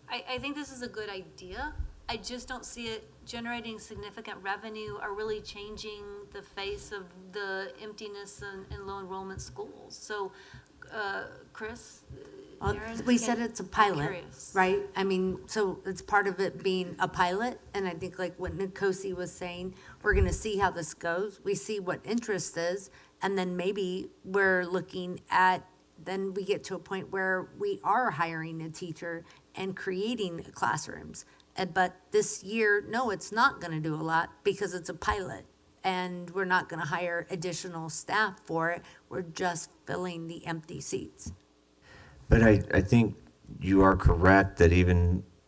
I think this is a good idea. I just don't see it generating significant revenue or really changing the face of the emptiness in low enrollment schools. So, Chris? Erin, We said it's a I'm pilot, curious. right? I mean, so it's part of it being a pilot, and I think like what Nkosi was saying, we're gonna see how this goes. We see what interest is, and then maybe we're looking at, then we get to a point where we are hiring a teacher and creating classrooms. But this year, no, it's not gonna do a lot because it's a pilot. And we're not gonna hire additional staff for it. We're just filling the empty seats. But I think you are correct that it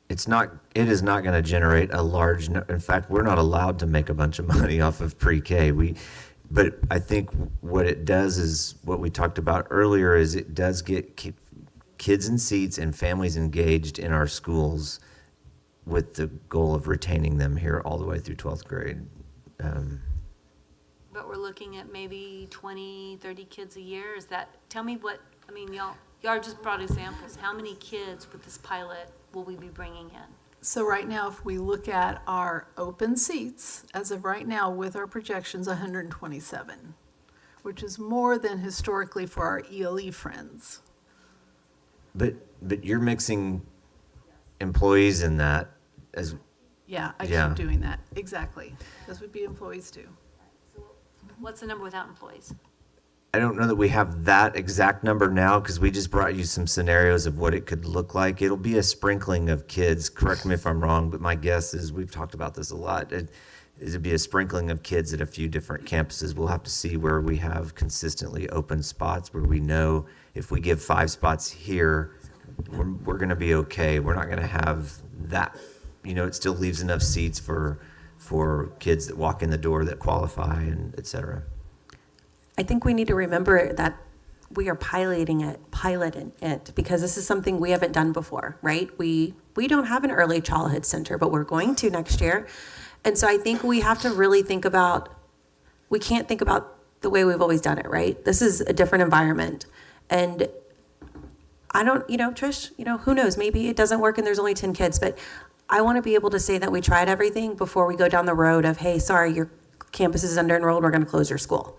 is not going to generate a large, in fact, we're not allowed to make a bunch of money off of pre-K. But I think what it does is what we talked about earlier is it does get kids in seats and families engaged in our schools with the goal of retaining them here all the way through 12th grade. But we're looking at maybe 20, 30 kids a year. Is that, tell me what, I mean, y'all just brought examples. How many kids with this pilot will we be bringing in? So right now, if we look at our open seats, as of right now, with our projections, 127, which is more than historically for our ELE friends. But you're mixing employees in that as Yeah, I Yeah. keep doing that, exactly. Those would be employees too. What's the number without employees? I don't know that we have that exact number now because we just brought you some scenarios of what it could look like. It'll be a sprinkling of kids. Correct me if I'm wrong, but my guess is we've talked about this a lot. It'd be a sprinkling of kids at a few different campuses. We'll have to see where we have consistently open spots where we know if we give 5 spots here, we're going to be okay. We're not going to have that. You know, it still leaves enough seats for kids that walk in the door that qualify and et cetera. I think we need to remember that we are piloting it because this is something we haven't done before, right? We don't have an early childhood center, but we're going to next year. And so I think we have to really think about, we can't think about the way we've always done it, right? This is a different environment. And I don't, Trish, who knows? Maybe it doesn't work and there's only 10 kids, but I want to be able to say that we tried everything before we go down the road of, hey, sorry, your campus is under enrolled, we're going to close your school.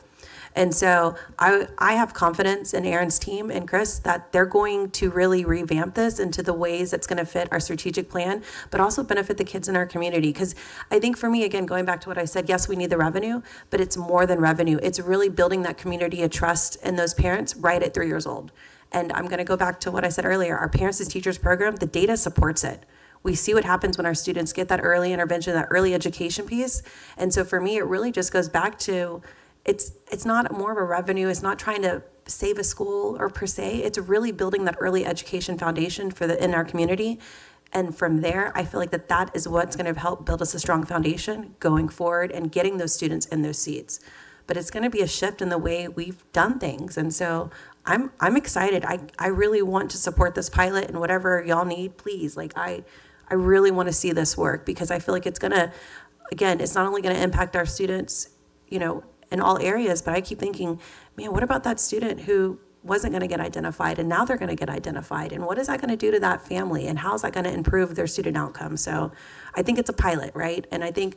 And so I have confidence in Erin's team and Chris that they're going to really revamp this into the ways that's going to fit our strategic plan, but also benefit the kids in our community. Because I think for me, again, going back to what I said, yes, we need the revenue, but it's more than revenue. It's really building that community of trust in those parents right at 3 years old. And I'm going to go back to what I said earlier. Our Parents as Teachers program, the data supports it. We see what happens when our students get that early intervention, that early education piece. And so for me, it really just goes back to, it's not more of a revenue. It's not trying to save a school or per se. It's really building that early education foundation in our community. And from there, I feel like that is what's going to help build us a strong foundation going forward and getting those students in those seats. But it's going to be a shift in the way we've done things. And so I'm excited. I really want to support this pilot, and whatever y'all need, please. Like I really want to see this work because I feel like it's going to, again, it's not only going to impact our students, in all areas, but I keep thinking, man, what about that student who wasn't going to get identified and now they're going to get identified? And what is that going to do to that family? And how is that going to improve their student outcome? So I think it's a pilot, right? And I think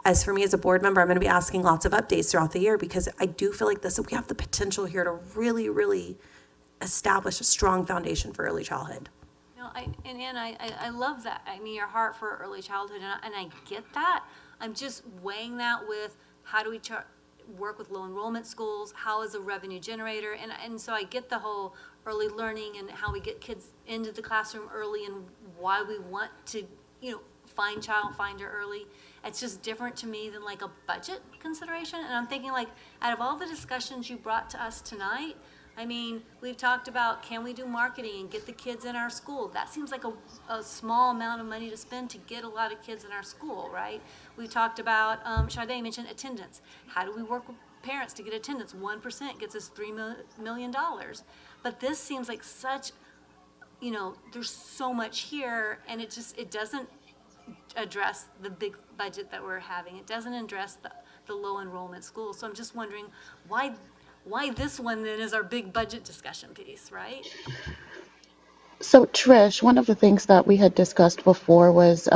as for me as a board member, I'm going to be asking lots of updates throughout the year because I do feel like we have the potential here to really, really establish a strong foundation for early childhood. I love that. I mean, your heart for early childhood, and I get that. I'm just weighing that with how do we work with low enrollment schools? How is a revenue generator? And so I get the whole early learning and how we get kids into the classroom early and why we want to, find child finder early. It's just different to me than like a budget consideration. And I'm thinking like, out of all the discussions you brought to us tonight, I mean, we've talked about, can we do marketing and get the kids in our school? That seems like a small amount of money to spend to get a lot of kids in our school, right? We talked about, Sade mentioned attendance. How do we work with parents to get attendance? 1% gets us $3 million. But this seems like such, there's so much here, and it doesn't address the big budget that we're having. It doesn't address the low enrollment schools. So I'm just wondering why this one then is our big budget discussion piece, right? So, Trish, one of the things that we had discussed before was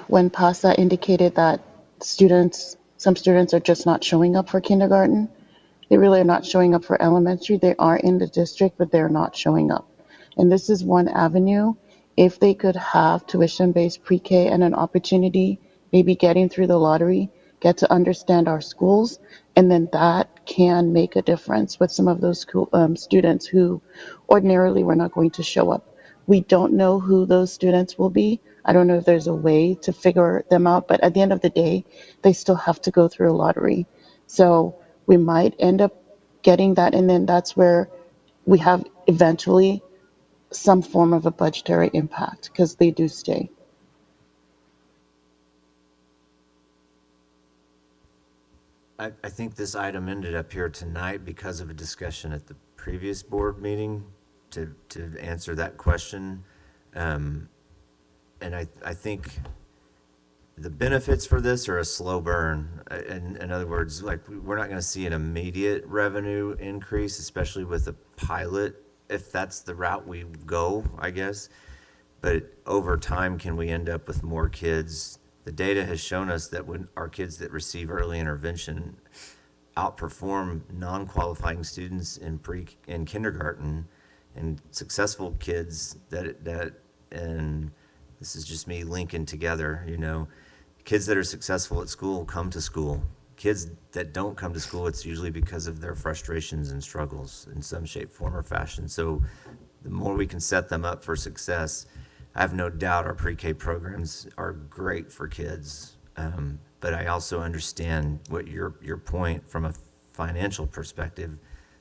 when PASA indicated that some students are just not showing up for kindergarten. They really are not showing up for elementary. They are in the district, but they're not showing up. And this is one avenue. If they could have tuition-based pre-K and an opportunity, maybe getting through the lottery, get to understand our schools, and then that can make a difference with some of those students who ordinarily were not going to show up. We don't know who those students will be. I don't know if there's a way to figure them out, but at the end of the day, they still have to go through a lottery. So we might end up getting that, and then that's where we have eventually some form of a budgetary impact because they do stay. I think this item ended up here tonight because of a discussion at the previous board meeting to answer that question. And I think the benefits for this are a slow burn. In other words, like we're not going to see an immediate revenue increase, especially with a pilot, if that's the route we go, I guess. But over time, can we end up with more kids? The data has shown us that when our kids that receive early intervention outperform non-qualifying students in kindergarten, and successful kids and this is just me linking together, kids that are successful at school come to school. Kids that don't come to school, it's usually because of their frustrations and struggles in some shape, form, or fashion. So the more we can set them up for success, I have no doubt our pre-K programs are great for kids. But I also understand what your point from a financial perspective.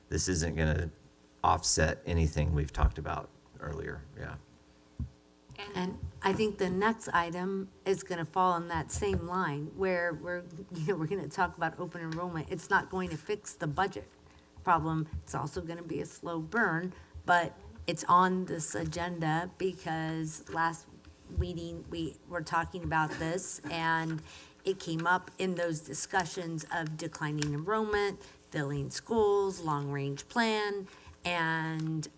This isn't going to offset anything we've talked about earlier. Yeah. And I think the next item is going to fall on that same line where we're going to talk about open enrollment. It's not going to fix the budget problem. It's also going to be a slow burn, but it's on this agenda because last meeting we were talking about this and it came up in those discussions of declining enrollment, filling schools, long-range plan, and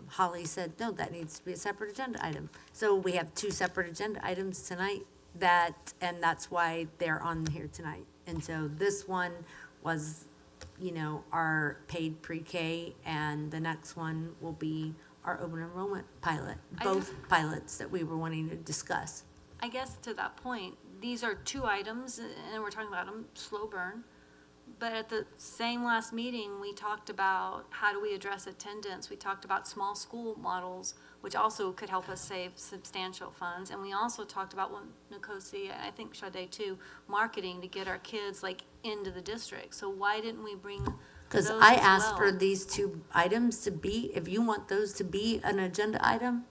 Holly said, no, that needs to be a separate agenda item. So we have two separate agenda items tonight and that's why they're on here tonight. And so this one was, our paid pre-K, and the next one will be our open enrollment pilot, both pilots that we were wanting to discuss. I guess to that point, these are two items, and we're talking about them, slow burn. But at the same last meeting, we talked about how do we address attendance. We talked about small school models, which also could help us save substantial funds. And we also talked about what Nkosi, and I think Sade too, marketing to get our kids into the district. So why didn't we bring those Because as I asked well? for these two items to be, if you want those to be an agenda item,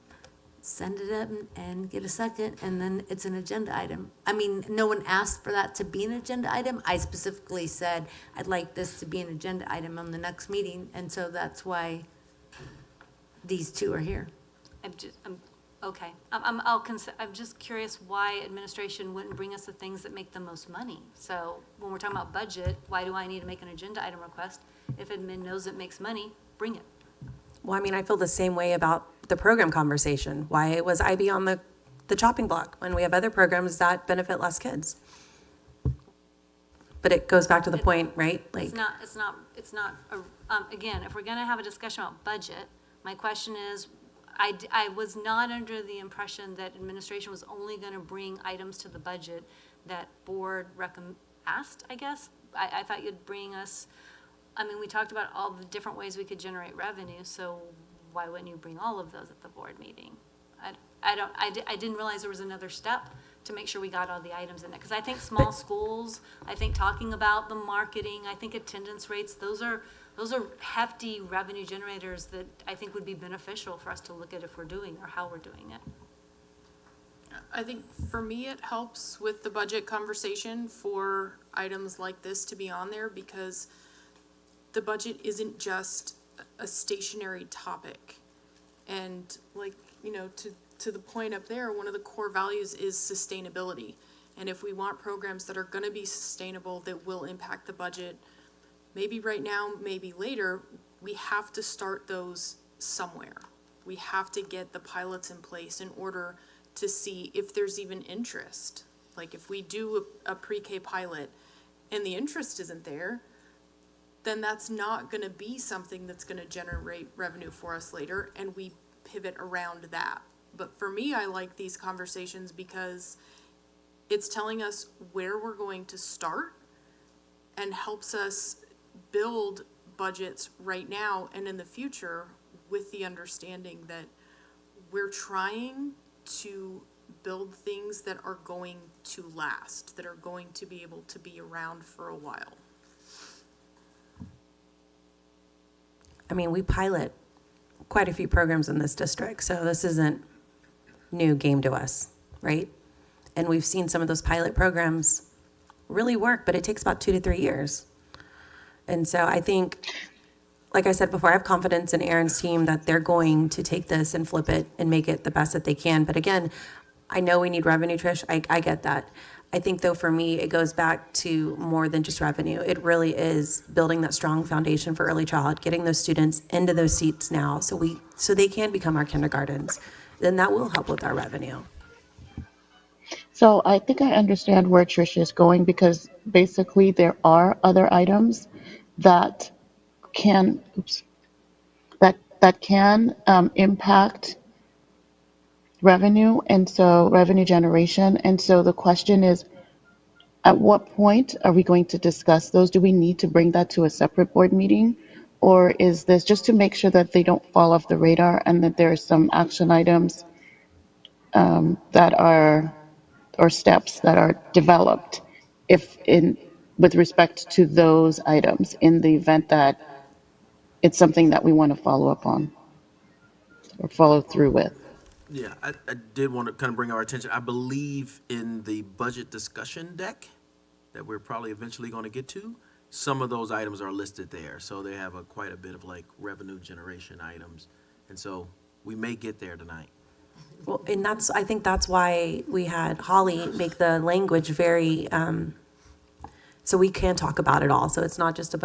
send it in and get a second, and then it's an agenda item. I mean, no one asked for that to be an agenda item. I specifically said, I'd like this to be an agenda item on the next meeting, and so that's why these two are here. Okay. I'm just curious why administration wouldn't bring us the things that make the most money. So when we're talking about budget, why do I need to make an agenda item request? If admin knows it makes money, bring it. Well, I mean, I feel the same way about the program conversation. Why was IB on the chopping block when we have other programs that benefit less kids? But it goes back to the point, right? It's not, again, if we're gonna have a discussion about budget, my question is, I was not under the impression that administration was only going to bring items to the budget that board asked, I guess. I thought you'd bring us, I mean, we talked about all the different ways we could generate revenue, so why wouldn't you bring all of those at the board meeting? I didn't realize there was another step to make sure we got all the items in there. Because I think small schools, I think talking about the marketing, I think attendance rates, those are hefty revenue generators that I think would be beneficial for us to look at if we're doing or how we're doing it. I think for me, it helps with the budget conversation for items like this to be on there, because the budget isn't just a stationary topic. And like, you know, to the point up there, one of the core values is sustainability. And if we want programs that are gonna be sustainable, that will impact the budget, maybe right now, maybe later, we have to start those somewhere. We have to get the pilots in place in order to see if there's even interest. Like if we do a pre-K pilot and the interest isn't there, then that's not gonna be something that's gonna generate revenue for us later, and we pivot around that. But for me, I like these conversations because it's telling us where we're going to start and helps us build budgets right now and in the future with the understanding that we're trying to build things that are going to last, that are going to be able to be around for a while. I mean, we pilot quite a few programs in this district, so this isn't new game to us, right? And we've seen some of those pilot programs really work, but it takes about 2 to 3 years. And so I think, like I said before, I have confidence in Aaron's team that they're going to take this and flip it and make it the best that they can. But again, I know we need revenue, Trish. I get that. I think, though, for me, it goes back to more than just revenue. It really is building that strong foundation for early childhood, getting those students into those seats now so they can become our kindergartens. Then that will help with our revenue. So I think I understand where Trish is going, because basically there are other items that can, that can impact revenue, and so revenue generation. And so the question is, at what point are we going to discuss those? Do we need to bring that to a separate board meeting? Or is this just to make sure that they don't fall off the radar and that there are some action items that are, or steps that are developed with respect to those items in the event that it's something that we want to follow up on or follow through with? Yeah, I did want to kind of bring our attention. I believe in the budget discussion deck that we're probably eventually going to get to, some of those items are listed there. So they have quite a bit of like revenue generation items. And so we may get there tonight. Well, and I think that's why we had Holly make the language very, so we can talk about it all. So it's not just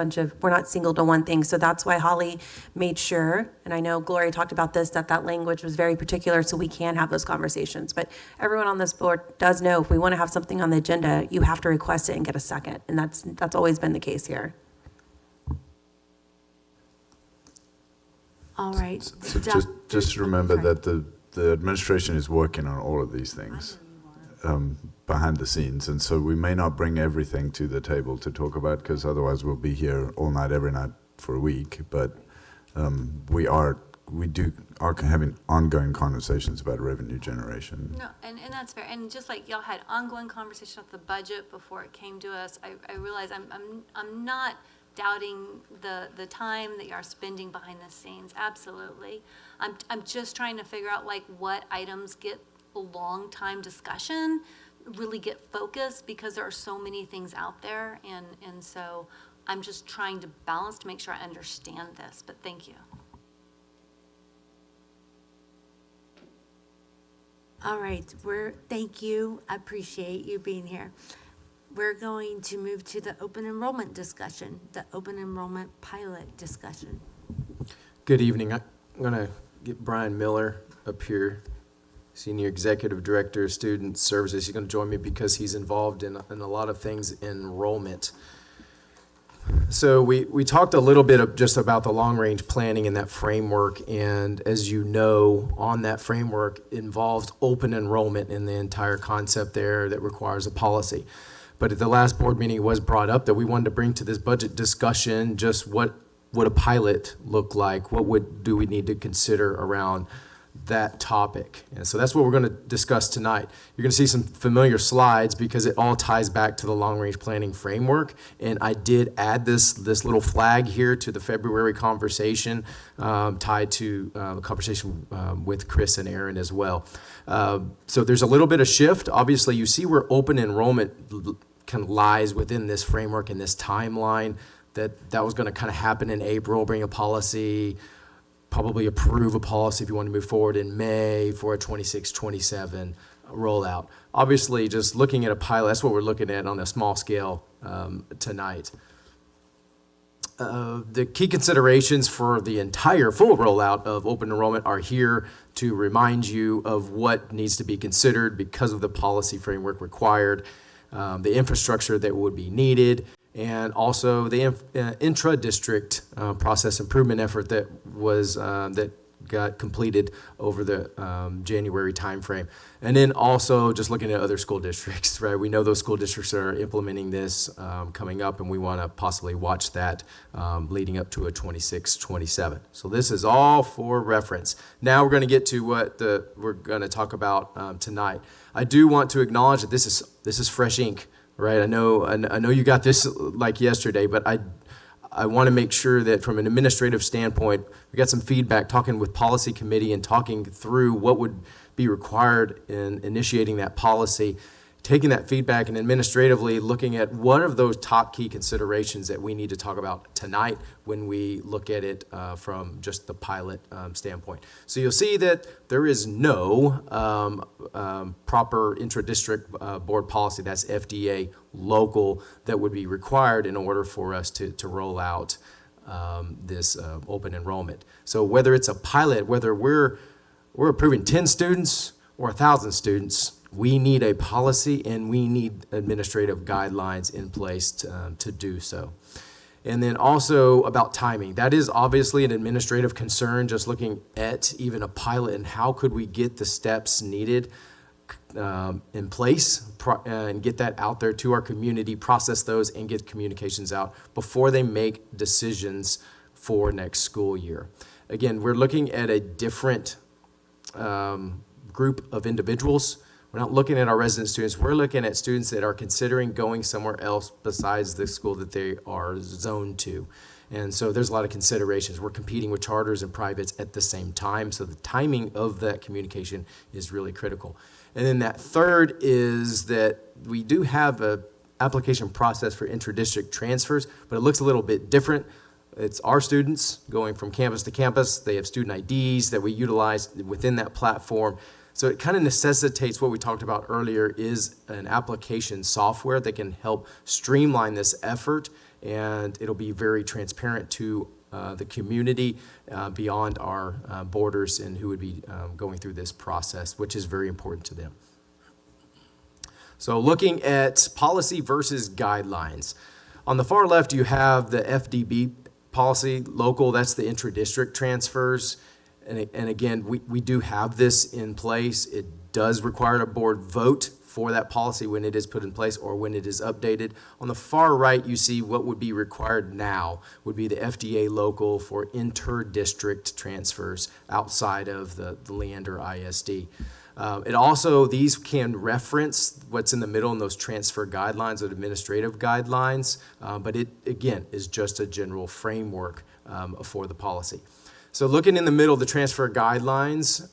we're not single to one thing. So that's why Holly made sure, and I know Gloria talked about this, that language was very particular so we can have those conversations. But everyone on this board does know if we want to have something on the agenda, you have to request it and get a second. And that's always been the case here. All right. So just remember that the administration is working on all of these things behind the scenes, and so we may not bring everything to the table to talk about, because otherwise we'll be here all night, every night for a week. But we are having ongoing conversations about revenue generation. No, and that's fair. And just like y'all had ongoing conversation with the budget before it came to us, I realize I'm not doubting the time that you are spending behind the scenes. Absolutely. I'm just trying to figure out like what items get a long time discussion, really get focused, because there are so many things out there, and so I'm just trying to balance to make sure I understand this. But thank you. All right, thank you. I appreciate you being here. We're going to move to the open enrollment discussion, the open enrollment pilot discussion. Good evening. I'm going to get Brian Miller up here, Senior Executive Director of Student Services. He's going to join me because he's involved in a lot of things in enrollment. So we talked a little bit of just about the long-range planning and that framework, and as you know, on that framework involves open enrollment in the entire concept there that requires a policy. But at the last board meeting, it was brought up that we wanted to bring to this budget discussion just what would a pilot look like? Do we need to consider around that topic? And so that's what we're going to discuss tonight. You're going to see some familiar slides because it all ties back to the long-range planning framework. And I did add this little flag here to the February conversation, tied to a conversation with Chris and Aaron as well. So there's a little bit of shift. Obviously, you see where open enrollment kind of lies within this framework and this timeline. That was going to kind of happen in April, bring a policy, probably approve a policy if you want to move forward in May for a 26-27 rollout. Obviously, just looking at a pilot, that's what we're looking at on a small scale tonight. The key considerations for the entire full rollout of open enrollment are here to remind you of what needs to be considered because of the policy framework required, the infrastructure that would be needed, and also the intra-district process improvement effort that got completed over the January timeframe. And then also just looking at other school districts, right? We know those school districts are implementing this coming up, and we want to possibly watch that leading up to a 26-27. So this is all for reference. Now we're going to get to what we're going to talk about tonight. I do want to acknowledge that this is fresh ink. Right, I know you got this like yesterday, but I want to make sure that from an administrative standpoint, we got some feedback talking with policy committee and talking through what would be required in initiating that policy, taking that feedback and administratively looking at what are those top key considerations that we need to talk about tonight when we look at it from just the pilot standpoint. So you'll see that there is no proper intra-district board policy, that's FDA local, that would be required in order for us to roll out this open enrollment. So whether it's a pilot, whether we're approving 10 students or 1,000 students, we need a policy and we need administrative guidelines in place to do so. And then also about timing. That is obviously an administrative concern, just looking at even a pilot and how could we get the steps needed in place and get that out there to our community, process those and get communications out before they make decisions for next school year. Again, we're looking at a different group of individuals. We're not looking at our resident students. We're looking at students that are considering going somewhere else besides the school that they are zoned to. And so there's a lot of considerations. We're competing with charters and privates at the same time. So the timing of that communication is really critical. And then that third is that we do have an application process for intra-district transfers, but it looks a little bit different. It's our students going from campus to campus. They have student IDs that we utilize within that platform. So it kind of necessitates what we talked about earlier is an application software that can help streamline this effort, and it'll be very transparent to the community beyond our borders and who would be going through this process, which is very important to them. So looking at policy versus guidelines. On the far left, you have the FDB policy, local, that's the intra-district transfers. And again, we do have this in place. It does require a board vote for that policy when it is put in place or when it is updated. On the far right, you see what would be required now would be the FDA local for inter-district transfers outside of the Leander ISD. It also, these can reference what's in the middle in those transfer guidelines or administrative guidelines, but it, again, is just a general framework for the policy. So looking in the middle, the transfer guidelines,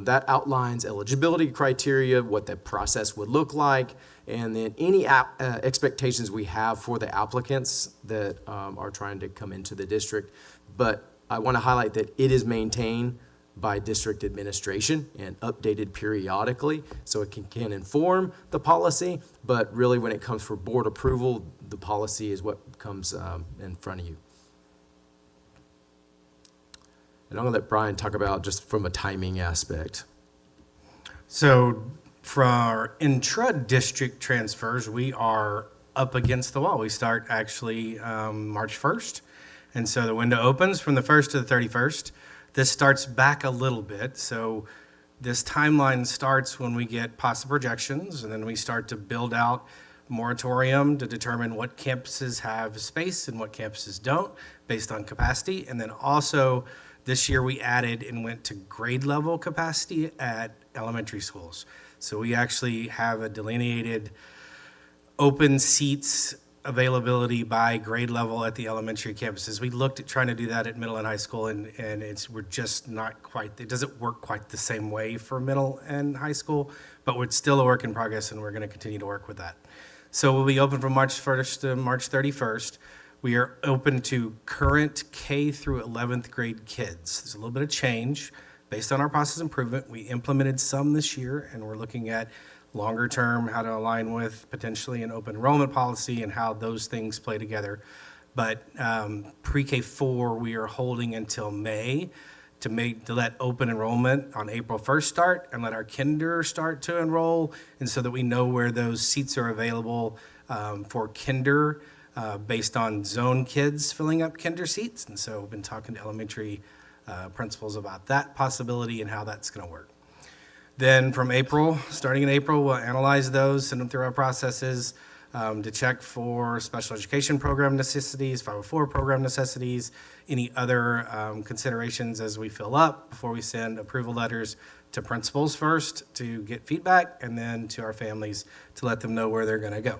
that outlines eligibility criteria, what the process would look like, and then any expectations we have for the applicants that are trying to come into the district. But I want to highlight that it is maintained by district administration and updated periodically, so it can inform the policy, but really when it comes for board approval, the policy is what comes in front of you. And I'm going to let Brian talk about just from a timing aspect. So for our intra-district transfers, we are up against the wall. We start actually March 1st. And so the window opens from the 1st to the 31st. This starts back a little bit. So this timeline starts when we get PASA projections, and then we start to build out moratorium to determine what campuses have space and what campuses don't based on capacity. And then also this year we added and went to grade level capacity at elementary schools. So we actually have a delineated open seats availability by grade level at the elementary campuses. We looked at trying to do that at middle and high school, and we're just not quite, it doesn't work quite the same way for middle and high school, but it's still a work in progress, and we're going to continue to work with that. So we'll be open from March 1st to March 31st. We are open to current K through 11th grade kids. There's a little bit of change based on our process improvement. We implemented some this year, and we're looking at longer term, how to align with potentially an open enrollment policy and how those things play together. But pre-K 4, we are holding until May to let open enrollment on April 1st start and let our kinder start to enroll, and so that we know where those seats are available for kinder based on zone kids filling up kinder seats. And so we've been talking to elementary principals about that possibility and how that's going to work. Then from April, starting in April, we'll analyze those, send them through our processes to check for special education program necessities, 504 program necessities, any other considerations as we fill up before we send approval letters to principals first to get feedback, and then to our families to let them know where they're going to go.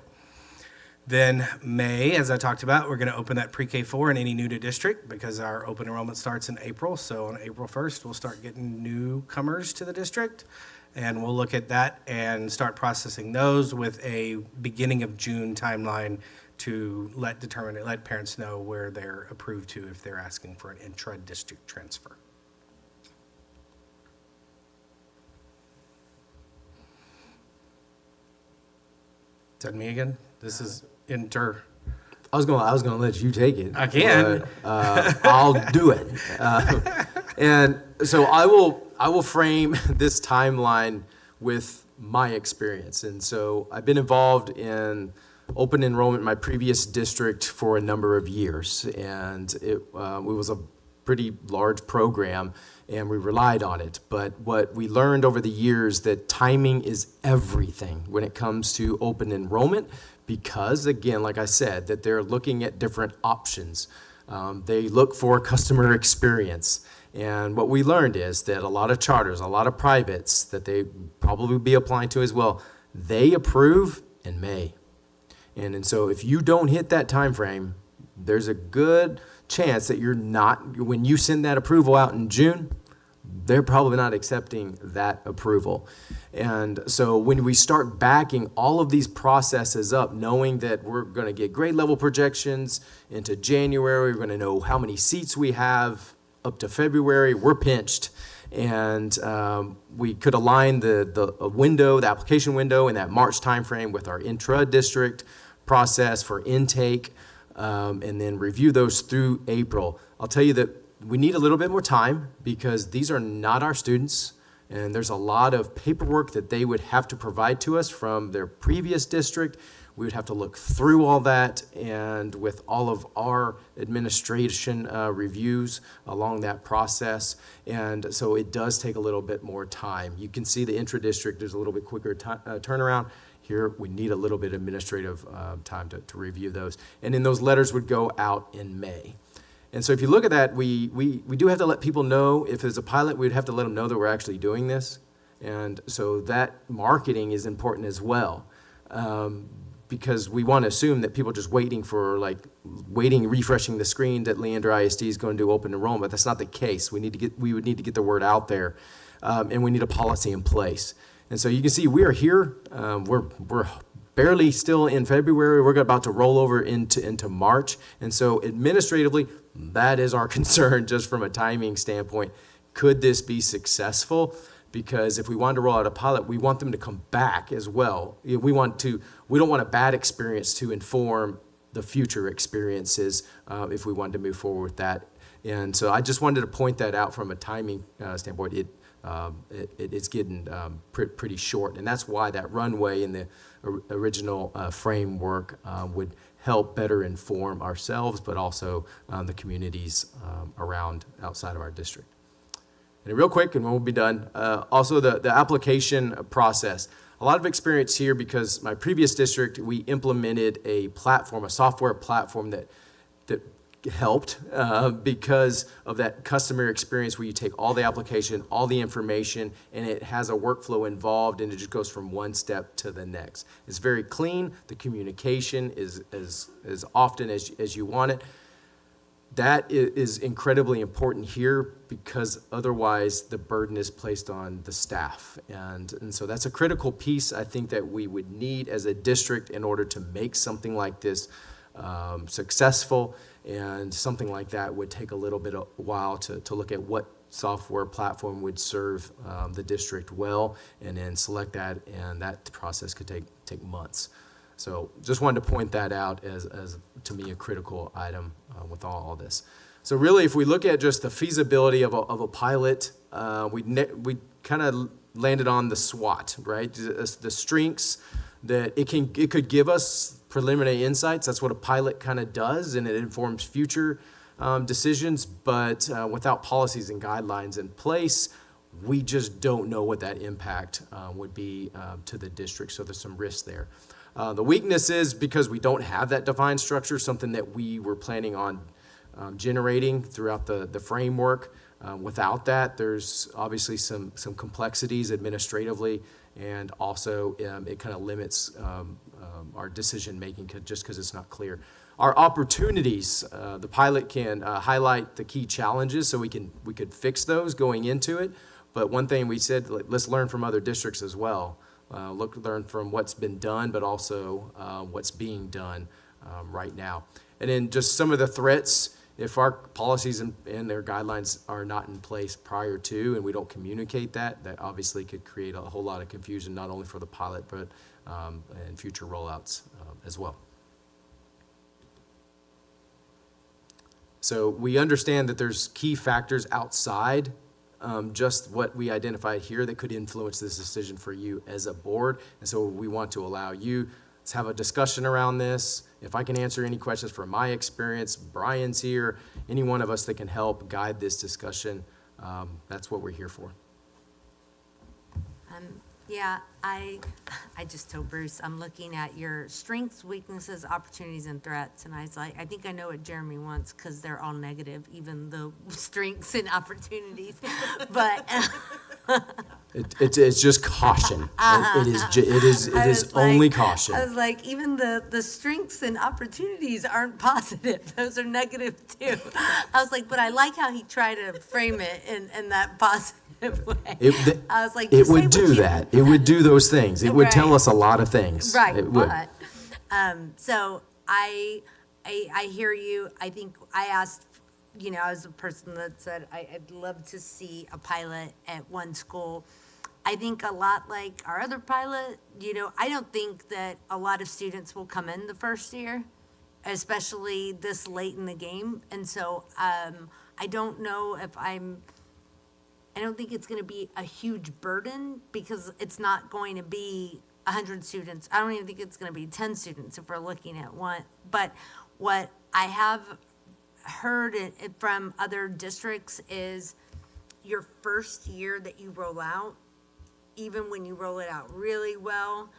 Then May, as I talked about, we're going to open that pre-K 4 in any new to district because our open enrollment starts in April. So on April 1st, we'll start getting newcomers to the district, and we'll look at that and start processing those with a beginning of June timeline to let parents know where they're approved to if they're asking for an intra-district transfer. Is that me again? This is I was gonna let you take it. I can. But, I'll do it. And so I will frame this timeline with my experience. And so I've been involved in open enrollment in my previous district for a number of years, and it was a pretty large program, and we relied on it. But what we learned over the years that timing is everything when it comes to open enrollment. Because, again, like I said, that they're looking at different options. They look for customer experience. And what we learned is that a lot of charters, a lot of privates that they probably be applying to as well, they approve in May. And so if you don't hit that time frame, there's a good chance that you're not, when you send that approval out in June, they're probably not accepting that approval. And so when we start backing all of these processes up, knowing that we're going to get grade level projections into January, we're going to know how many seats we have up to February, we're pinched. And we could align the window, the application window in that March timeframe with our intra-district process for intake, and then review those through April. I'll tell you that we need a little bit more time because these are not our students, and there's a lot of paperwork that they would have to provide to us from their previous district. We would have to look through all that, and with all of our administration reviews along that process. And so it does take a little bit more time. You can see the intra-district, there's a little bit quicker turnaround. Here, we need a little bit of administrative time to review those. And then those letters would go out in May. And so if you look at that, we do have to let people know, if there's a pilot, we'd have to let them know that we're actually doing this. And so that marketing is important as well. Because we want to assume that people are just refreshing the screen that Leander ISD is going to do open enrollment. That's not the case. We would need to get the word out there, and we need a policy in place. And so you can see we are here. We're barely still in February. We're about to roll over into March. And so administratively, that is our concern just from a timing standpoint. Could this be successful? Because if we wanted to roll out a pilot, we want them to come back as well. We don't want a bad experience to inform the future experiences if we wanted to move forward with that. And so I just wanted to point that out from a timing standpoint. it's getting pretty short. And that's why that runway in the original framework would help better inform ourselves, but also the communities around outside of our district. And real quick, and we'll be done, also the application process. A lot of experience here because my previous district, we implemented a platform, a software platform that helped because of that customer experience where you take all the application, all the information, and it has a workflow involved, and it just goes from one step to the next. It's very clean. The communication is as often as you want it. That is incredibly important here because otherwise the burden is placed on the staff. And so that's a critical piece I think that we would need as a district in order to make something like this successful. And something like that would take a little bit of while to look at what software platform would serve the district well, and then select that, and that process could take months. So just wanted to point that out as to me, a critical item with all this. So really, if we look at just the feasibility of a pilot, we kind of landed on the SWOT, right? The strengths that it could give us preliminary insights. That's what a pilot kind of does, and it informs future decisions. But without policies and guidelines in place, we just don't know what that impact would be to the district. So there's some risk there. The weakness is because we don't have that defined structure, something that we were planning on generating throughout the framework. Without that, there's obviously some complexities administratively, and also it kind of limits our decision making just because it's not clear. Our opportunities, the pilot can highlight the key challenges so we could fix those going into it. But one thing we said, let's learn from other districts as well. Learn from what's been done, but also what's being done right now. And then just some of the threats, if our policies and their guidelines are not in place prior to, and we don't communicate that obviously could create a whole lot of confusion, not only for the pilot, but and future rollouts as well. So we understand that there's key factors outside just what we identified here that could influence this decision for you as a board. And so we want to allow you to have a discussion around this. If I can answer any questions from my experience, Brian's here, any one of us that can help guide this discussion, that's what we're here for. Yeah, I just told Bruce, I'm looking at your strengths, weaknesses, opportunities, and threats, and I was like, I think I know what Jeremy wants, because they're all negative, even the strengths and opportunities, but. It's just caution. It is only caution. I was like, even the strengths and opportunities aren't positive. Those are negative too. I was like, but I like how he tried to frame it in that positive way. I was like, it would do that. It would do those things. It would Right. tell us a lot of things. Right, It would. but, so I hear you. I think I asked, I was a person that said I'd love to see a pilot at one school. I think a lot like our other pilot, I don't think that a lot of students will come in the first year, especially this late in the game. And so I don't know if I don't think it's going to be a huge burden, because it's not going to be 100 students. I don't even think it's going to be 10 students if we're looking at one. But what I have heard from other districts is your first year that you roll out, even when you roll it out really well,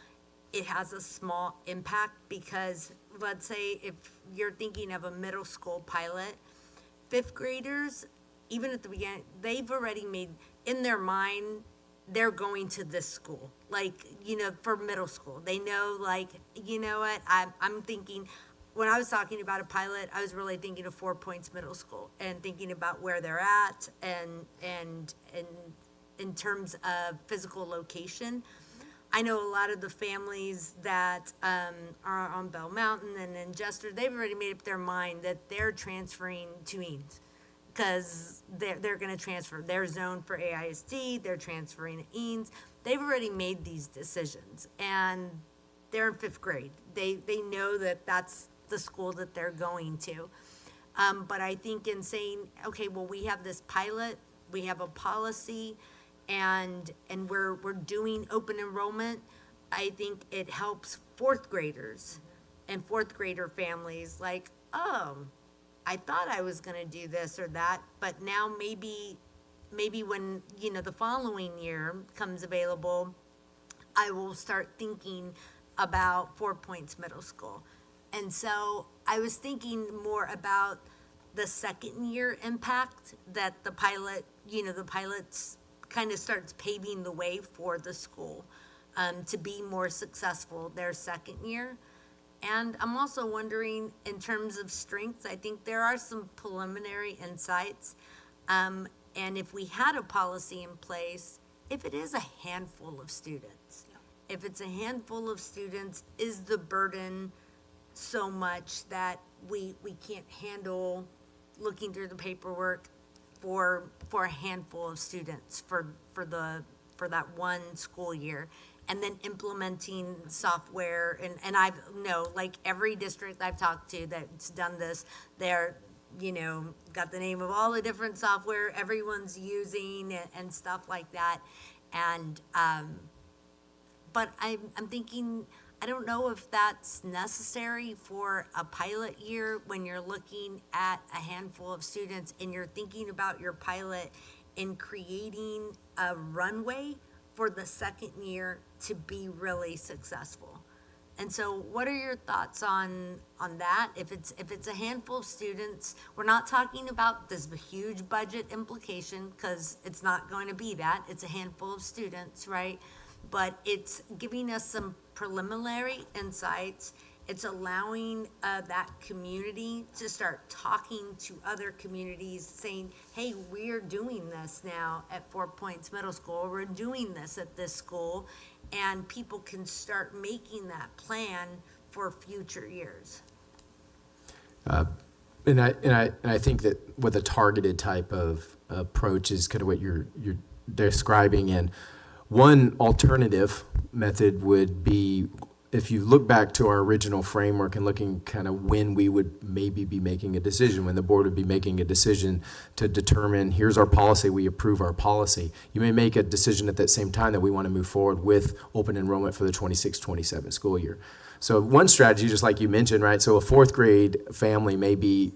it has a small impact, because let's say if you're thinking of a middle school pilot, fifth graders, even at the beginning, they've already made, in their mind, they're going to this school. Like, for middle school, they know, like, you know what, I'm thinking, when I was talking about a pilot, I was really thinking of 4 Points Middle School and thinking about where they're at and in terms of physical location. I know a lot of the families that are on Bell Mountain and in Jester, they've already made up their mind that they're transferring to Eanes, because they're going to transfer their zone for AISD, they're transferring to Eanes. They've already made these decisions, and they're in fifth grade. They know that that's the school that they're going to. But I think in saying, okay, well, we have this pilot, we have a policy, and we're doing open enrollment, I think it helps fourth graders and fourth grader families, like, oh, I thought I was gonna do this or that, but now maybe when, the following year comes available, I will start thinking about 4 Points Middle School. And so I was thinking more about the second year impact that the pilots kind of starts paving the way for the school to be more successful their second year. And I'm also wondering, in terms of strengths, I think there are some preliminary insights. And if we had a policy in place, if it is a handful of students, if it's a handful of students, is the burden so much that we can't handle looking through the paperwork for a handful of students for that one school year, and then implementing software, and I know, like, every district I've talked to that's done this, they're, got the name of all the different software everyone's using and stuff like that. And but I'm thinking, I don't know if that's necessary for a pilot year when you're looking at a handful of students and you're thinking about your pilot in creating a runway for the second year to be really successful. And so what are your thoughts on that? If it's a handful of students, we're not talking about this huge budget implication, because it's not going to be that. It's a handful of students, right? But it's giving us some preliminary insights. It's allowing that community to start talking to other communities, saying, hey, we're doing this now at 4 Points Middle School. We're doing this at this school. And people can start making that plan for future years. And I think that with a targeted type of approach is kind of what you're describing. And one alternative method would be, if you look back to our original framework and looking kind of when we would maybe be making a decision, when the board would be making a decision to determine, here's our policy, we approve our policy. You may make a decision at that same time that we want to move forward with open enrollment for the 26-27 school year. So one strategy, just like you mentioned, right? So a fourth grade family may be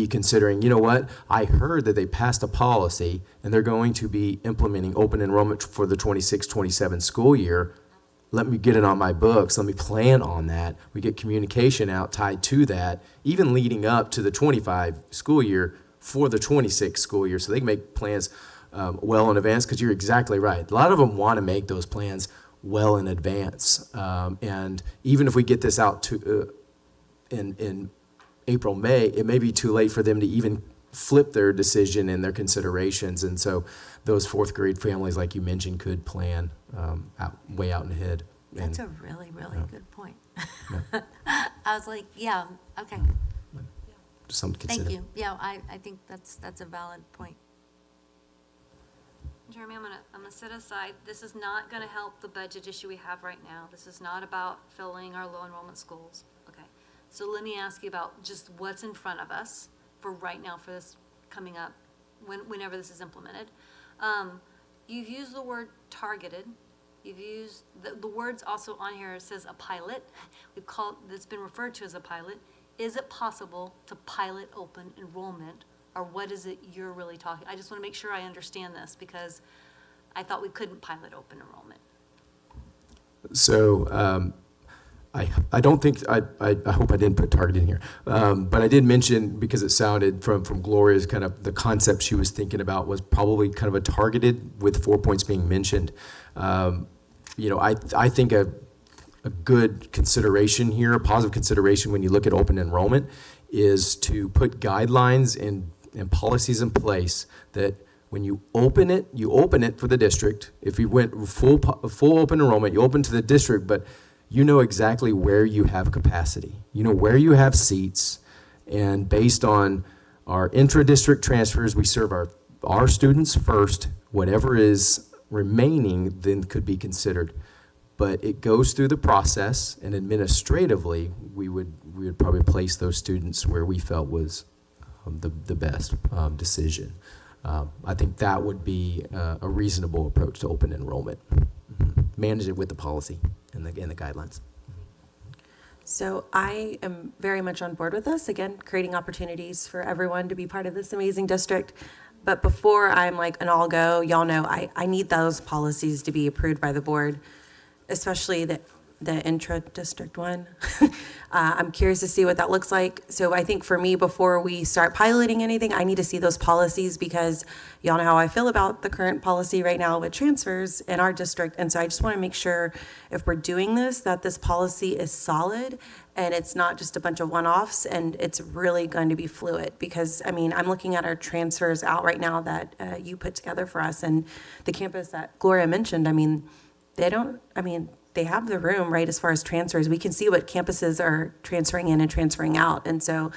considering, you know what, I heard that they passed a policy and they're going to be implementing open enrollment for the 26-27 school year. Let me get it on my books. Let me plan on that. We get communication out tied to that, even leading up to the 25 school year for the 26 school year, so they can make plans well in advance, because you're exactly right. A lot of them want to make those plans well in advance. And even if we get this out to in April, May, it may be too late for them to even flip their decision and their considerations. And so those fourth grade families, like you mentioned, could plan way out and ahead. That's a really, really good point. I was like, yeah, okay. Something to consider. Thank you. Yeah, I think that's a valid point. Jeremy, I'm gonna set aside, this is not gonna help the budget issue we have right now. This is not about filling our low enrollment schools. Okay, so let me ask you about just what's in front of us for right now, for this coming up, whenever this is implemented. You've used the word targeted. You've used, the words also on here, it says a pilot. That's been referred to as a pilot. Is it possible to pilot open enrollment, or what is it you're really talking? I just want to make sure I understand this, because I thought we couldn't pilot open enrollment. So I don't think, I hope I didn't put target in here, but I did mention, because it sounded from Gloria's kind of, the concept she was thinking about was probably kind of a targeted, with 4 points being mentioned. I think a good consideration here, a positive consideration when you look at open enrollment, is to put guidelines and policies in place that when you open it for the district. If you went full open enrollment, you open to the district, but you know exactly where you have capacity. You know where you have seats, and based on our intra-district transfers, we serve our students first. Whatever is remaining then could be considered. But it goes through the process, and administratively, we would probably place those students where we felt was the best decision. I think that would be a reasonable approach to open enrollment. Manage it with the policy and the guidelines. So I am very much on board with this, again, creating opportunities for everyone to be part of this amazing district. But before I'm like an all go, y'all know, I need those policies to be approved by the board, especially the intra-district one. I'm curious to see what that looks like. So I think for me, before we start piloting anything, I need to see those policies because y'all know how I feel about the current policy right now with transfers in our district. And so I just want to make sure if we're doing this, that this policy is solid and it's not just a bunch of one-offs and it's really going to be fluid. Because, I mean, I'm looking at our transfers out right now that you put together for us, and the campus that Gloria mentioned, I mean, they have the room, right, as far as transfers. We can see what campuses are transferring in and transferring out. And so,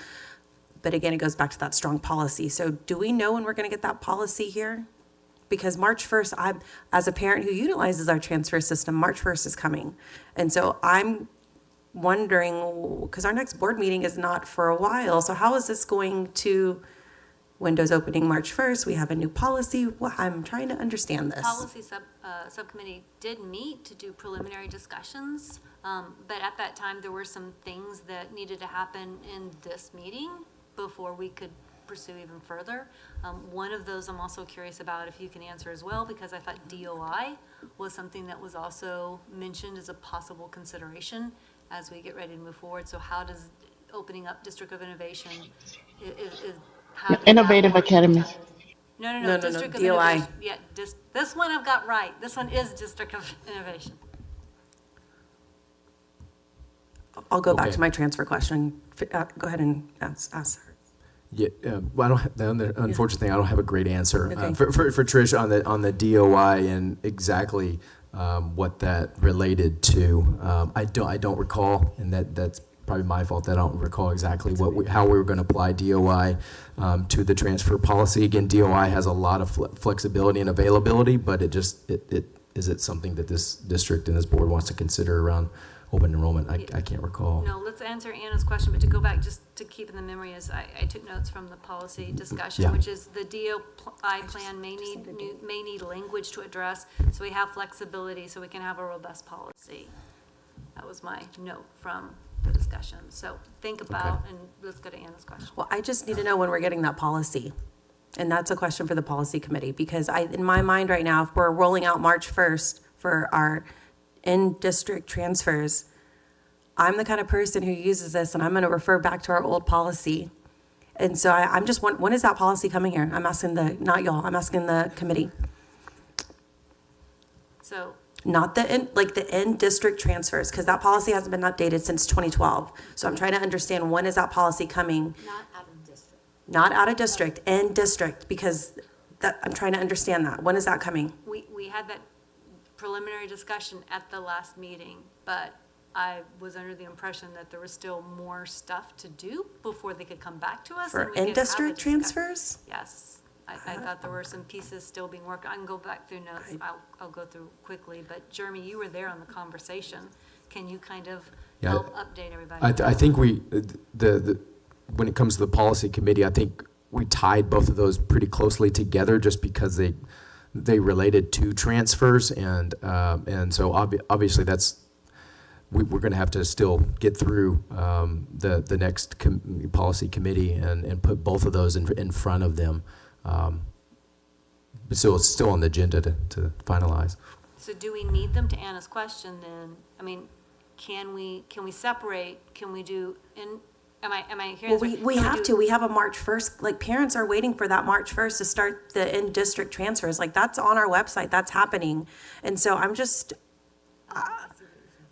but again, it goes back to that strong policy. So do we know when we're going to get that policy here? Because March 1st, as a parent who utilizes our transfer system, March 1st is coming. And so I'm wondering, because our next board meeting is not for a while, so how is this going to, windows opening March 1st, we have a new policy. Well, I'm trying to understand this. Policy subcommittee did meet to do preliminary discussions, but at that time, there were some things that needed to happen in this meeting before we could pursue even further. One of those I'm also curious about if you can answer as well, because I thought DOI was something that was also mentioned as a possible consideration as we get ready to move forward. So how does opening up District of Innovation, how does that Innovative work? Academy. No, District of DOI. Innovation. Yeah, this one I've got right. This one is District of Innovation. I'll go back Okay. to my transfer question. Go ahead and ask her. Yeah, well, I don't have, the unfortunate thing, I don't have a great answer Okay. for Trish on the DOI and exactly what that related to. I don't recall, and that's probably my fault that I don't recall exactly how we were going to apply DOI to the transfer policy. Again, DOI has a lot of flexibility and availability, but is it something that this district and this board wants to consider around open enrollment? I can't recall. No, let's answer Anna's question, but to go back, just to keep in the memory, is I took notes from the policy discussion, Yeah. which is the DOI plan may need language to address, so we have flexibility, so we can have a robust policy. That was my note from the discussion. So think about, and let's go to Anna's question. Well, I just need to know when we're getting that policy. And that's a question for the policy committee, because in my mind right now, if we're rolling out March 1st for our in-district transfers, I'm the kind of person who uses this, and I'm going to refer back to our old policy. And so I'm just, when is that policy coming here? I'm asking not y'all, I'm asking the committee. So Not the in-district transfers, because that policy hasn't been updated since 2012. So I'm trying to understand, when is that policy coming? Not out of district. Not out of district, in district, because I'm trying to understand that. When is that coming? we had that preliminary discussion at the last meeting, but I was under the impression that there was still more stuff to do before they could come back to us. For and we could have a in-district discussion. transfers? Yes. I thought there were some pieces still being worked. I can go back through notes. I'll go through quickly. But Jeremy, you were there on the conversation. Can you kind of help update everybody? I think when it comes to the policy committee, I think we tied both of those pretty closely together just because they related to transfers, and so obviously we're going to have to still get through the next policy committee and put both of those in front of them. So it's still on the agenda to finalize. So do we need them, to Anna's question then? I mean, can we separate? Can we do am I hearing? Well, we have to. We have a March 1st, like, parents are waiting for that March 1st to start the in-district transfers. Like, that's on our website, that's happening. And so I'm just,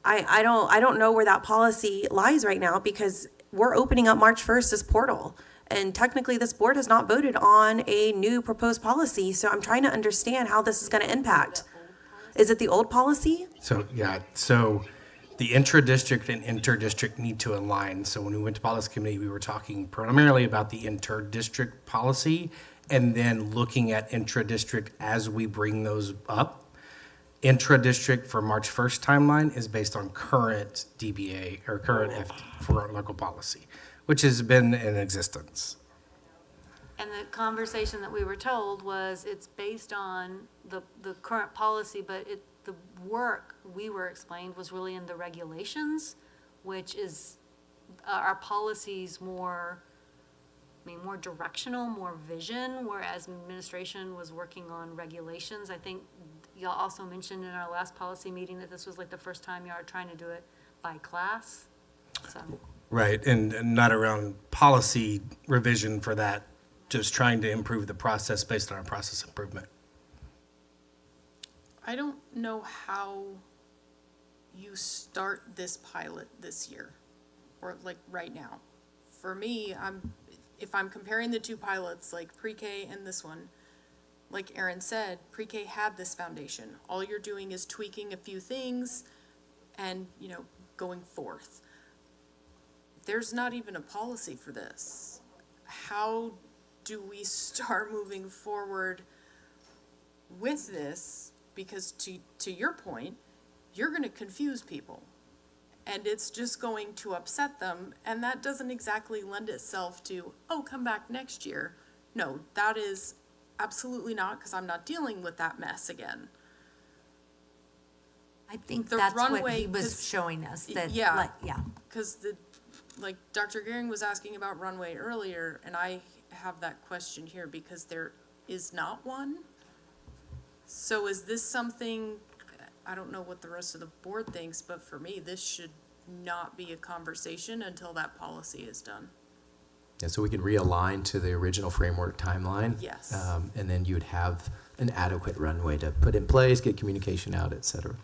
I don't know where that policy lies right now, because we're opening up March 1st as portal. And technically, this board has not voted on a new proposed policy, so I'm trying to understand how this is going to impact. Is it the old policy? So the intra-district and inter-district need to align. So when we went to policy committee, we were talking primarily about the inter-district policy and then looking at intra-district as we bring those up. Intra-district for March 1st timeline is based on current DBA or current for local policy, which has been in existence. And the conversation that we were told was it's based on the current policy, but the work we were explained was really in the regulations, which is, our policies more, more directional, more vision, whereas administration was working on regulations. I think y'all also mentioned in our last policy meeting that this was like the first time y'all are trying to do it by class, so. Right, and not around policy revision for that, just trying to improve the process based on our process improvement. I don't know how you start this pilot this year, or like right now. For me, if I'm comparing the two pilots, like pre-K and this one, like Aaron said, pre-K had this foundation. All you're doing is tweaking a few things and, going forth. There's not even a policy for this. How do we start moving forward with this? Because to your point, you're going to confuse people, and it's just going to upset them, and that doesn't exactly lend itself to, oh, come back next year. No, that is absolutely not, because I'm not dealing with that mess again. I think The that's what runway, he was 'cause- showing us, that, Yeah. like, yeah. Because like Dr. Gehring was asking about runway earlier, and I have that question here because there is not one. So is this something, I don't know what the rest of the board thinks, but for me, this should not be a conversation until that policy is done. Yeah, so we could realign to the original framework timeline. Yes. And then you would have an adequate runway to put in place, get communication out, et cetera.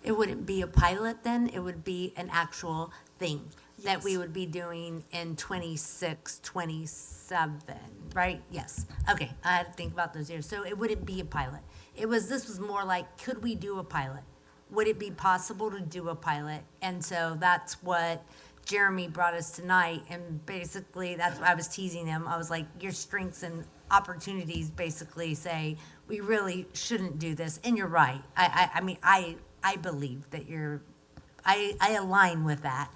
It wouldn't be a pilot then, it would be an actual thing that we would be doing in 26, 27, right? Yes, okay, I had to think about those years, so it wouldn't be a pilot. This was more like, could we do a pilot? Would it be possible to do a pilot? And so that's what Jeremy brought us tonight, and basically, that's what I was teasing him. I was like, your strengths and opportunities basically say, we really shouldn't do this, and you're right. I believe that I align with that,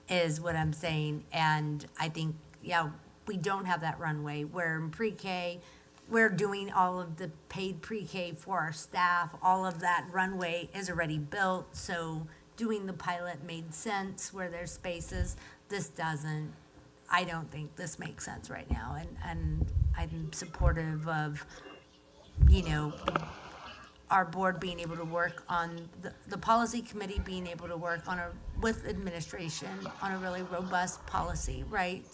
is what I'm saying, and I think, yeah, we don't have that runway, where in pre-K, we're doing all of the paid pre-K for our staff, all of that runway is already built, so doing the pilot made sense where there's spaces. This doesn't. I don't think this makes sense right now, and I'm supportive of, our board being able to work on, the policy committee being able to work on with administration on a really robust policy, right,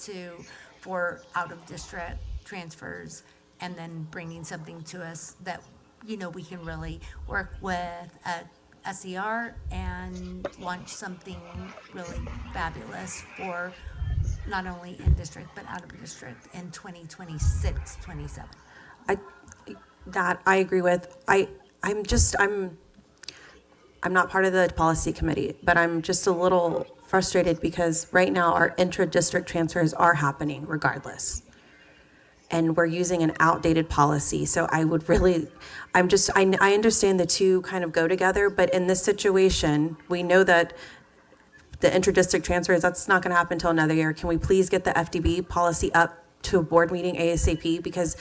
for out-of-district transfers, and then bringing something to us that, we can really work with SER and launch something really fabulous for not only in district, but out of district in 2026, 27. I agree with. I'm not part of the policy committee, but I'm just a little frustrated because right now our intra-district transfers are happening regardless. And we're using an outdated policy. So I understand the two kind of go together, but in this situation, we know that the intra-district transfers, that's not gonna happen until another year. Can we please get the FDB policy up to a board meeting ASAP? Because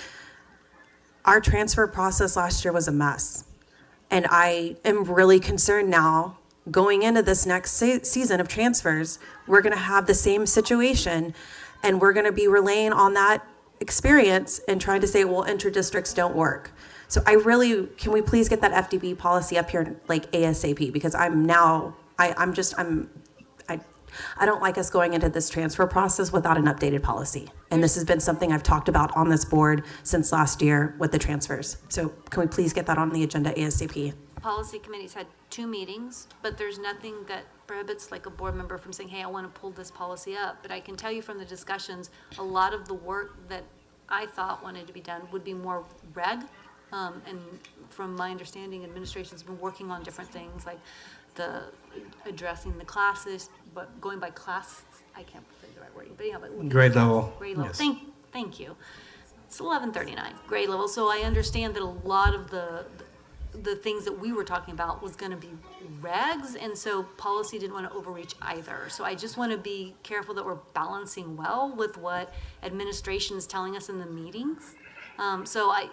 our transfer process last year was a mess. And I am really concerned now, going into this next season of transfers, we're gonna have the same situation, and we're gonna be relaying on that experience and trying to say, well, inter-districts don't work. So can we please get that FDB policy up here like ASAP? Because I don't like us going into this transfer process without an updated policy. And this has been something I've talked about on this board since last year with the transfers. So can we please get that on the agenda ASAP? Policy committee's had 2 meetings, but there's nothing that prohibits like a board member from saying, hey, I want to pull this policy up. But I can tell you from the discussions, a lot of the work that I thought wanted to be done would be more reg. And from my understanding, administration's been working on different things like addressing the classes, but going by class, I can't say the right word, but but Grade level. Grade level. Yes. Thank you. It's 11:39, grade level. So I understand that a lot of the things that we were talking about was gonna be regs, and so policy didn't wanna overreach either. So I just wanna be careful that we're balancing well with what administration is telling us in the meetings. So I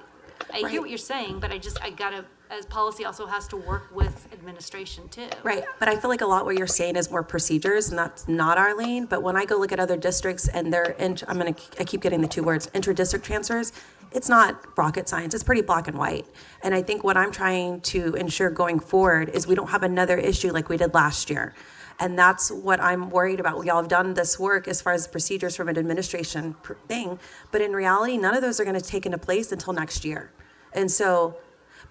hear what you're saying, but I gotta, as policy also has to work with administration too. Right, but I feel like a lot what you're saying is more procedures, and that's not our lane. But when I go look at other districts and I keep getting the two words, inter-district transfers, it's not rocket science, it's pretty black and white. And I think what I'm trying to ensure going forward is we don't have another issue like we did last year. And that's what I'm worried about. We all have done this work as far as procedures from an administration thing, but in reality, none of those are gonna take into place until next year. And so,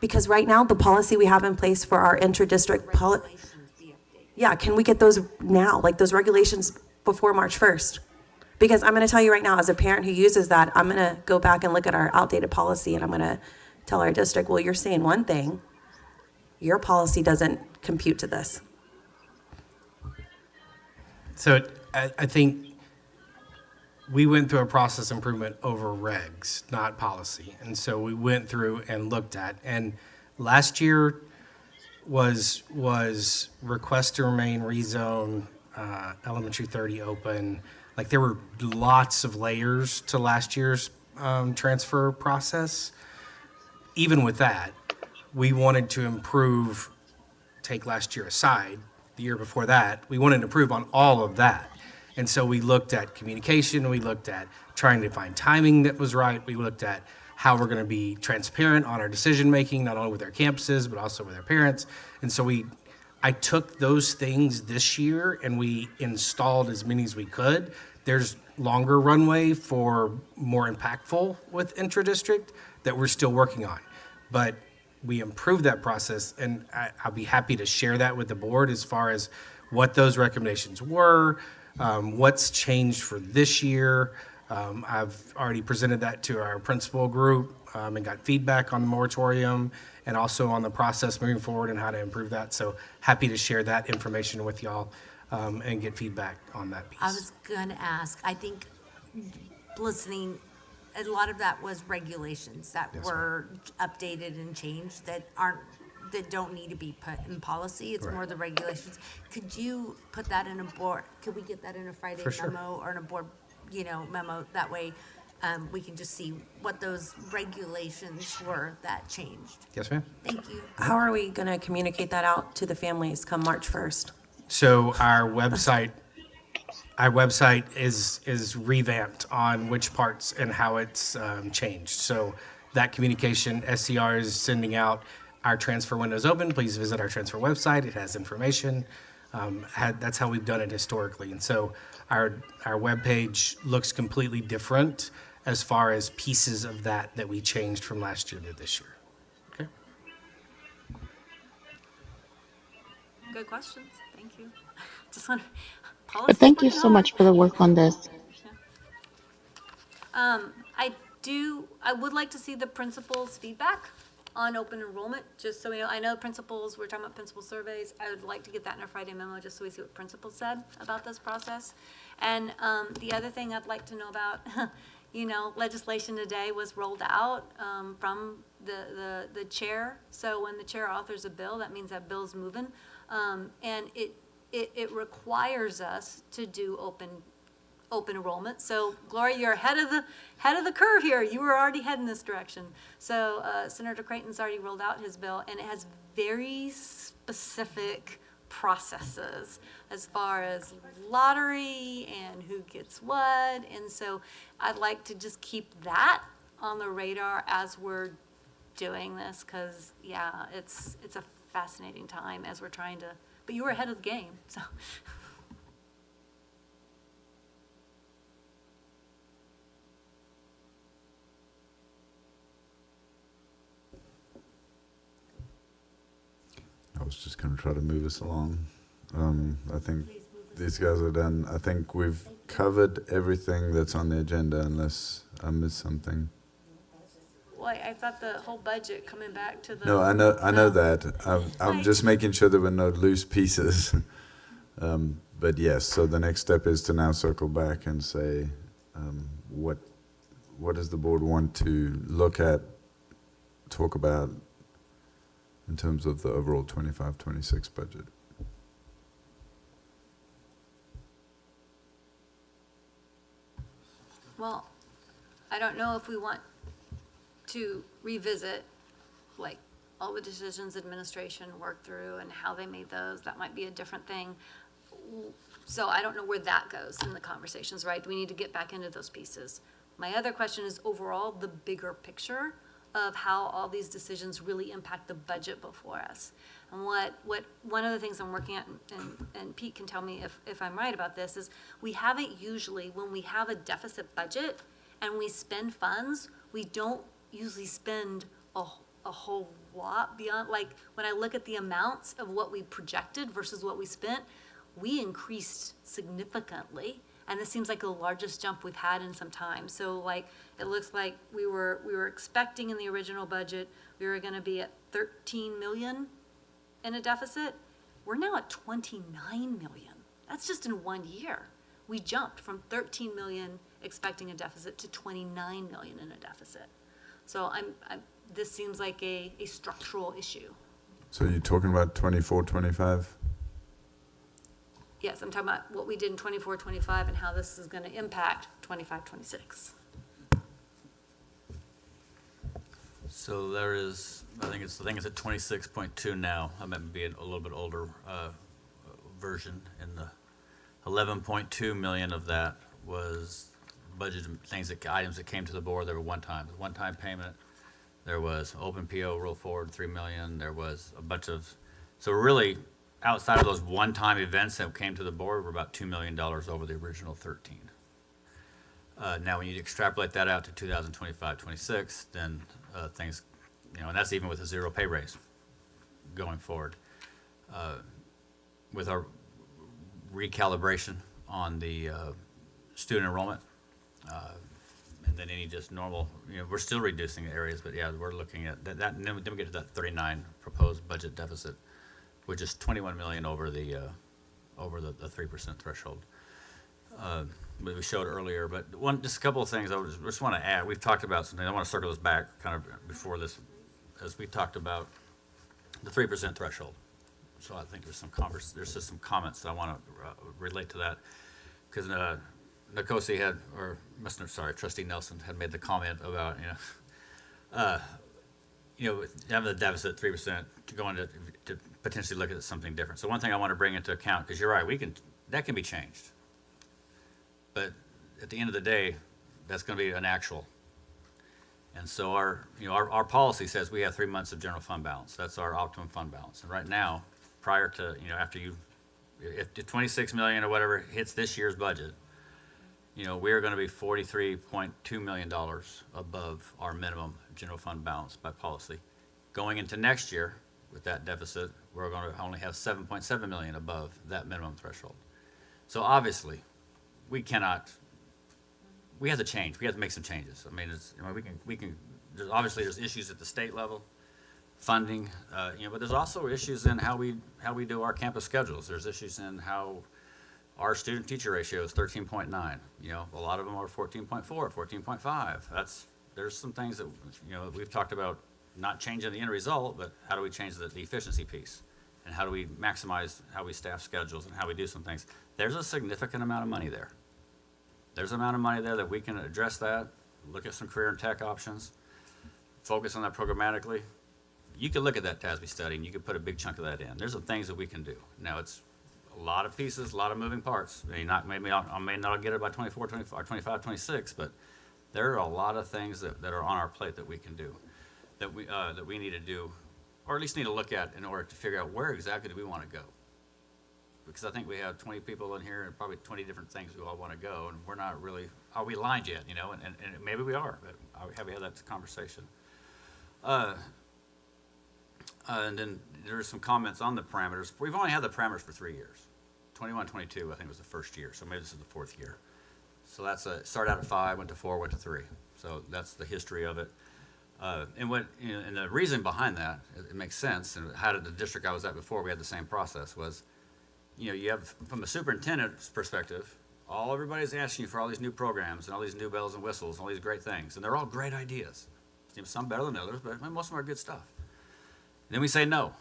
because right now, the policy we have in place for our inter-district yeah, can we get those now, like those regulations before March 1st? Because I'm gonna tell you right now, as a parent who uses that, I'm gonna go back and look at our outdated policy and I'm gonna tell our district, well, you're saying one thing, your policy doesn't compute to this. So I think we went through a process improvement over regs, not policy. And so we went through and looked at, and last year was request to remain rezone, elementary 30 open. Like there were lots of layers to last year's transfer process. Even with that, we wanted to improve, take last year aside, the year before that, we wanted to improve on all of that. And so we looked at communication, we looked at trying to find timing that was right, we looked at how we're gonna be transparent on our decision-making, not only with our campuses, but also with our parents. And so I took those things this year and we installed as many as we could. There's longer runway for more impactful with intra-district that we're still working on. But we improved that process, and I'll be happy to share that with the board as far as what those recommendations were, what's changed for this year. I've already presented that to our principal group and got feedback on the moratorium and also on the process moving forward and how to improve that. So happy to share that information with y'all and get feedback on that piece. I was gonna ask, I think listening, a lot of that was regulations that Yes, were updated and changed that don't need to be put in policy. It's more the regulations. Could you put that in a board, could we get that in a Friday For sure. memo or in a board, memo? That way, we can just see what those regulations were that changed. Yes, ma'am. Thank you. How are we gonna communicate that out to the families come March 1st? So our website is revamped on which parts and how it's changed. So that communication, SCR is sending out, our transfer window is open. Please visit our transfer website. It has information. That's how we've done it historically. And so our webpage looks completely different as far as pieces of that we changed from last year to this year. Okay. Good questions, thank you. Just want, But thank you so much for the work on this. I would like to see the principal's feedback on open enrollment, just so we know. I know principals, we're talking about principal surveys. I would like to get that in a Friday memo, just so we see what principals said about this process. And the other thing I'd like to know about, legislation today was rolled out from the chair. So when the chair authors a bill, that means that bill's moving. And it requires us to do open enrollment. So Gloria, you're ahead of the curve here. You were already heading this direction. So Senator Creighton's already rolled out his bill, and it has very specific processes as far as lottery and who gets what. And so I'd like to just keep that on the radar as we're doing this, because yeah, it's a fascinating time as we're trying to, but you were ahead of the game, so. I was just going to try to move us along. I think these guys are done. I think we've covered everything that's on the agenda unless I missed something. Well, I thought the whole budget coming back to the. No, I know that. I'm just making sure there were no loose pieces. But yes, so the next step is to now circle back and say, what does the board want to look at, talk about, in terms of the overall 25-26 budget. Well, I don't know if we want to revisit, like, all the decisions administration worked through and how they made those. That might be a different thing. So I don't know where that goes in the conversations, right? We need to get back into those pieces. My other question is overall, the bigger picture of how all these decisions really impact the budget before us. And one of the things I'm working at, and Pete can tell me if I'm right about this, is we haven't usually, when we have a deficit budget and we spend funds, we don't usually spend a whole lot beyond, like, when I look at the amounts of what we projected versus what we spent, we increased significantly. And this seems like the largest jump we've had in some time. So like, it looks like we were expecting in the original budget, we were gonna be at 13 million in a deficit. We're now at 29 million. That's just in 1 year. We jumped from 13 million expecting a deficit to 29 million in a deficit. So this seems like a structural issue. So you're talking about 24, 25? Yes, I'm talking about what we did in 24, 25 and how this is gonna impact 25, 26. So there is, I think it's at 26.2 now. I might be a little bit older version. And the 11.2 million of that was budgeted things, items that came to the board. There were one-time payment. There was open PO roll forward, 3 million. There was a bunch of, so really outside of those one-time events that came to the board, we're about $2 million over the original 13. Now, when you extrapolate that out to 2025, 26, then things, and that's even with a zero pay raise going forward. With our recalibration on the student enrollment, and then any just normal, we're still reducing areas, but yeah, we're looking at that, and then we get to that 39 proposed budget deficit, which is 21 million over the 3% threshold. We showed earlier, but just a couple of things I just want to add. We've talked about something. I want to circle this back kind of before this, as we talked about the 3% threshold. So I think there's just some comments that I want to relate to that, because Nkosi Trustee Nelson had made the comment about having the deficit 3% to go into to potentially look at something different. So one thing I want to bring into account, because you're right, that can be changed. But at the end of the day, that's going to be an actual. And so our policy says we have 3 months of general fund balance. That's our optimum fund balance. And right now, prior to, if the 26 million or whatever hits this year's budget, we're going to be $43.2 million above our minimum general fund balance by policy. Going into next year with that deficit, we're going to only have 7.7 million above that minimum threshold. So obviously, we have to change. We have to make some changes. I mean, there's issues at the state level, funding, but there's also issues in how we do our campus schedules. There's issues in how our student-teacher ratio is 13.9. A lot of them are 14.4, 14.5. There's some things that, we've talked about not changing the end result, but how do we change the efficiency piece? And how do we maximize how we staff schedules and how we do some things? There's a significant amount of money there. There's an amount of money there that we can address that, look at some career and tech options, focus on that programmatically. You could look at that TASBY study and you could put a big chunk of that in. There's some things that we can do. Now, it's a lot of pieces, a lot of moving parts. I may not get it by 24, 25, 25, 26, but there are a lot of things that are on our plate that we can do, that we need to do, or at least need to look at in order to figure out where exactly do we want to go. Because I think we have 20 people in here and probably 20 different things we all want to go, and we're not really, are we aligned yet, and maybe we are, but have we had that conversation? And then there are some comments on the parameters. We've only had the parameters for 3 years. 21, 22, I think was the first year, so maybe this is the 4th year. So that's started out at 5, went to 4, went to 3. So that's the history of it. And the reason behind that, it makes sense, and how did the district I was at before, we had the same process, was, you have, from a superintendent's perspective, everybody's asking you for all these new programs and all these new bells and whistles and all these great things, and they're all great ideas. Some better than others, but most of them are good stuff. Then we say no,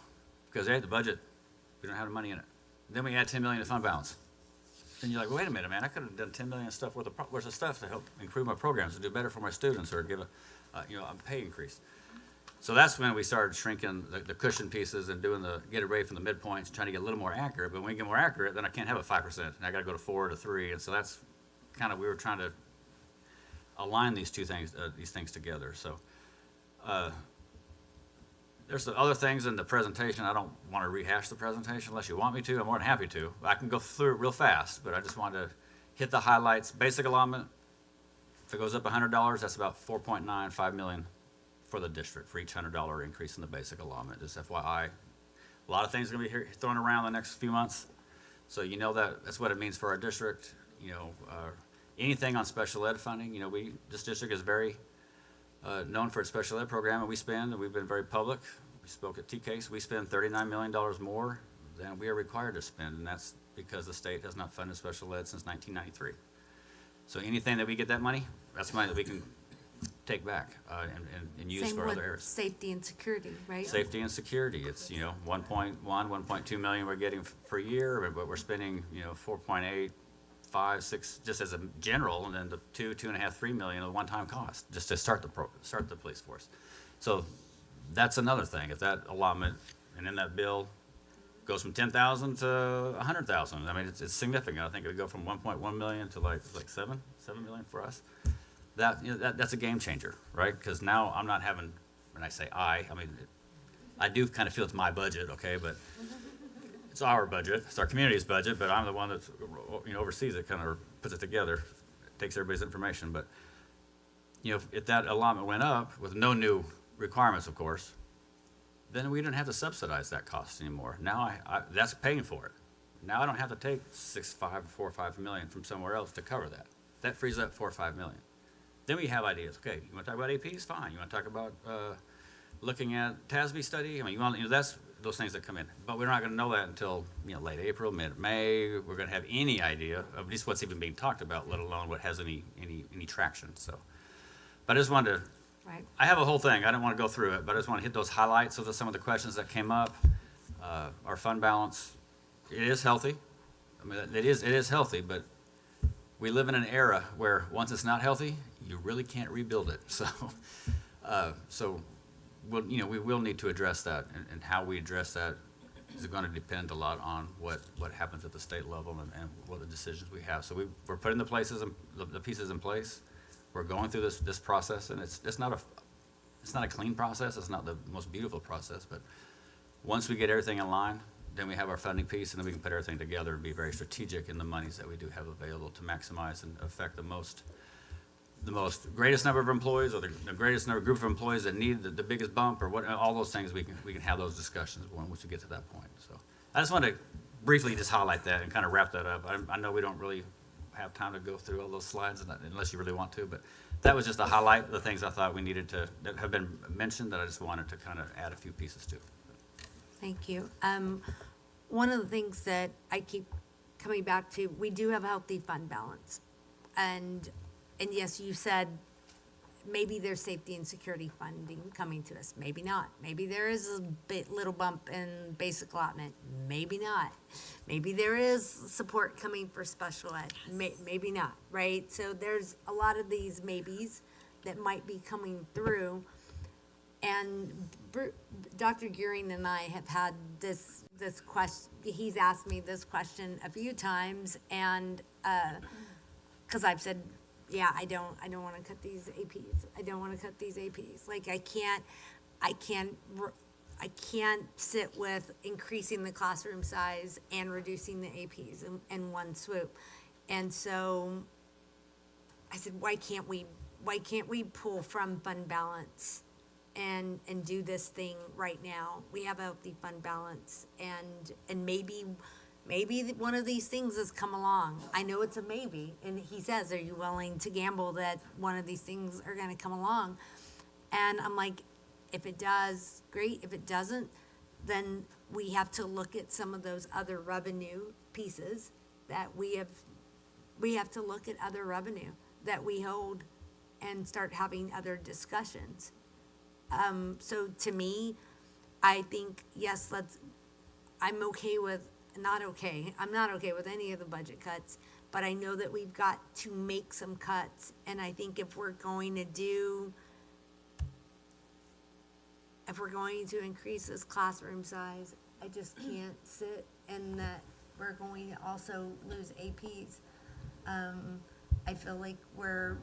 because hey, the budget, we don't have the money in it. Then we add 10 million to fund balance. Then you're like, wait a minute, man, I could have done 10 million stuff worth of stuff to help improve my programs, to do better for my students, or give a pay increase. So that's when we started shrinking the cushion pieces and get away from the midpoints, trying to get a little more accurate. But when we get more accurate, then I can't have a 5%, and I got to go to 4 to 3. And so that's kind of, we were trying to align these things together. So there's the other things in the presentation. I don't want to rehash the presentation unless you want me to. I'm more than happy to. I can go through it real fast, but I just wanted to hit the highlights. Basic allotment, if it goes up $100, that's about $4.95 million for the district for each $100 increase in the basic allotment. Just FYI, a lot of things are going to be thrown around the next few months, so you know that's what it means for our district. Anything on special ed funding, this district is very known for its special ed program, and we've been very public. We spoke at TCASE. We spend $39 million more than we are required to spend, and that's because the state has not funded special ed since 1993. So anything that we get that money, that's money that we can take back and use Same for with other areas. safety and security, right? Safety and security, it's, 1.2 million we're getting per year, but we're spending, 4.8, 5, 6, just as a general, and then the 2.5, 3 million of one-time cost, just to start the police force. So that's another thing. If that allotment, and in that bill, goes from 10,000 to 100,000, I mean, it's significant. I think it would go from 1.1 million to like 7 million for us. That's a game changer, right? Because now I'm not having, when I say I mean, I do kind of feel it's my budget, okay, but it's our budget, it's our community's budget, but I'm the one that oversees it, kind of puts it together, takes everybody's information. But if that allotment went up with no new requirements, of course, then we didn't have to subsidize that cost anymore. Now that's paying for it. Now I don't have to take 4 or 5 million from somewhere else to cover that. That frees up 4 or 5 million. Then we have ideas. Okay, you want to talk about APs? Fine. You want to talk about looking at TASBY study? I mean, that's those things that come in. But we're not going to know that until late April, mid-May. We're going to have any idea of at least what's even being talked about, let alone what has any traction. So, but I just wanted to. Right. I have a whole thing. I don't want to go through it, but I just want to hit those highlights. Those are some of the questions that came up. Our fund balance, it is healthy. I mean, it is healthy, but we live in an era where once it's not healthy, you really can't rebuild it. So, we will need to address that, and how we address that is going to depend a lot on what happens at the state level and what the decisions we have. So we're putting the pieces in place. We're going through this process, and it's not a clean process. It's not the most beautiful process, but once we get everything in line, then we have our funding piece, and then we can put everything together and be very strategic in the monies that we do have available to maximize and affect the greatest number of employees, or the greatest group of employees that need the biggest bump, or what, all those things. We can have those discussions once we get to that point. So I just want to briefly just highlight that and kind of wrap that up. I know we don't really have time to go through all those slides unless you really want to, but that was just a highlight of the things I thought we needed that have been mentioned, that I just wanted to kind of add a few pieces to. Thank you. One of the things that I keep coming back to, we do have a healthy fund balance. And yes, you said maybe there's safety and security funding coming to us. Maybe not. Maybe there is a little bump in basic allotment. Maybe not. Maybe there is support coming for special ed. Maybe not, right? So there's a lot of these maybes that might be coming through. And Dr. Gearing and I have had this question. He's asked me this question a few times, and because I've said, yeah, I don't want to cut these APs. I don't want to cut these APs. Like I can't sit with increasing the classroom size and reducing the APs in one swoop. And so I said, why can't we pull from fund balance and do this thing right now? We have a healthy fund balance, and maybe one of these things has come along. I know it's a maybe, and he says, are you willing to gamble that one of these things are going to come along? And I'm like, if it does, great. If it doesn't, then we have to look at some of those other revenue pieces that we have to look at other revenue that we hold and start having other discussions. So to me, I think, yes, I'm not okay with any of the budget cuts, but I know that we've got to make some cuts, and I think if we're going to increase this classroom size, I just can't sit in that we're going to also lose APs. I feel like we're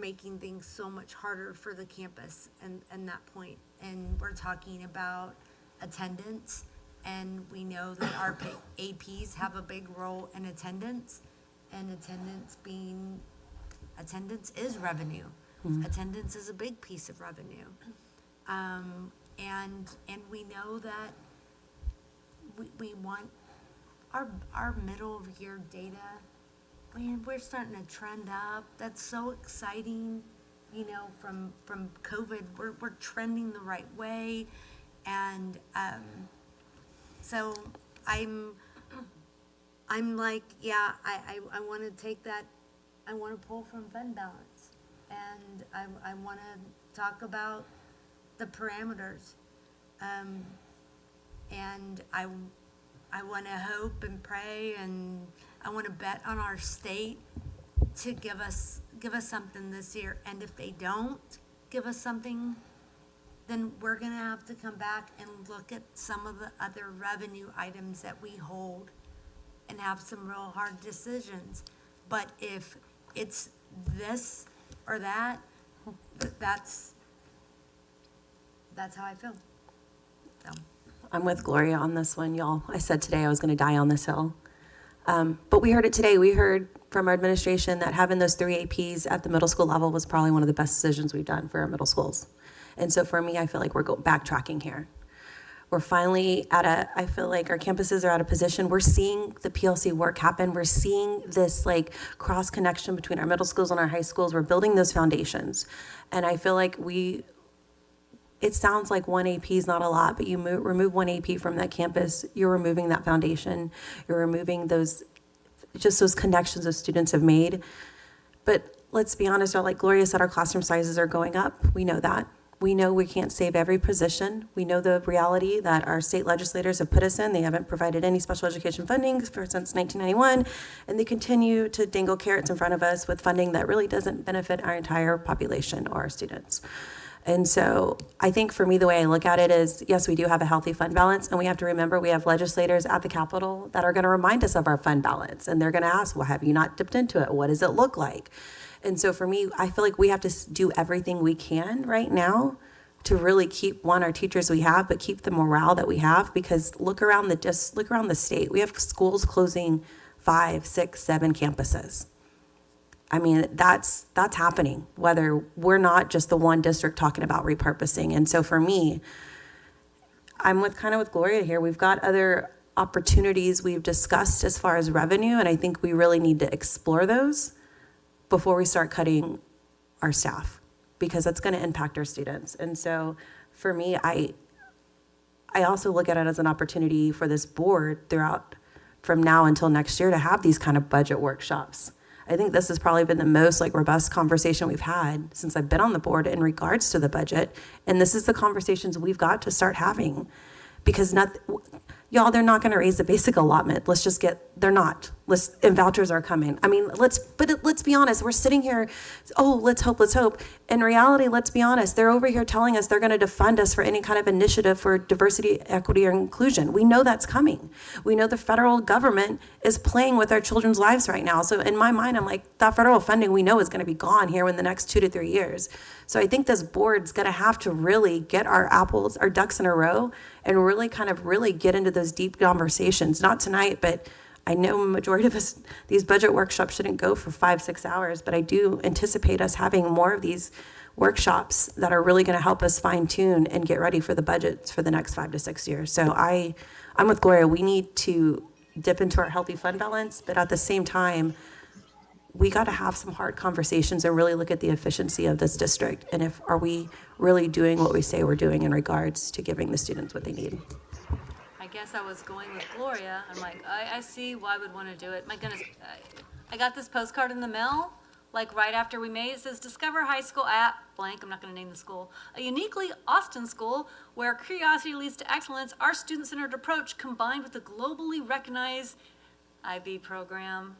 making things so much harder for the campus and that point. And we're talking about attendance, and we know that our APs have a big role in attendance, and attendance is revenue. Attendance is a big piece of revenue. And we know that we want our middle of year data. Man, we're starting to trend up. That's so exciting. You know, from COVID, we're trending the right way. And so I'm like, yeah, I want to take that, I want to pull from fund balance. And I want to talk about the parameters. And I want to hope and pray, and I want to bet on our state to give us something this year. And if they don't give us something, then we're going to have to come back and look at some of the other revenue items that we hold and have some real hard decisions. But if it's this or that, that's how I feel. So. I'm with Gloria on this one, y'all. I said today I was going to die on this hill. But we heard it today. We heard from our administration that having those 3 APs at the middle school level was probably one of the best decisions we've done for our middle schools. And so for me, I feel like we're backtracking here. We're finally I feel like our campuses are at a position, we're seeing the PLC work happen. We're seeing this like cross connection between our middle schools and our high schools. We're building those foundations. And I feel like it sounds like 1 AP is not a lot, but you remove 1 AP from that campus, you're removing that foundation. You're removing those connections those students have made. But let's be honest, like Gloria said, our classroom sizes are going up. We know that. We know we can't save every position. We know the reality that our state legislators have put us in. They haven't provided any special education funding since 1991, and they continue to dangle carrots in front of us with funding that really doesn't benefit our entire population or our students. And so I think for me, the way I look at it is, yes, we do have a healthy fund balance, and we have to remember we have legislators at the Capitol that are going to remind us of our fund balance, and they're going to ask, well, have you not dipped into it? What does it look like? And so for me, I feel like we have to do everything we can right now to really keep, our teachers we have, but keep the morale that we have, because look around the state. We have schools closing 5, 6, 7 campuses. I mean, that's happening, whether we're not just the one district talking about repurposing. And so for me, I'm with Gloria here. We've got other opportunities we've discussed as far as revenue, and I think we really need to explore those before we start cutting our staff, because that's going to impact our students. And so for me, I also look at it as an opportunity for this board throughout, from now until next year, to have these kind of budget workshops. I think this has probably been the most robust conversation we've had since I've been on the board in regards to the budget. And this is the conversations we've got to start having, because y'all, they're not going to raise the basic allotment. They're not. And vouchers are coming. I mean, let's be honest. We're sitting here, let's hope. In reality, let's be honest. They're over here telling us they're going to defund us for any kind of initiative for diversity, equity, or inclusion. We know that's coming. We know the federal government is playing with our children's lives right now. So in my mind, I'm like, that federal funding we know is going to be gone here in the next 2 to 3 years. So I think this board's going to have to really get our ducks in a row, and really get into those deep conversations. Not tonight, but I know a majority of us, these budget workshops shouldn't go for 5-6 hours, but I do anticipate us having more of these workshops that are really going to help us fine tune and get ready for the budgets for the next 5 to 6 years. So I'm with Gloria. We need to dip into our healthy fund balance, but at the same time, we got to have some hard conversations and really look at the efficiency of this district. And are we really doing what we say we're doing in regards to giving the students what they need? I guess I was going with Gloria. I'm like, I see why I would want to do it. My goodness, I got this postcard in the mail like right after we made it, says Discover High School at blank, I'm not gonna name the school, a uniquely Austin school where curiosity leads to excellence, our student-centered approach combined with a globally recognized IB program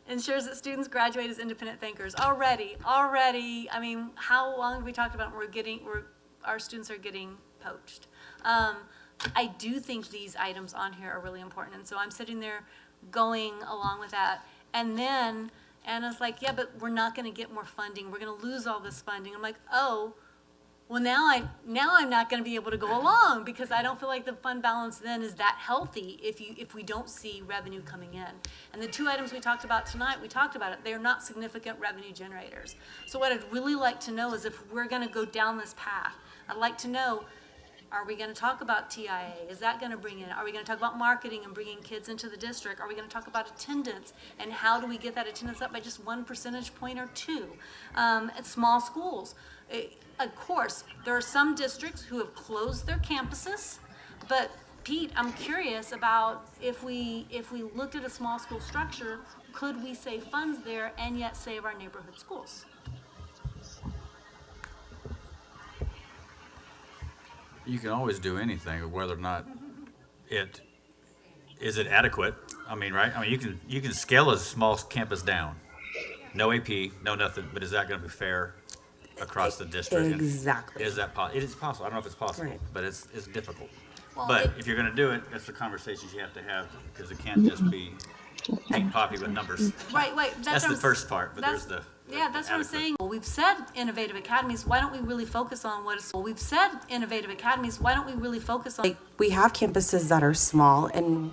ensures that students graduate as independent thinkers. Already, I mean, how long have we talked about our students are getting poached? I do think these items on here are really important, and so I'm sitting there going along with that. And then Anna's like, yeah, but we're not gonna get more funding, we're gonna lose all this funding. I'm like, oh, well, now I'm not gonna be able to go along because I don't feel like the fund balance then is that healthy if we don't see revenue coming in. And the two items we talked about tonight, they're not significant revenue generators. So what I'd really like to know is if we're gonna go down this path, I'd like to know, are we gonna talk about TIA? Is that gonna bring in? Are we gonna talk about marketing and bringing kids into the district? Are we gonna talk about attendance? And how do we get that attendance up by just 1 percentage point or 2? At small schools. Of course, there are some districts who have closed their campuses, but Pete, I'm curious about if we looked at a small school structure, could we save funds there and yet save our neighborhood schools? You can always do anything, whether or not is it adequate? I mean, right? I mean, you can scale a small campus down, no AP, no nothing. But is that going to be fair across the district? Exactly. Is that it is possible? I don't know if it's possible, Right. but it's difficult. Well, But if you're going to do it, that's the conversations you have to have because it can't just be paint poppy with numbers. Right, That's the first part, but there's the yeah, that's what I'm adequate. saying. Well, we've said innovative academies. Why don't we really focus on what is? Well, we've said innovative academies. Why don't we really focus on? Like, we have campuses that are small, and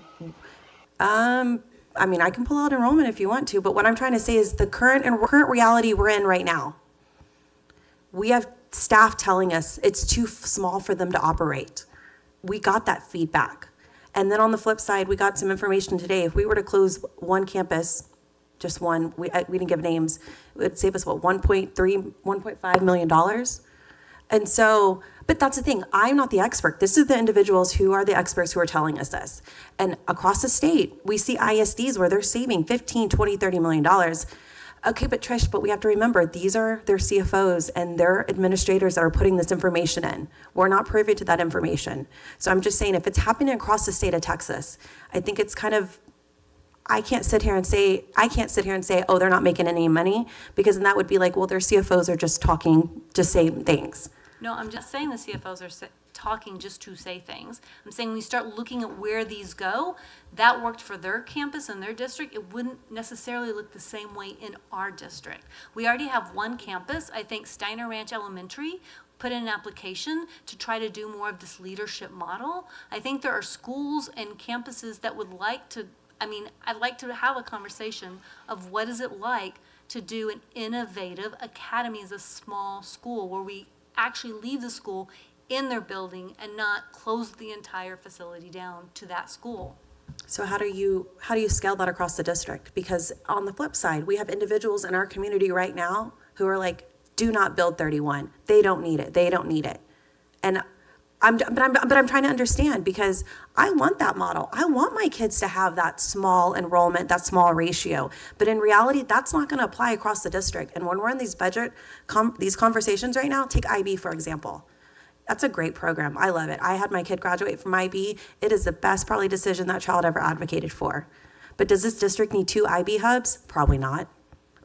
I mean, I can pull out enrollment if you want to, but what I'm trying to say is the current reality we're in right now. We have staff telling us it's too small for them to operate. We got that feedback. And then on the flip side, we got some information today. If we were to close one campus, just one, we didn't give names, it would save us, what, $1.5 million? And so, but that's the thing, I'm not the expert. This is the individuals who are the experts who are telling us this. And across the state, we see ISDs where they're saving $15, $20, $30 million. Okay, but Trish, but we have to remember, these are their CFOs and their administrators that are putting this information in. We're not privy to that information. So I'm just saying, if it's happening across the state of Texas, I think it's kind of, I can't sit here and say, oh, they're not making any money, because then that would be like, well, their CFOs are just talking, just saying things. No, I'm just saying the CFOs are talking just to say things. I'm saying when you start looking at where these go, that worked for their campus and their district. It wouldn't necessarily look the same way in our district. We already have one campus. I think Steiner Ranch Elementary put in an application to try to do more of this leadership model. I think there are schools and campuses that would like to, I'd like to have a conversation of what is it like to do an innovative academy as a small school where we actually leave the school in their building and not close the entire facility down to that school. So how do you scale that across the district? Because on the flip side, we have individuals in our community right now who are like, do not build 31. They don't need it. They don't need it. And I'm trying to understand, because I want that model. I want my kids to have that small enrollment, that small ratio. But in reality, that's not going to apply across the district. And when we're in these these conversations right now, take IB, for example. That's a great program. I love it. I had my kid graduate from IB. It is the best probably decision that child ever advocated for. But does this district need 2 IB hubs? Probably not.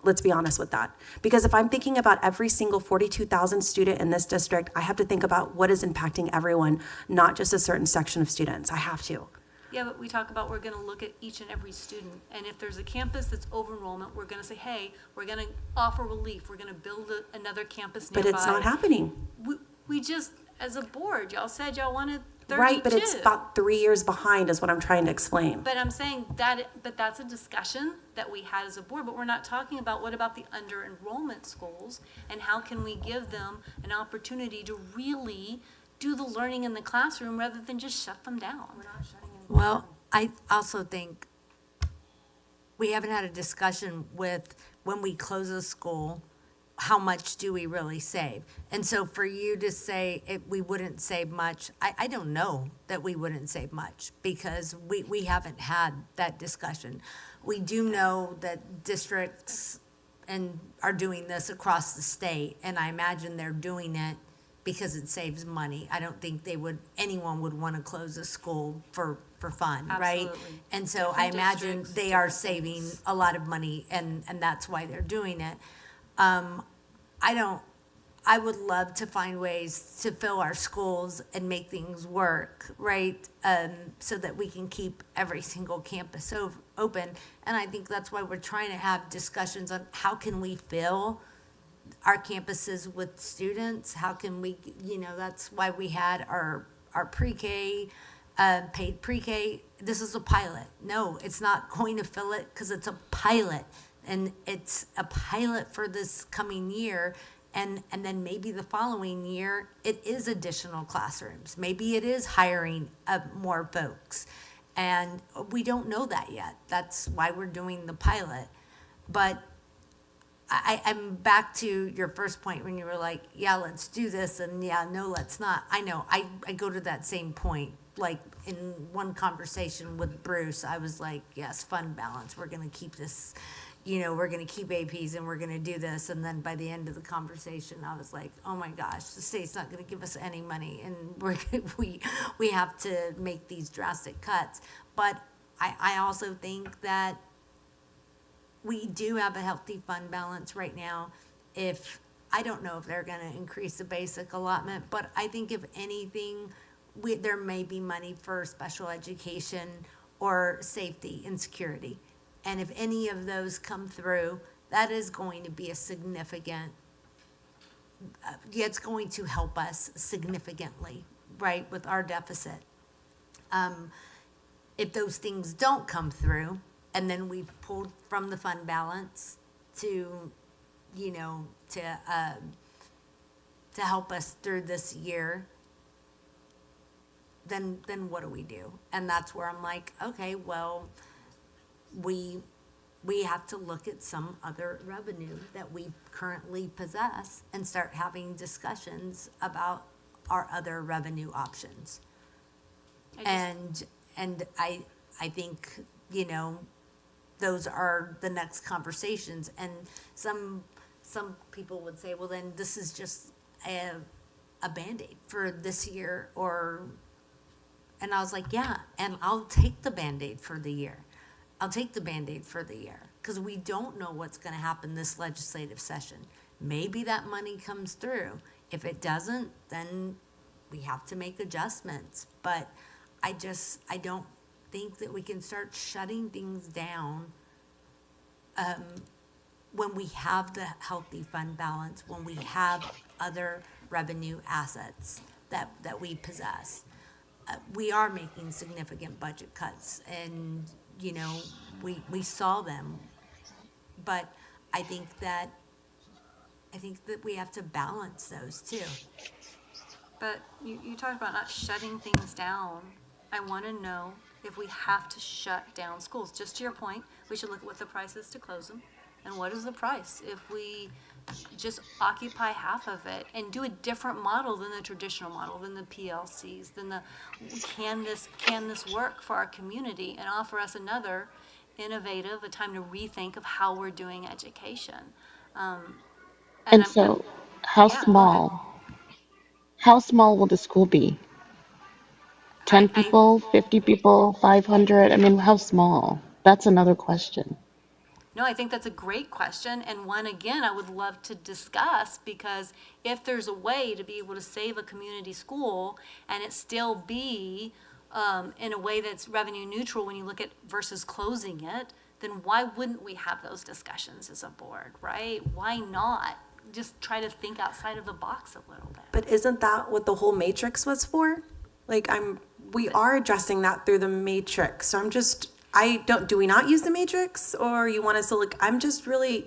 Let's be honest with that. Because if I'm thinking about every single 42,000 student in this district, I have to think about what is impacting everyone, not just a certain section of students. I have to. Yeah, but we talk about we're going to look at each and every student. And if there's a campus that's over enrollment, we're going to say, hey, we're going to offer relief. We're going to build another campus nearby. But it's not happening. We just, as a board, y'all said y'all wanted 32. Right, but it's about 3 years behind is what I'm trying to explain. But I'm saying but that's a discussion that we had as a board, but we're not talking about what about the under enrollment schools and how can we give them an opportunity to really do the learning in the classroom rather than just shut them down. We're not shutting them down. Well, I also think we haven't had a discussion with when we close a school, how much do we really save? And so for you to say we wouldn't save much, I don't know that we wouldn't save much because we haven't had that discussion. We do know that districts and are doing this across the state, and I imagine they're doing it because it saves money. I don't think anyone would want to close a school for fun, right? Absolutely. And so I Different imagine districts, they are different saving things. a lot of money, and that's why they're doing it. I would love to find ways to fill our schools and make things work, right? So that we can keep every single campus open. And I think that's why we're trying to have discussions on how can we fill our campuses with students? How can we, that's why we had our pre-K, paid pre-K. This is a pilot. No, it's not going to fill it because it's a pilot. And it's a pilot for this coming year. And then maybe the following year, it is additional classrooms. Maybe it is hiring more folks. And we don't know that yet. That's why we're doing the pilot. But I'm back to your first point when you were like, yeah, let's do this, and yeah, no, let's not. I know, I go to that same point. Like in one conversation with Bruce, I was like, yes, fund balance, we're gonna keep this, we're gonna keep APs and we're gonna do this. And then by the end of the conversation, I was like, oh my gosh, the state's not gonna give us any money, and we have to make these drastic cuts. But I also think that we do have a healthy fund balance right now. I don't know if they're gonna increase the basic allotment, but I think if anything, there may be money for special education or safety and security. And if any of those come through, that is going to be a significant, it's going to help us significantly, right, with our deficit. If those things don't come through, and then we've pulled from the fund balance to help us through this year, then what do we do? And that's where I'm like, okay, well, we have to look at some other revenue that we currently possess and start having discussions about our other revenue options. And I think, those are the next conversations. And some people would say, well, then this is just a Band-Aid for this year, and I was like, yeah, and I'll take the Band-Aid for the year. I'll take the Band-Aid for the year, because we don't know what's gonna happen this legislative session. Maybe that money comes through. If it doesn't, then we have to make adjustments. But I don't think that we can start shutting things down when we have the healthy fund balance, when we have other revenue assets that we possess. We are making significant budget cuts, and, we saw them. But I think that we have to balance those too. But you talked about not shutting things down. I want to know if we have to shut down schools. Just to your point, we should look at what the price is to close them, and what is the price if we just occupy half of it and do a different model than the traditional model, than the PLCs, can this work for our community and offer us another innovative, a time to rethink of how we're doing education. And so, how yeah, go ahead. how small will the school be? 10 people, 50 people, 500? I mean, how small? That's another question. No, I think that's a great question, and one, again, I would love to discuss, because if there's a way to be able to save a community school and it still be in a way that's revenue neutral when you look at versus closing it, then why wouldn't we have those discussions as a board, right? Why not just try to think outside of the box a little bit? But isn't that what the whole matrix was for? Like, we are addressing that through the matrix. So do we not use the matrix, or you want us to look? I'm just really.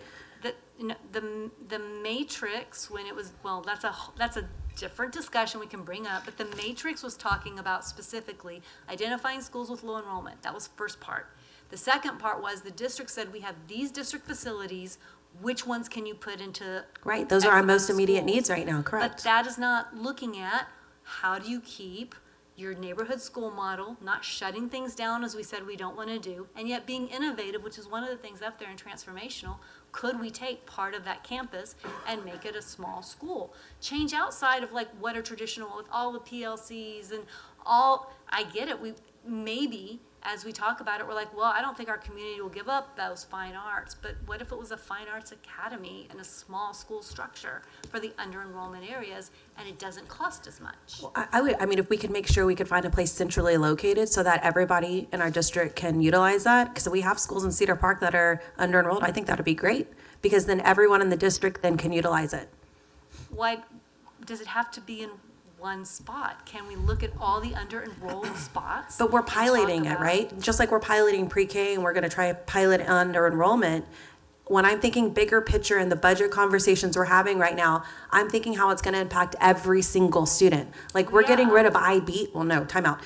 The matrix, when it was, well, that's a different discussion we can bring up, but the matrix was talking about specifically identifying schools with low enrollment. That was the first part. The second part was the district said, we have these district facilities, which ones can you put into? Right, those are our most immediate needs right now, correct. But that is not looking at how do you keep your neighborhood school model, not shutting things down as we said we don't want to do, and yet being innovative, which is one of the things up there in transformational, Could we take part of that campus and make it a small school? Change outside of like what are traditional with all the PLCs and all, I get it, we, maybe as we talk about it, we're like, well, I don't think our community will give up those fine arts, but what if it was a fine arts academy in a small school structure for the under-enrollment areas, and it doesn't cost as much? I mean, if we could make sure we could find a place centrally located so that everybody in our district can utilize that, because we have schools in Cedar Park that are under-enrolled, I think that'd be great, because then everyone in the district then can utilize it. Why, does it have to be in one spot? Can we look at all the under-enrolled spots? But we're and piloting talk it, about- right? Just like we're piloting pre-K and we're gonna try pilot under enrollment. When I'm thinking bigger picture in the budget conversations we're having right now, I'm thinking how it's gonna impact every single student. Like, we're getting rid of IB, well, no, timeout.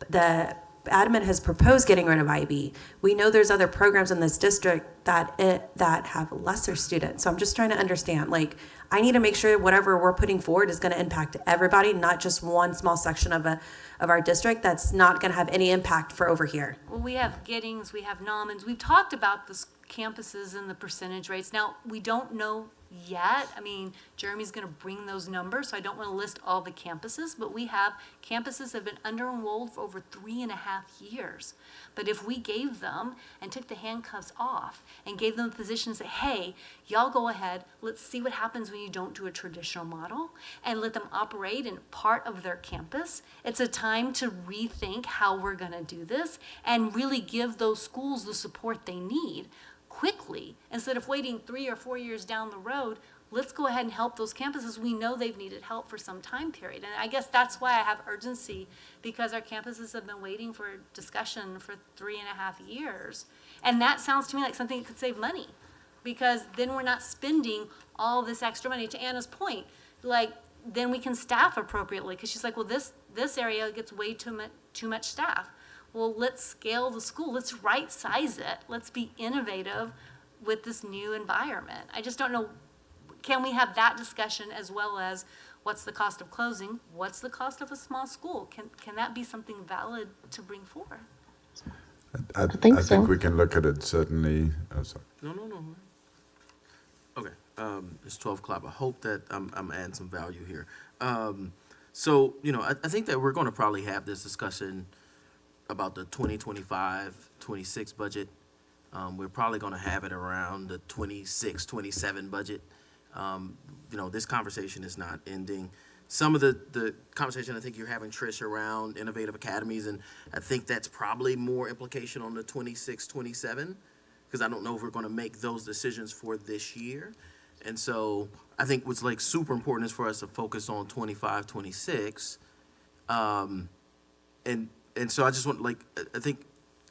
The admin has proposed getting rid of IB. We know there's other programs in this district that have lesser students. So I'm just trying to understand, like, I need to make sure whatever we're putting forward is gonna impact everybody, not just one small section of our district that's not gonna have any impact for over here. Well, we have Giddings, we have Nauman's, we've talked about the campuses and the percentage rates. Now, we don't know yet. I mean, Jeremy's gonna bring those numbers, so I don't wanna list all the campuses, but we have campuses that have been under-enrolled for over 3.5 years. But if we gave them and took the handcuffs off and gave them a position and say, hey, y'all go ahead, let's see what happens when you don't do a traditional model, and let them operate in part of their campus, it's a time to rethink how we're gonna do this and really give those schools the support they need quickly, instead of waiting 3 or 4 years down the road. Let's go ahead and help those campuses. We know they've needed help for some time period. And I guess that's why I have urgency, because our campuses have been waiting for discussion for 3.5 years. And that sounds to me like something that could save money, because then we're not spending all this extra money. To Anna's point, like, then we can staff appropriately, because she's like, well, this area gets way too much staff. Well, let's scale the school. Let's right-size it. Let's be innovative with this new environment. I just don't know, can we have that discussion as well as what's the cost of closing? What's the cost of a small school? Can that be something valid to bring forward? I think so. think we can look at it certainly. Oh, sorry. No. Okay, it's 12 o'clock. I hope that I'm adding some value here. So, I think that we're gonna probably have this discussion about the 2025-26 budget. We're probably gonna have it around the 26-27 budget. This conversation is not ending. Some of the conversation I think you're having, Trish, around innovative academies, and I think that's probably more implication on the 26-27, because I don't know if we're gonna make those decisions for this year. And so I think what's like super important is for us to focus on 25-26. And so I just want, I think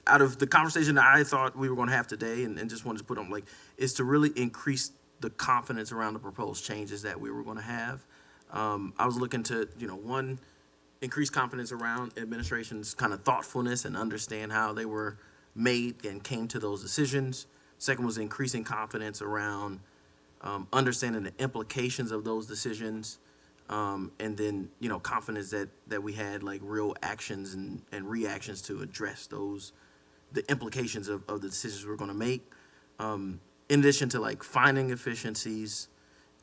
out of the conversation that I thought we were gonna have today, and just wanted to put on, is to really increase the confidence around the proposed changes that we were gonna have. I was looking to, one, increase confidence around administration's kind of thoughtfulness and understand how they were made and came to those decisions. Second was increasing confidence around understanding the implications of those decisions. And then, confidence that we had real actions and reactions to address the implications of the decisions we're gonna make. In addition to finding efficiencies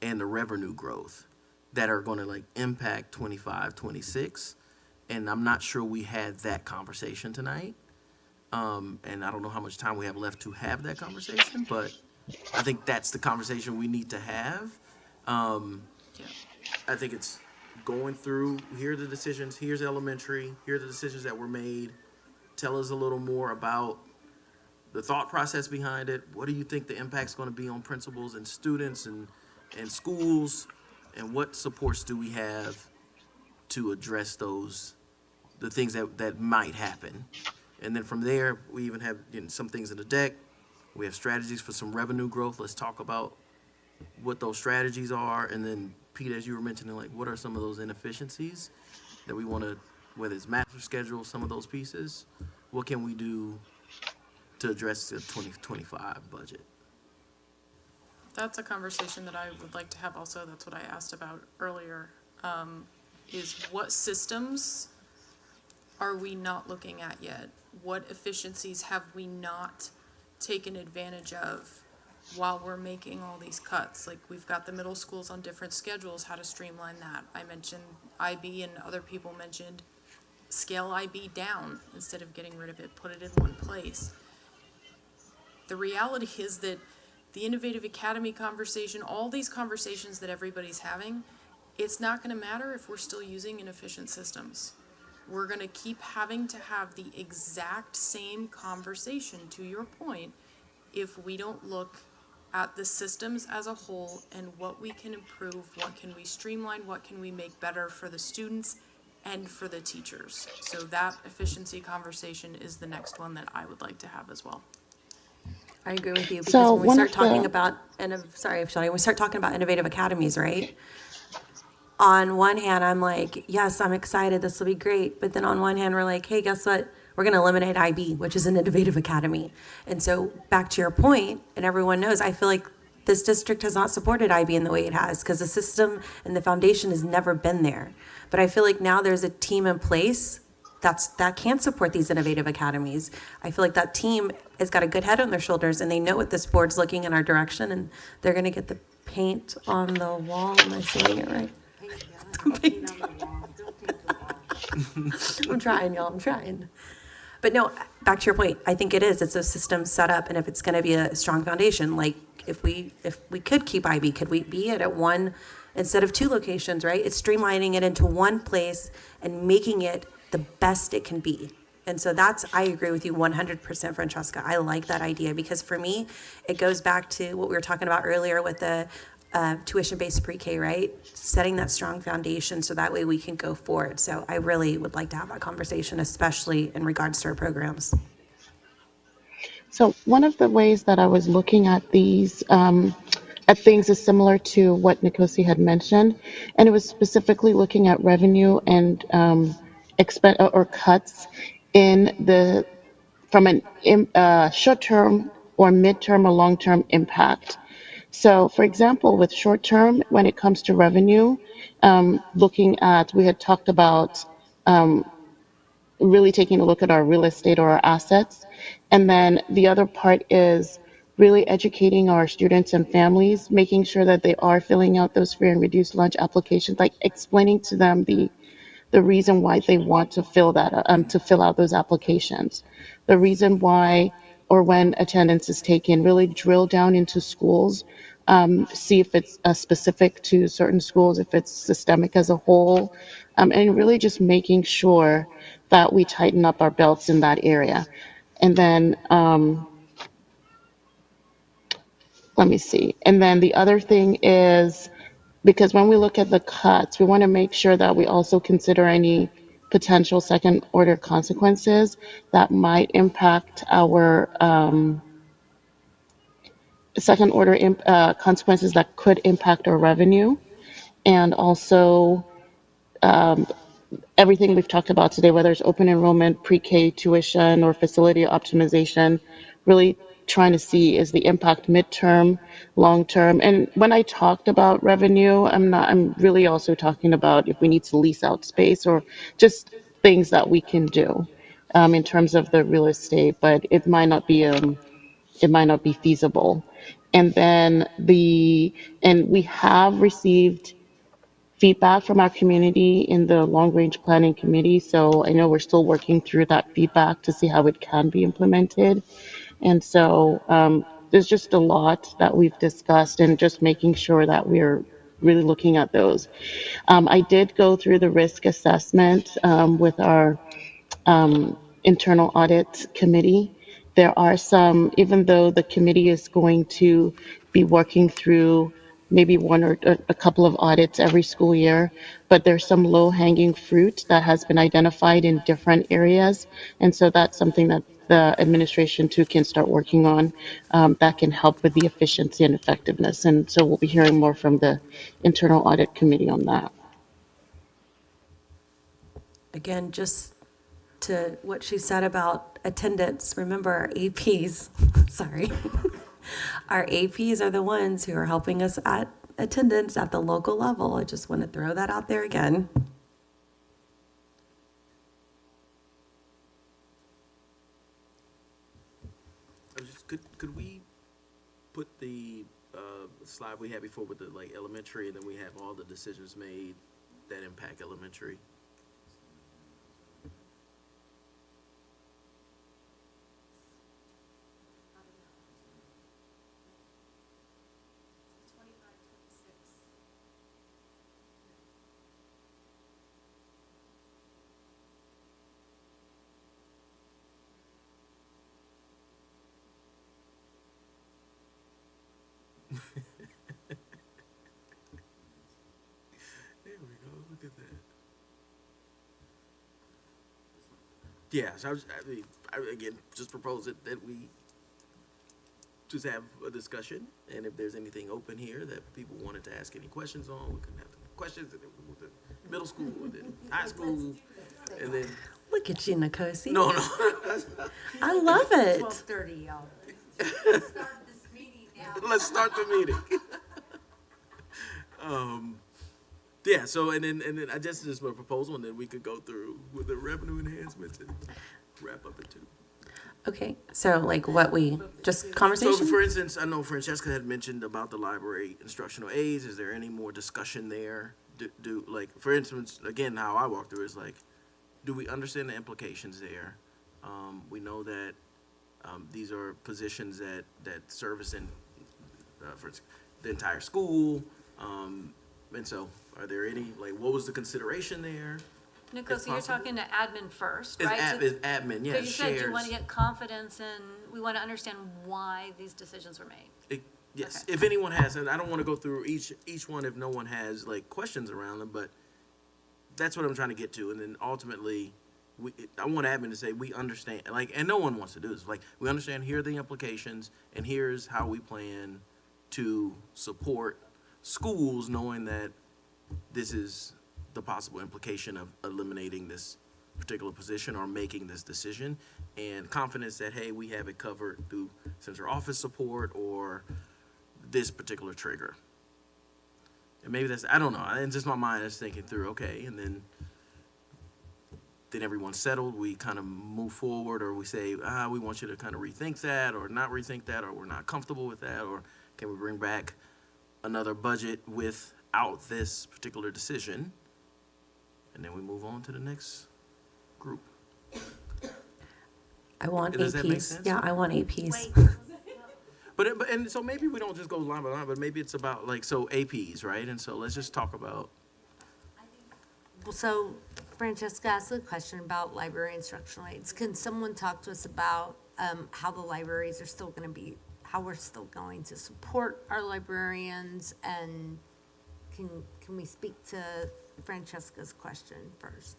and the revenue growth that are gonna impact 25-26. And I'm not sure we had that conversation tonight. And I don't know how much time we have left to have that conversation, but I think that's the conversation we need to have. I think it's going through, here are the decisions, here's elementary, here are the decisions that were made. Tell us a little more about the thought process behind it. What do you think the impact's gonna be on principals and students and schools? And what supports do we have to address the things that might happen? And then from there, we even have some things in the deck. We have strategies for some revenue growth. Let's talk about what those strategies are. And then, Pete, as you were mentioning, what are some of those inefficiencies that we want to, whether it's master schedule, some of those pieces, what can we do to address the 2025 budget? That's a conversation that I would like to have also. That's what I asked about earlier, is what systems are we not looking at yet? What efficiencies have we not taken advantage of while we're making all these cuts. Like, we've got the middle schools on different schedules, how to streamline that. I mentioned IB, and other people mentioned scale IB down instead of getting rid of it, put it in one place. The reality is that the Innovative Academy conversation, all these conversations that everybody's having, it's not gonna matter if we're still using inefficient systems. We're gonna keep having to have the exact same conversation, to your point, if we don't look at the systems as a whole and what we can improve, what can we streamline, what can we make better for the students and for the teachers. So that efficiency conversation is the next one that I would like to have as well. I agree with you, because So when we one start of talking the, about, sorry, Shelley, when we start talking about innovative academies, right? On one hand, I'm like, yes, I'm excited, this will be great. But then on one hand, we're like, hey, guess what? We're gonna eliminate IB, which is an innovative academy. And so back to your point, and everyone knows, I feel like this district has not supported IB in the way it has, because the system and the foundation has never been there. But I feel like now there's a team in place that can support these innovative academies. I feel like that team has got a good head on their shoulders, and they know what this board's looking in our direction, and they're gonna get the paint on the wall. Am I saying it right? I'm trying, y'all, I'm trying. But no, back to your point, I think it is, it's a system set up, and if it's gonna be a strong foundation, like, if we could keep IB, could we be it at one, instead of two locations, right? It's streamlining it into one place and making it the best it can be. And so I agree with you 100%, Francesca. I like that idea, because for me, it goes back to what we were talking about earlier with the tuition-based pre-K, right? Setting that strong foundation so that way we can go forward. So I really would like to have that conversation, especially in regards to our programs. so one of the ways that I was looking at these, at things is similar to what Nikosi had mentioned, and it was specifically looking at revenue and or cuts in the from an short-term or mid-term or long-term impact. So, for example, with short-term, when it comes to revenue, looking at, we had talked about really taking a look at our real estate or our assets. And then the other part is really educating our students and families, making sure that they are filling out those free and reduced lunch applications, like explaining to them the reason why they want to fill out those applications, the reason why, or when attendance is taken, really drill down into schools, see if it's specific to certain schools, if it's systemic as a whole, and really just making sure that we tighten up our belts in that area. And then, let me see. And then the other thing is, because when we look at the cuts, we want to make sure that we also consider any potential second order consequences that might impact our consequences that could impact our revenue, and also everything we've talked about today, whether it's open enrollment, pre-K tuition, or facility optimization, really trying to see is the impact midterm, long term. And when I talked about revenue, I'm really also talking about if we need to lease out space or just things that we can do in terms of the real estate, but it might not be feasible. And then and we have received feedback from our community in the long range planning committee. So I know we're still working through that feedback to see how it can be implemented. And so there's just a lot that we've discussed, and just making sure that we're really looking at those. I did go through the risk assessment with our internal audit committee. There are some, even though the committee is going to be working through maybe one or a couple of audits every school year, but there's some low hanging fruit that has been identified in different areas. And so that's something that the administration too can start working on, that can help with the efficiency and effectiveness. And so we'll be hearing more from the internal audit committee on that. Again, just to what she said about attendance, remember our APs, sorry. Our APs are the ones who are helping us at attendance at the local level. I just want to throw that out there again. Could we put the slide we had before with the like elementary, and then we have all the decisions made that impact elementary. There we go. Look at that. Yeah, so I again, just propose that we just have a discussion, and if there's anything open here that people wanted to ask any questions on, we can have questions, and then we move to middle school, and then high school, and then. Look at you, Nkosi. No. I love it. 12:30, y'all. Let's start the meeting. Yeah, so and then I just a proposal, and then we could go through with the revenue enhancements and wrap up at 2. Okay, so like what we, just conversation? So for instance, I know Francesca had mentioned about the library instructional aids. Is there any more discussion there? Do like, for instance, again, how I walk through is like, do we understand the implications there? We know that these are positions that service in for the entire school. And so are there any, like, what was the consideration there? Nico, so you're talking to admin first, It's right? it's admin, yeah, So you said you shares. want to get confidence and we want to understand why these decisions were made. Yes, if anyone has, and I don't want to go through each one if no one has like questions around them, but that's what I'm trying to get to. And then ultimately, I want admin to say, we understand, like, and no one wants to do this, like, we understand, here are the implications, and here's how we plan to support schools, knowing that this is the possible implication of eliminating this particular position or making this decision, and confidence that, hey, we have it covered through central office support or this particular trigger. And maybe that's, I don't know, and just my mind is thinking through, okay, and then everyone's settled, we kind of move forward, or we say, we want you to kind of rethink that, or not rethink that, or we're not comfortable with that, or can we bring back another budget without this particular decision? And then we move on to the next group. I want Does that make APs. sense? Yeah, I want APs. But and so maybe we don't just go line by line, but maybe it's about like, so APs, right? And so let's just talk about. Well, so Francesca asked a question about library instructional aids. Can someone talk to us about how the libraries are still going to be, how we're still going to support our librarians? And can we speak to Francesca's question first?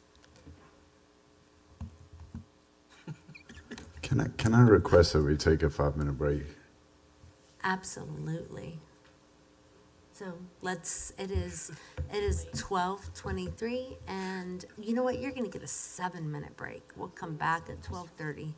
Can I request that we take a 5-minute break? Absolutely. So it is 12:23, and you know what? You're going to get a 7-minute break. We'll come back at 12:30.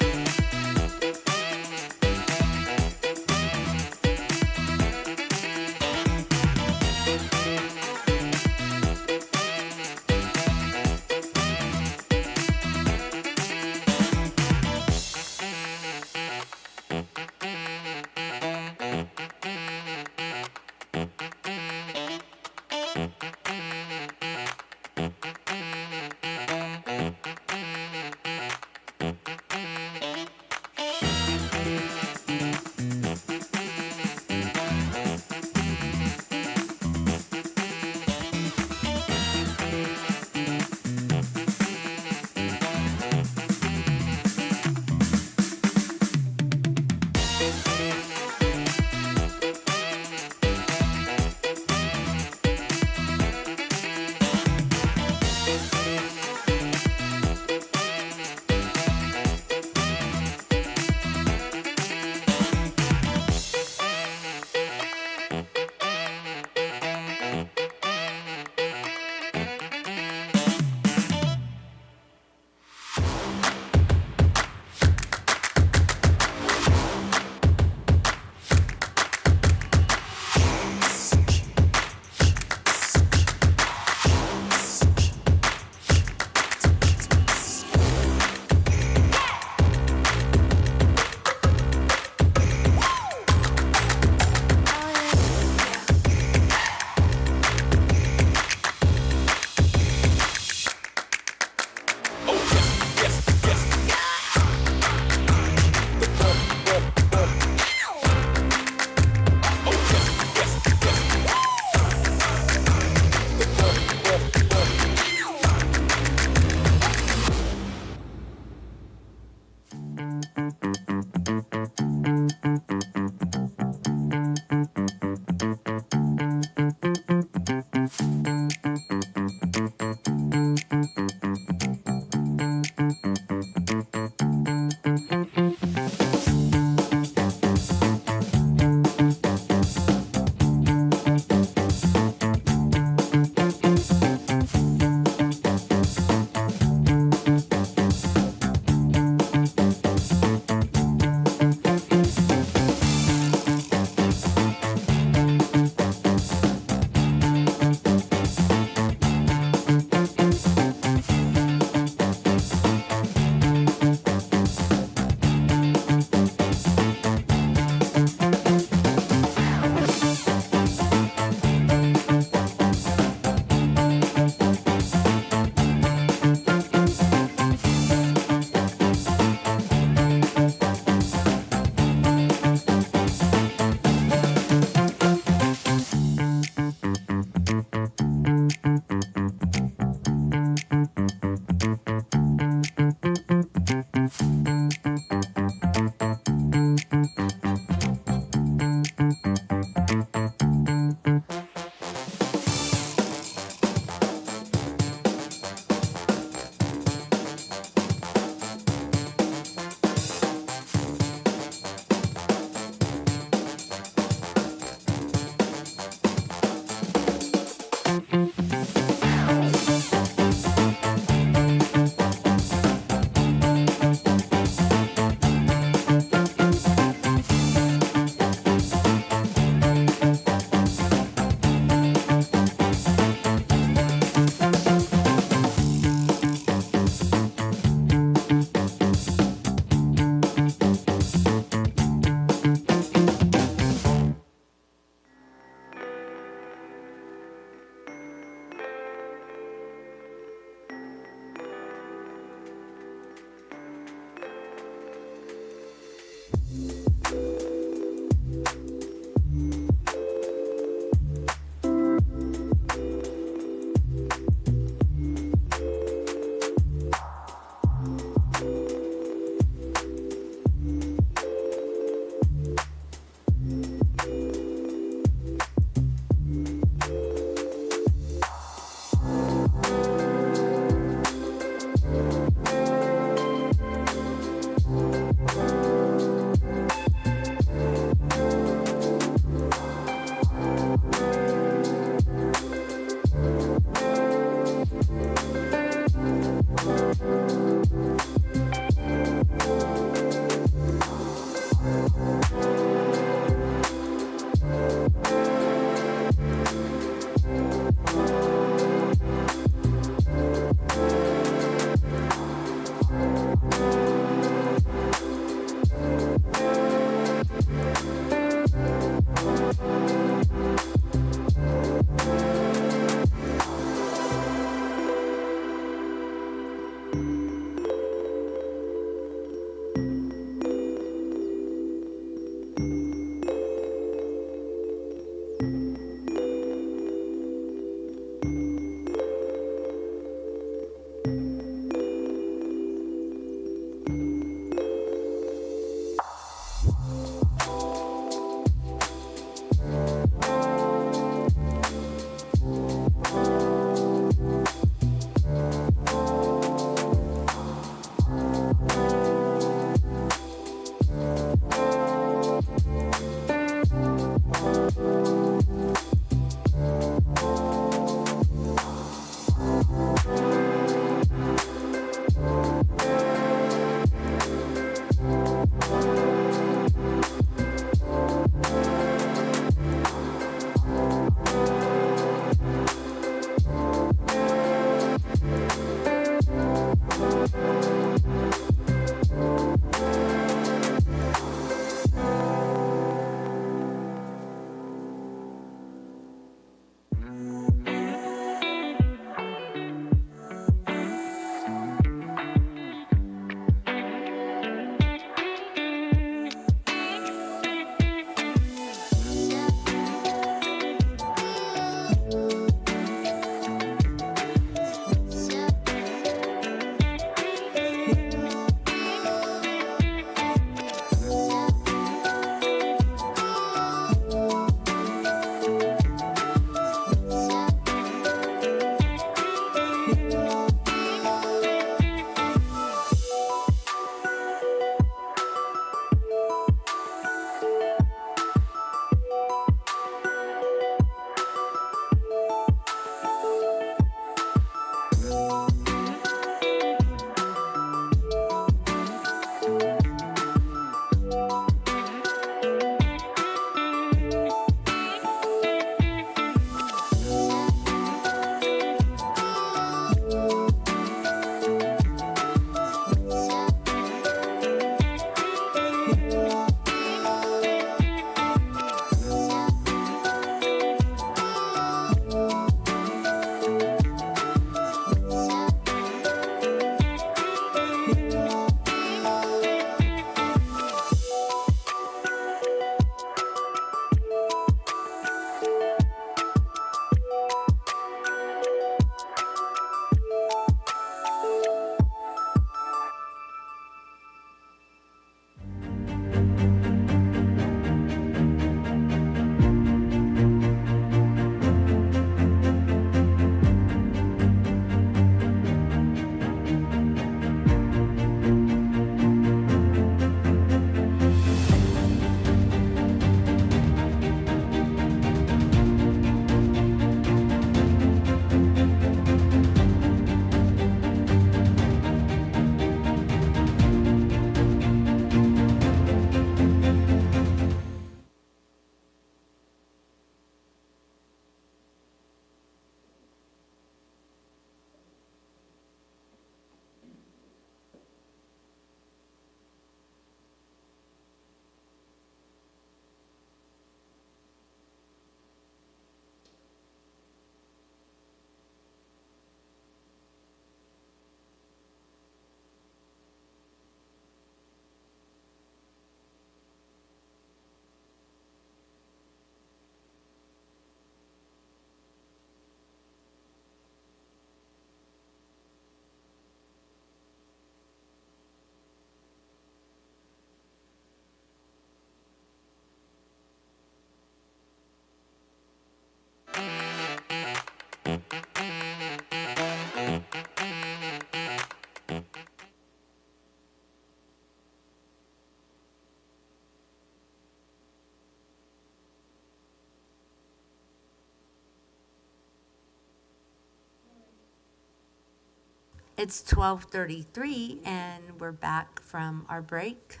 It's 12:33 and we're back from our break.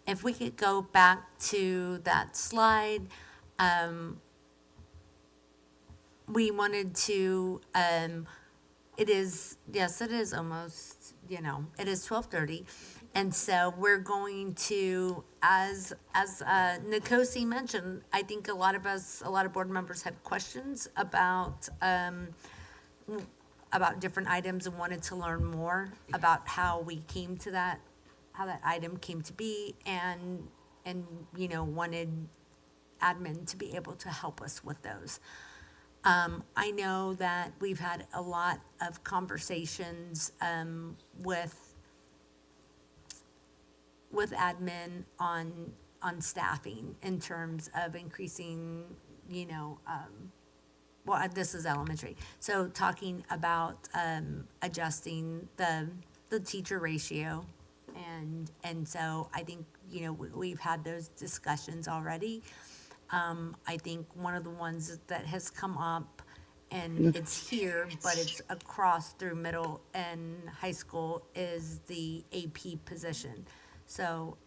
If we could go back to that slide, we wanted to, it is, yes, it is almost, it is 12:30. And so we're going to, as Nkosi mentioned, I think a lot of board members had questions about different items and wanted to learn more about how we came to that, how that item came to be, and wanted admin to be able to help us with those. I know that we've had a lot of conversations with admin on staffing in terms of increasing, well, this is elementary. So talking about adjusting the teacher ratio. And so I think, we've had those discussions already. I think one of the ones that has come up, and it's here, but it's across through middle and high school, is the AP position. So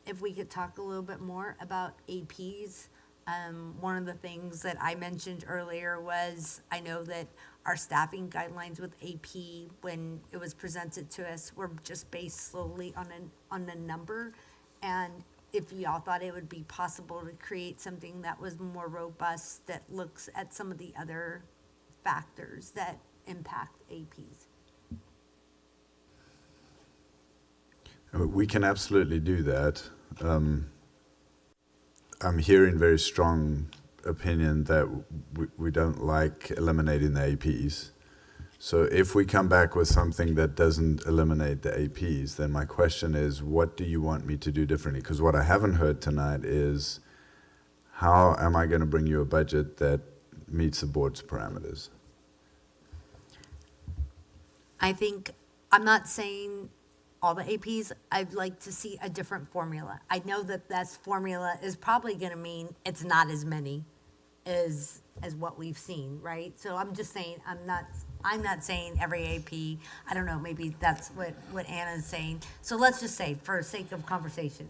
if we could talk a little bit more about APs. One of the things that I mentioned earlier was, I know that our staffing guidelines with AP, when it was presented to us, were just based solely on a number. And if y'all thought it would be possible to create something that was more robust, that looks at some of the other factors that impact APs. We can absolutely do that. I'm hearing very strong opinion that we don't like eliminating the APs. So if we come back with something that doesn't eliminate the APs, then my question is, what do you want me to do differently? Because what I haven't heard tonight is, how am I going to bring you a budget that meets the board's parameters? I think, I'm not saying all the APs, I'd like to see a different formula. I know that formula is probably gonna mean it's not as many as what we've seen, right? So I'm just saying, I'm not saying every AP, I don't know, maybe that's what Anna's saying. So let's just say, for sake of conversation,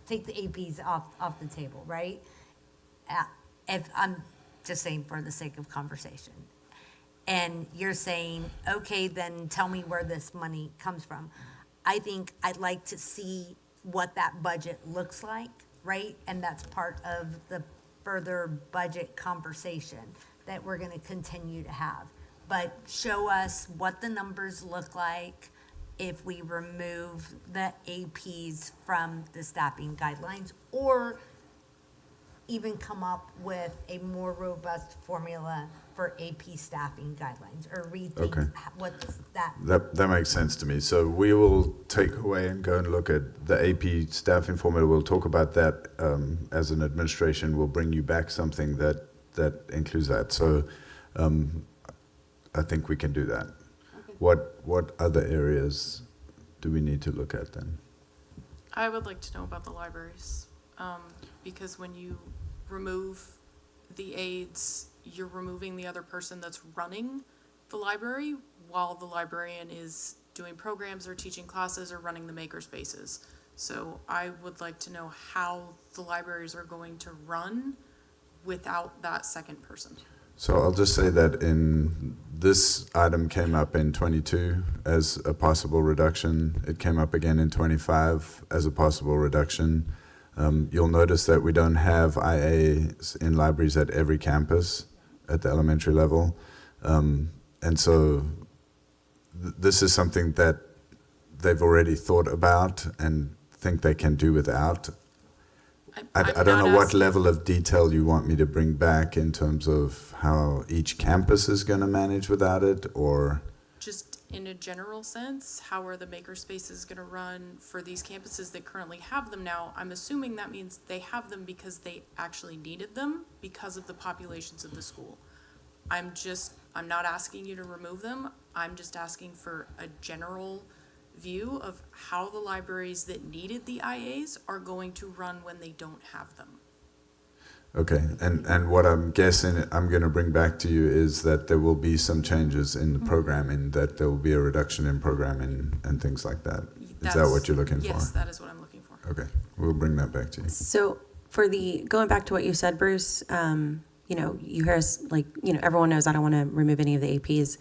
take the APs off the table, right? If I'm just saying for the sake of conversation. And you're saying, okay, then tell me where this money comes from. I think I'd like to see what that budget looks like, right? And that's part of the further budget conversation that we're gonna continue to have. But show us what the numbers look like if we remove the APs from the staffing guidelines, or even come up with a more robust formula for AP staffing guidelines, or rethink what's that. That makes sense to me. So we will take away and go and look at the AP staffing formula. We'll talk about that as an administration. We'll bring you back something that includes that. So I think we can do that. Okay. What other areas do we need to look at then? I would like to know about the libraries, because when you remove the aides, you're removing the other person that's running the library while the librarian is doing programs or teaching classes or running the maker spaces. So I would like to know how the libraries are going to run without that second person. So I'll just say that this item came up in 22 as a possible reduction. It came up again in 25 as a possible reduction. You'll notice that we don't have IAs in libraries at every campus at the elementary level. And so this is something that they've already thought about and think they can do without. I don't know what level of detail you want me to bring back in terms of how each campus is going to manage without it, or Just in a general sense, how are the maker spaces going to run for these campuses that currently have them now? I'm assuming that means they have them because they actually needed them because of the populations of the school. I'm not asking you to remove them. I'm just asking for a general view of how the libraries that needed the IAs are going to run when they don't have them. Okay, and what I'm guessing I'm going to bring back to you is that there will be some changes in the programming, that there will be a reduction in programming and things like that. Is that what you're looking for? Yes, that is what I'm looking for. Okay, we'll bring that back to you. So going back to what you said, Bruce, you hear us, everyone knows I don't want to remove any of the APs.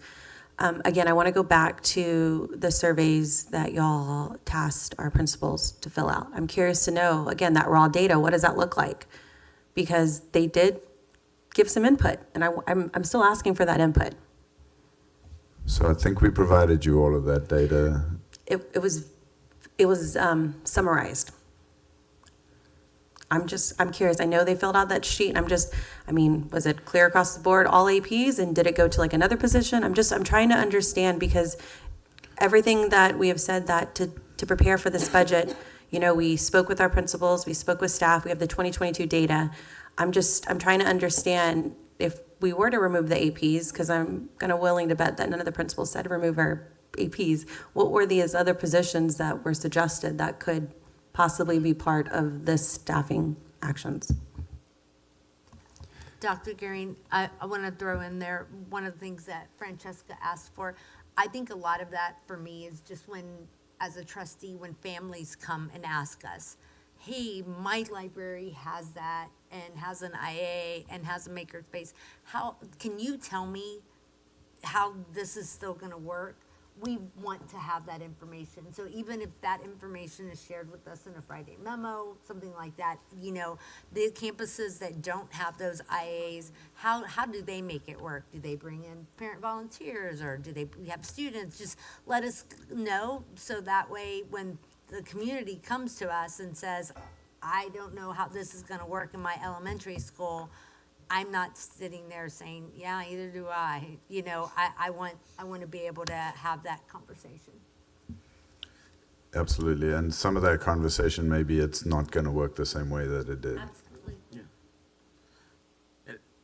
Again, I want to go back to the surveys that y'all tasked our principals to fill out. I'm curious to know, again, that raw data, what does that look like? Because they did give some input, and I'm still asking for that input. So I think we provided you all of that data. It was summarized. I'm curious. I know they filled out that sheet, and was it clear across the board, all APs, and did it go to like another position? I'm trying to understand, because everything that we have said that to prepare for this budget, we spoke with our principals, we spoke with staff, we have the 2022 data. I'm trying to understand, if we were to remove the APs, because I'm kind of willing to bet that none of the principals said remove our APs, what were these other positions that were suggested that could possibly be part of this staffing actions? Dr. Gearing, I want to throw in there one of the things that Francesca asked for. I think a lot of that for me is just when, as a trustee, when families come and ask us, hey, my library has that and has an IA and has a makerspace. How can you tell me how this is still going to work? We want to have that information. So even if that information is shared with us in a Friday memo, something like that, the campuses that don't have those IAs, how do they make it work? Do they bring in parent volunteers, or do they have students? Just let us know, so that way when the community comes to us and says, I don't know how this is going to work in my elementary school, I'm not sitting there saying, yeah, either do I. I want to be able to have that conversation. Absolutely, and some of that conversation, maybe it's not going to work the same way that it did. Absolutely. Yeah.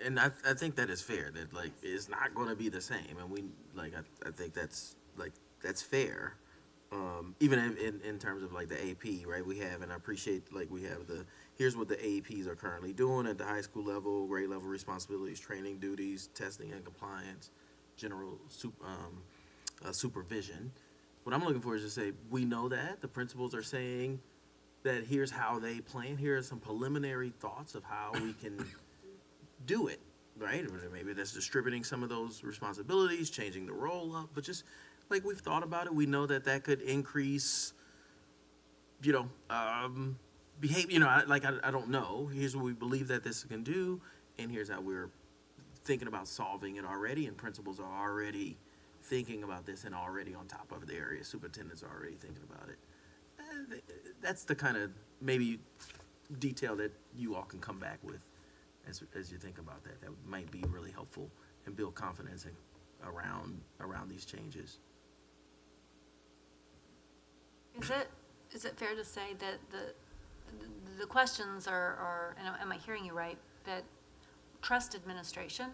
And I think that is fair, that like, it's not gonna be the same, and I think that's fair. Even in terms of like the AP, right, we have, and I appreciate, we have here's what the APs are currently doing at the high school level, grade level responsibilities, training duties, testing and compliance, general supervision. What I'm looking for is to say, we know that, the principals are saying that here's how they plan, here are some preliminary thoughts of how we can do it, right? Maybe that's distributing some of those responsibilities, changing the roll up, but just we've thought about it, we know that could increase, behavior, I don't know, here's what we believe that this can do, and here's how we're thinking about solving it already, and principals are already thinking about this and already on top of the area, superintendents are already thinking about it. That's the kind of maybe detail that you all can come back with as you think about that. That might be really helpful and build confidence around these changes. Is it fair to say that the questions are, and am I hearing you right, that trust administration,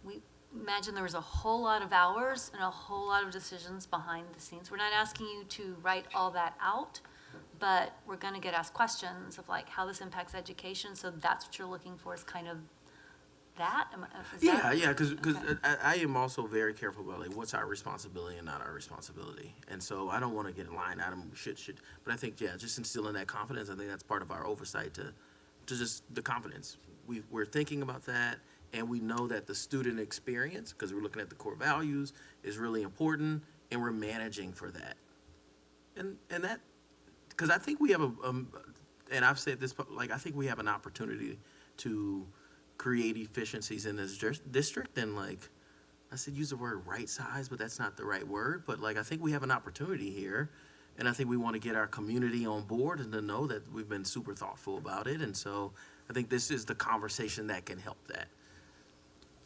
we imagine there was a whole lot of hours and a whole lot of decisions behind the scenes. We're not asking you to write all that out, but we're going to get asked questions of how this impacts education, so that's what you're looking for, is kind of that? Because I am also very careful about what's our responsibility and not our responsibility, and so I don't want to get a line item should, but I think just instilling that confidence. I think that's part of our oversight to just the confidence. We're thinking about that, and we know that the student experience, because we're looking at the core values, is really important, and we're managing for that, and that because I think we have and I've said this, I think we have an opportunity to create efficiencies in this district, and I said use the word right size, but that's not the right word, but I think we have an opportunity here, and I think we want to get our community on board and to know that we've been super thoughtful about it, and so I think this is the conversation that can help that.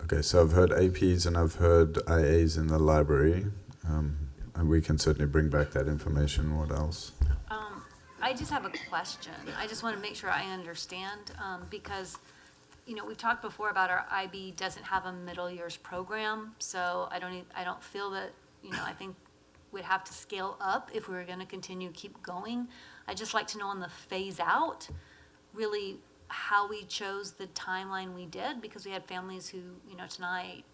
Okay, so I've heard APs and I've heard IAs in the library, and we can certainly bring back that information. What else? I just have a question. I just want to make sure I understand, because we've talked before about our IB doesn't have a middle years program, so I don't feel that, I think we'd have to scale up if we were going to keep going. I'd just like to know on the phase out, really how we chose the timeline we did, because we had families who, tonight,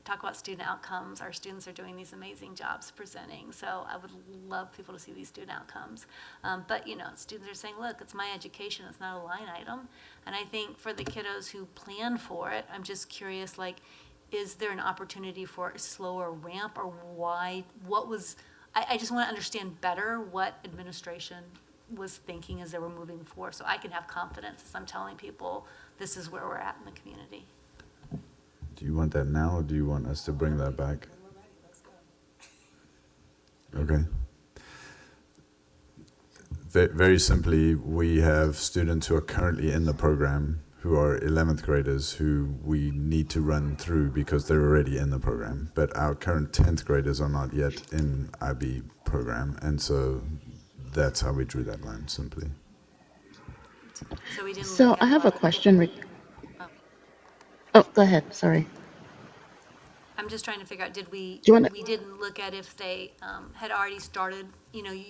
talk about student outcomes. Our students are doing these amazing jobs presenting, so I would love people to see these student outcomes. But, students are saying, look, it's my education, it's not a line item. And I think for the kiddos who plan for it, I'm just curious, is there an opportunity for a slower ramp, or why, I just want to understand better what administration was thinking as they were moving forward, so I can have confidence as I'm telling people this is where we're at in the community. Do you want that now, or do you want us to bring that back? Okay. Very simply, we have students who are currently in the program who are 11th graders who we need to run through because they're already in the program. But our current 10th graders are not yet in IB program, and so that's how we drew that line, simply. So we didn't So look I at have a what, question. Oh, go ahead. Sorry. I'm just trying to figure out, Do you want to? we didn't look at if they had already started,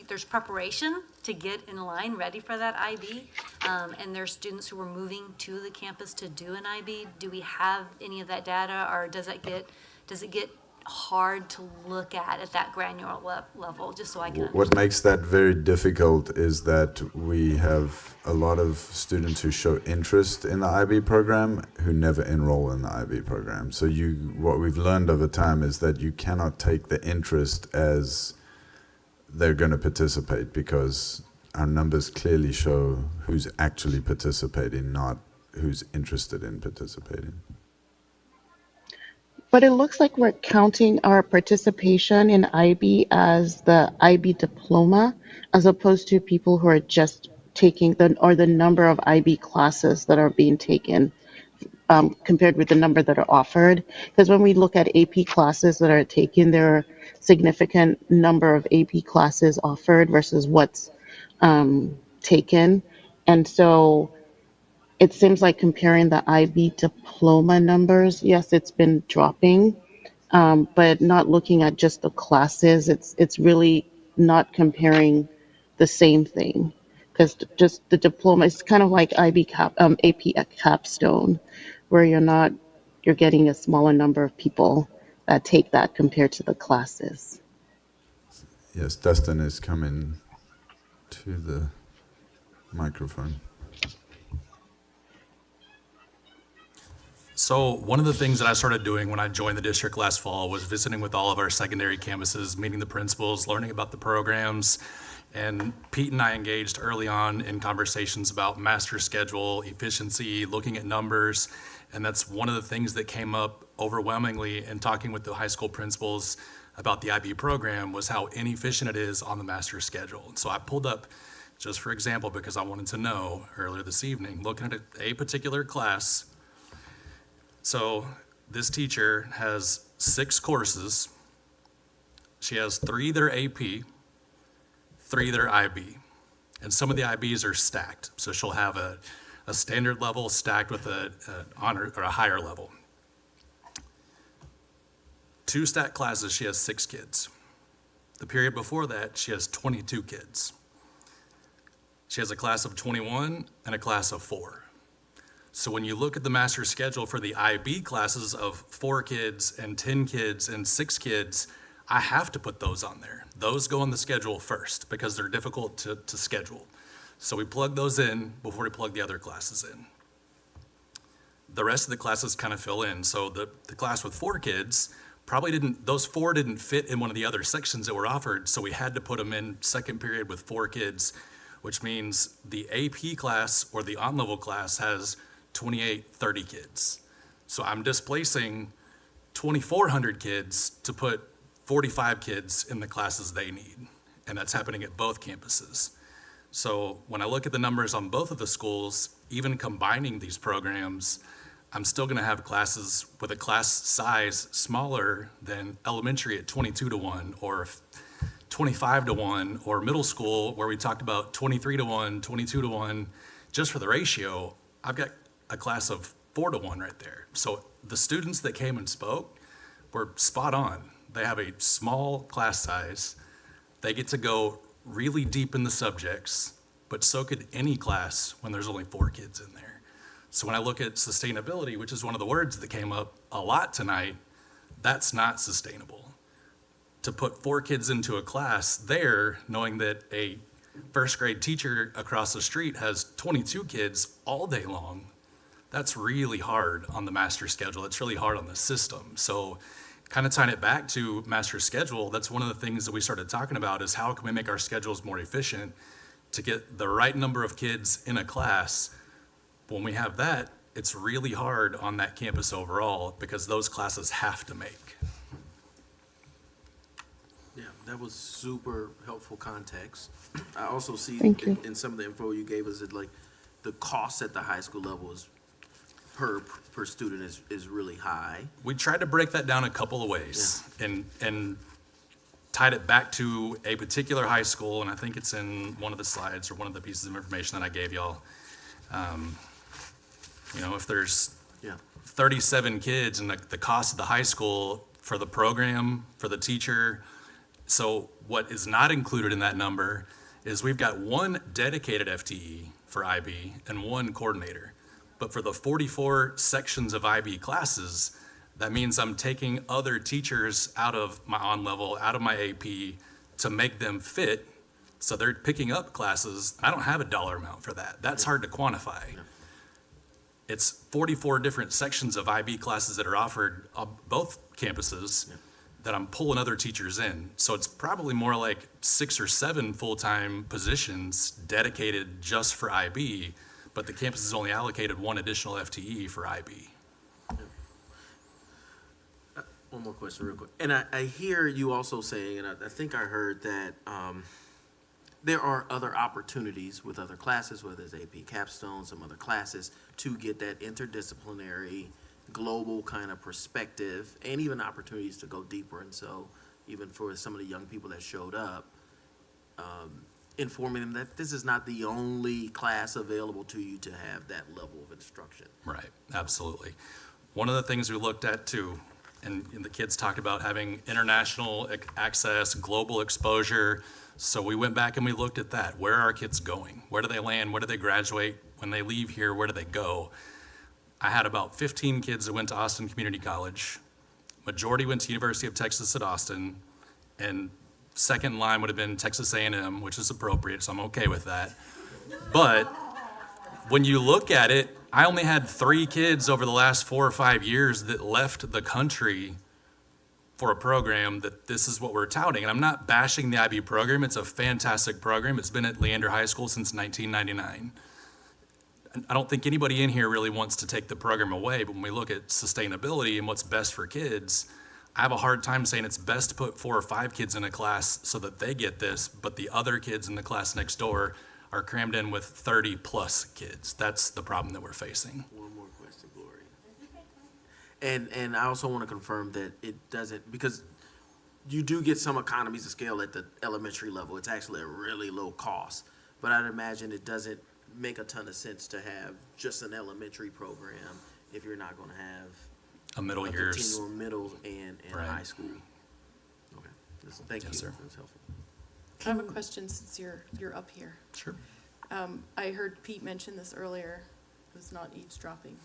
there's preparation to get in line, ready for that IB, and there's students who are moving to the campus to do an IB. Do we have any of that data, or does it get hard to look at that granular level, just so I can understand? What makes that very difficult is that we have a lot of students who show interest in the IB program who never enroll in the IB program. So what we've learned over time is that you cannot take the interest as they're going to participate, because our numbers clearly show who's actually participating, not who's interested in participating. But it looks like we're counting our participation in IB as the IB diploma, as opposed to people who are just taking the number of IB classes that are being taken, compared with the number that are offered. Because when we look at AP classes that are taken, there are significant number of AP classes offered versus what's taken. And so it seems like comparing the IB diploma numbers, yes, it's been dropping, but not looking at just the classes. It's really not comparing the same thing, because just the diploma is kind of like AP capstone, where you're getting a smaller number of people that take that compared to the classes. Yes, Dustin is coming to the microphone. So one of the things that I started doing when I joined the district last fall was visiting with all of our secondary campuses, meeting the principals, learning about the programs. And Pete and I engaged early on in conversations about master schedule, efficiency, looking at numbers. And that's one of the things that came up overwhelmingly in talking with the high school principals about the IB program was how inefficient it is on the master schedule. And so I pulled up, just for example, because I wanted to know earlier this evening, looking at a particular class. So this teacher has 6 courses. She has 3 that are AP, 3 that are IB. And some of the IBs are stacked. So she'll have a standard level stacked with an honor or a higher level. 2 stacked classes, she has 6 kids. The period before that, she has 22 kids. She has a class of 21 and a class of 4. So when you look at the master schedule for the IB classes of 4 kids and 10 kids and 6 kids, I have to put those on there. Those go on the schedule first because they're difficult to schedule. So we plug those in before we plug the other classes in. The rest of the classes kind of fill in. So the class with 4 kids those 4 didn't fit in one of the other sections that were offered, so we had to put them in second period with 4 kids, which means the AP class or the on-level class has 28, 30 kids. So I'm displacing 2,400 kids to put 45 kids in the classes they need. And that's happening at both campuses. So when I look at the numbers on both of the schools, even combining these programs, I'm still gonna have classes with a class size smaller than elementary at 22-1 or 25-1, or middle school where we talked about 23-1, 22-1. Just for the ratio, I've got a class of 4-1 right there. So the students that came and spoke were spot on. They have a small class size. They get to go really deep in the subjects, but so could any class when there's only 4 kids in there. So when I look at sustainability, which is one of the words that came up a lot tonight, that's not sustainable. To put 4 kids into a class there, knowing that a first grade teacher across the street has 22 kids all day long, that's really hard on the master schedule. It's really hard on the system. So kind of tying it back to master schedule, that's one of the things that we started talking about is how can we make our schedules more efficient to get the right number of kids in a class. When we have that, it's really hard on that campus overall because those classes have to make. Yeah, That was super helpful context. I also see Thank you. in some of the info you gave us that like the cost at the high school level is per student is really high. We tried to break that down a couple of ways and tied it back to a particular high school, and I think it's in one of the slides or one of the pieces of information that I gave y'all. If there's 37 kids and the cost of the high school for the program, for the teacher. So what is not included in that number is we've got one dedicated FTE for IB and one coordinator. But for the 44 sections of IB classes, that means I'm taking other teachers out of my on-level, out of my AP to make them fit. So they're picking up classes. I don't have a dollar amount for that. That's hard to quantify. It's 44 different sections of IB classes that are offered on both campuses that I'm pulling other teachers in. So it's probably more like 6 or 7 full-time positions dedicated just for IB, but the campus has only allocated one additional FTE for IB. One more question real quick. And I hear you also saying, and I think I heard that there are other opportunities with other classes, whether it's AP Capstone, some other classes, to get that interdisciplinary, global kind of perspective, and even opportunities to go deeper. And so even for some of the young people that showed up, informing them that this is not the only class available to you to have that level of instruction. Right, absolutely. One of the things we looked at too, and the kids talked about having international access, global exposure. So we went back and we looked at that. Where are our kids going? Where do they land? Where do they graduate? When they leave here, where do they go? I had about 15 kids that went to Austin Community College. Majority went to University of Texas at Austin, and second in line would have been Texas A&M, which is appropriate, so I'm okay with that. But when you look at it, I only had 3 kids over the last 4 or 5 years that left the country for a program that this is what we're touting. And I'm not bashing the IB program. It's a fantastic program. It's been at Leander High School since 1999. I don't think anybody in here really wants to take the program away, but when we look at sustainability and what's best for kids, I have a hard time saying it's best to put 4 or 5 kids in a class so that they get this, but the other kids in the class next door are crammed in with 30 plus kids. That's the problem that we're facing. One more question, Glory. And I also want to confirm that it doesn't, because you do get some economies of scale at the elementary level. It's actually a really low cost, but I'd imagine it doesn't make a ton of sense to have just an elementary program if you're not going to have a middle years, continuum middle and right. High school. Okay, thank you. Sir. That's helpful. I have a question since you're up here. Sure. I heard Pete mention this earlier. It was not eavesdropping,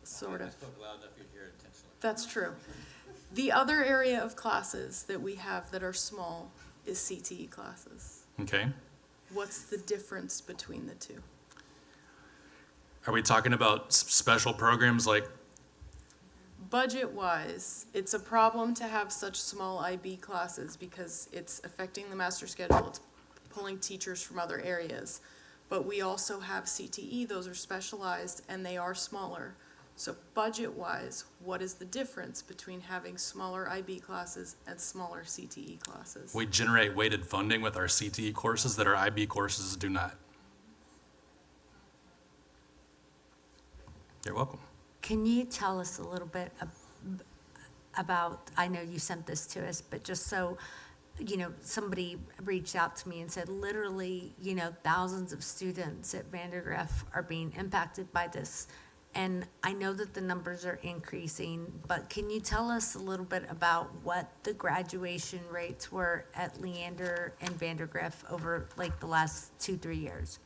sort of. I spoke loud enough you'd hear it intentionally. That's true. The other area of classes that we have that are small is CTE classes. Okay. What's the difference between the two? Are we talking about special programs like? Budget-wise, it's a problem to have such small IB classes because it's affecting the master schedule. It's pulling teachers from other areas. But we also have CTE, those are specialized, and they are smaller. So budget-wise, what is the difference between having smaller IB classes and smaller CTE classes? We generate weighted funding with our CTE courses that our IB courses do not. You're welcome. Can you tell us a little bit about, I know you sent this to us, but just so, somebody reached out to me and said, literally, thousands of students at Vandergrift are being impacted by this. And I know that the numbers are increasing, but can you tell us a little bit about what the graduation rates were at Leander and Vandergrift over like the last 2-3 years?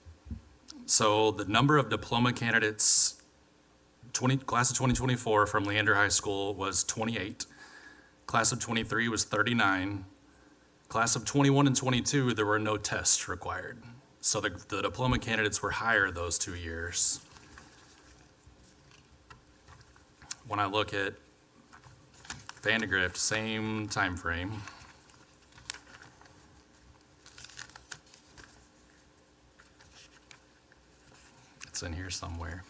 So the number of diploma candidates, class of 2024 from Leander High School was 28. Class of 23 was 39. Class of 21 and 22, there were no tests required. So the diploma candidates were higher those 2 years. When I look at Vandergrift, same time frame. It's in here somewhere.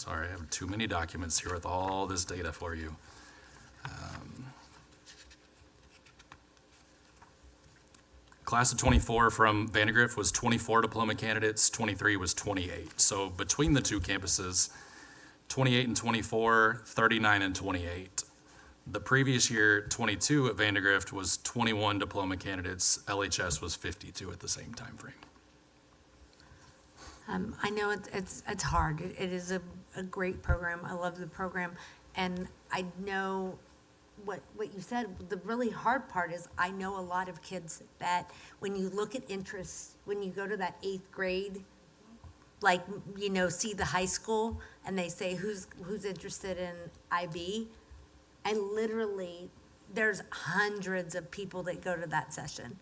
Sorry, I have too many documents here with all this data for you. Class of 24 from Vandergrift was 24 diploma candidates, 23 was 28. So between the two campuses, 28 and 24, 39 and 28. The previous year, 22 at Vandergrift was 21 diploma candidates. LHS was 52 at the same time frame. I know it's hard. It is a great program. I love the program. And I know what you said, the really hard part is I know a lot of kids that when you look at interests, when you go to that 8th grade, like, see the high school and they say, who's interested in IB? And literally, there's hundreds of people that go to that session.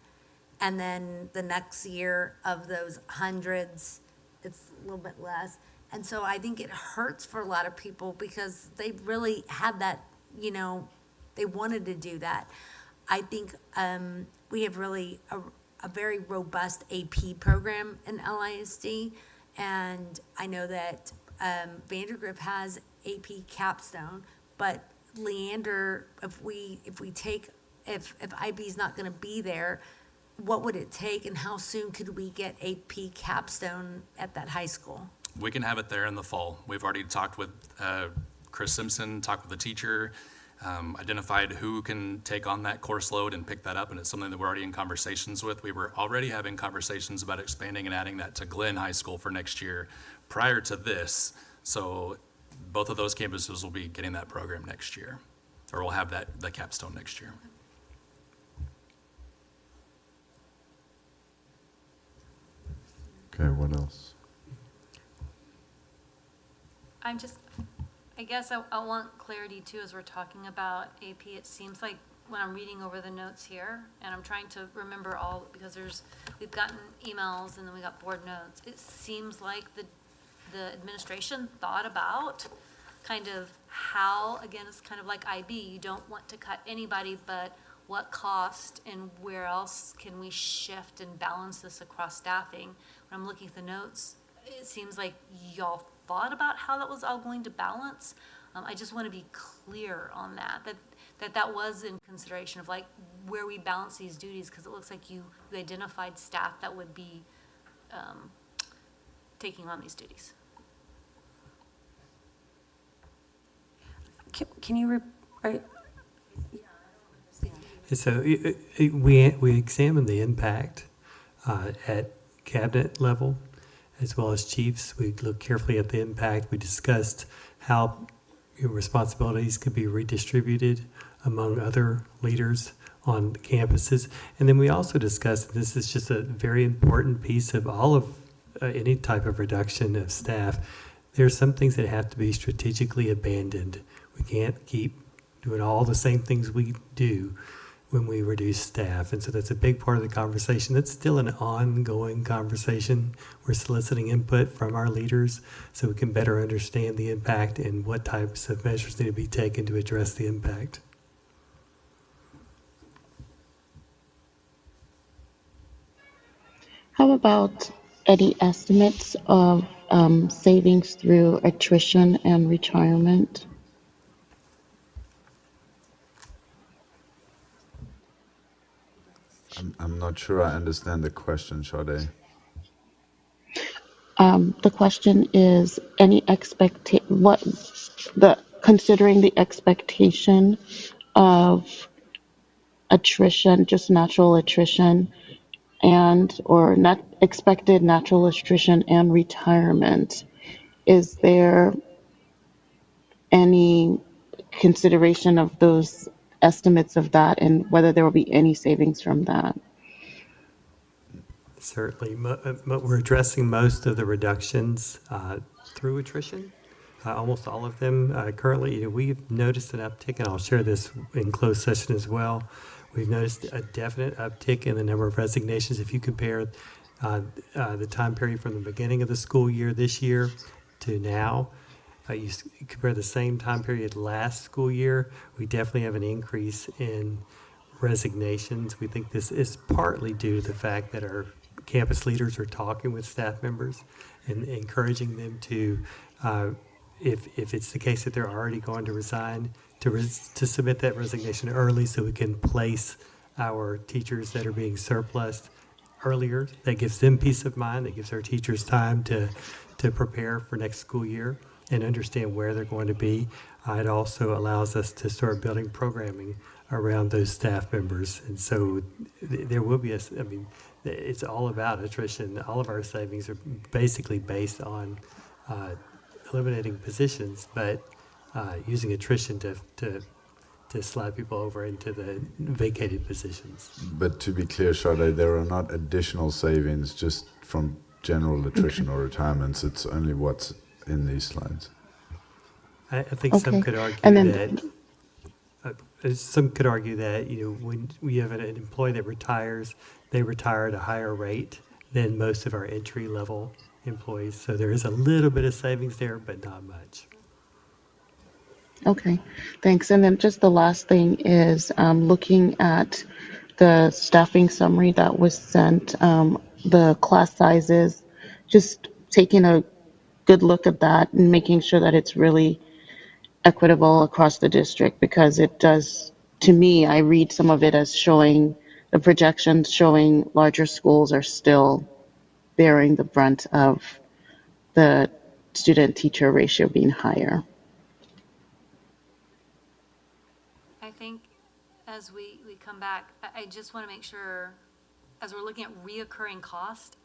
And then the next year of those hundreds, it's a little bit less. And so I think it hurts for a lot of people because they really had that, they wanted to do that. I think we have really a very robust AP program in LISD. And I know that Vandergrift has AP capstone, but Leander, if IB is not going to be there, what would it take and how soon could we get AP capstone at that high school? We can have it there in the fall. We've already talked with Chris Simpson, talked with the teacher, identified who can take on that course load and pick that up, and it's something that we're already in conversations with. We were already having conversations about expanding and adding that to Glenn High School for next year prior to this. So both of those campuses will be getting that program next year, or we'll have the capstone next year. Okay, what else? I guess I want clarity too, as we're talking about AP. It seems like when I'm reading over the notes here, and I'm trying to remember all, because we've gotten emails and then we got board notes. It seems like the administration thought about kind of how, again, it's kind of like IB, you don't want to cut anybody, but what cost and where else can we shift and balance this across staffing? When I'm looking at the notes, it seems like y'all thought about how that was all going to balance. I just want to be clear on that was in consideration of like where we balance these duties, because it looks like you identified staff that would be taking on these duties. Can you, So we examined the impact at cabinet level as well as chiefs. We looked carefully at the impact. We discussed how responsibilities could be redistributed among other leaders on the campuses. And then we also discussed, this is just a very important piece of all of any type of reduction of staff, there's some things that have to be strategically abandoned. We can't keep doing all the same things we do when we reduce staff. And so that's a big part of the conversation. That's still an ongoing conversation. We're soliciting input from our leaders so we can better understand the impact and what types of measures need to be taken to address the impact. How about any estimates of savings through attrition and retirement? I'm not sure I understand the question, Sade. The question is considering the expectation of attrition, just natural attrition, or not expected natural attrition and retirement. Is there any consideration of those estimates of that and whether there will be any savings from that? Certainly. We're addressing most of the reductions through attrition, almost all of them. Currently, we've noticed an uptick, and I'll share this in closed session as well. We've noticed a definite uptick in the number of resignations. If you compare the time period from the beginning of the school year this year to now, you compare the same time period last school year, we definitely have an increase in resignations. We think this is partly due to the fact that our campus leaders are talking with staff members and encouraging them to if it's the case that they're already going to resign, to submit that resignation early so we can place our teachers that are being surplused earlier. That gives them peace of mind. That gives our teachers time to prepare for next school year and understand where they're going to be. It also allows us to start building programming around those staff members. And so there will be it's all about attrition. All of our savings are basically based on eliminating positions, but using attrition to slide people over into the vacated positions. But to be clear, Sade, there are not additional savings just from general attrition or retirements. It's only what's in these slides. I think some could argue that when we have an employee that retires, they retire at a higher rate than most of our entry level employees. So there is a little bit of savings there, but not much. Okay, thanks. And then just the last thing is looking at the staffing summary that was sent, the class sizes, just taking a good look at that and making sure that it's really equitable across the district, because it does, to me, I read some of it as showing the projections showing larger schools are still bearing the brunt of the student-teacher ratio being higher. I think as we come back, I just want to make sure, as we're looking at reoccurring cost,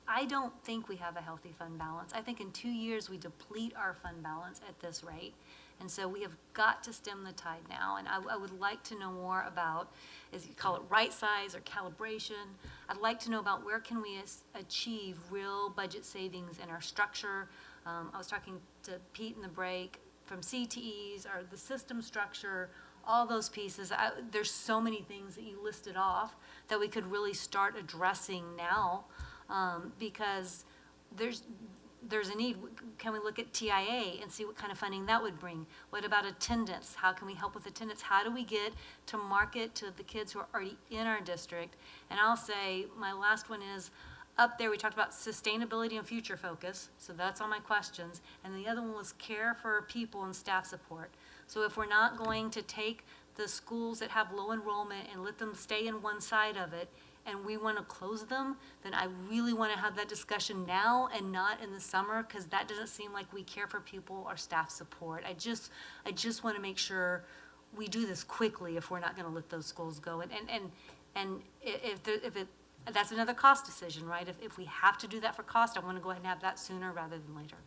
I don't think we have a healthy fund balance. I think in 2 years, we deplete our fund balance at this rate. And so we have got to stem the tide now. And I would like to know more about, as you call it, right size or calibration. I'd like to know about where can we achieve real budget savings in our structure. I was talking to Pete in the break from CTEs or the system structure, all those pieces. There's so many things that you listed off that we could really start addressing now, because there's a need. Can we look at TIA and see what kind of funding that would bring? What about attendance? How can we help with attendance? How do we get to market to the kids who are already in our district? And I'll say my last one is, up there we talked about sustainability and future focus, so that's all my questions. And the other one was care for people and staff support. So if we're not going to take the schools that have low enrollment and let them stay in one side of it, and we want to close them, then I really want to have that discussion now and not in the summer, because that doesn't seem like we care for people or staff support. I just want to make sure we do this quickly if we're not going to let those schools go. And that's another cost decision, right? If we have to do that for cost, I want to go ahead and have that sooner rather than later.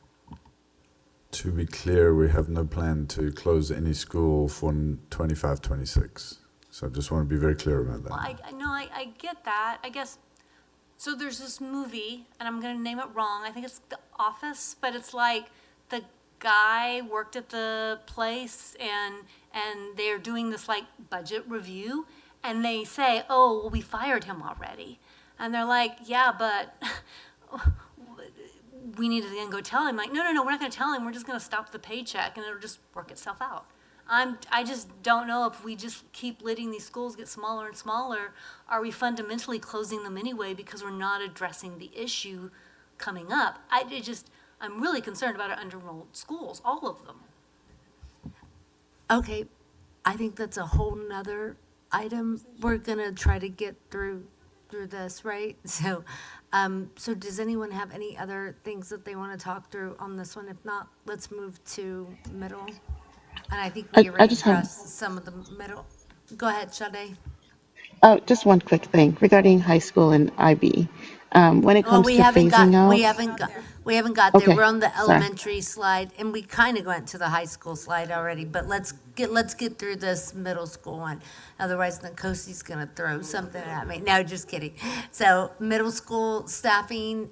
To be clear, we have no plan to close any school for 25-26. So I just want to be very clear about that. Well, I get that. I guess, so there's this movie, and I'm going to name it wrong. I think it's The Office, but it's like the guy worked at the place, and they're doing this like budget review, and they say, oh, well, we fired him already. And they're like, yeah, but we need to then go tell him. Like, no, we're not going to tell him. We're just going to stop the paycheck, and it'll just work itself out. I just don't know if we just keep letting these schools get smaller and smaller, are we fundamentally closing them anyway because we're not addressing the issue coming up? I'm really concerned about our under-enrolled schools, all of them. Okay, I think that's a whole nother item. We're gonna try to get through this, right? So does anyone have any other things that they want to talk through on this one? If not, let's move to middle. And I think we already addressed some of the middle. Go ahead, Sade. Just one quick thing regarding high school and IB. When it comes to phasing out. We haven't got there. Okay, We're on the sorry. elementary slide, and we kind of went to the high school slide already, but let's get through this middle school one. Otherwise, Nkosi's gonna throw something at me. No, just kidding. So middle school staffing,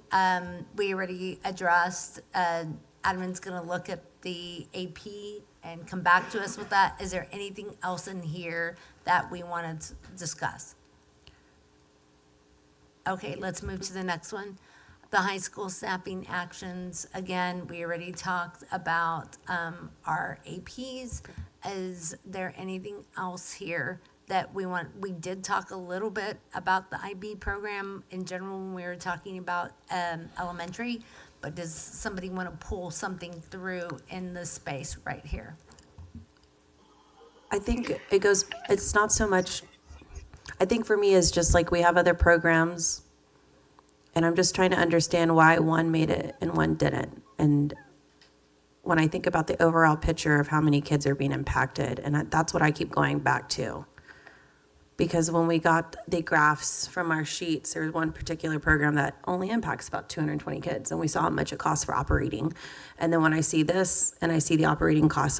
we already addressed. Admin's gonna look at the AP and come back to us with that. Is there anything else in here that we want to discuss? Okay, let's move to the next one. The high school staffing actions, again, we already talked about our APs. Is there anything else here that we want? We did talk a little bit about the IB program in general when we were talking about elementary. but does somebody want to pull something through in this space right here? I think it's not so much, I think for me it's just like we have other programs and I'm just trying to understand why one made it and one didn't. And when I think about the overall picture of how many kids are being impacted, and that's what I keep going back to. Because when we got the graphs from our sheets, there was one particular program that only impacts about 220 kids, and we saw how much it costs for operating. And then when I see this and I see the operating costs,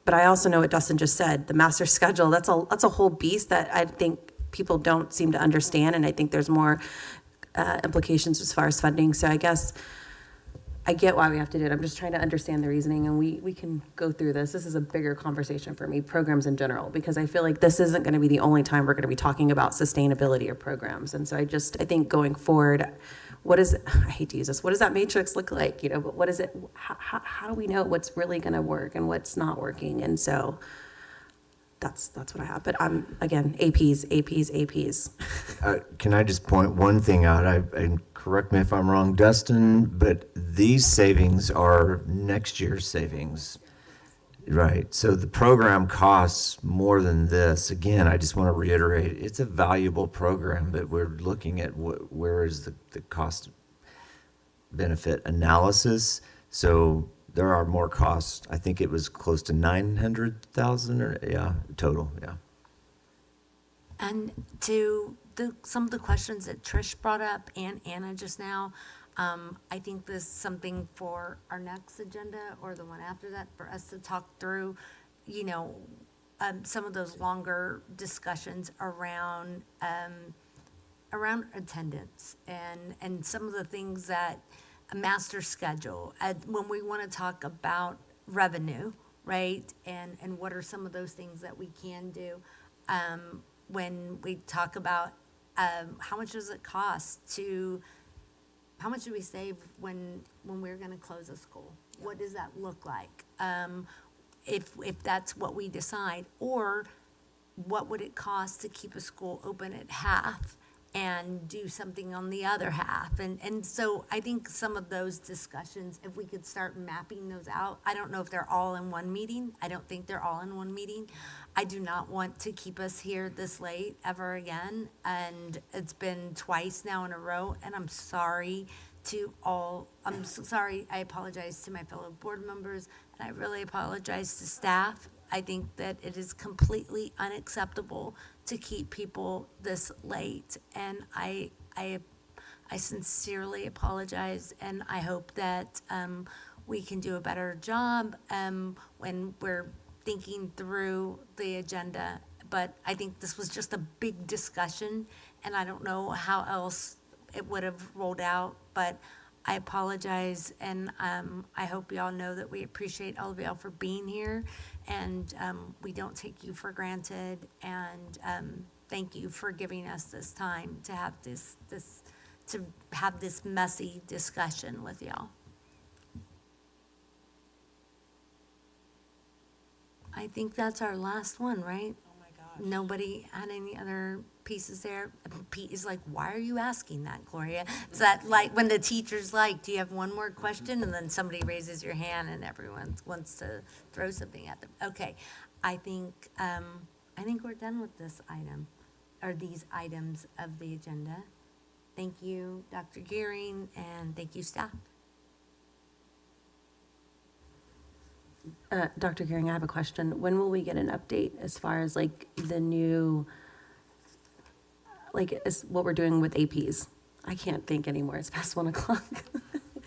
but I also know what Dustin just said, the master schedule, that's a whole beast that I think people don't seem to understand, and I think there's more implications as far as funding. So I guess I get why we have to do it. I'm just trying to understand the reasoning, and we can go through this. This is a bigger conversation for me, programs in general, because I feel like this isn't going to be the only time we're going to be talking about sustainability of programs. And so I think going forward, I hate to use this, what does that matrix look like? But what is it, how do we know what's really going to work and what's not working? And so that's what I have. But again, APs. Can I just point one thing out? And correct me if I'm wrong, Dustin, but these savings are next year's savings, right? So the program costs more than this. Again, I just want to reiterate, it's a valuable program, but we're looking at where is the cost benefit analysis. So there are more costs. I think it was close to 900,000 total, yeah. And to some of the questions that Trish brought up and Anna just now, I think this is something for our next agenda or the one after that for us to talk through, some of those longer discussions around attendance and some of the things that a master schedule, when we want to talk about revenue, right? And what are some of those things that we can do? When we talk about how much does it cost how much do we save when we're going to close a school? What does that look like? If that's what we decide, or what would it cost to keep a school open at half and do something on the other half? And so I think some of those discussions, if we could start mapping those out, I don't know if they're all in one meeting. I don't think they're all in one meeting. I do not want to keep us here this late ever again. And it's been twice now in a row, and I'm sorry to all, I'm so sorry, I apologize to my fellow board members, and I really apologize to staff. I think that it is completely unacceptable to keep people this late, and I sincerely apologize, and I hope that we can do a better job when we're thinking through the agenda. But I think this was just a big discussion, and I don't know how else it would have rolled out, but I apologize, and I hope y'all know that we appreciate all of y'all for being here, and we don't take you for granted, and thank you for giving us this time to have this messy discussion with y'all. I think that's our last one, right? Oh my gosh. Nobody had any other pieces there? Pete is like, why are you asking that, Gloria? Is that like when the teacher's like, do you have one more question? And then somebody raises your hand and everyone wants to throw something at them. Okay, I think we're done with this item, or these items of the agenda. Thank you, Dr. Gearing, and thank you, staff. Dr. Gearing, I have a question. When will we get an update as far as like the new, what we're doing with APs? I can't think anymore. It's past 1 o'clock.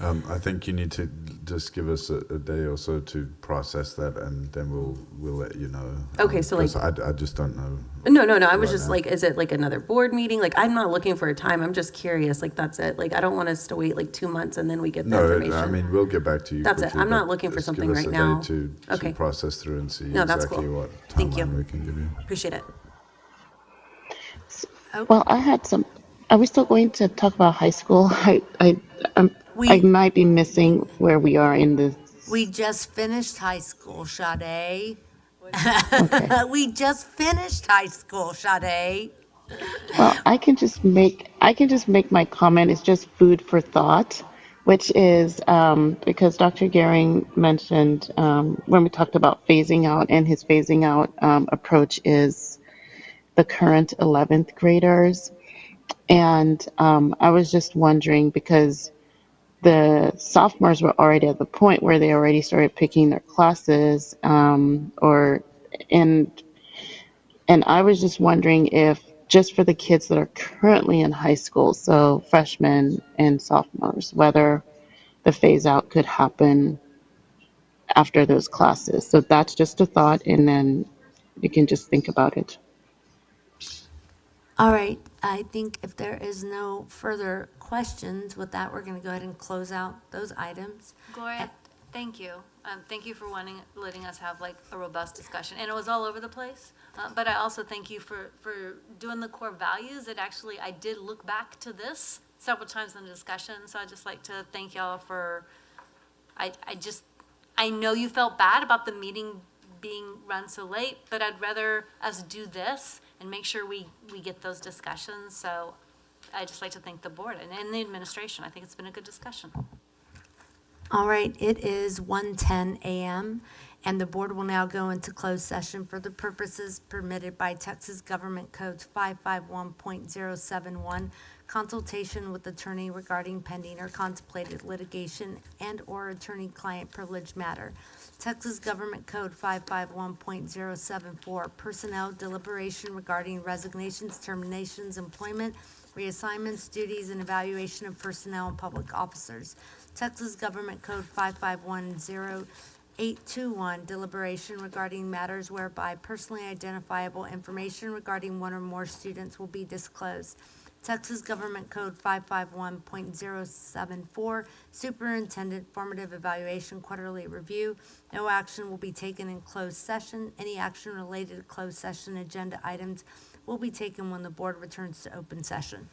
I think you need to just give us a day or so to process that, and then we'll let you know. Okay, so like, I just don't know. No. I was just like, is it like another board meeting? Like, I'm not looking for a time. I'm just curious. Like, that's it. Like, I don't want us to wait like 2 months and then we get the information. No, I mean, we'll get back to you. That's it. quickly, I'm not but looking for just something give us right a now. day to process through and see No, that's exactly cool. what Thank you. timeline we can give you. Appreciate it. Well, are we still going to talk about high school? I might be missing where we are in this. We just finished high school, Sade. Okay. We just finished high school, Sade. Well, I can just make my comment. It's just food for thought. which is because Dr. Gehring mentioned when we talked about phasing out, and his phasing out approach is the current 11th graders. And I was just wondering because the sophomores were already at the point where they already started picking their classes, and I was just wondering if just for the kids that are currently in high school, so freshmen and sophomores, whether the phase out could happen after those classes. So that's just a thought, and then you can just think about it. All right, I think if there is no further questions, with that, we're going to go ahead and close out those items. Gloria, thank you. Thank you for letting us have like a robust discussion. And it was all over the place. But I also thank you for doing the core values. I did look back to this several times in the discussion. So I'd just like to thank y'all for, I know you felt bad about the meeting being run so late, but I'd rather us do this and make sure we get those discussions. So I'd just like to thank the board and the administration. I think it's been a good discussion. All right, it is 1:10 a.m., and the board will now go into closed session for the purposes permitted by Texas Government Code 551.071, consultation with attorney regarding pending or contemplated litigation and/or attorney-client privilege matter. Texas Government Code 551.074, personnel deliberation regarding resignations, terminations, employment, reassignments, duties, and evaluation of personnel and public officers. Texas Government Code 5510821, deliberation regarding matters whereby personally identifiable information regarding one or more students will be disclosed. Texas Government Code 551.074, superintendent formative evaluation quarterly review. No action will be taken in closed session. Any action related to closed session agenda items will be taken when the board returns to open session.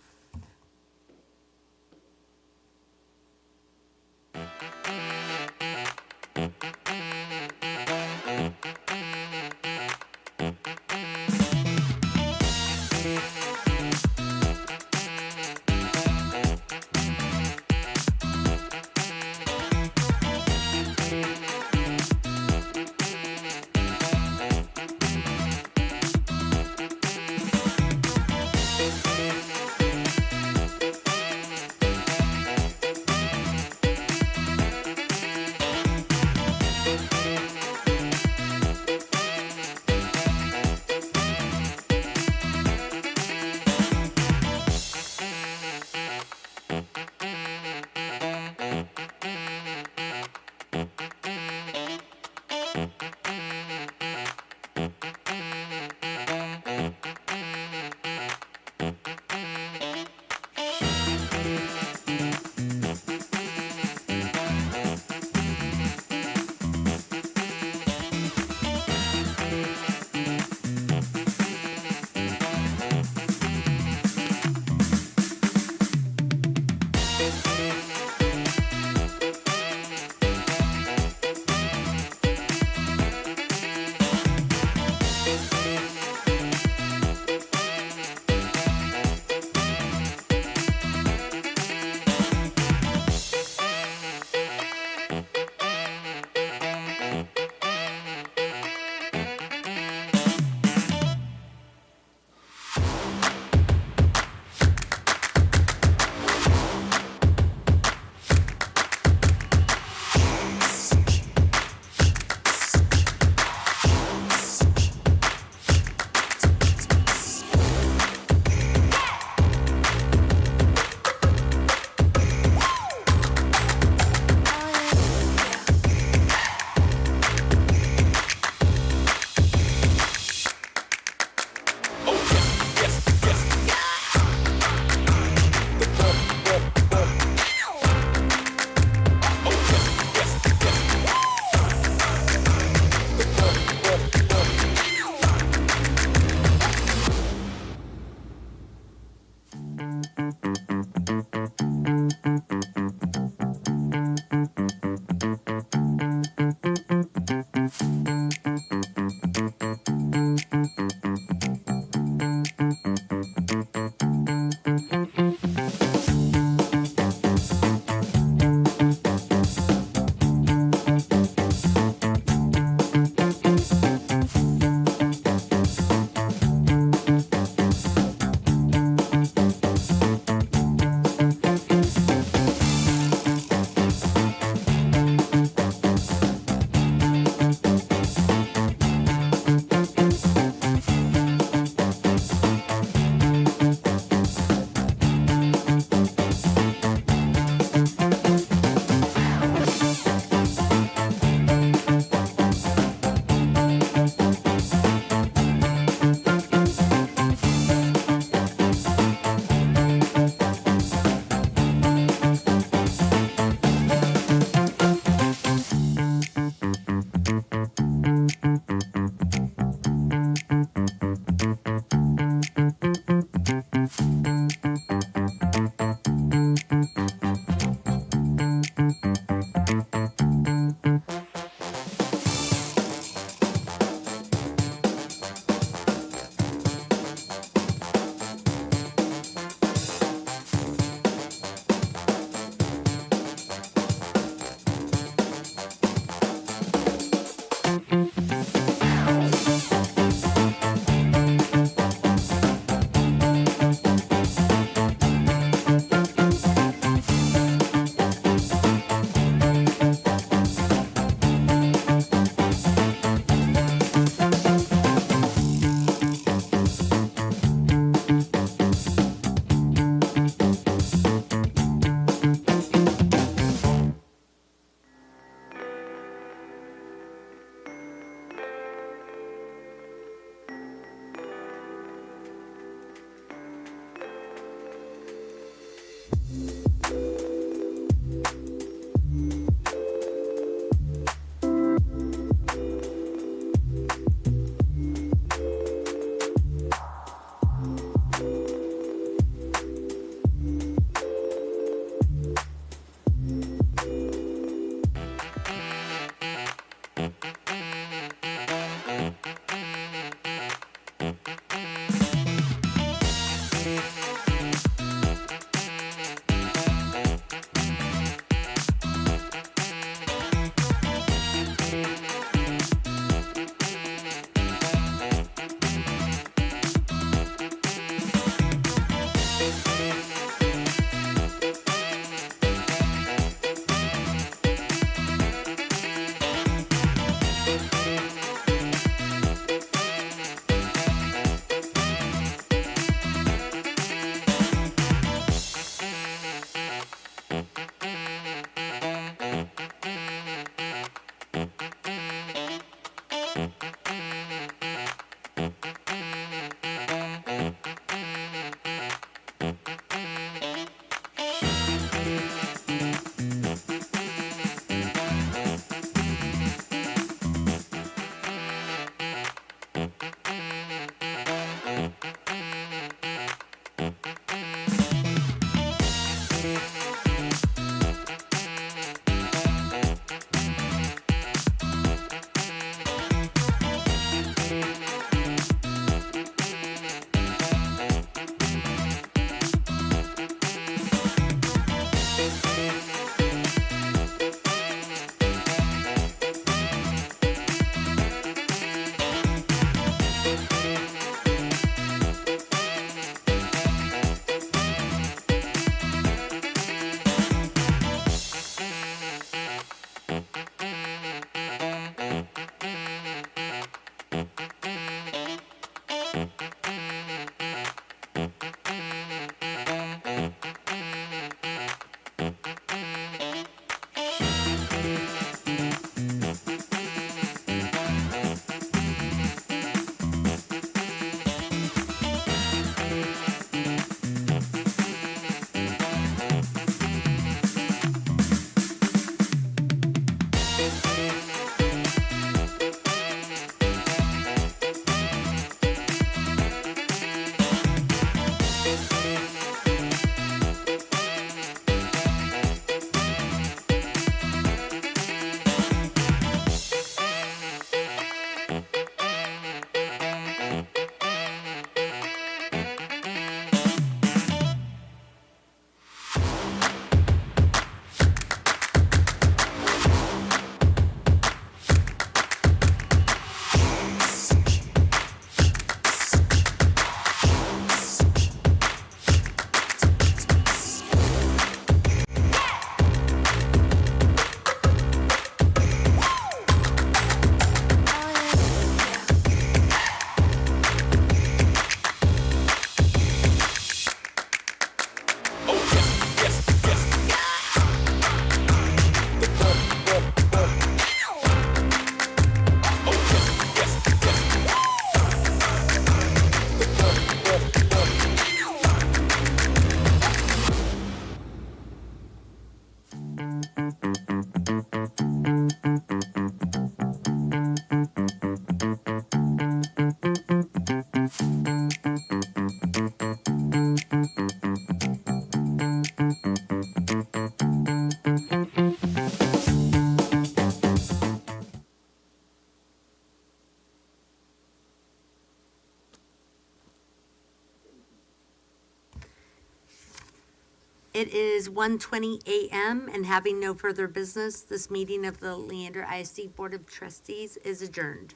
It is 1:20 a.m., and having no further business, this meeting of the Leander ISD Board of Trustees is adjourned.